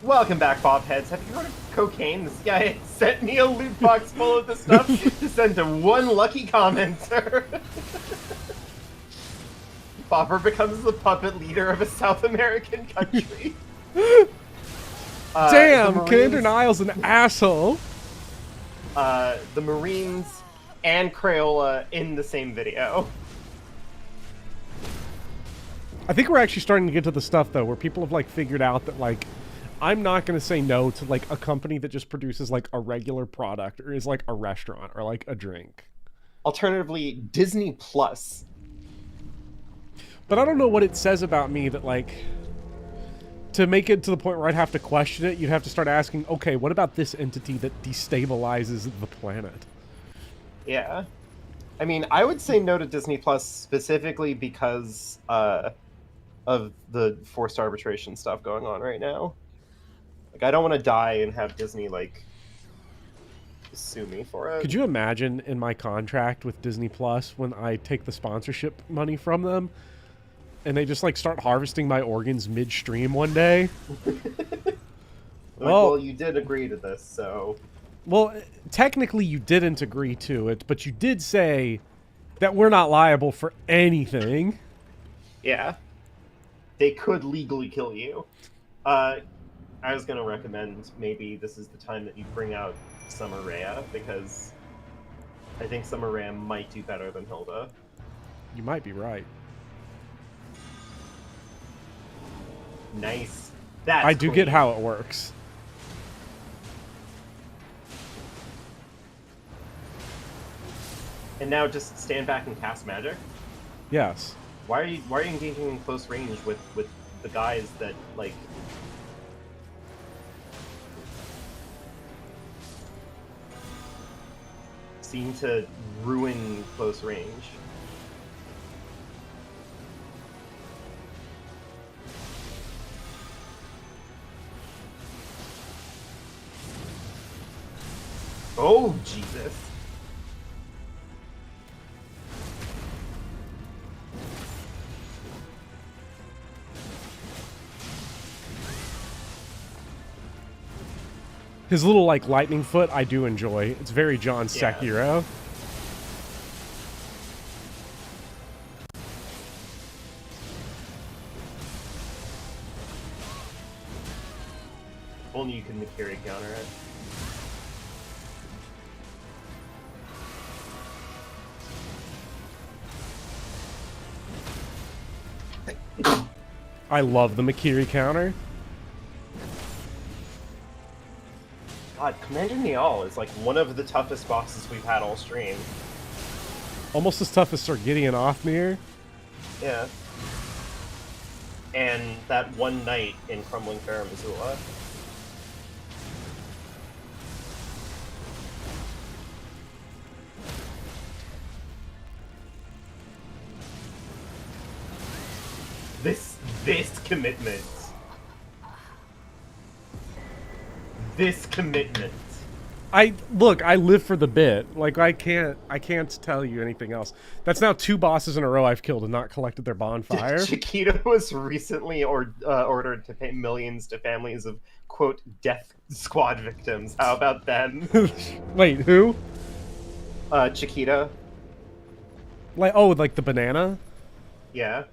Welcome back, Bobheads. Have you heard of cocaine? This guy sent me a loot box full of this stuff to send to one lucky commenter. Bopper becomes the puppet leader of a South American country. Damn, the Commander Marines, Niall's an asshole. the Marines and Crayola in the same video. I think we're actually starting to get to the stuff, though, where people have, like, figured out that, like, I'm not going to say no to, like, a company that just produces, like, a regular product or is, like, a restaurant or, like, a drink. Alternatively, Disney Plus. But I don't know what it says about me that, like, to make it to the point where I'd have to question it, you'd have to start asking, okay, what about this entity that destabilizes the planet? Yeah. I mean, I would say no to Disney Plus specifically because of the forced arbitration stuff going on right now. Like, I don't want to die and have Disney, like, sue me for it. Could you imagine in my contract with Disney Plus when I take the sponsorship money from them and they just, like, start harvesting my organs midstream one day? Well, you did agree to this, so... Well, technically you didn't agree to it, but you did say that we're not liable for anything. Yeah. They could legally kill you. I was going to recommend maybe this is the time that you bring out Summer Rhea, because I think Summer Rhea might do better than Hilda. You might be right. Nice. That's I do clean. get how it works. And now just stand back and cast magic? Yes. Why are you engaging in close range with the guys that, like... seem to ruin close range? Oh, Jesus. His little, like, lightning foot, I do enjoy. It's very John Sekiro. If only you could Mikiri counter it. I love the Mikiri counter. God, Commander Niall is like one of the toughest bosses we've had all stream. Almost as tough as Sir Gideon Othmere. Yeah. And that one night in Crumbling Fair Missoula. This commitment. This commitment. I live for the bit. Like, I can't tell you anything else. That's now 2 bosses in a row I've killed and not collected their bonfire. Chiquita was recently ordered to pay millions to families of, quote, death squad victims. How about them? Wait, who? Chiquita. Like, oh, like the banana? Yeah.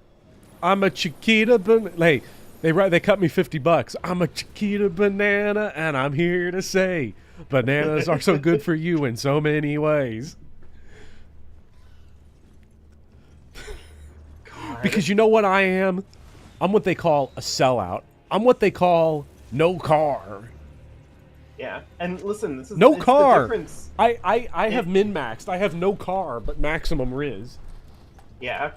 I'm a Chiquita banana. Hey, they cut me $50. I'm a Chiquita banana, and I'm here to say, bananas are so good for you in so many ways. God. Because you know what I am? I'm what they call a sellout. I'm what they call no car. Yeah, and listen, this is No it's car. The difference. I have min-maxed. I have no car, but maximum Riz. Yeah.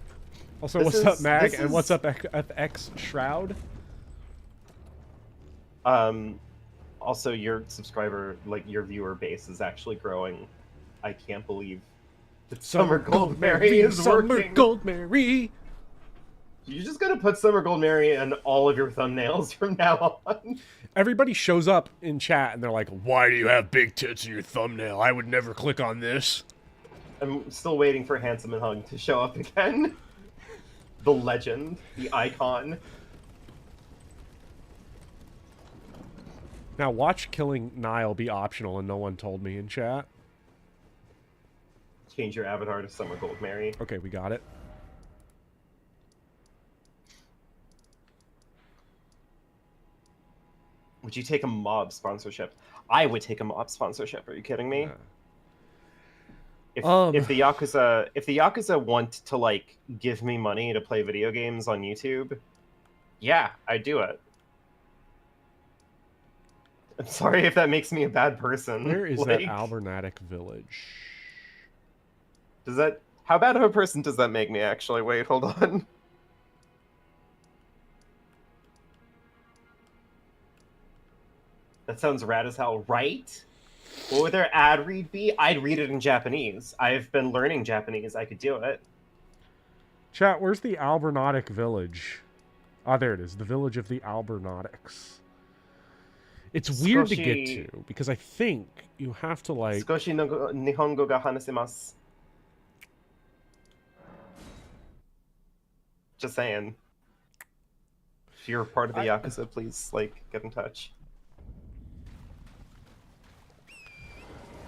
Also, This what's up, is- Mag? this And is- what's up, FX Shroud? Also, your subscriber, like your viewer base, is actually growing. I can't believe that Summer Gold Mary is Summer working. Gold Mary. You're just gonna put Summer Gold Mary in all of your thumbnails from now on. Everybody shows up in chat and they're like, "Why do you have big tits in your thumbnail? I would never click on this." I'm still waiting for Handsome and Hug to show up again. The legend, the icon. Now, watch killing Nile be optional, and no one told me in chat. Change your avatar to Summer Gold Mary. Okay, we got it. Would you take a mob sponsorship? I would take a mob sponsorship. Are you kidding me? Yeah. If the Yakuza want to like give me money to play video games on YouTube, yeah, I'd do it. I'm sorry if that makes me a bad person. Where is like, that Albernatic village? Does that? How bad of a person does that make me? Actually, wait, hold on. That sounds rad as hell, right? What would their ad read be? I'd read it in Japanese. I've been learning Japanese. I could do it. Chat, where's the Albernatic village? Ah, there it is. The village of the Albernautics. It's weird to get to, because I think you have to, like... Skoshi no Nihongo ga hanasemasu. Just saying. If you're part of the Yakuza, please, like, get in touch.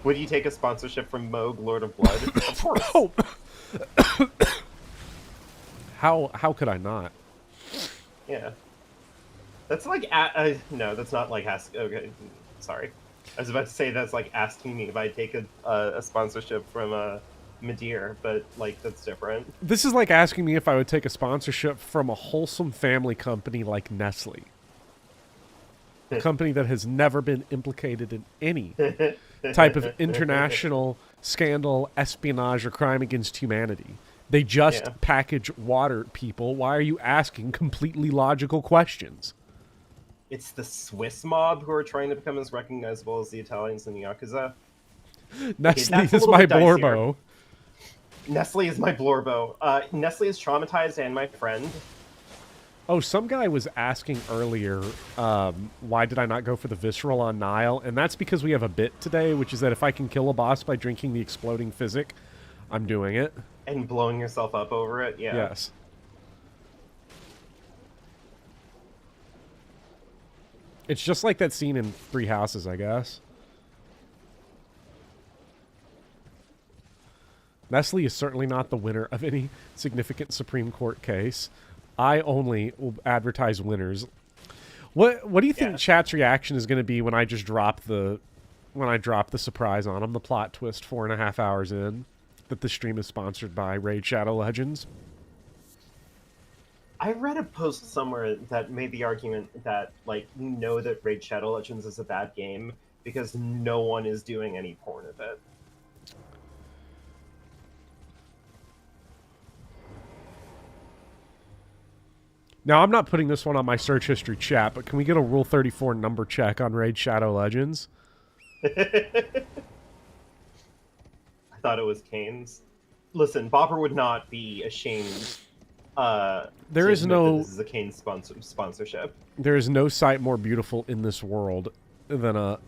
Would you take a sponsorship from Moog, Lord of Blood? Of course. Oh. How could I not? Yeah. That's like no, that's not like okay, sorry. I was about to say that's like asking me if I take a sponsorship from Madeir, but like that's different. This is like asking me if I would take a sponsorship from a wholesome family company like Nestle. A company that has never been implicated in any type of international scandal, espionage, or crime against humanity. They just package water, people. Why are you asking completely logical questions? It's the Swiss mob who are trying to become as recognizable as the Italians in the Yakuza. Nestle Okay, is my Blorbo. Nestle is my Blorbo. Nestle is traumatized and my friend. Oh, some guy was asking earlier, why did I not go for the visceral on Nile? And that's because we have a bit today, which is that if I can kill a boss by drinking the exploding physic, I'm doing it. And blowing yourself up over it, yeah. Yes. It's just like that scene in Three Houses, I guess. Nestle is certainly not the winner of any significant Supreme Court case. I only will advertise winners. What do you think chat's reaction is going to be when I just drop the surprise on them, the plot twist 4.5 hours in, that the stream is sponsored by Raid Shadow Legends? I read a post somewhere that made the argument that, like, you know that Raid Shadow Legends is a bad game because no one is doing any porn of it. Now, I'm not putting this one on my search history chat, but can we get a Rule 34 number check on Raid Shadow Legends? I thought it was Kane's. Listen, Bopper would not be ashamed. There is no. This is a Kane sponsorship. There is no sight more beautiful in this world than a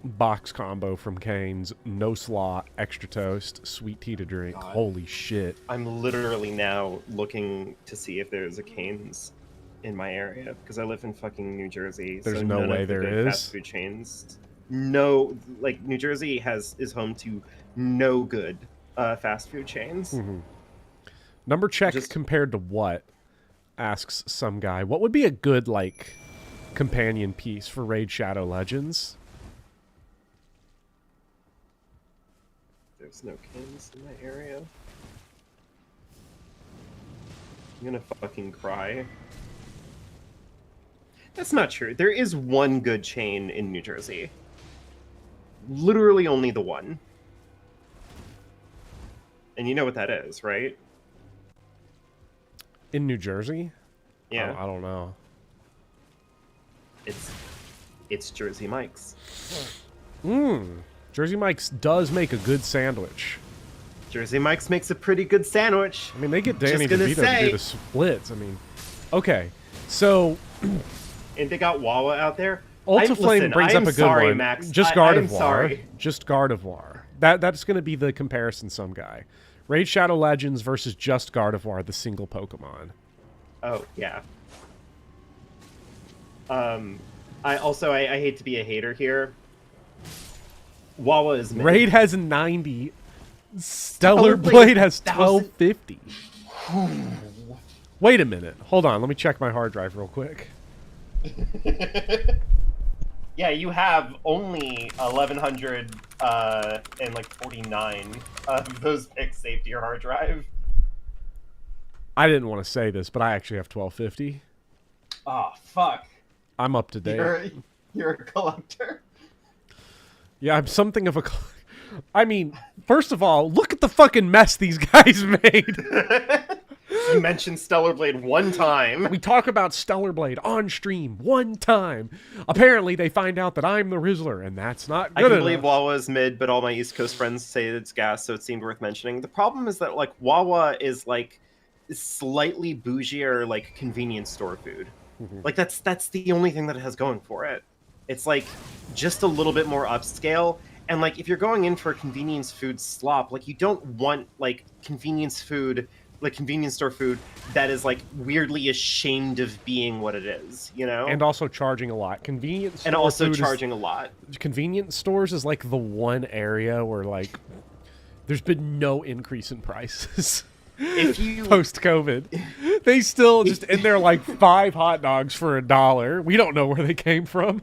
box combo from Kane's. No slaw, extra toast, sweet tea to drink. God. Holy shit! I'm literally now looking to see if there's a Kane's in my area because I live in fucking New Jersey. There's so no none way of the there good is. Fast food chains. No, like New Jersey is home to no good fast food chains. Mm-hmm. Number check compared to what? Asks some guy. What would be a good, like, companion piece for Raid Shadow Legends? There's no Kanes in my area. I'm gonna fucking cry. That's not true. There is one good chain in New Jersey. Literally only the one. And you know what that is, right? In New Jersey? Yeah. I don't know. It's Jersey Mike's. Jersey Mike's does make a good sandwich. Jersey Mike's makes a pretty good sandwich. I mean, they get Danny DeVito to do the splits. I mean, okay. So... and they got Wawa out there. Ultiflame brings up a good one. Max. Just I'm sorry. Just Gardevoir. That's going to be the comparison, some guy. Raid Shadow Legends versus just Gardevoir, the single Pokemon. Oh, yeah. I hate to be a hater here. Wawa is mid. Raid has 90. Stellar Blade has 1250. Wait a minute. Hold on. Let me check my hard drive real quick. Yeah, you have only 1100 and like 49 of those picks saved to your hard drive. I didn't want to say this, but I actually have 1250. Oh fuck! I'm up to date. You're a collector. Yeah, I'm something of a. I mean, first of all, look at the fucking mess these guys made. You mentioned Stellar Blade one time. We talk about Stellar Blade on stream one time. Apparently, they find out that I'm the Rizzler, and that's not good I can enough. believe Wawa is mid, but all my East Coast friends say it's gas, so it seemed worth mentioning. The problem is that like Wawa is like slightly bougier, like convenience store food. Like that's the only thing that it has going for it. It's like just a little bit more upscale. And like if you're going in for convenience food slop, like you don't want like convenience food, like convenience store food that is like weirdly ashamed of being what it is, you know? And also charging a lot. Convenience And store also food charging a lot. Convenience stores is like the one area where like there's been no increase in prices. If you Post-COVID, they still just in there like 5 hot dogs for $1. We don't know where they came from.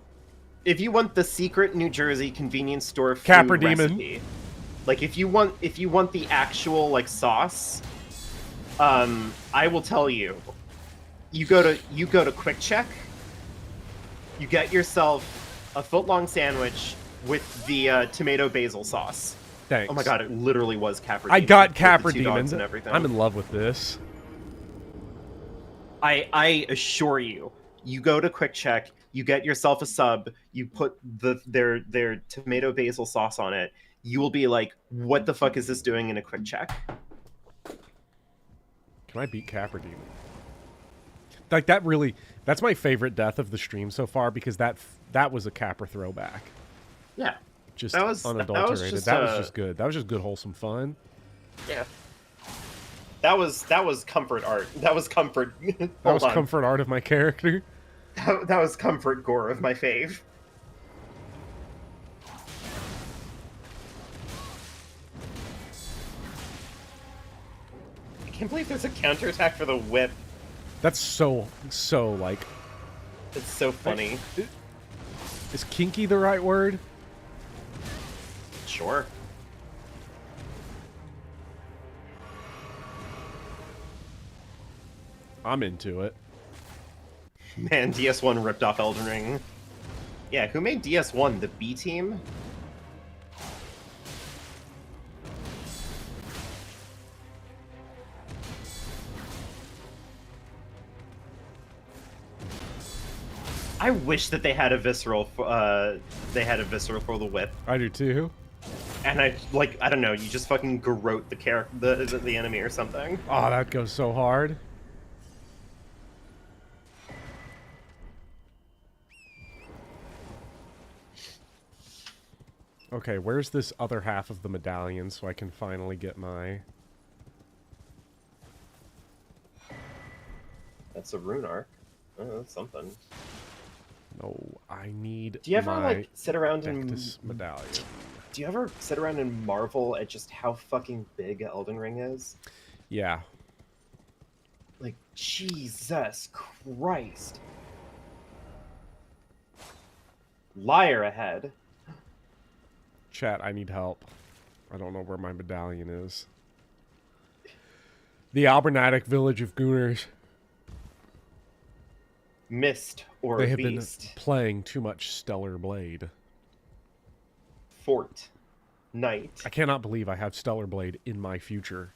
If you want the secret New Jersey convenience store food Capra Demon. recipe, like if you want the actual like sauce, I will tell you. You go to Quick Check. You get yourself a foot-long sandwich with the tomato basil sauce. Thanks. Oh my god, it literally was Capra I Demon. got With Capra the 2 dogs Demon. and everything. I'm in love with this. I assure you, you go to Quick Check, you get yourself a sub, you put their tomato basil sauce on it, you will be like, what the fuck is this doing in a Quick Check? Can I beat Capra Demon? Like that's my favorite death of the stream so far because that was a Capra throwback. Yeah. Just That was unadulterated. just, That was just good. That was just good wholesome fun. Yeah. That was comfort art. That was comfort. That was comfort art of my character. That was comfort gore of my fave. I can't believe there's a counterattack for the whip. That's so like. It's so funny. Is kinky the right word? Sure. I'm into it. Man, DS1 ripped off Elden Ring. Yeah, who made DS1? The B team? I wish that they had a visceral. They had a visceral for the whip, I do too. and I don't know. You just fucking garrote the enemy or something. Oh, that goes so hard. Okay, where's this other half of the medallion so I can finally get my... That's a rune arc. Oh, that's something. No, I need Do you ever my like sit around and Dectus medallion. do you ever sit around and marvel at just how fucking big Elden Ring is? Yeah. Like, Jesus Christ. Liar ahead. Chat, I need help. I don't know where my medallion is. The Albernatic village of Gooners. Mist or They have Beast. been playing too much Stellar Blade. Fort. Knight. I cannot believe I have Stellar Blade in my future.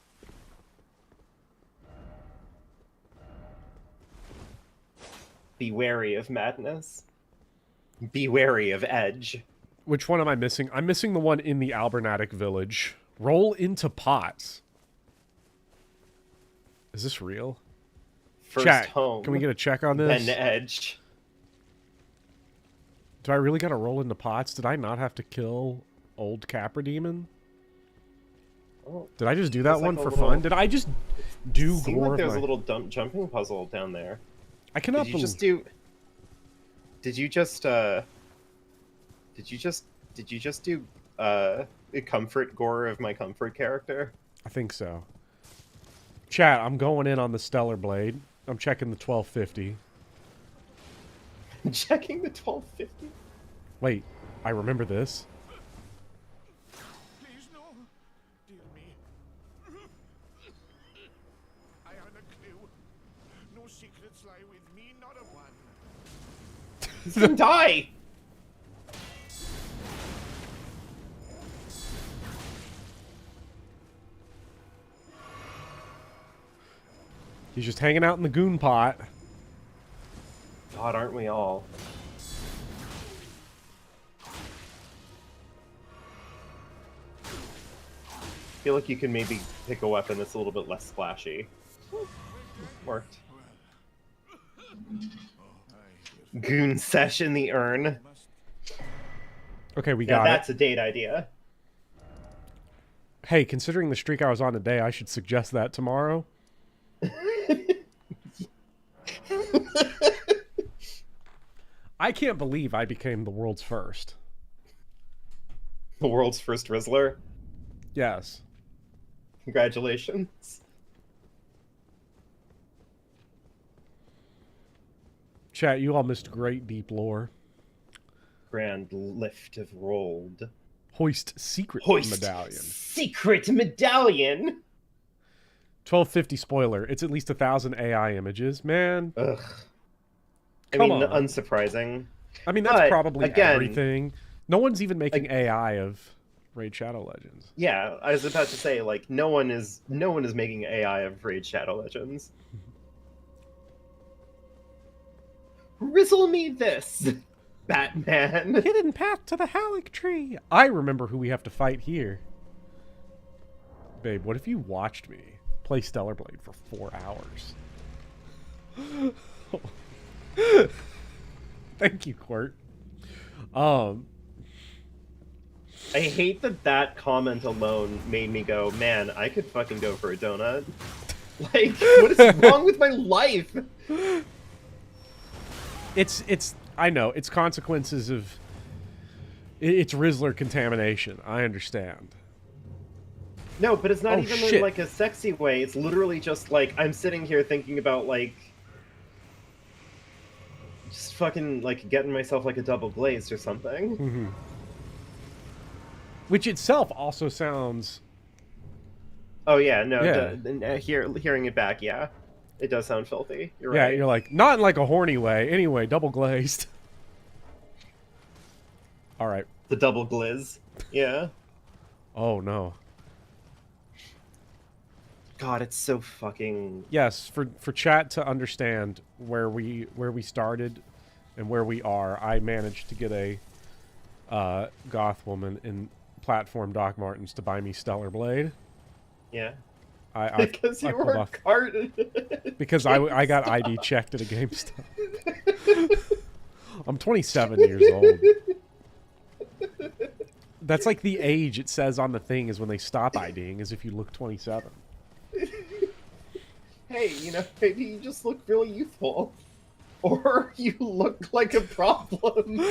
Be wary of madness. Be wary of edge. Which one am I missing? I'm missing the one in the Albernatic village. Roll into pots. Is this real? First Chat, home. can we get a check on this? Then edge. Do I really gotta roll into pots? Did I not have to kill old Capra Demon? Oh, Did I just do that It's like one a for little- fun? Did I just do seemed gore like of there's my... a little jumping puzzle down there. I cannot Did you believe... just do... Did you just do a comfort gore of my comfort character? I think so. Chat, I'm going in on the Stellar Blade. I'm checking the 1250. Checking the 1250. Wait, I remember this. Please no. Dear me. I had a clue. No secrets lie with me, not a one. He's gonna die! He's just hanging out in the goon pot. God, aren't we all? I feel like you can maybe pick a weapon that's a little bit less splashy. Worked. Goon sesh in the urn. Okay, we Yeah, got that's it. a date idea. Hey, considering the streak I was on today, I should suggest that tomorrow. I can't believe I became the world's first. The world's first Rizzler. Yes. Congratulations. Chat, you all missed great deep lore. Grand lift of rolled. Hoist secret Hoist medallion. secret medallion. 1250 spoiler. It's at least 1,000 AI images. Man, Ugh. Come I mean, on. unsurprising. I mean, that's But, probably again, everything. No one's even making AI of Raid Shadow Legends. Yeah, I was about to say, like, no one is making AI of Raid Shadow Legends. Rizzle me this, Batman. Hidden path to the Halleck tree. I remember who we have to fight here. Babe, what if you watched me play Stellar Blade for 4 hours? Thank you, Quirt. I hate that comment alone made me go, man, I could fucking go for a donut. Like, what is wrong with my life? It's I know, it's consequences of it's Rizzler contamination. I understand. No, but it's not Oh, even shit. in, like, a sexy way. It's literally just, like, I'm sitting here thinking about, like, just fucking, like, getting myself, like, a double glazed or something. Which itself also sounds Oh, yeah, no, Yeah. hearing it back, yeah. It does sound filthy. You're yeah, right. you're like, not in like a horny way. Anyway, double glazed. All right. The double gliz. Yeah. Oh no. God, it's so fucking... Yes, for chat to understand where we started and where we are, I managed to get a goth woman in platform Doc Martens to buy me Stellar Blade. Yeah. I Because you pulled were off- carded. because I got ID checked at a GameStop. I'm 27 years old. That's like the age it says on the thing is when they stop IDing, is if you look 27. Hey, you know, maybe you just look really youthful. Or you look like a problem.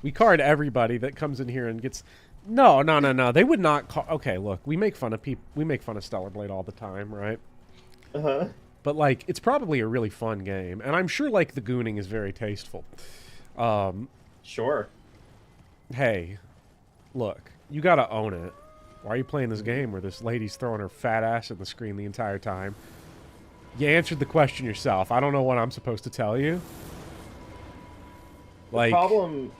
We card everybody that comes in here and gets... No. They would not call... Okay, look, we make fun of people. We make fun of Stellar Blade all the time, right? Uh-huh. But, like, it's probably a really fun game. And I'm sure, like, the gooning is very tasteful. Sure. Hey, look, you gotta own it. Why are you playing this game where this lady's throwing her fat ass at the screen the entire time? You answered the question yourself. I don't know what I'm supposed to tell you. Like, Problem...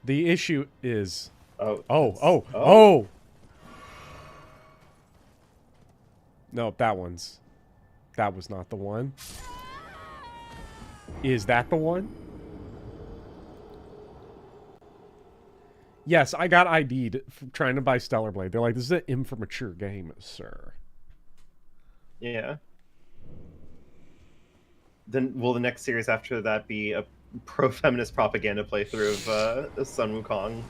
the issue is... Oh. Oh! No, that was not the one. Is that the one? Yes, I got ID'd for trying to buy Stellar Blade. They're like, this is an immature game, sir. Yeah. Then will the next series after that be a pro-feminist propaganda playthrough of Sun Wukong?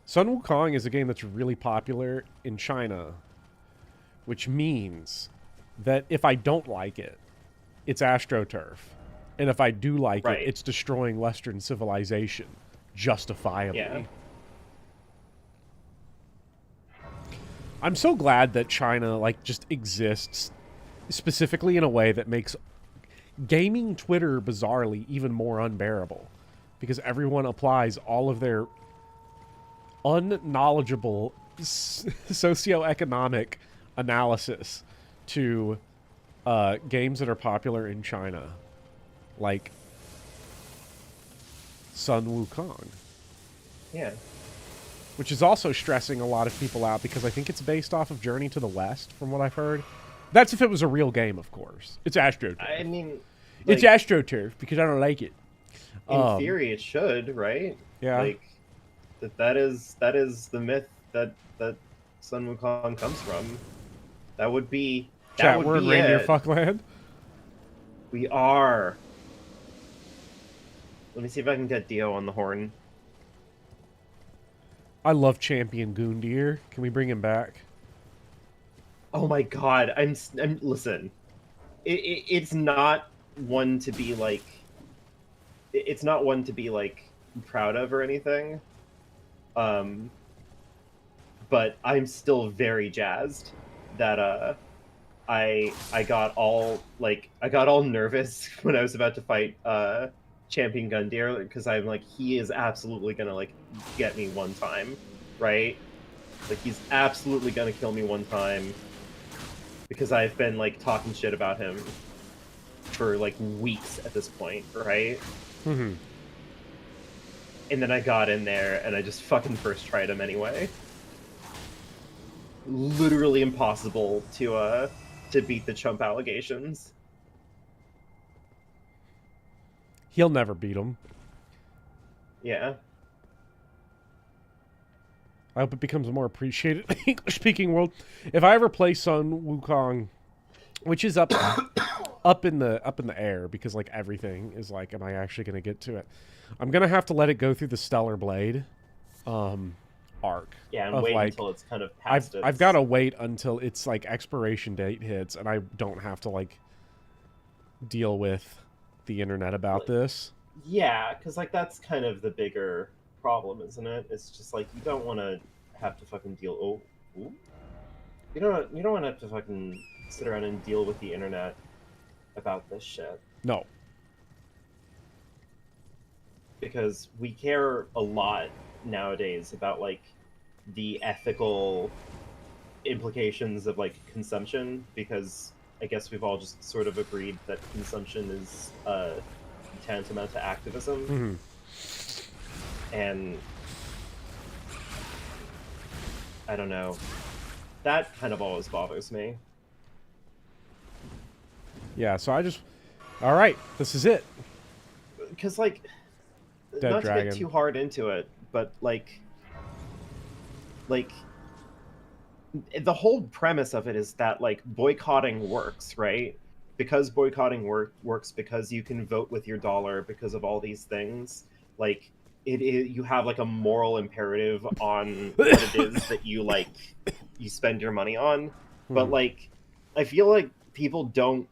Sun Wukong is a game that's really popular in China, which means that if I don't like it, it's AstroTurf. And if I do like Right. it, it's destroying Western civilization justifiably. Yeah. I'm so glad that China like just exists specifically in a way that makes gaming Twitter bizarrely even more unbearable, because everyone applies all of their unknowledgeable socioeconomic analysis to games that are popular in China, like Sun Wukong, Yeah. which is also stressing a lot of people out because I think it's based off of Journey to the West, from what I've heard. That's if it was a real game, of course. It's AstroTurf. I mean, It's like, AstroTurf because I don't like it. in theory, it should, right? Yeah. Like that is the myth that Sun Wukong comes from. That would be Chat, would we're in be Reindeer it. Fuckland. We are. Let me see if I can get Dio on the horn. I love Champion Goondir. Can we bring him back? Oh my god, I'm listen. It's not one to be like. It's not one to be like proud of or anything. But I'm still very jazzed that I got all nervous when I was about to fight Champion Gundyr, because I'm like, he is absolutely gonna like get me one time, right? Like, he's absolutely gonna kill me one time, because I've been like talking shit about him for like weeks at this point, right? Mm-hmm. And then I got in there and I just fucking first tried him anyway. Literally impossible to beat the chump allegations. He'll never beat him. Yeah. I hope it becomes a more appreciated English-speaking world. If I ever play Sun Wukong, which is up in the air, because like everything is like, am I actually going to get to it? I'm going to have to let it go through the Stellar Blade arc. Yeah, and of, wait like, until it's kind of past I've got to wait until its like expiration date hits, and I don't have to like deal with the internet about this. Yeah, because like that's kind of the bigger problem, isn't it? It's just like, you don't want to have to fucking deal. Ooh. You don't want to have to fucking sit around and deal with the internet about this shit, No. because we care a lot nowadays about like the ethical implications of like consumption, because I guess we've all just sort of agreed that consumption is tantamount to activism. Mm-hmm. And I don't know, that kind of always bothers me. Yeah, so I just... All right, this is it. Because like, Dead not Dragon. to get too hard into it, but like the whole premise of it is that like boycotting works, right? Because boycotting works because you can vote with your dollar, because of all these things. Like, you have like a moral imperative on what it is that you spend your money on. But like, I feel like people don't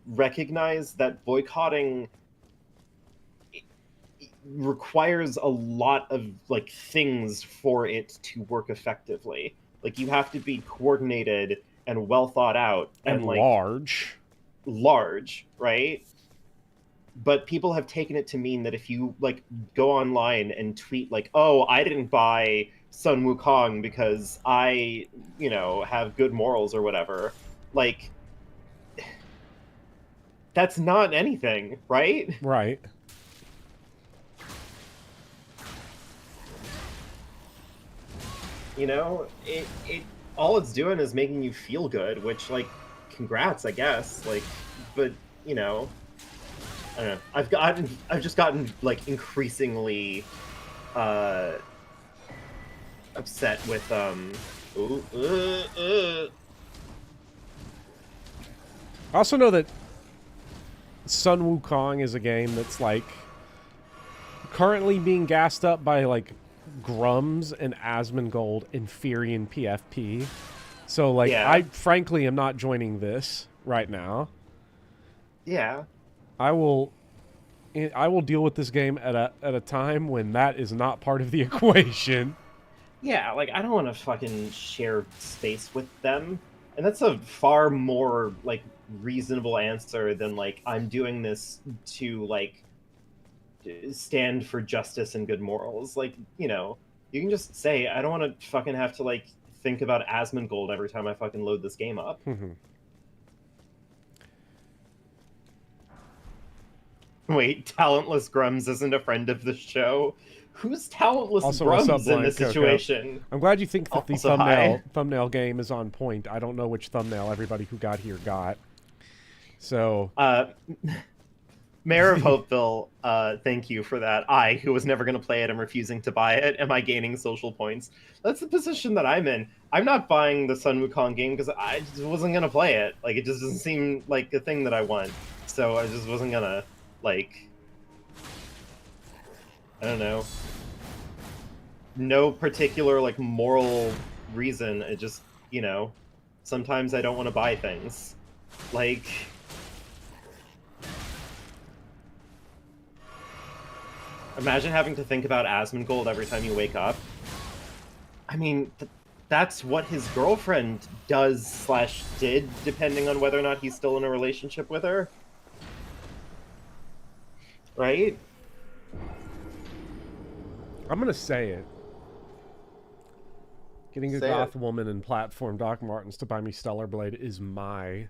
recognize that boycotting requires a lot of like things for it to work effectively. Like, you have to be coordinated and well thought out And like large, right? But people have taken it to mean that if you like go online and tweet like, oh, I didn't buy Sun Wukong because I, have good morals or whatever, like, that's not anything, right? Right. It all it's doing is making you feel good, which, like, congrats, I guess. Like, but I don't know. I've just gotten like increasingly upset with I also know that Sun Wukong is a game that's like currently being gassed up by like Grums and Asmongold and Furion PFP. So like, Yeah. I frankly am not joining this right now. Yeah. I will deal with this game at a time when that is not part of the equation. Yeah, like, I don't want to fucking share space with them. And that's a far more, like, reasonable answer than, like, I'm doing this to, like, stand for justice and good morals. Like, you can just say, I don't want to fucking have to, like, think about Asmongold every time I fucking load this game up. Wait, Talentless Grums isn't a friend of the show? Who's Talentless Also, what's up, Grums in this Blank Coco? situation? I'm glad you think that the Also, hi. thumbnail game is on point. I don't know which thumbnail everybody who got here got. So, Mayor of Hopeville, thank you for that. I, who was never going to play it, am refusing to buy it. Am I gaining social points? That's the position that I'm in. I'm not buying the Sun Wukong game because I just wasn't going to play it. Like, it just doesn't seem like a thing that I want. So I just wasn't going to, like... I don't know. No particular, like, moral reason. It just, sometimes I don't want to buy things. Like... Imagine having to think about Asmongold every time you wake up. I mean, that's what his girlfriend does/did, depending on whether or not he's still in a relationship with her. Right? I'm going to say it. Getting a Say goth it. woman and platform Doc Martens to buy me Stellar Blade is my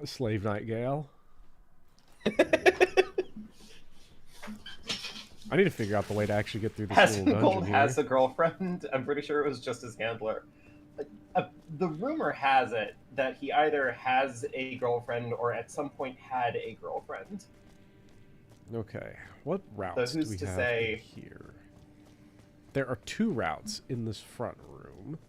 slave nightingale. I need to figure out the way to actually get through this little dungeon Asmongold here. has a girlfriend. I'm pretty sure it was just his handler. The rumor has it that he either has a girlfriend or at some point had a girlfriend. Okay, what routes do who's we to have say- in here? There are 2 routes in this front room.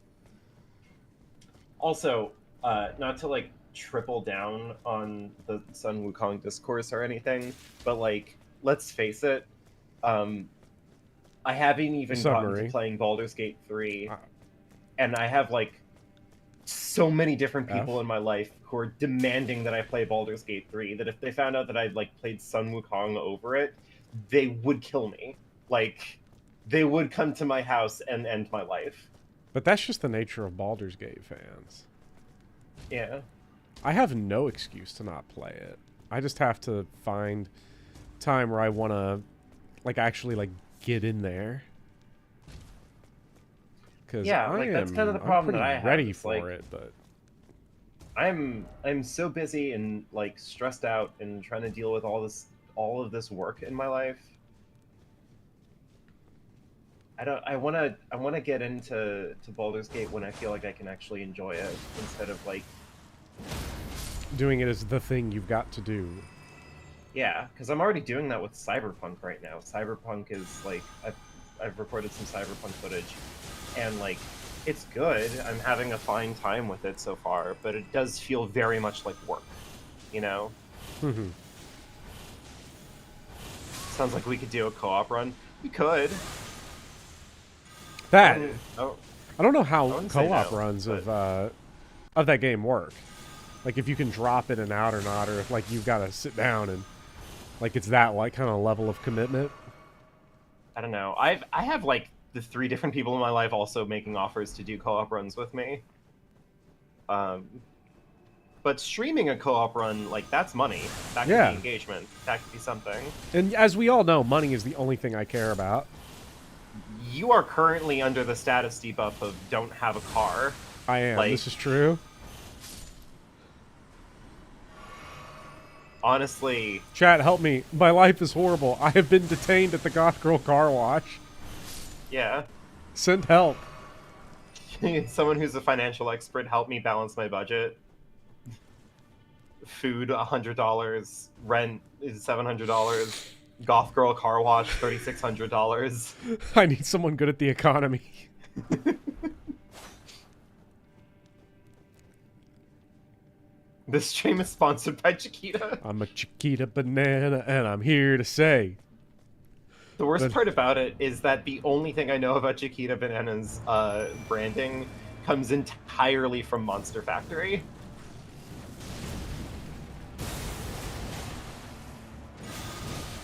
Also, not to, like, triple down on the Sun Wukong discourse or anything, but, like, let's face it, I haven't even gotten Summary. to playing Baldur's Gate 3, and I have, like, so many different people in my life who are demanding that I play Baldur's Gate 3, that if they found out that I'd, like, played Sun Wukong over it, they would kill me. Like, they would come to my house and end my life. But that's just the nature of Baldur's Gate fans. Yeah. I have no excuse to not play it. I just have to find time where I want to, like, actually, like, get in there. Because Yeah, like, that's kind of the problem that I have. ready It's for like- it, but I'm so busy and, like, stressed out and trying to deal with all of this work in my life. I want to get into Baldur's Gate when I feel like I can actually enjoy it instead of, like, doing it is the thing you've got to do. yeah, because I'm already doing that with Cyberpunk right now. Cyberpunk is, like, I've recorded some Cyberpunk footage, and, like, it's good. I'm having a fine time with it so far, but it does feel very much like work, Sounds like we could do a co-op run. We could. That Oh, I don't know how wouldn't say co-op no, runs but- of that game work. Like, if you can drop in and out or not, or if, like, you've got to sit down and, like, it's that, like, kind of level of commitment. I don't know. I have, like, the 3 different people in my life also making offers to do co-op runs with me. But streaming a co-op run, like, that's money. That could Yeah. be engagement. That could be something. And as we all know, money is the only thing I care about. You are currently under the status debuff of don't have a car. I am. Like- This is true. Honestly, Chat, help me. My life is horrible. I have been detained at the Goth Girl car wash. yeah. Send help. Someone who's a financial expert, help me balance my budget. Food, $100. Rent is $700. Goth Girl car wash, $3,600. I need someone good at the economy. This stream is sponsored by Chiquita. I'm a Chiquita banana, and I'm here to say. The worst But- part about it is that the only thing I know about Chiquita Banana's branding comes entirely from Monster Factory.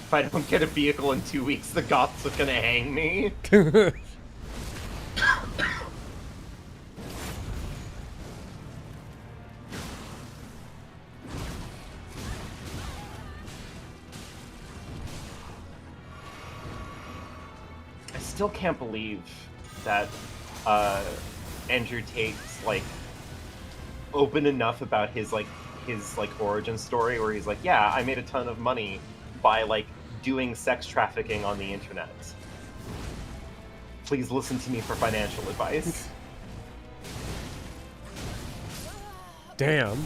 If I don't get a vehicle in 2 weeks, the goths are gonna hang me. I still can't believe that Andrew Tate's like open enough about his origin story where he's like, yeah, I made a ton of money by like doing sex trafficking on the internet. Please listen to me for financial advice. Damn.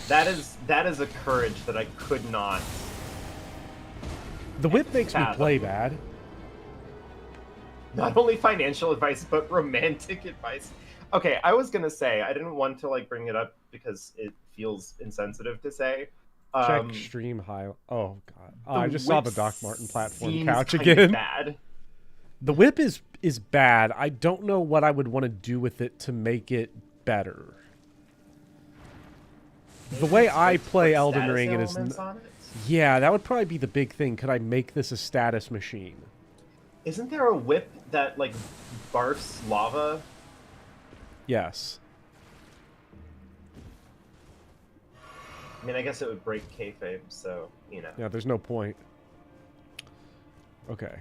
That is a courage that I could not. The whip makes me fathom. play bad. Not only financial advice, but romantic advice. Okay, I was gonna say, I didn't want to like bring it up because it feels insensitive to say. Check stream high. Oh god, I The just saw the whip Doc Martin platform seems couch kinda again. Bad. The whip is bad. I don't know what I would want to do with it to make it better. The way I play Elden Ring, it is. Yeah, that would probably be the big thing. Could I make this a status machine? Isn't there a whip that like barfs lava? Yes. I mean, I guess it would break kayfabe, so you know. Yeah, there's no point. Okay.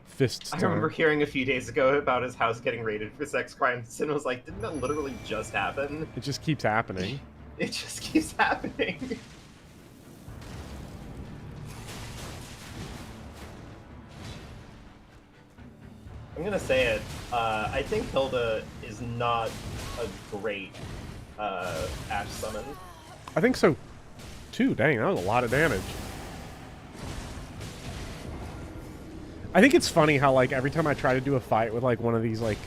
Fists. I remember hearing a few days ago about his house getting raided for sex crimes, and I was like, didn't that literally just happen? It just keeps happening. It just keeps happening. I'm gonna say it. I think Hilda is not a great Ash summon. I think so, too. Dang, that was a lot of damage. I think it's funny how, like, every time I try to do a fight with, like, one of these, like,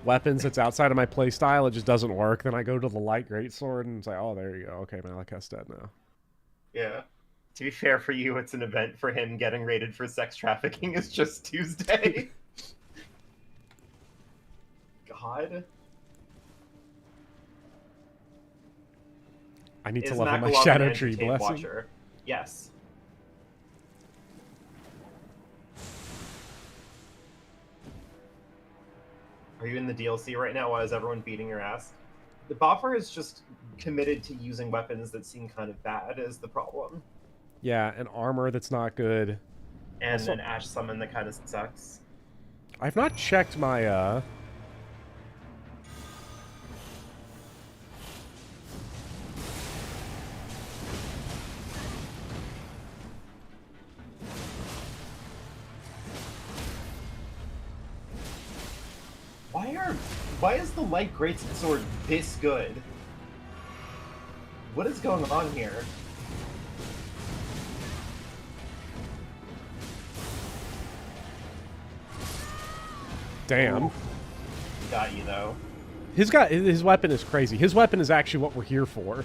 weapons that's outside of my playstyle, it just doesn't work. Then I go to the light greatsword and it's like, oh, there you go. Okay, Malekith's dead now. Yeah. To be fair for you, it's an event. For him, getting raided for sex trafficking is just Tuesday. God. I need to Is level my Makalov Shadow an Tree Andrew Tate blessing. watcher? Yes. Are you in the DLC right now? Why is everyone beating your ass? The Boffer is just committed to using weapons that seem kind of bad is the problem. Yeah, an armor that's not good. And Also- an Ash summon that kind of sucks. I've not checked my, Why is the light greatsword this good? What is going on here? Damn. Ooh. Got you though. His weapon is crazy. His weapon is actually what we're here for.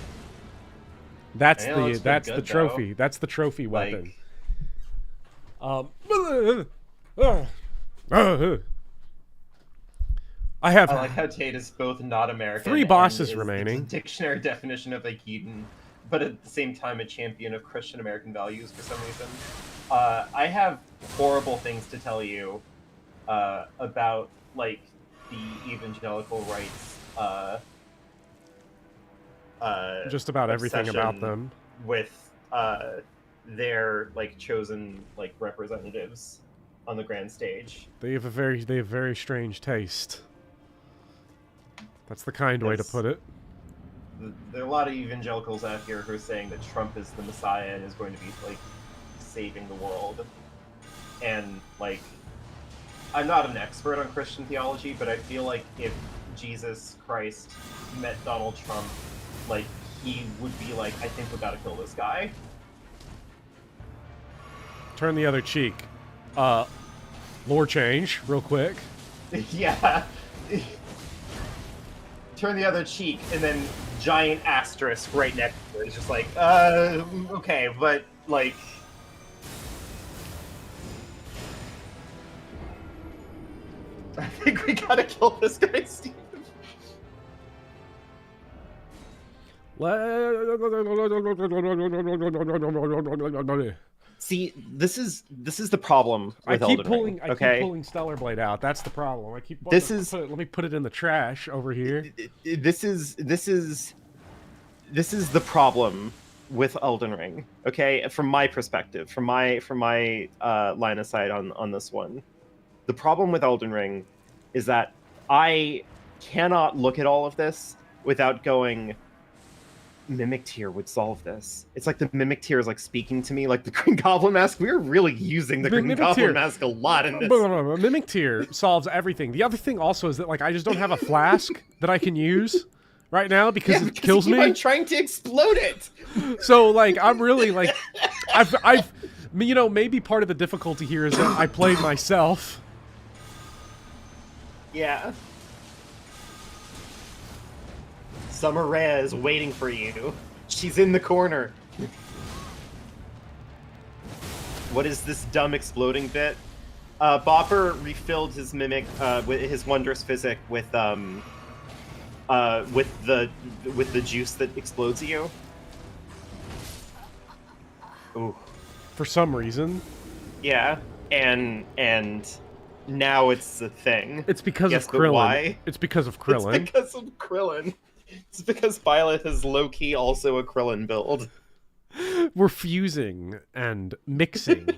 That's I know, it's been the good, trophy. though. That's the trophy weapon. I have I like how Tate is both not American 3 and bosses is remaining. the dictionary definition of like Eden, but at the same time a champion of Christian American values for some reason. I have horrible things to tell you about like the evangelical rights just about everything about obsession them. with their like chosen like representatives on the grand stage. They have very strange taste. That's the kind way to Yes. put it. There are a lot of evangelicals out here who are saying that Trump is the Messiah and is going to be like saving the world. And like, I'm not an expert on Christian theology, but I feel like if Jesus Christ met Donald Trump, like he would be like, I think we gotta kill this guy. Turn the other cheek. Lore change, real quick. Yeah. Turn the other cheek, and then giant asterisk right next to it. It's just like, okay, but like, I think we gotta kill this guy, Steve. See, this is the problem with Elden Ring. I Okay, keep pulling Stellar Blade out. That's the problem. I keep. This is- Let me put it in the trash over here. this is the problem with Elden Ring. Okay, from my perspective, from my line of sight on this one, the problem with Elden Ring is that I cannot look at all of this without going, Mimic Tear would solve this. It's like the Mimic Tear is like speaking to me, like the Green Goblin Mask. We're really using the Green Goblin Mask a lot in this. Mimic Tear solves everything. The other thing also is that like I just don't have a flask that I can use right now because it kills me. I'm trying to explode it. So like I'm really like I've maybe part of the difficulty here is that I played myself. Yeah. Summer Rhea is waiting for you. She's in the corner. What is this dumb exploding bit? Bopper refilled his mimic with his wondrous physic with the juice that explodes you. Ooh. For some reason. Yeah, and now it's a thing. It's because Guess of the Krillin. why? It's because of Krillin. It's because of Krillin. It's because Byleth is low-key also a Krillin build. We're fusing and mixing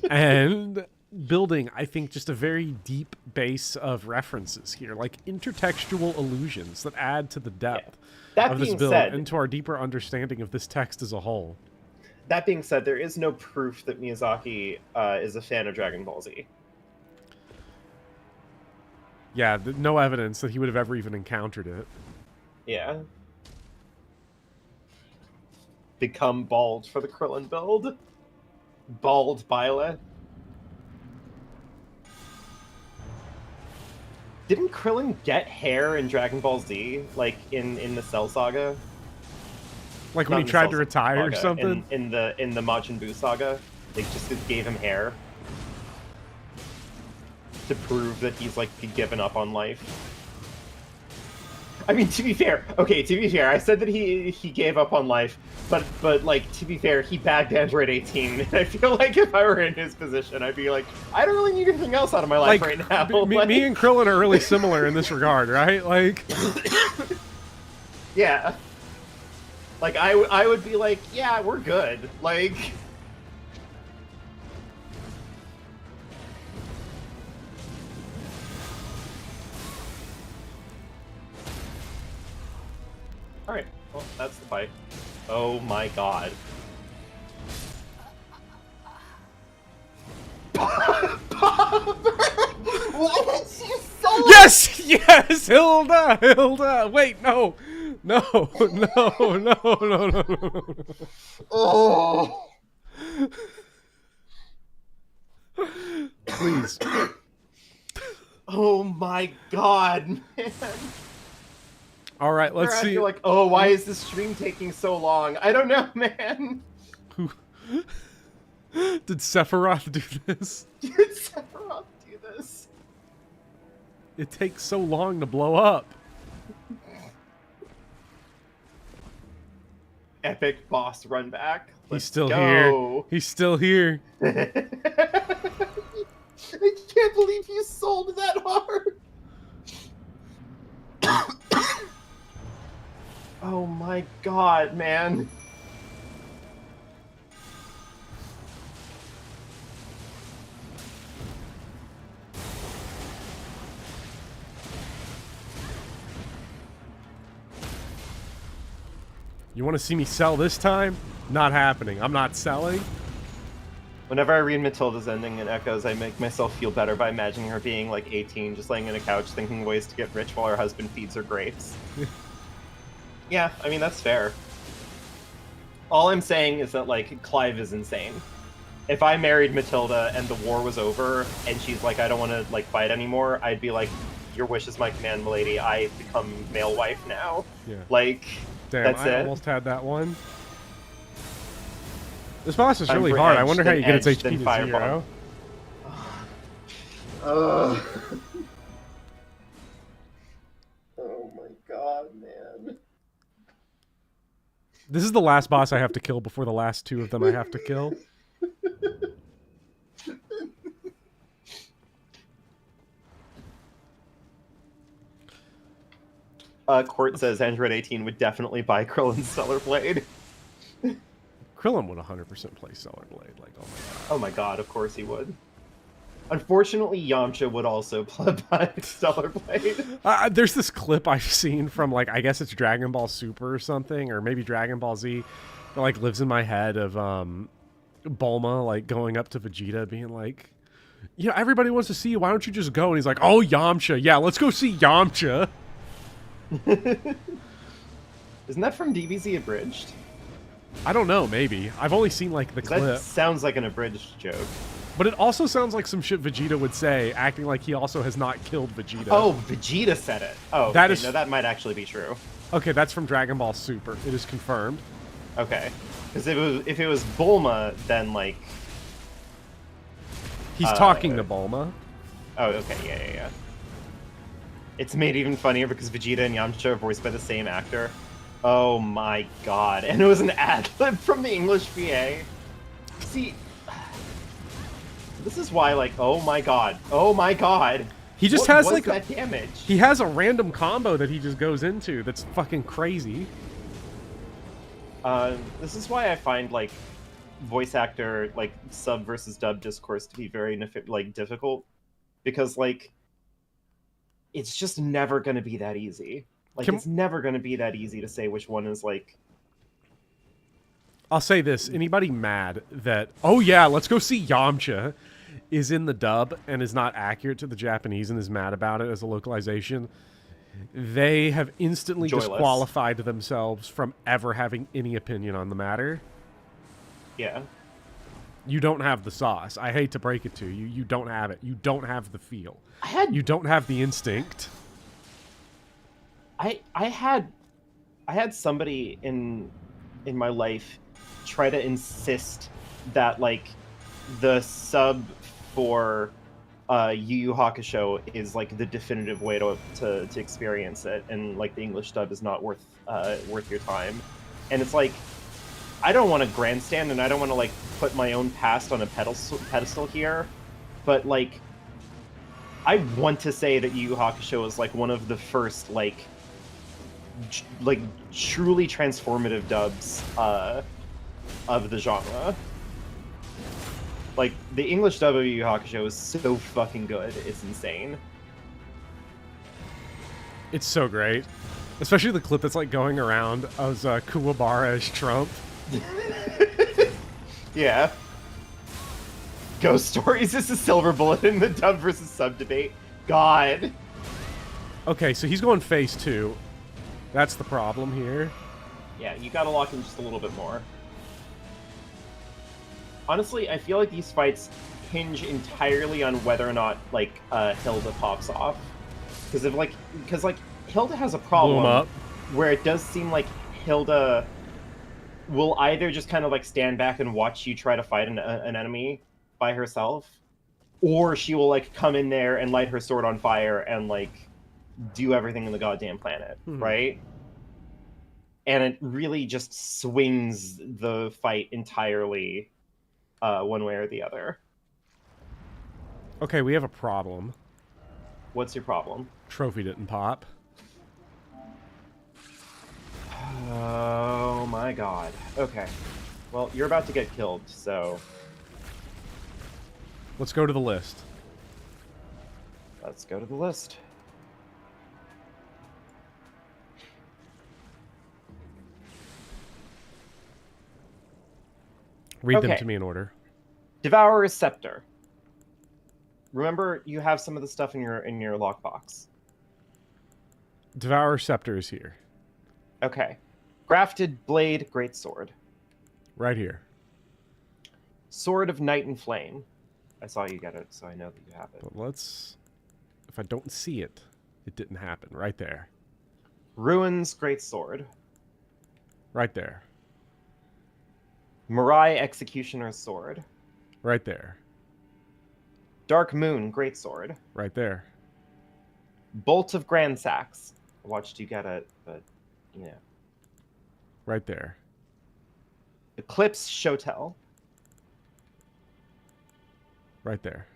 and building, I think, just a very deep base of references here, like intertextual allusions that add to the depth That of this being build said, and to our deeper understanding of this text as a whole. That being said, there is no proof that Miyazaki is a fan of Dragon Ball Z. Yeah, no evidence that he would have ever even encountered it. Yeah. Become bald for the Krillin build. Bald Byleth. Didn't Krillin get hair in Dragon Ball Z, like in the Cell Saga? Like when Not he in the tried Cell to retire or Saga, something? In the Majin Buu saga, they just gave him hair to prove that he's like given up on life. I mean, to be fair, I said that he gave up on life, but like, to be fair, he bagged Android 18, and I feel like if I were in his position, I'd be like, I don't really need anything else out of my life right now. Me and Krillin are really similar in this regard, right? Like, yeah. Like, I would be like, yeah, we're good. Like... Alright, well, that's the fight. Oh my god. Why did you so... yes! Yes! Hilda! Wait, no! No! No! Oh! Please. Oh my god, man. All right, let's see. You're like, oh, why is this stream taking so long? I don't know, man. Did Sephiroth do this? Did Sephiroth do this? It takes so long to blow up. Epic boss run back. He's still here. He's still here. I can't believe you sold that hard. Oh my god, man. You want to see me sell this time? Not happening. I'm not selling. Whenever I read Matilda's ending in Echoes, I make myself feel better by imagining her being like 18, just laying on a couch thinking ways to get rich while her husband feeds her grapes. Yeah, I mean, that's fair. All I'm saying is that, like, Clive is insane. If I married Matilda and the war was over, and she's like, I don't want to, like, fight anymore, I'd be like, your wish is my command, milady. I become male wife now. Yeah. Like, damn, that's I it. almost had that one. This boss is I'm really for hard. I Edge, wonder how then you get its Edge, HP then to Firebomb. 0. Oh my god, man. This is the last boss I have to kill before the last two of them I have to kill. Court says Android 18 would definitely buy Krillin's Stellar Blade. Krillin would 100% play Stellar Blade. Like, oh my god. Oh my god, of course he would. Unfortunately, Yamcha would also buy Stellar Blade. There's this clip I've seen from, like, I guess it's Dragon Ball Super or something, or maybe Dragon Ball Z, that, like, lives in my head of Bulma, like, going up to Vegeta being like, yeah, everybody wants to see you. Why don't you just go? And he's like, oh, Yamcha. Yeah, let's go see Yamcha. Isn't that from DBZ Abridged? I don't know, maybe. I've only seen, like, the clip. That sounds like an abridged joke. But it also sounds like some shit Vegeta would say, acting like he also has not killed Vegeta. Oh, Vegeta said it. Oh, that okay, is... no, that might actually be true. Okay, that's from Dragon Ball Super. It is confirmed. Okay. Because if it was Bulma, then, like... He's talking to Bulma. Oh, okay, yeah. It's made even funnier because Vegeta and Yamcha are voiced by the same actor. Oh my god. And it was an ad-lib from the English VA. See... This is why, like, oh my god. He just has, like, that damage? He has a random combo that he just goes into that's fucking crazy. This is why I find, like, voice actor, like, sub versus dub discourse to be very, like, difficult. Because, like, it's just never going to be that easy. Like, it's never going to be that easy to say which one is, like... I'll say this. Anybody mad that, oh yeah, let's go see Yamcha, is in the dub and is not accurate to the Japanese and is mad about it as a localization, they have instantly disqualified themselves from ever having any opinion on the matter. Yeah. You don't have the sauce. I hate to break it to you. You don't have it. You don't have the feel. You don't have the instinct. I had somebody in my life try to insist that, like, the sub for Yu Yu Hakusho is, like, the definitive way to experience it, and, like, the English dub is not worth your time. And it's like, I don't want to grandstand, and I don't want to, like, put my own past on a pedestal here, but, like, I want to say that Yu Yu Hakusho is, like, one of the first, like truly transformative dubs of the genre. Like, the English dub of Yu Yu Hakusho is so fucking good, it's insane. It's so great. Especially the clip that's, like, going around as Kuwabara as Trump. Yeah. Ghost Stories is a silver bullet in the dub versus sub debate. God. Okay, so he's going phase 2. That's the problem here. Yeah, you gotta lock in just a little bit more. Honestly, I feel like these fights hinge entirely on whether or not, like, Hilda pops off. Because Hilda has a problem where it does seem like Hilda will either just kind of, like, stand back and watch you try to fight an enemy by herself, or she will, like, come in there and light her sword on fire and, like, do everything in the goddamn planet, right? And it really just swings the fight entirely one way or the other. Okay, we have a problem. What's your problem? Trophy didn't pop. Oh my god. Okay. Well, you're about to get killed, so... Let's go to the list. Let's go to the list. Read them to me in order. Devourer's Scepter. Remember, you have some of the stuff in your lockbox. Devourer's Scepter is here. Okay. Grafted Blade, Greatsword. Right here. Sword of Night and Flame. I saw you get it, so I know that you have it. But let's... If I don't see it, it didn't happen. Right there. Ruins, Greatsword. Right there. Mirai, Executioner's Sword. Right there. Dark Moon, Greatsword. Right there. Bolt of Grand Sax. I watched you get it, but, you know. Right there. Eclipse Shotel. Right there.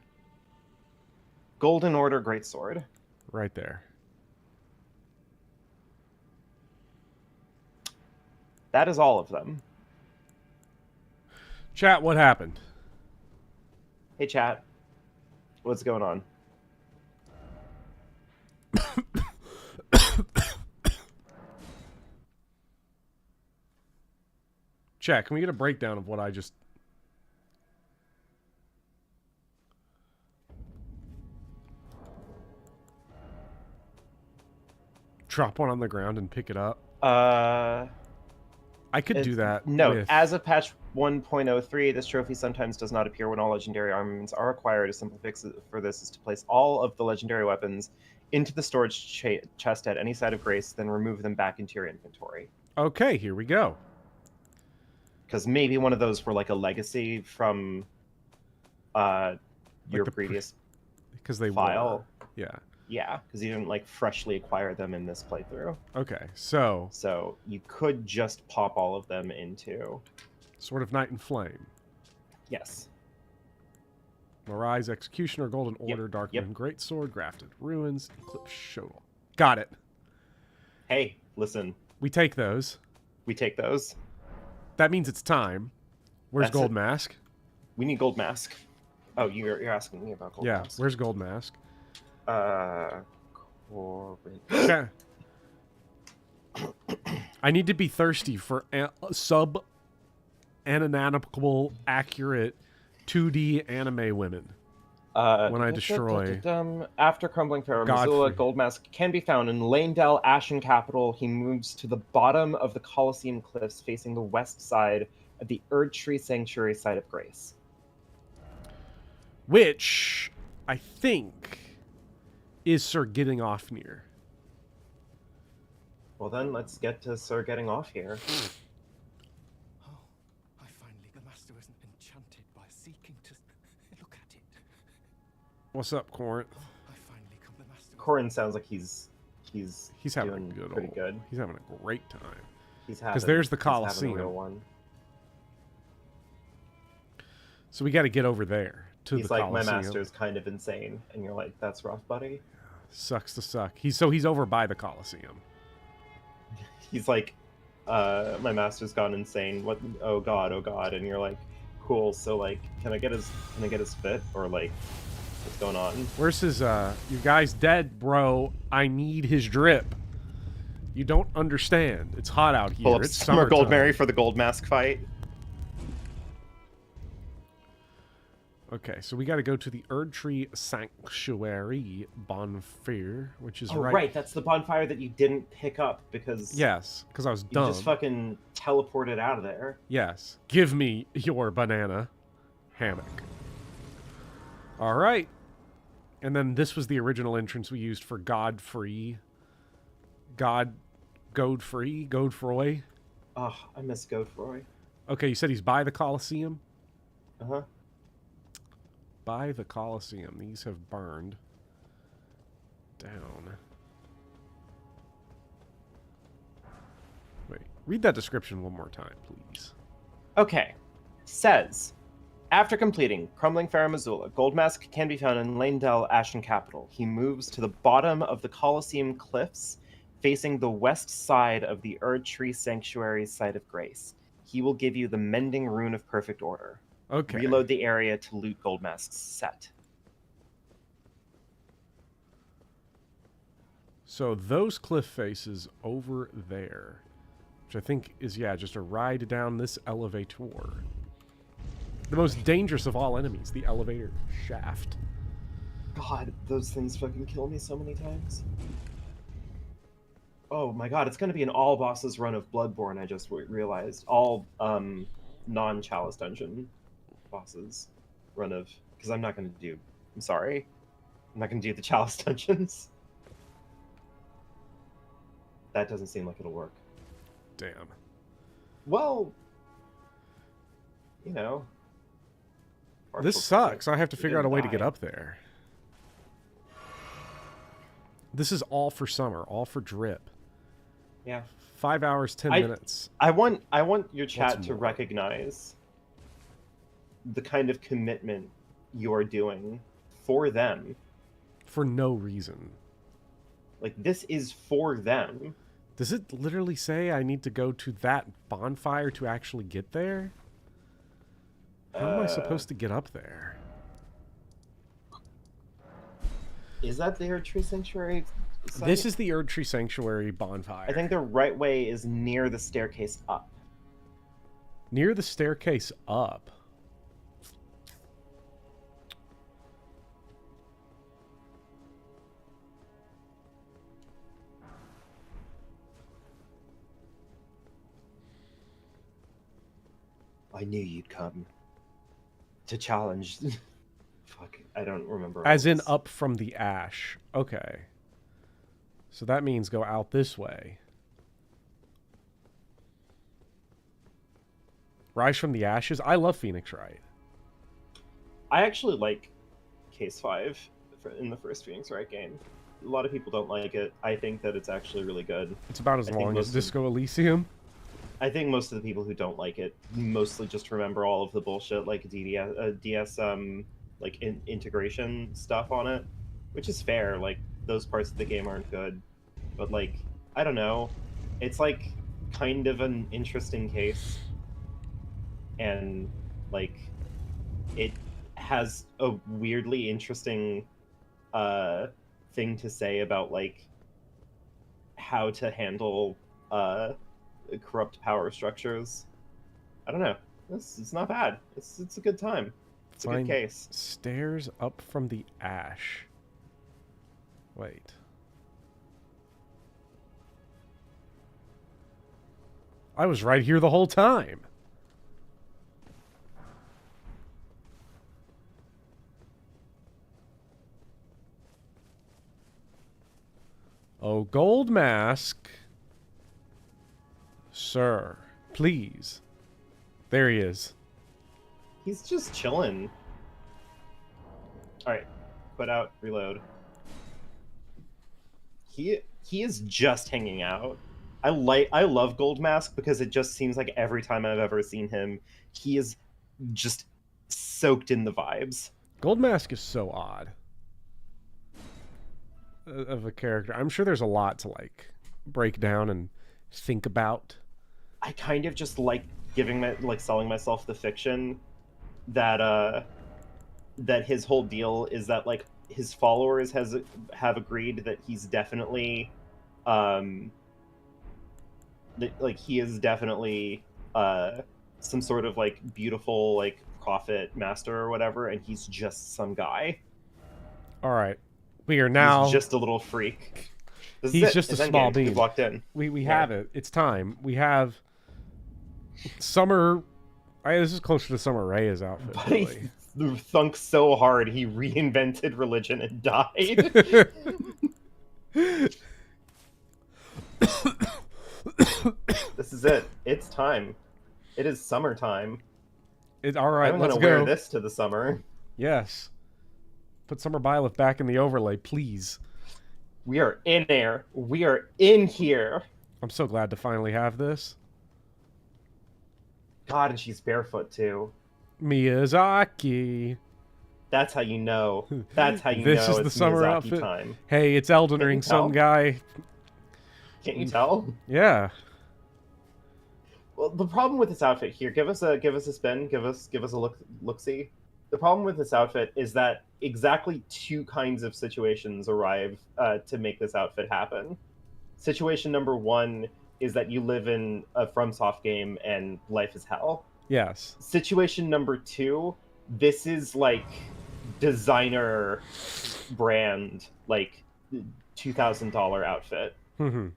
Golden Order Greatsword. Right there. That is all of them. Chat, what happened? Hey, chat. What's going on? Chat, can we get a breakdown of what I just... Drop one on the ground and pick it up? I could do that. No, with... as of patch 1.03, this trophy sometimes does not appear when all legendary armaments are acquired. A simple fix for this is to place all of the legendary weapons into the storage chest at any side of Grace, then remove them back into your inventory. Okay, here we go. Because maybe one of those were like a legacy from your previous because they file. Were. Yeah. Yeah, because you didn't like freshly acquire them in this playthrough. Okay, so you could just pop all of them into Sword of Night and Flame. Yes. Morais, Executioner, Golden Order, Darkman, Yep. Greatsword, Grafted Ruins, Eclipse Shotel. Got it. Hey, listen. We take those. We take those. That means it's time. Where's That's Gold it. Mask? We need Gold Mask. Oh, you're asking me about Gold Mask. Yeah, where's Gold Mask? Corbin. I need to be thirsty for sub-anatomical accurate 2D anime women. When I destroy... After crumbling Pharaoh, Missoula, Gold Mask can be found in Lanedell, Ashen Capital. He moves to the bottom of the Colosseum Cliffs, facing the west side of the Erd Tree Sanctuary site of Grace. Which, I think, is Sir Getting Off Near. Well then, let's get to Sir Getting Off here. Oh, I finally... The master isn't enchanted by seeking to look at it. What's up, Corinth? I finally come the master... Corin sounds like he's having doing a good pretty good. He's having a great time. Because there's the He's having a Colosseum. real one. So we got to get over there to He's the like, Colosseum. my master's kind of insane, and you're like, that's rough, buddy. Sucks to suck. He's over by the Colosseum. He's like, my master's gone insane. What? Oh god, and you're like, cool. So like, can I get his fit, or like, what's going on? Where's his? Your guy's dead, bro. I need his drip. You don't understand. It's hot out here. Pull up It's Summer summertime. Goldberry for the Gold Mask fight. Okay, so we got to go to the Erd Tree Sanctuary bonfire, which is Oh right, that's the bonfire that you didn't pick up because Yes, because I was you dumb. just fucking teleported out of there. Yes, give me your banana hammock. All right, and then this was the original entrance we used for Godfrey. Godfroy. Oh, I miss Godfroy. Okay, you said he's by the Colosseum? Uh-huh. By the Colosseum. These have burned down. Wait, read that description one more time, please. Okay. Says, after completing Crumbling Pharaoh Missoula, Gold Mask can be found in Lanedell, Ashen Capital. He moves to the bottom of the Colosseum Cliffs, facing the west side of the Erd Tree Sanctuary site of Grace. He will give you the Mending Rune of Perfect Order. Okay. Reload the area to loot Gold Mask's set. So those cliff faces over there, which I think is, yeah, just a ride down this elevator. The most dangerous of all enemies, the elevator shaft. God, those things fucking kill me so many times. Oh my god, it's going to be an all bosses run of Bloodborne, I just realized. All non-Chalice Dungeon bosses run of... Because I'm not going to do... I'm sorry. I'm not going to do the Chalice Dungeons. That doesn't seem like it'll work. Damn. Well... You know... This sucks. I have to figure out a way to get up there. This is all for summer, all for drip. Yeah. 5 hours, 10 I- minutes. I want your chat What's to more? recognize the kind of commitment you are doing for them. For no reason. Like, this is for them. Does it literally say I need to go to that bonfire to actually get there? How am I supposed to get up there? Is that the Earth Tree Sanctuary site? This is the Erd Tree Sanctuary bonfire. I think the right way is near the staircase up. Near the staircase up. I knew you'd come. To challenge. Fuck, I don't remember. all As in this. up from the ash. Okay. So that means go out this way. Rise from the ashes. I love Phoenix Wright. I actually like Case 5 in the first Phoenix Wright game. A lot of people don't like it. I think that it's actually really good. It's about as I think long as most of- Disco Elysium. I think most of the people who don't like it mostly just remember all of the bullshit like DS like integration stuff on it, which is fair. Like those parts of the game aren't good, but like I don't know, it's like kind of an interesting case, and like it has a weirdly interesting thing to say about like how to handle corrupt power structures. I don't know. It's not bad. It's a good time. It's a Find good case. Stairs up from the ash. Wait. I was right here the whole time. Oh, gold mask. Sir, please. There he is. He's just chilling. All right, put out, reload. He is just hanging out. I love Gold Mask because it just seems like every time I've ever seen him, he is just soaked in the vibes. Gold mask is so odd of a character. I'm sure there's a lot to like break down and think about. I kind of just like selling myself the fiction that that his whole deal is that like his followers have agreed that he's definitely like he is definitely some sort of like beautiful like prophet master or whatever, and he's just some guy. All right, we are now. He's just a little freak. This is He's it. just It's a small Endgame. bean. We've walked in. We Yeah. have it. It's time. We have Summer. This is closer to Summer Raya's outfit. But Really. he thunk so hard he reinvented religion and died. This is it. It's time. It is summertime. All right, I'm let's gonna wear go. this to the summer. Yes. Put Summer Byleth back in the overlay, please. We are in there. We are in here. I'm so glad to finally have this. God, and she's barefoot too. Miyazaki. That's how you know. That's how you This know is it's the summer Miyazaki outfit. time. Hey, it's Elden Can you Ring, some tell? guy. Can't you tell? Yeah. Well, the problem with this outfit here, give us a spin, give us a look see. The problem with this outfit is that exactly two kinds of situations arrive to make this outfit happen. Situation number one is that you live in a FromSoft game and life is hell. Yes. Situation number two, this is like designer brand, like $2,000 outfit. Mm-hmm.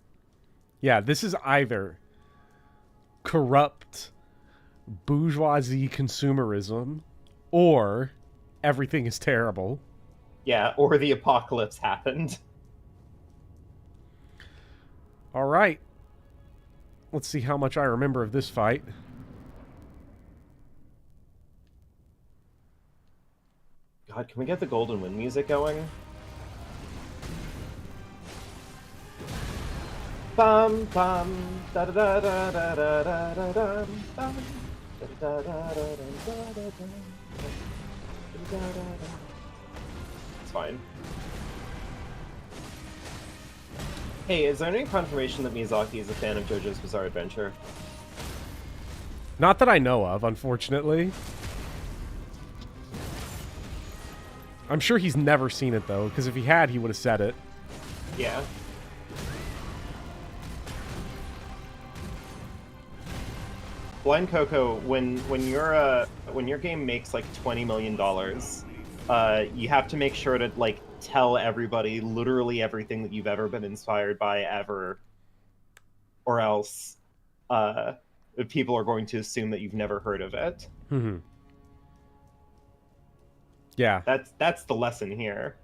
Yeah, this is either corrupt bourgeoisie consumerism or everything is terrible. Yeah, or the apocalypse happened. All right. Let's see how much I remember of this fight. God, can we get the Golden Wind music going? Bum bum da da da da da da da da dum, bum, da da da da da da da dum, da da da da. It's fine. Hey, is there any confirmation that Miyazaki is a fan of JoJo's Bizarre Adventure? Not that I know of, unfortunately. I'm sure he's never seen it, though, because if he had, he would have said it. Yeah. Blind Coco, when your game makes like $20 million, you have to make sure to like tell everybody literally everything that you've ever been inspired by ever, or else people are going to assume that you've never heard of it. Mm-hmm. Yeah. That's the lesson here.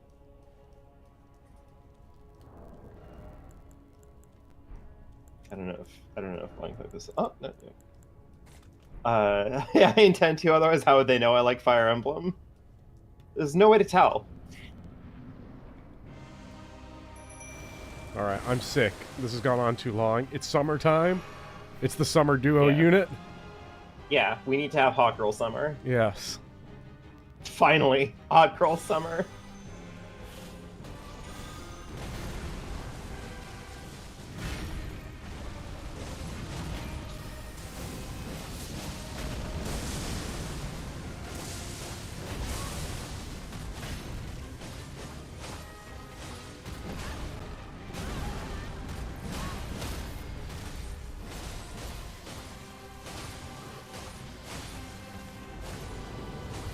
I don't know if Blind Coco's. Oh no. Yeah, I intend to. Otherwise, how would they know I like Fire Emblem? There's no way to tell. All right, I'm sick. This has gone on too long. It's summertime. It's the summer duo unit. Yeah, we need to have Hot Girl Summer. Yes. Finally, Hot Girl Summer.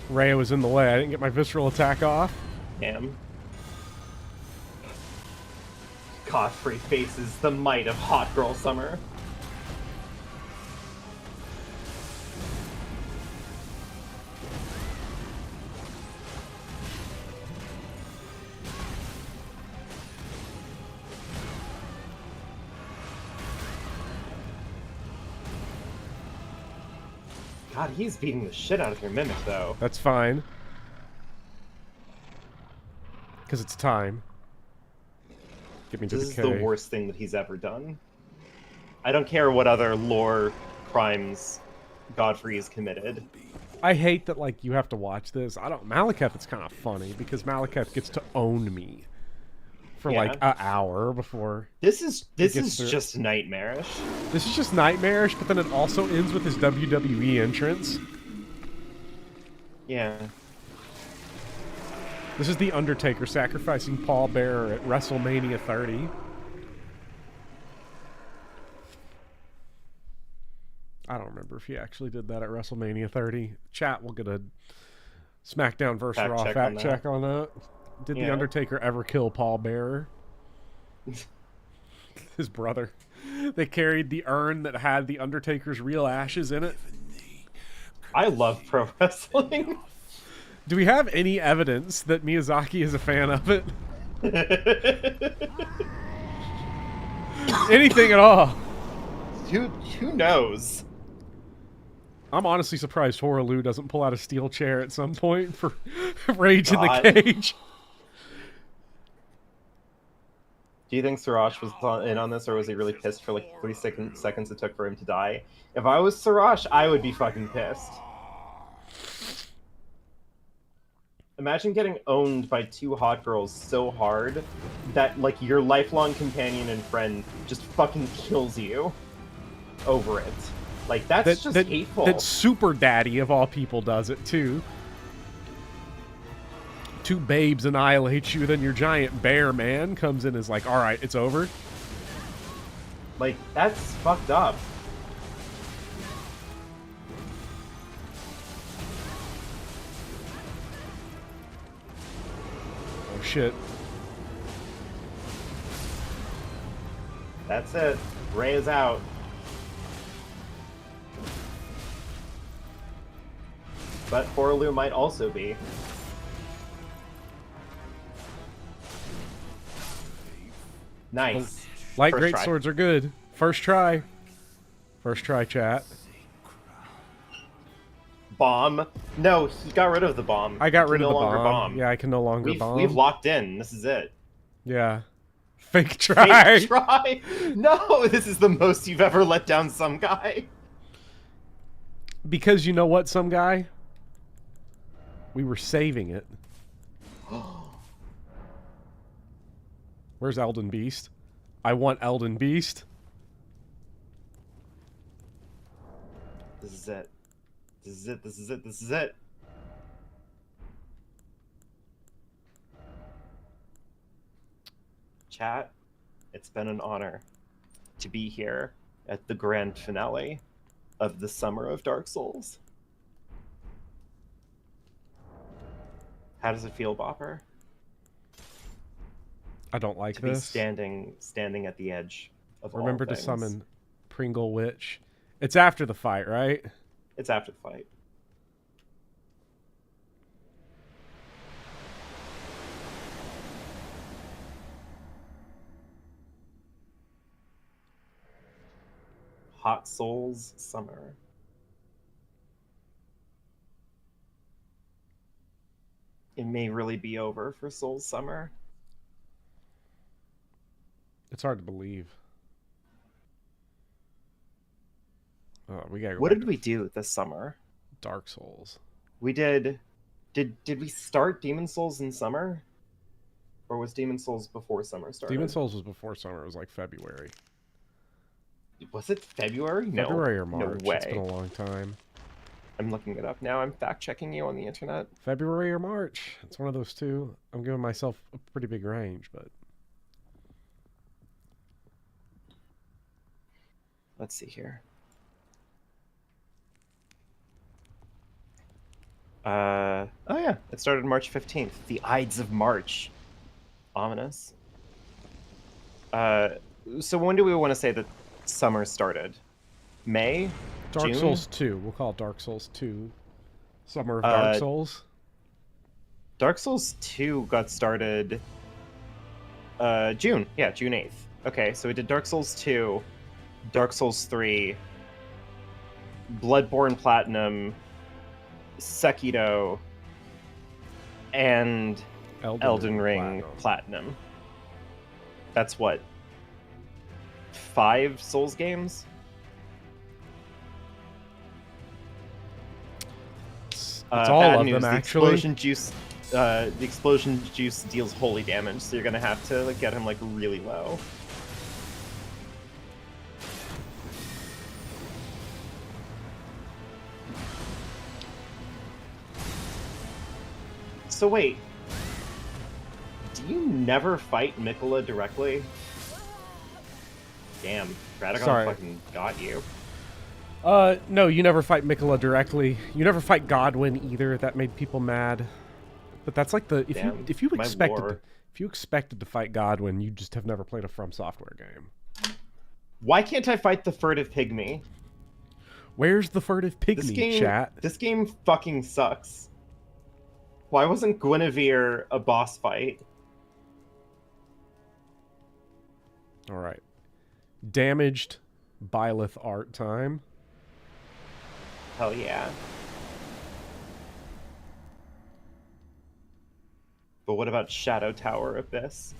Rhea was in the way. I didn't get my visceral attack off. Damn. Godfrey faces the might of Hot Girl Summer. God, he's beating the shit out of your Mimic, though. That's fine. Because it's time. Get me to This is decay. the worst thing that he's ever done. I don't care what other lore crimes Godfrey has committed. I hate that, like, you have to watch this. Malekith, it's kind of funny, because Malekith gets to own me for, like, an hour before... This is through. just nightmarish. This is just nightmarish, but then it also ends with his WWE entrance. Yeah. This is The Undertaker sacrificing Paul Bearer at WrestleMania 30. I don't remember if he actually did that at WrestleMania 30. Chat will get a SmackDown vs. Raw fact check on that. Did The Undertaker ever kill Paul Bearer? His brother. They carried the urn that had The Undertaker's real ashes in it. I love pro wrestling. Do we have any evidence that Miyazaki is a fan of it? Anything at all? Who knows? I'm honestly surprised Horalu doesn't pull out a steel chair at some point for Rage in the Cage. Do you think Siraj was in on this, or was he really pissed for like 3 seconds it took for him to die? If I was Siraj, I would be fucking pissed. Imagine getting owned by 2 hot girls so hard that, like, your lifelong companion and friend just fucking kills you over it. Like, that's just hateful. That Super Daddy, of all people, does it, too. 2 babes annihilate you, then your giant bear man comes in and is like, alright, it's over. Like, that's fucked up. Oh, shit. That's it. Ray is out. But Horalu might also be. Nice. Light First great try. swords are good. First try. First try, chat. Bomb. No, he got rid of the bomb. I got rid of no the longer bomb. Yeah, I can no longer bomb. We've locked in. This is it. Yeah. Fake try. Fake try? No, this is the most you've ever let down some guy. Because you know what, some guy? We were saving it. Where's Elden Beast? I want Elden Beast. This is it. This is it. This is it. This is it. Chat, it's been an honor to be here at the grand finale of the Summer of Dark Souls. How does it feel, Bopper? I don't like To be this. standing at the edge of Remember all to things. summon Pringle Witch. It's after the fight, right? It's after the fight. Hot Souls Summer. It may really be over for Souls Summer. It's hard to believe. Oh, we gotta go What back did to we do this summer? Dark Souls. We did we start Demon Souls in summer? Or was Demon Souls before summer started? Demon Souls was before summer. It was like February. Was it February? No. February or March. No way. It's been a long time. I'm looking it up now. I'm fact checking you on the internet. February or March. It's one of those two. I'm giving myself a pretty big range, but Let's see here. Oh yeah, it started March 15th. The Ides of March. Ominous. So when do we want to say that summer started? May? Dark June? Souls 2. We'll call it Dark Souls 2. Summer of Dark Souls. Dark Souls 2 got started June. Yeah, June 8th. Okay, so we did Dark Souls 2, Dark Souls 3, Bloodborne Platinum, Sekiro, and Elden Ring Platinum. That's what? 5 Souls games? It's all Bad of news, them, actually. the explosion juice deals holy damage, so you're gonna have to like, get him like really low. So wait, do you never fight Mikola directly? Damn, Radagon Sorry. fucking got you. No, you never fight Mikola directly. You never fight Godwin either. That made people mad. But that's like the Damn, if you my lore. expected to fight Godwin, you just have never played a From Software game. Why can't I fight the furtive pygmy? Where's the furtive pygmy, chat? This game fucking sucks. Why wasn't Guinevere a boss fight? All right. Damaged Byleth art time. Hell yeah. But what about Shadow Tower Abyss?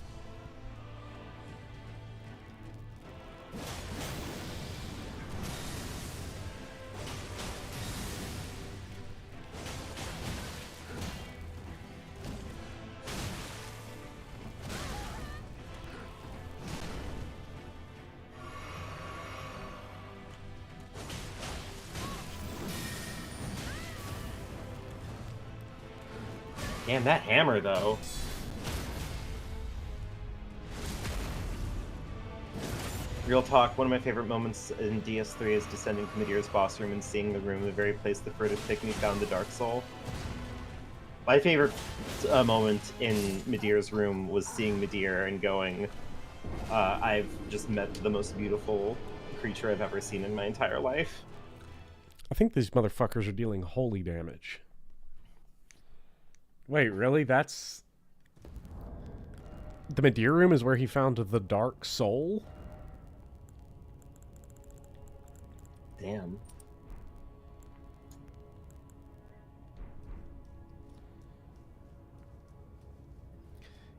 Damn, that hammer, though. Real talk, one of my favorite moments in DS3 is descending to Medeir's boss room and seeing the room, the very place the furtive pygmy found the Dark Soul. My favorite moment in Medeir's room was seeing Medeir and going, I've just met the most beautiful creature I've ever seen in my entire life. I think these motherfuckers are dealing holy damage. Wait, really? That's... The Medeir room is where he found the Dark Soul? Damn.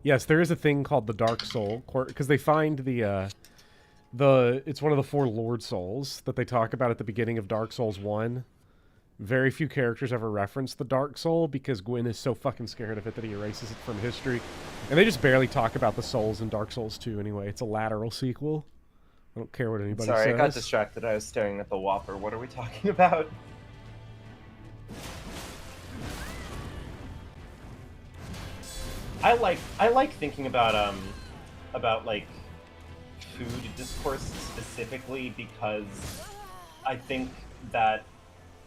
Yes, there is a thing called the Dark Soul, because they find it's one of the 4 Lord Souls that they talk about at the beginning of Dark Souls 1. Very few characters ever reference the Dark Soul because Gwyn is so fucking scared of it that he erases it from history. And they just barely talk about the souls in Dark Souls 2 anyway. It's a lateral sequel. I don't care what anybody says. Sorry, I got distracted. I was staring at the Whopper. What are we talking about? I like thinking about like food discourse specifically because I think that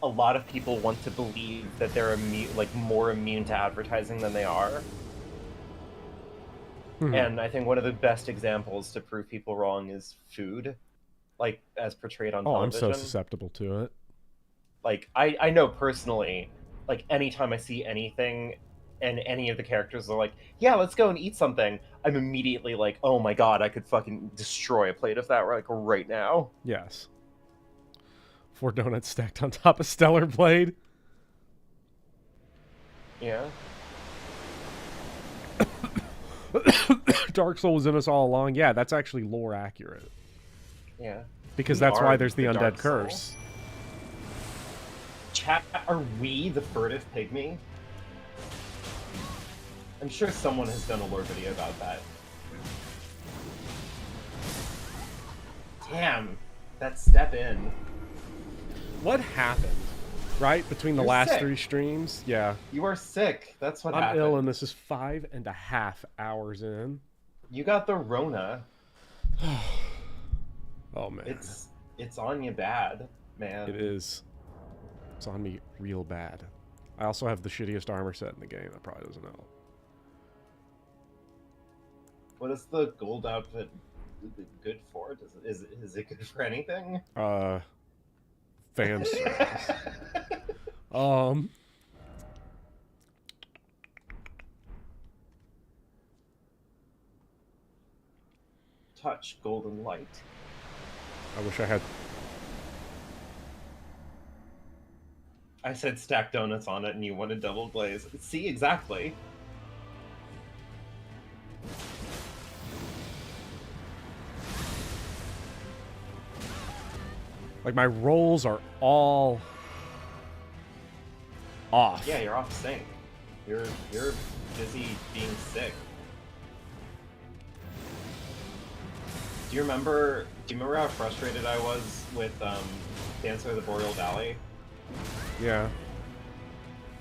a lot of people want to believe that they're more immune to advertising than they are. And I think one of the best examples to prove people wrong is food, like as portrayed on television. I'm so susceptible to it. Like I know personally, like anytime I see anything and any of the characters are like, yeah, let's go and eat something, I'm immediately like, oh my god, I could fucking destroy a plate of that right now. Yes. 4 donuts stacked on top of Stellar Blade. Yeah. Dark Soul was in us all along. Yeah, that's actually lore accurate. Yeah. Because We that's why are there's the the undead Dark Soul. curse. Chat, are we the furtive pygmy? I'm sure someone has done a lore video about that. Damn, that step in. What happened? Right? Between the You're last sick. 3 streams? Yeah. You are sick. That's what I'm happened. ill and this is 5.5 hours in. You got the Rona. Oh, man. It's on you bad, man. It is. It's on me real bad. I also have the shittiest armor set in the game. That probably doesn't help. What is the gold outfit good for? Is it good for anything? Fan service. Touch golden light. I wish I had... I said stack donuts on it and you wanted double glaze. See, exactly. Like, my rolls are all off. Yeah, you're off sync. You're busy being sick. Do you remember how frustrated I was with Dancer of the Boreal Valley? Yeah.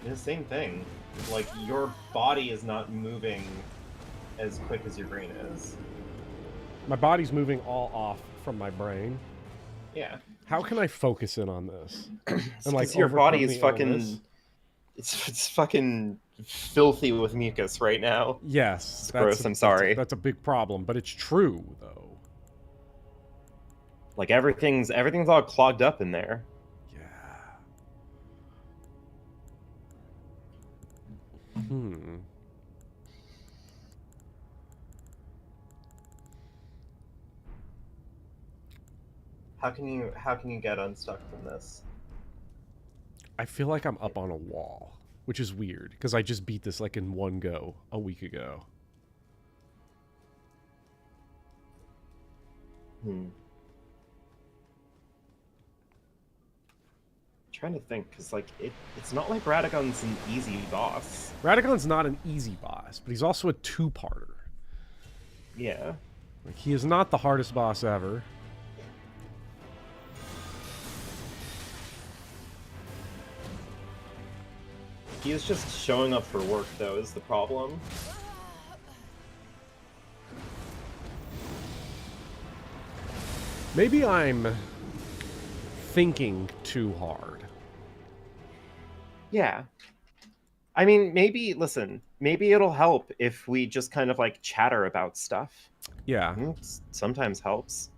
It's the same thing. Like, your body is not moving as quick as your brain is. My body's moving all off from my brain. Yeah. How can I focus in on this? And like your body is fucking it's fucking filthy with mucus right now. Yes. It's gross, I'm sorry. That's a big problem, but it's true though. Like everything's all clogged up in there. Yeah. How can you get unstuck from this? I feel like I'm up on a wall, which is weird because I just beat this like in one go a week ago. Trying to think, because like it's not like Radagon's an easy boss. Radagon's not an easy boss, but he's also a 2-parter. Yeah. Like, he is not the hardest boss ever. He is just showing up for work, though, is the problem. Maybe I'm thinking too hard. Yeah. I mean, maybe it'll help if we just kind of like chatter about stuff. Yeah. Sometimes helps.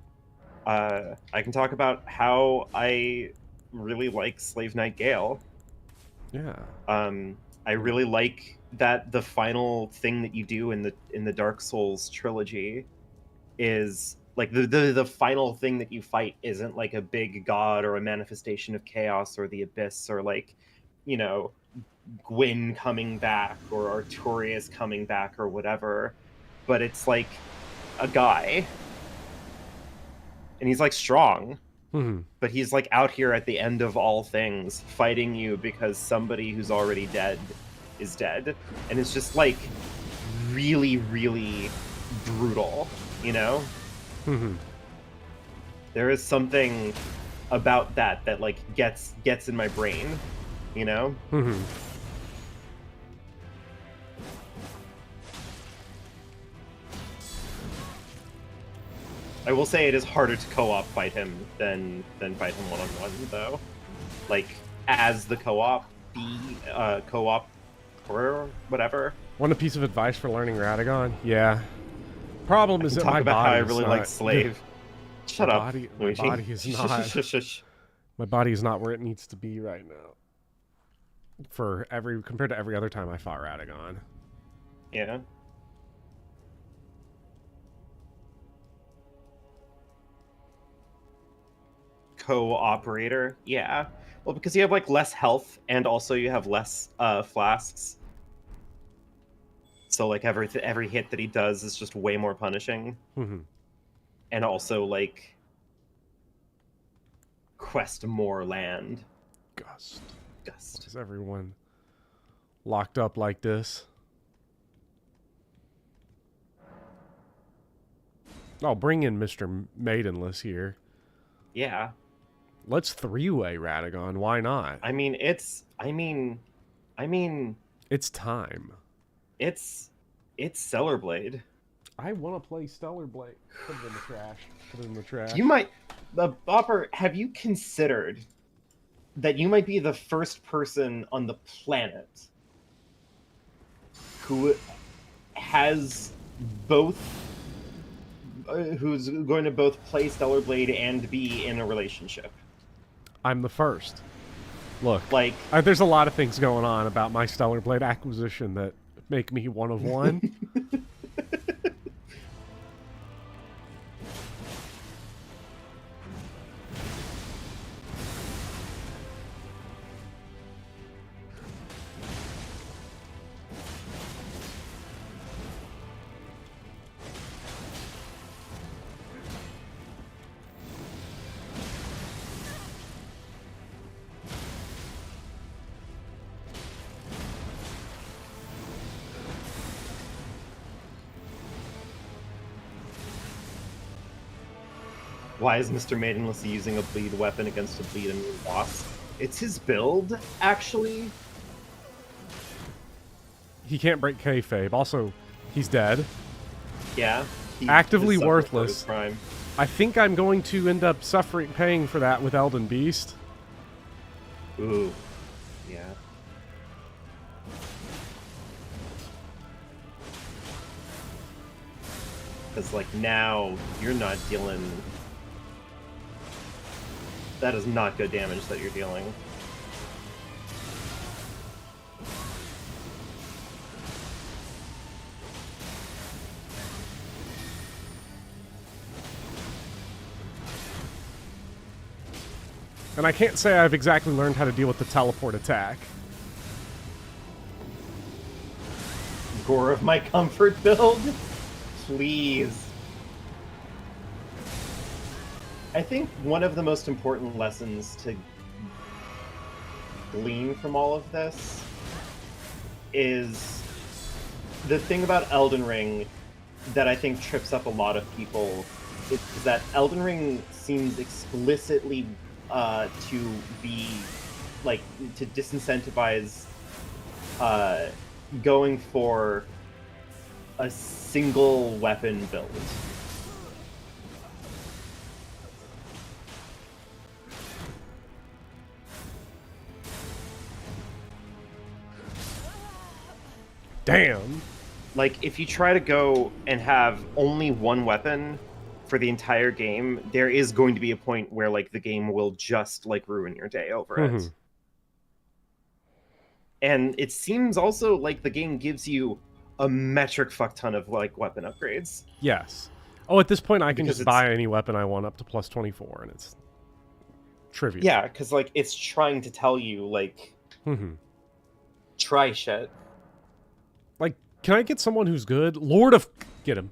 I can talk about how I really like Slave Knight Gale. Yeah. I really like that the final thing that you do in the Dark Souls trilogy is like the final thing that you fight isn't like a big god or a manifestation of chaos or the abyss or like, you know, Gwyn coming back or Arturius coming back or whatever. but it's like a guy, and he's like strong, but he's like out here at the end of all things fighting you because somebody who's already dead is dead, and it's just like really, really brutal, you know? There is something about that like gets in my brain, you know? I will say it is harder to co-op fight him than fight him one-on-one, though. Like, as the co-op, co-op or whatever. Want a piece of advice for learning Radagon? Yeah. Problem is that Talk my about how I body really is like not- Slave. Shut up. My body is not. Shush. My body is not where it needs to be right now. Compared to every other time I fought Radagon. Yeah. Co-operator, yeah. Well, because you have like less health, and also you have less flasks. So like every hit that he does is just way more punishing. And also like quest more land. Gust. Gust. Is everyone locked up like this? Oh, bring in Mr. Maidenless here. Yeah. Let's three-way Radagon. Why not? I mean, it's time. It's Stellar Blade. I want to play Stellar Blade. Put it in the trash. Put it in the trash. You might, Bopper, have you considered that you might be the first person on the planet who has both, who's going to both play Stellar Blade and be in a relationship? I'm the first. Look, like, there's a lot of things going on about my Stellar Blade acquisition that make me one of one. Why is Mr. Maidenless using a bleed weapon against a bleed immune boss? It's his build, actually. He can't break kayfabe. Also, he's dead. Yeah. Actively worthless. I think I'm going to end up paying for that with Elden Beast. Ooh. Yeah. Because, like, now you're not dealing... That is not good damage that you're dealing. And I can't say I've exactly learned how to deal with the teleport attack. Gore of my comfort build? Please. I think one of the most important lessons to glean from all of this is the thing about Elden Ring that I think trips up a lot of people is that Elden Ring seems explicitly to be like to disincentivize going for a single weapon build. Damn. Like, if you try to go and have only one weapon for the entire game, there is going to be a point where, like, the game will just, like, ruin your day over it. And it seems also like the game gives you a metric fuck ton of, like, weapon upgrades. Yes. Oh, at this point, I can Because just buy any weapon I want up to plus 24, and it's trivial. Yeah, because, like, it's trying to tell you, like, try shit. Like, can I get someone who's good? Lord of Get him.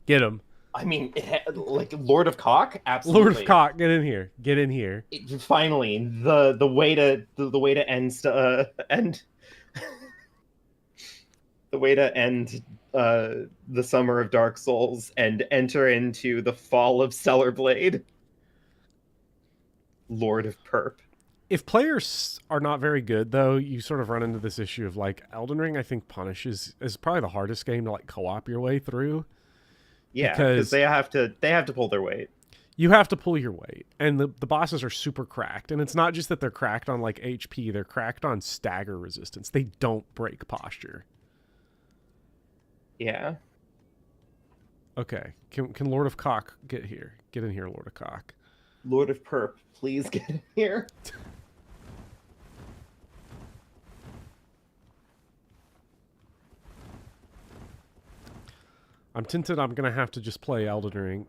Get him. I mean, like Lord of Cock, absolutely. Lord of Cock, get in here. Get in here. Finally, the way to end the way to end the summer of Dark Souls and enter into the fall of Stellar Blade. Lord of Perp. If players are not very good, though, you sort of run into this issue of, like, Elden Ring, I think, is probably the hardest game to, like, co-op your way through. Yeah, because they have to pull their weight. You have to pull your weight. And the bosses are super cracked. And it's not just that they're cracked on, like, HP. They're cracked on stagger resistance. They don't break posture. Yeah. Okay. Can Lord of Cock get here? Get in here, Lord of Cock. Lord of Perp, please get in here. I'm tempted I'm going to have to just play Elden Ring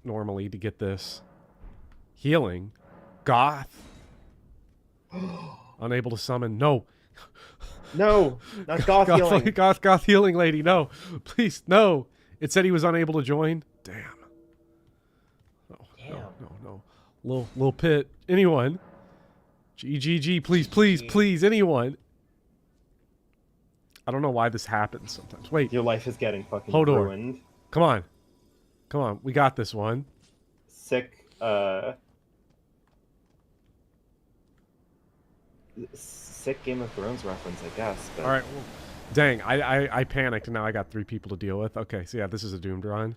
normally to get this. Healing. Goth. Unable to summon. No. No, not Goth healing. Goth healing lady. No. Please, no. It said he was unable to join. Damn. No. Little pit. Anyone. GGG. Please. Anyone. I don't know why this happens sometimes. Wait. Your life is getting fucking Hodor. ruined. Come on. We got this one. Sick Game of Thrones reference, I guess. But... All right. Well, dang. I panicked and now I got 3 people to deal with. Okay. So yeah, this is a doomed run.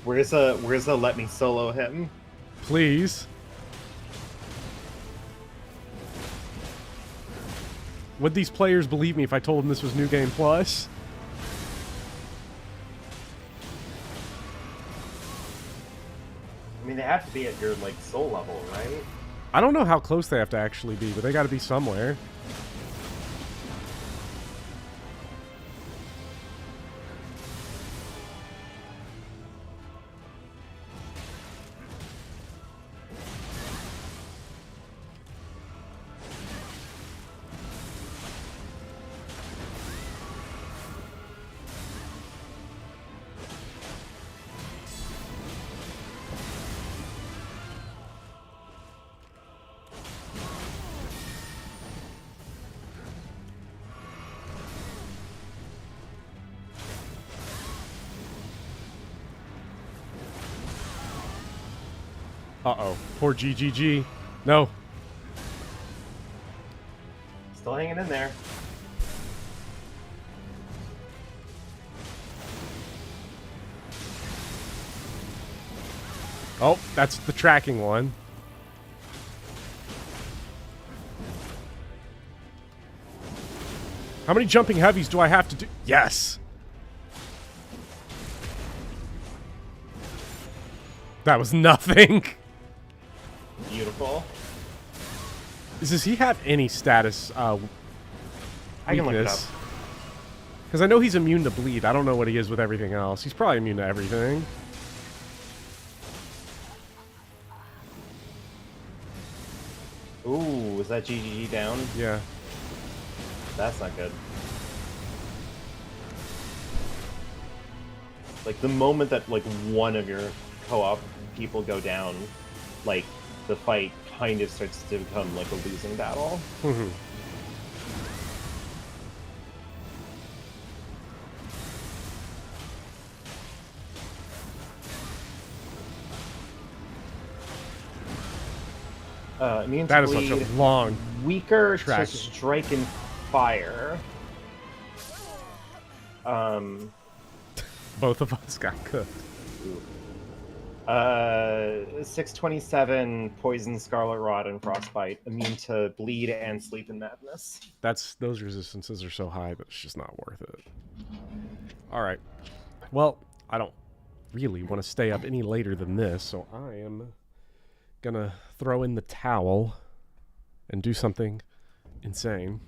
Where's a let me solo him? Please. Would these players believe me if I told them this was New Game Plus? I mean, they have to be at your like soul level, right? I don't know how close they have to actually be, but they got to be somewhere. Uh-oh. Poor GGG. No. Still hanging in there. Oh, that's the tracking one. How many jumping heavies do I have to do? Yes! That was nothing. Beautiful. Does he have any status I can look it up. Because I know he's immune to bleed. I don't know what he is with everything else. He's probably immune to everything. Ooh, is that GGG down? Yeah. That's not good. Like, the moment that, like, one of your co-op people go down, like, the fight kind of starts to become, like, a losing battle. Mm-hmm. Immune That to is such bleed, a long... weaker track. to strike and fire. Both of us got cooked. 627 poison, scarlet rot, and frostbite. Immune to bleed and sleep and madness. Those resistances are so high that it's just not worth it. Alright. Well, I don't really want to stay up any later than this, so I am gonna throw in the towel and do something insane.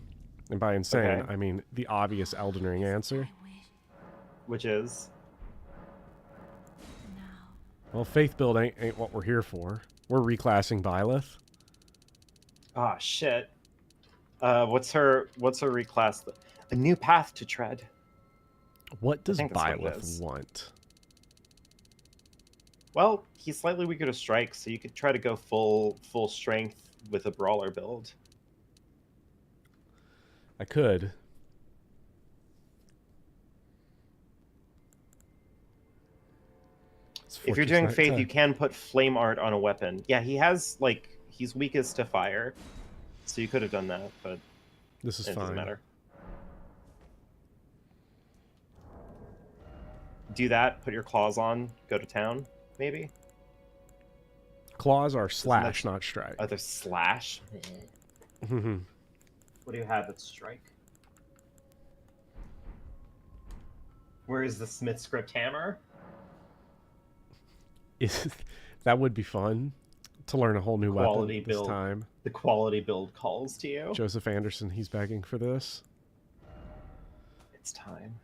And by insane, Okay. I mean the obvious Elden Ring answer. Which is Now, Well, faith build ain't what we're here for. We're reclassing Byleth. shit. What's her reclass? A new path to tread. What does think that's what it Byleth is. want? Well, he's slightly weaker to strike, so you could try to go full strength with a brawler build. I could. If you're doing faith, you can put flame art on a weapon. Yeah, he has he's weakest to fire, so you could have done that, but This is it fine. doesn't matter. Do that. Put your claws on. Go to town. Maybe. Claws are that- slash, not strike. Other slash. What do you have at strike? Where is the Smith script hammer? That would be fun to learn a whole new Quality weapon this build. time. The quality build calls to you. Joseph Anderson, he's begging for this. It's time.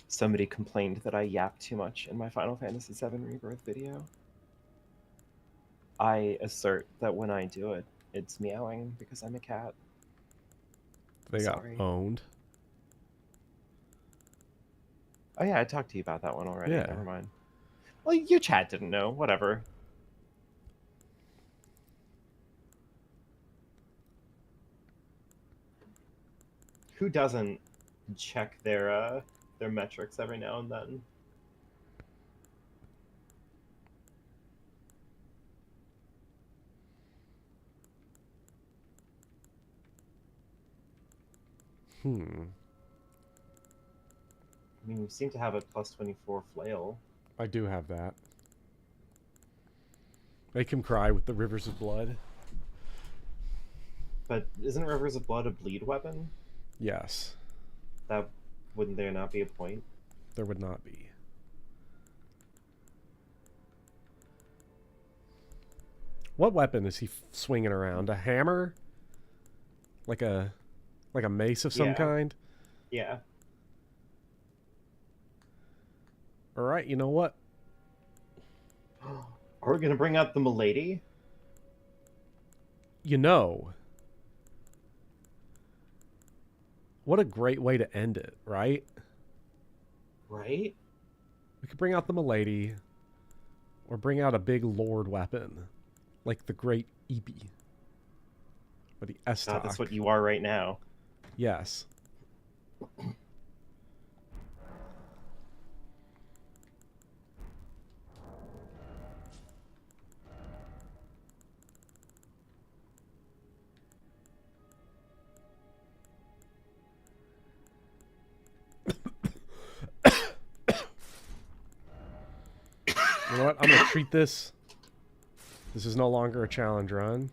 Somebody complained that I yap too much in my Final Fantasy VII Rebirth video. I assert that when I do it, it's meowing because I'm a cat. They Sorry. got owned. Oh yeah, I talked to you about that one already. Yeah. Never mind. Well, your chat didn't know. Whatever. Who doesn't check their metrics every now and then? I mean, you seem to have a plus 24 flail. I do have that. Make him cry with the rivers of blood. But isn't Rivers of Blood a bleed weapon? Yes, That wouldn't there not be a point? there would not be. What weapon is he swinging around? A hammer? Like a mace of some Yeah. kind? Yeah. All right, you know what? Are we gonna bring out the Milady? You know. What a great way to end it, right? Right? We could bring out the Milady, or bring out a big lord weapon, like the Great Eepee, or the God, Estok. that's what you are right now. Yes. You know what? I'm gonna treat this. This is no longer a challenge run.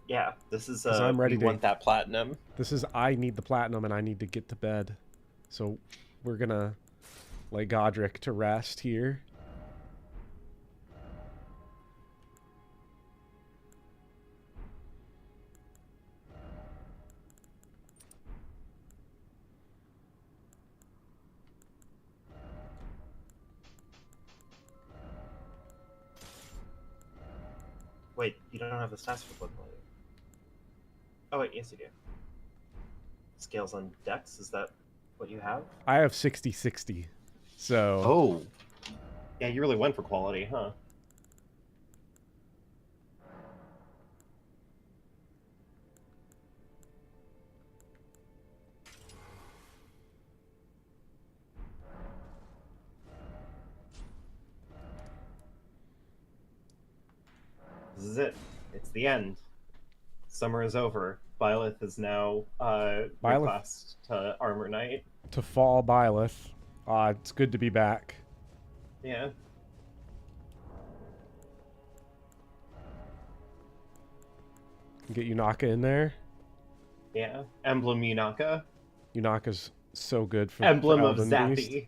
Yeah, this is 'Cause I'm ready we to- want that platinum. This is I need the platinum and I need to get to bed. So we're gonna lay Godric to rest here. Wait, you don't have the stats for Blood Milady. Oh wait, yes you do. Scales on Dex, is that what you have? I have 60-60. So Oh. Yeah, you really went for quality, huh? This is it. It's the end. Summer is over. Byleth is now reclassed to Armor Knight. to fall Byleth. It's good to be back. Yeah. Get Yunaka in there. Yeah. Emblem Yunaka. Yunaka's so good for Emblem for of Elden Beast. Zappy.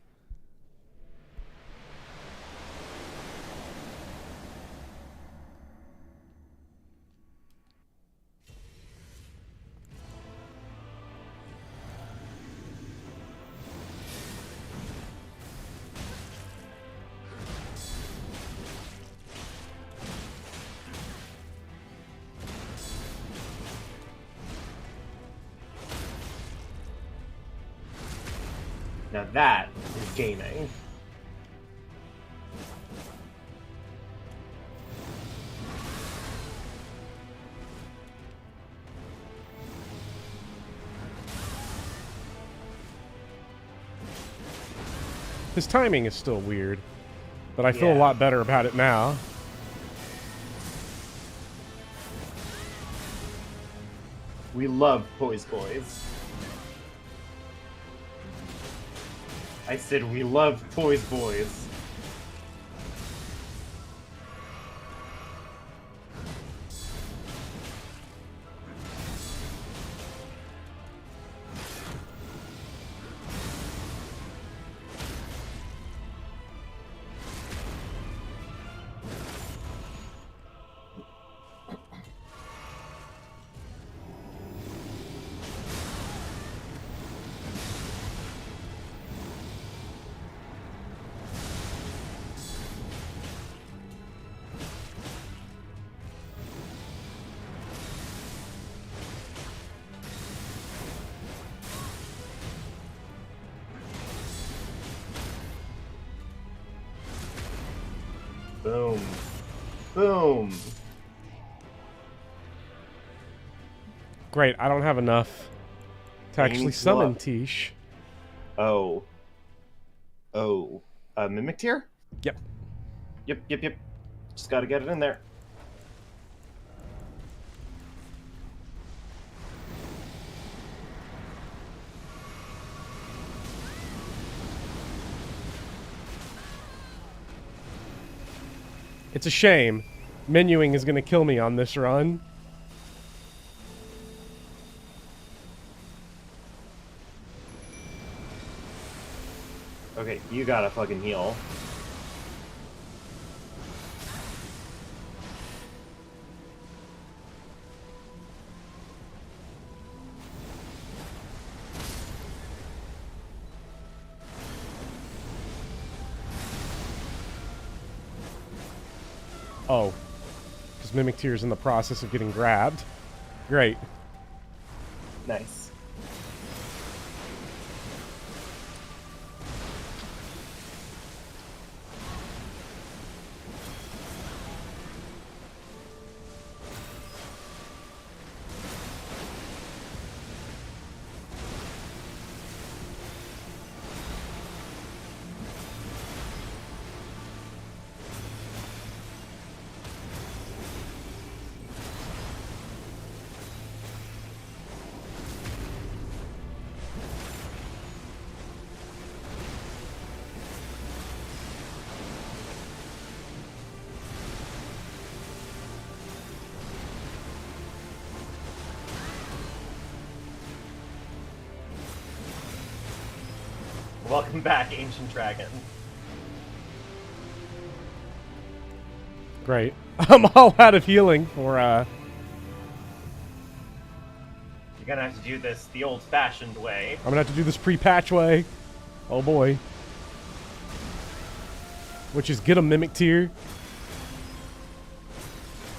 Now that is gaming. His timing is still weird, but I feel a Yeah. lot better about it now. We love Poise Boys. I said we love Poise Boys. Boom. Boom. Great, I don't have enough to Yeah, you actually need to summon up. Tish. Oh. Oh. Mimic tier? Yep. Yep. Just gotta get it in there. It's a shame. Menuing is going to kill me on this run. Okay, you gotta fucking heal. Oh. Because Mimic Tear is in the process of getting grabbed. Great. Nice. Welcome back, Ancient Dragon. Great. I'm all out of healing for, You're gonna have to do this the old-fashioned way. I'm gonna have to do this pre-patch way. Oh boy. Which is get a Mimic Tear.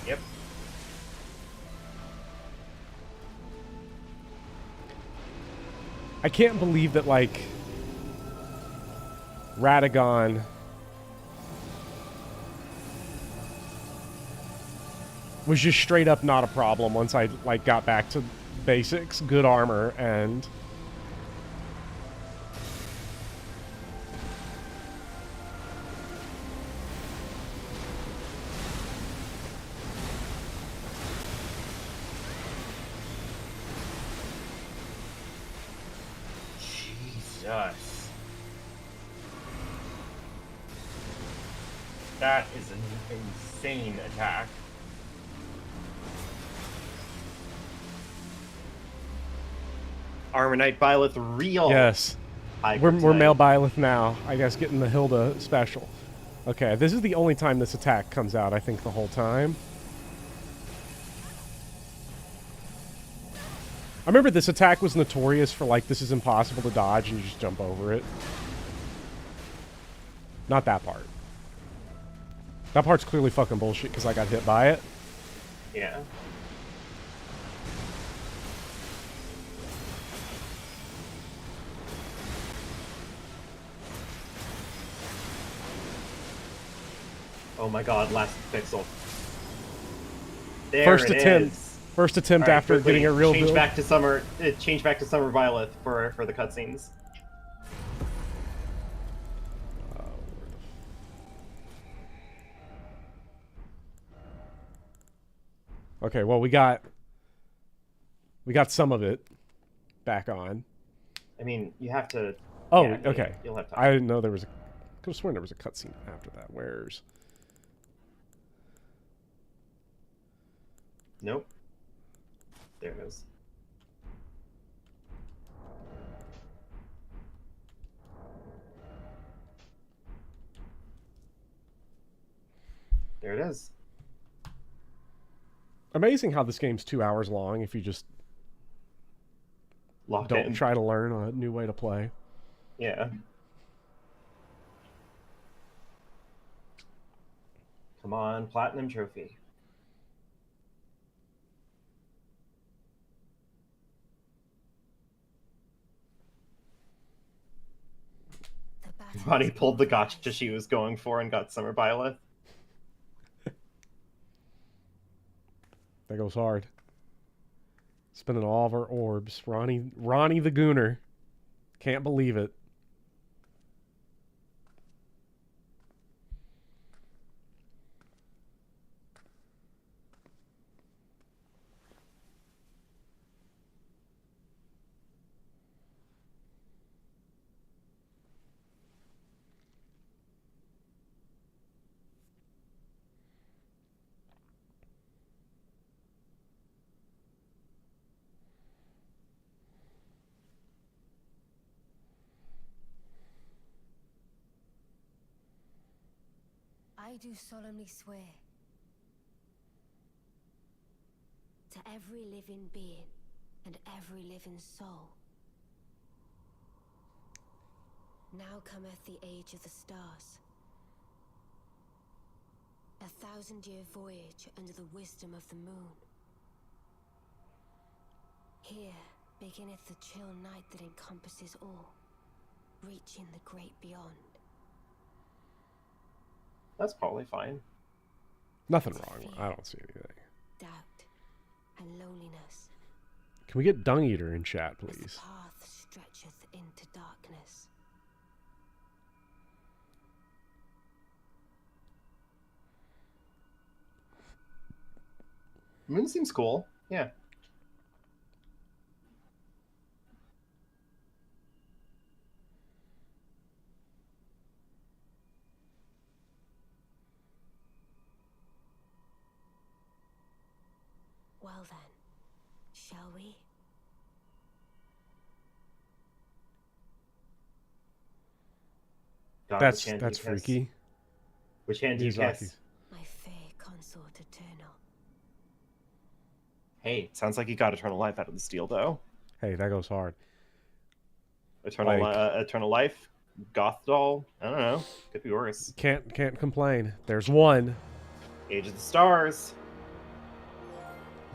Yep. I can't believe that, like, Radagon was just straight up not a problem once I, like, got back to basics, good armor, and Jesus. That is an insane attack. Armor Knight Byleth real. yes. Hyper We're type. male Byleth now. I guess getting the Hilda special. Okay, this is the only time this attack comes out, I think, the whole time. I remember this attack was notorious for, like, this is impossible to dodge and you just jump over it. Not that part. That part's clearly fucking bullshit because I got hit by it. Yeah. Oh my god, last pixel. There First it attempt. is. First attempt All right, after quickly, getting a real change build. back to summer. Change back to summer Byleth for the cutscenes. Okay, well we got some of it back on. I mean, you have to. Oh, yeah, okay. You'll have time. I didn't know there was a. Could have sworn there was a cutscene after that. Where's? Nope. There it is. There it is. Amazing how this game's 2 hours long if you just Locked don't in. try to learn a new way to play. Yeah. Come on, platinum trophy. The battle Ronnie is pulled the over. gotcha she was going for and got Summer Byleth. That goes hard. Spending all of our orbs. Ronnie the Gooner. Can't believe it. I do solemnly swear to every living being and every living soul. Now cometh the age of the stars. 1,000-year voyage under the wisdom of the moon. Here beginneth the chill night that encompasses all, reaching the great beyond. That's probably fine. Nothing wrong. I don't see anything. Doubt and loneliness. Can we get Dung Eater in chat, As the please? path stretcheth into darkness. Moon seems cool. Yeah. Well then, shall we? God, That's which hand do you kiss? freaky. Which hand do you Miyazaki. kiss? My fair consort eternal. Hey, sounds like you got Eternal Life out of the steel, though. Hey, that goes hard. Eternal Life, Goth Doll. I don't know. Could be worse. Can't complain. There's one. Age of the Stars.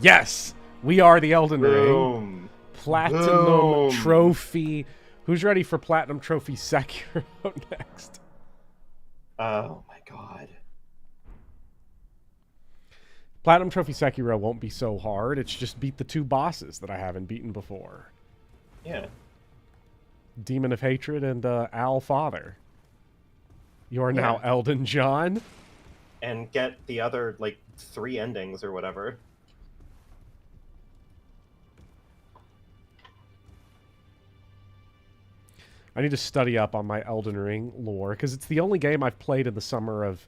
Yes, we are the Elden Ring. Boom. Platinum Boom. Trophy. Who's ready for Platinum Trophy Sekiro next? Oh my god. Platinum Trophy Sekiro won't be so hard. It's just beat the 2 bosses that I haven't beaten before. Yeah. Demon of Hatred and Owl Father. You are now Elden John. And get the other, like, 3 endings or whatever. I need to study up on my Elden Ring lore, because it's the only game I've played in the summer of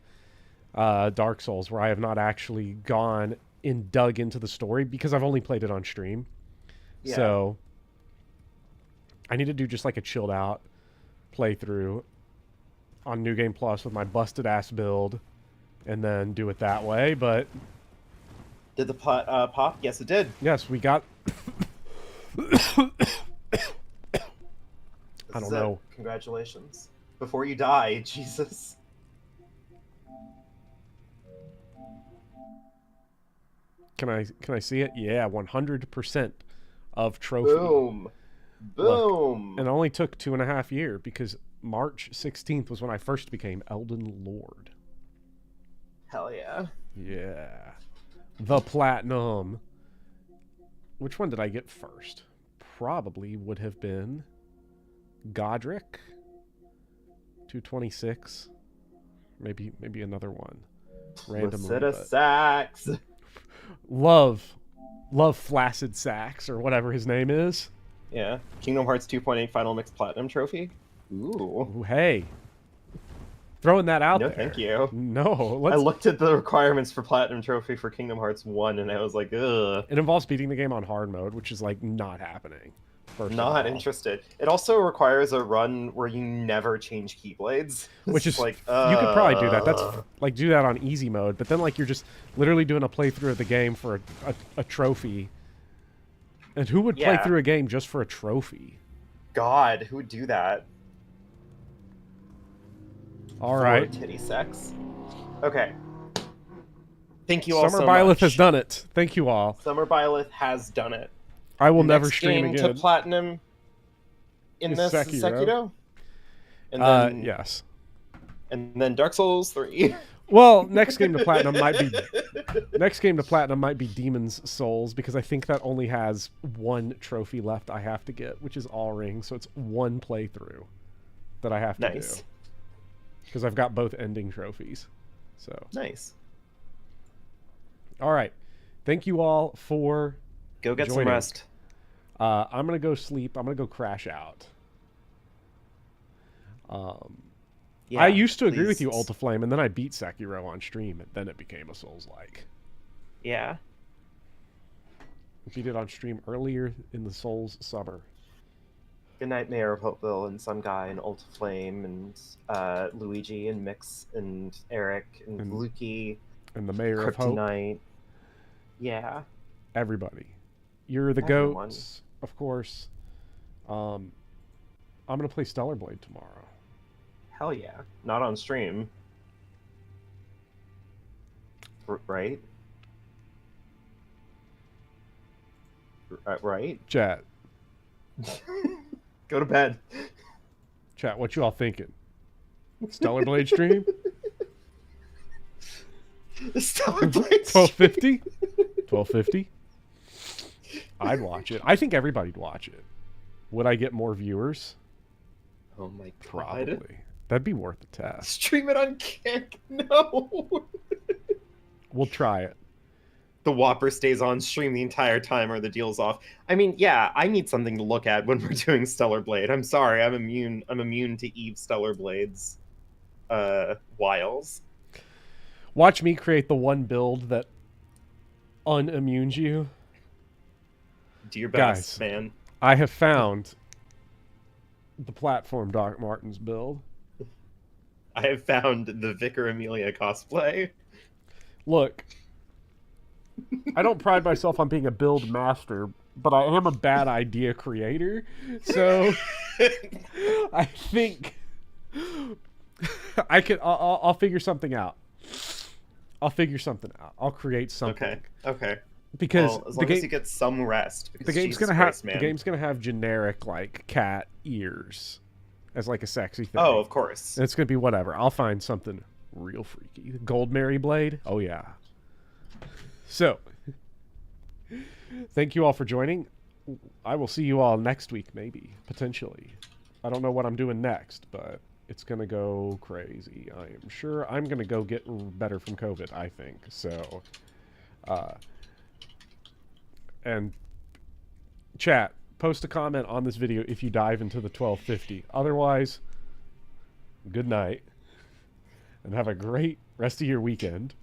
Dark Souls where I have not actually gone and dug into the story, because I've only played it on stream. Yeah. So I need to do just like a chilled out playthrough on New Game Plus with my busted ass build, and then do it that way. But Did the plot pop? Yes, it did. yes, we got. I This don't is it. know. Congratulations. Before you die, Jesus. Can I see it? Yeah, 100% of trophy. Boom. Boom. And it only took 2.5 years, because March 16th was when I first became Elden Lord. Hell yeah. Yeah. The Platinum. Which one did I get first? Probably would have been Godric. 226. Maybe another one. Randomly. Placida Sax. Love Flaccid Sax or whatever his name is. Yeah. Kingdom Hearts 2.8 Final Mix Platinum Trophy. Ooh. Ooh, hey. Throwing that out No, there. thank you. No, I let's. looked at the requirements for Platinum Trophy for Kingdom Hearts 1 and I was like, ugh. It involves beating the game on hard mode, which is like not happening. First of Not all. interested. It also requires a run where you never change Keyblades. Which is like, you could probably do that. That's like do that on easy mode, but then like you're just literally doing a playthrough of the game for a trophy. And who would play Yeah. through a game just for a trophy? God, who would do that? All For right. titty sex. Okay. Thank you all Summer so Byleth much. has done it. Thank you all. Summer Byleth has done it. I will never Next stream game again. to platinum in Is this is Sekiro. Sekiro. And then, Yes. and then Dark Souls 3. Well, next game to platinum might be Demon's Souls because I think that only has one trophy left I have to get, which is All Ring. So it's one playthrough that I have to Nice. do because I've got both ending trophies. So Nice. all right, thank you all for Go get joining. some rest. I'm gonna go sleep. I'm gonna go crash out. Yeah, I used to agree with please. you, Ultiflame, and then I beat Sekiro on stream, and then it became a Souls-like. Yeah. I beat it on stream earlier in the Souls summer. Good night, Mayor of Hopeville, and Some Guy, and Ultiflame, and Luigi, and Mix, and Eric, and Lukey, And the Mayor of Hope, Kryptonite. Yeah. everybody. You're the Everyone. goats, of course. I'm gonna play Stellar Blade tomorrow. Hell yeah. Not on stream. Right? Right? Chat, Go to bed. what you all thinking? Stellar Blade stream? Stellar Blade. 1250? 1250? I'd watch it. I think everybody'd watch it. Would I get more viewers? Oh my god. Probably. That'd be worth the test. Stream it on Kick. No. We'll try it. The Whopper stays on stream the entire time or the deal's off. I mean, yeah, I need something to look at when we're doing Stellar Blade. I'm sorry, I'm immune to Eve Stellar Blade's wiles. Watch me create the one build that unimmunes you. Do your best, Guys. man. I have found the platform Doc Martens build. I have found the Vicar Amelia cosplay. Look, I don't pride myself on being a build master, but I am a bad idea creator. So I think I'll figure something out. I'll create something. Okay. Because Well, as the long as game, you get some rest. the because game's Jesus gonna have Christ, man. the game's gonna have generic like cat ears as like a sexy thing. Oh, of course. And it's gonna be whatever. I'll find something real freaky. Gold Mary Blade. Oh yeah. So, thank you all for joining. I will see you all next week, maybe, potentially. I don't know what I'm doing next, but it's gonna go crazy. I am sure I'm gonna go get better from COVID. I think so. And chat, post a comment on this video if you dive into the 1250. Otherwise, good night and have a great rest of your weekend.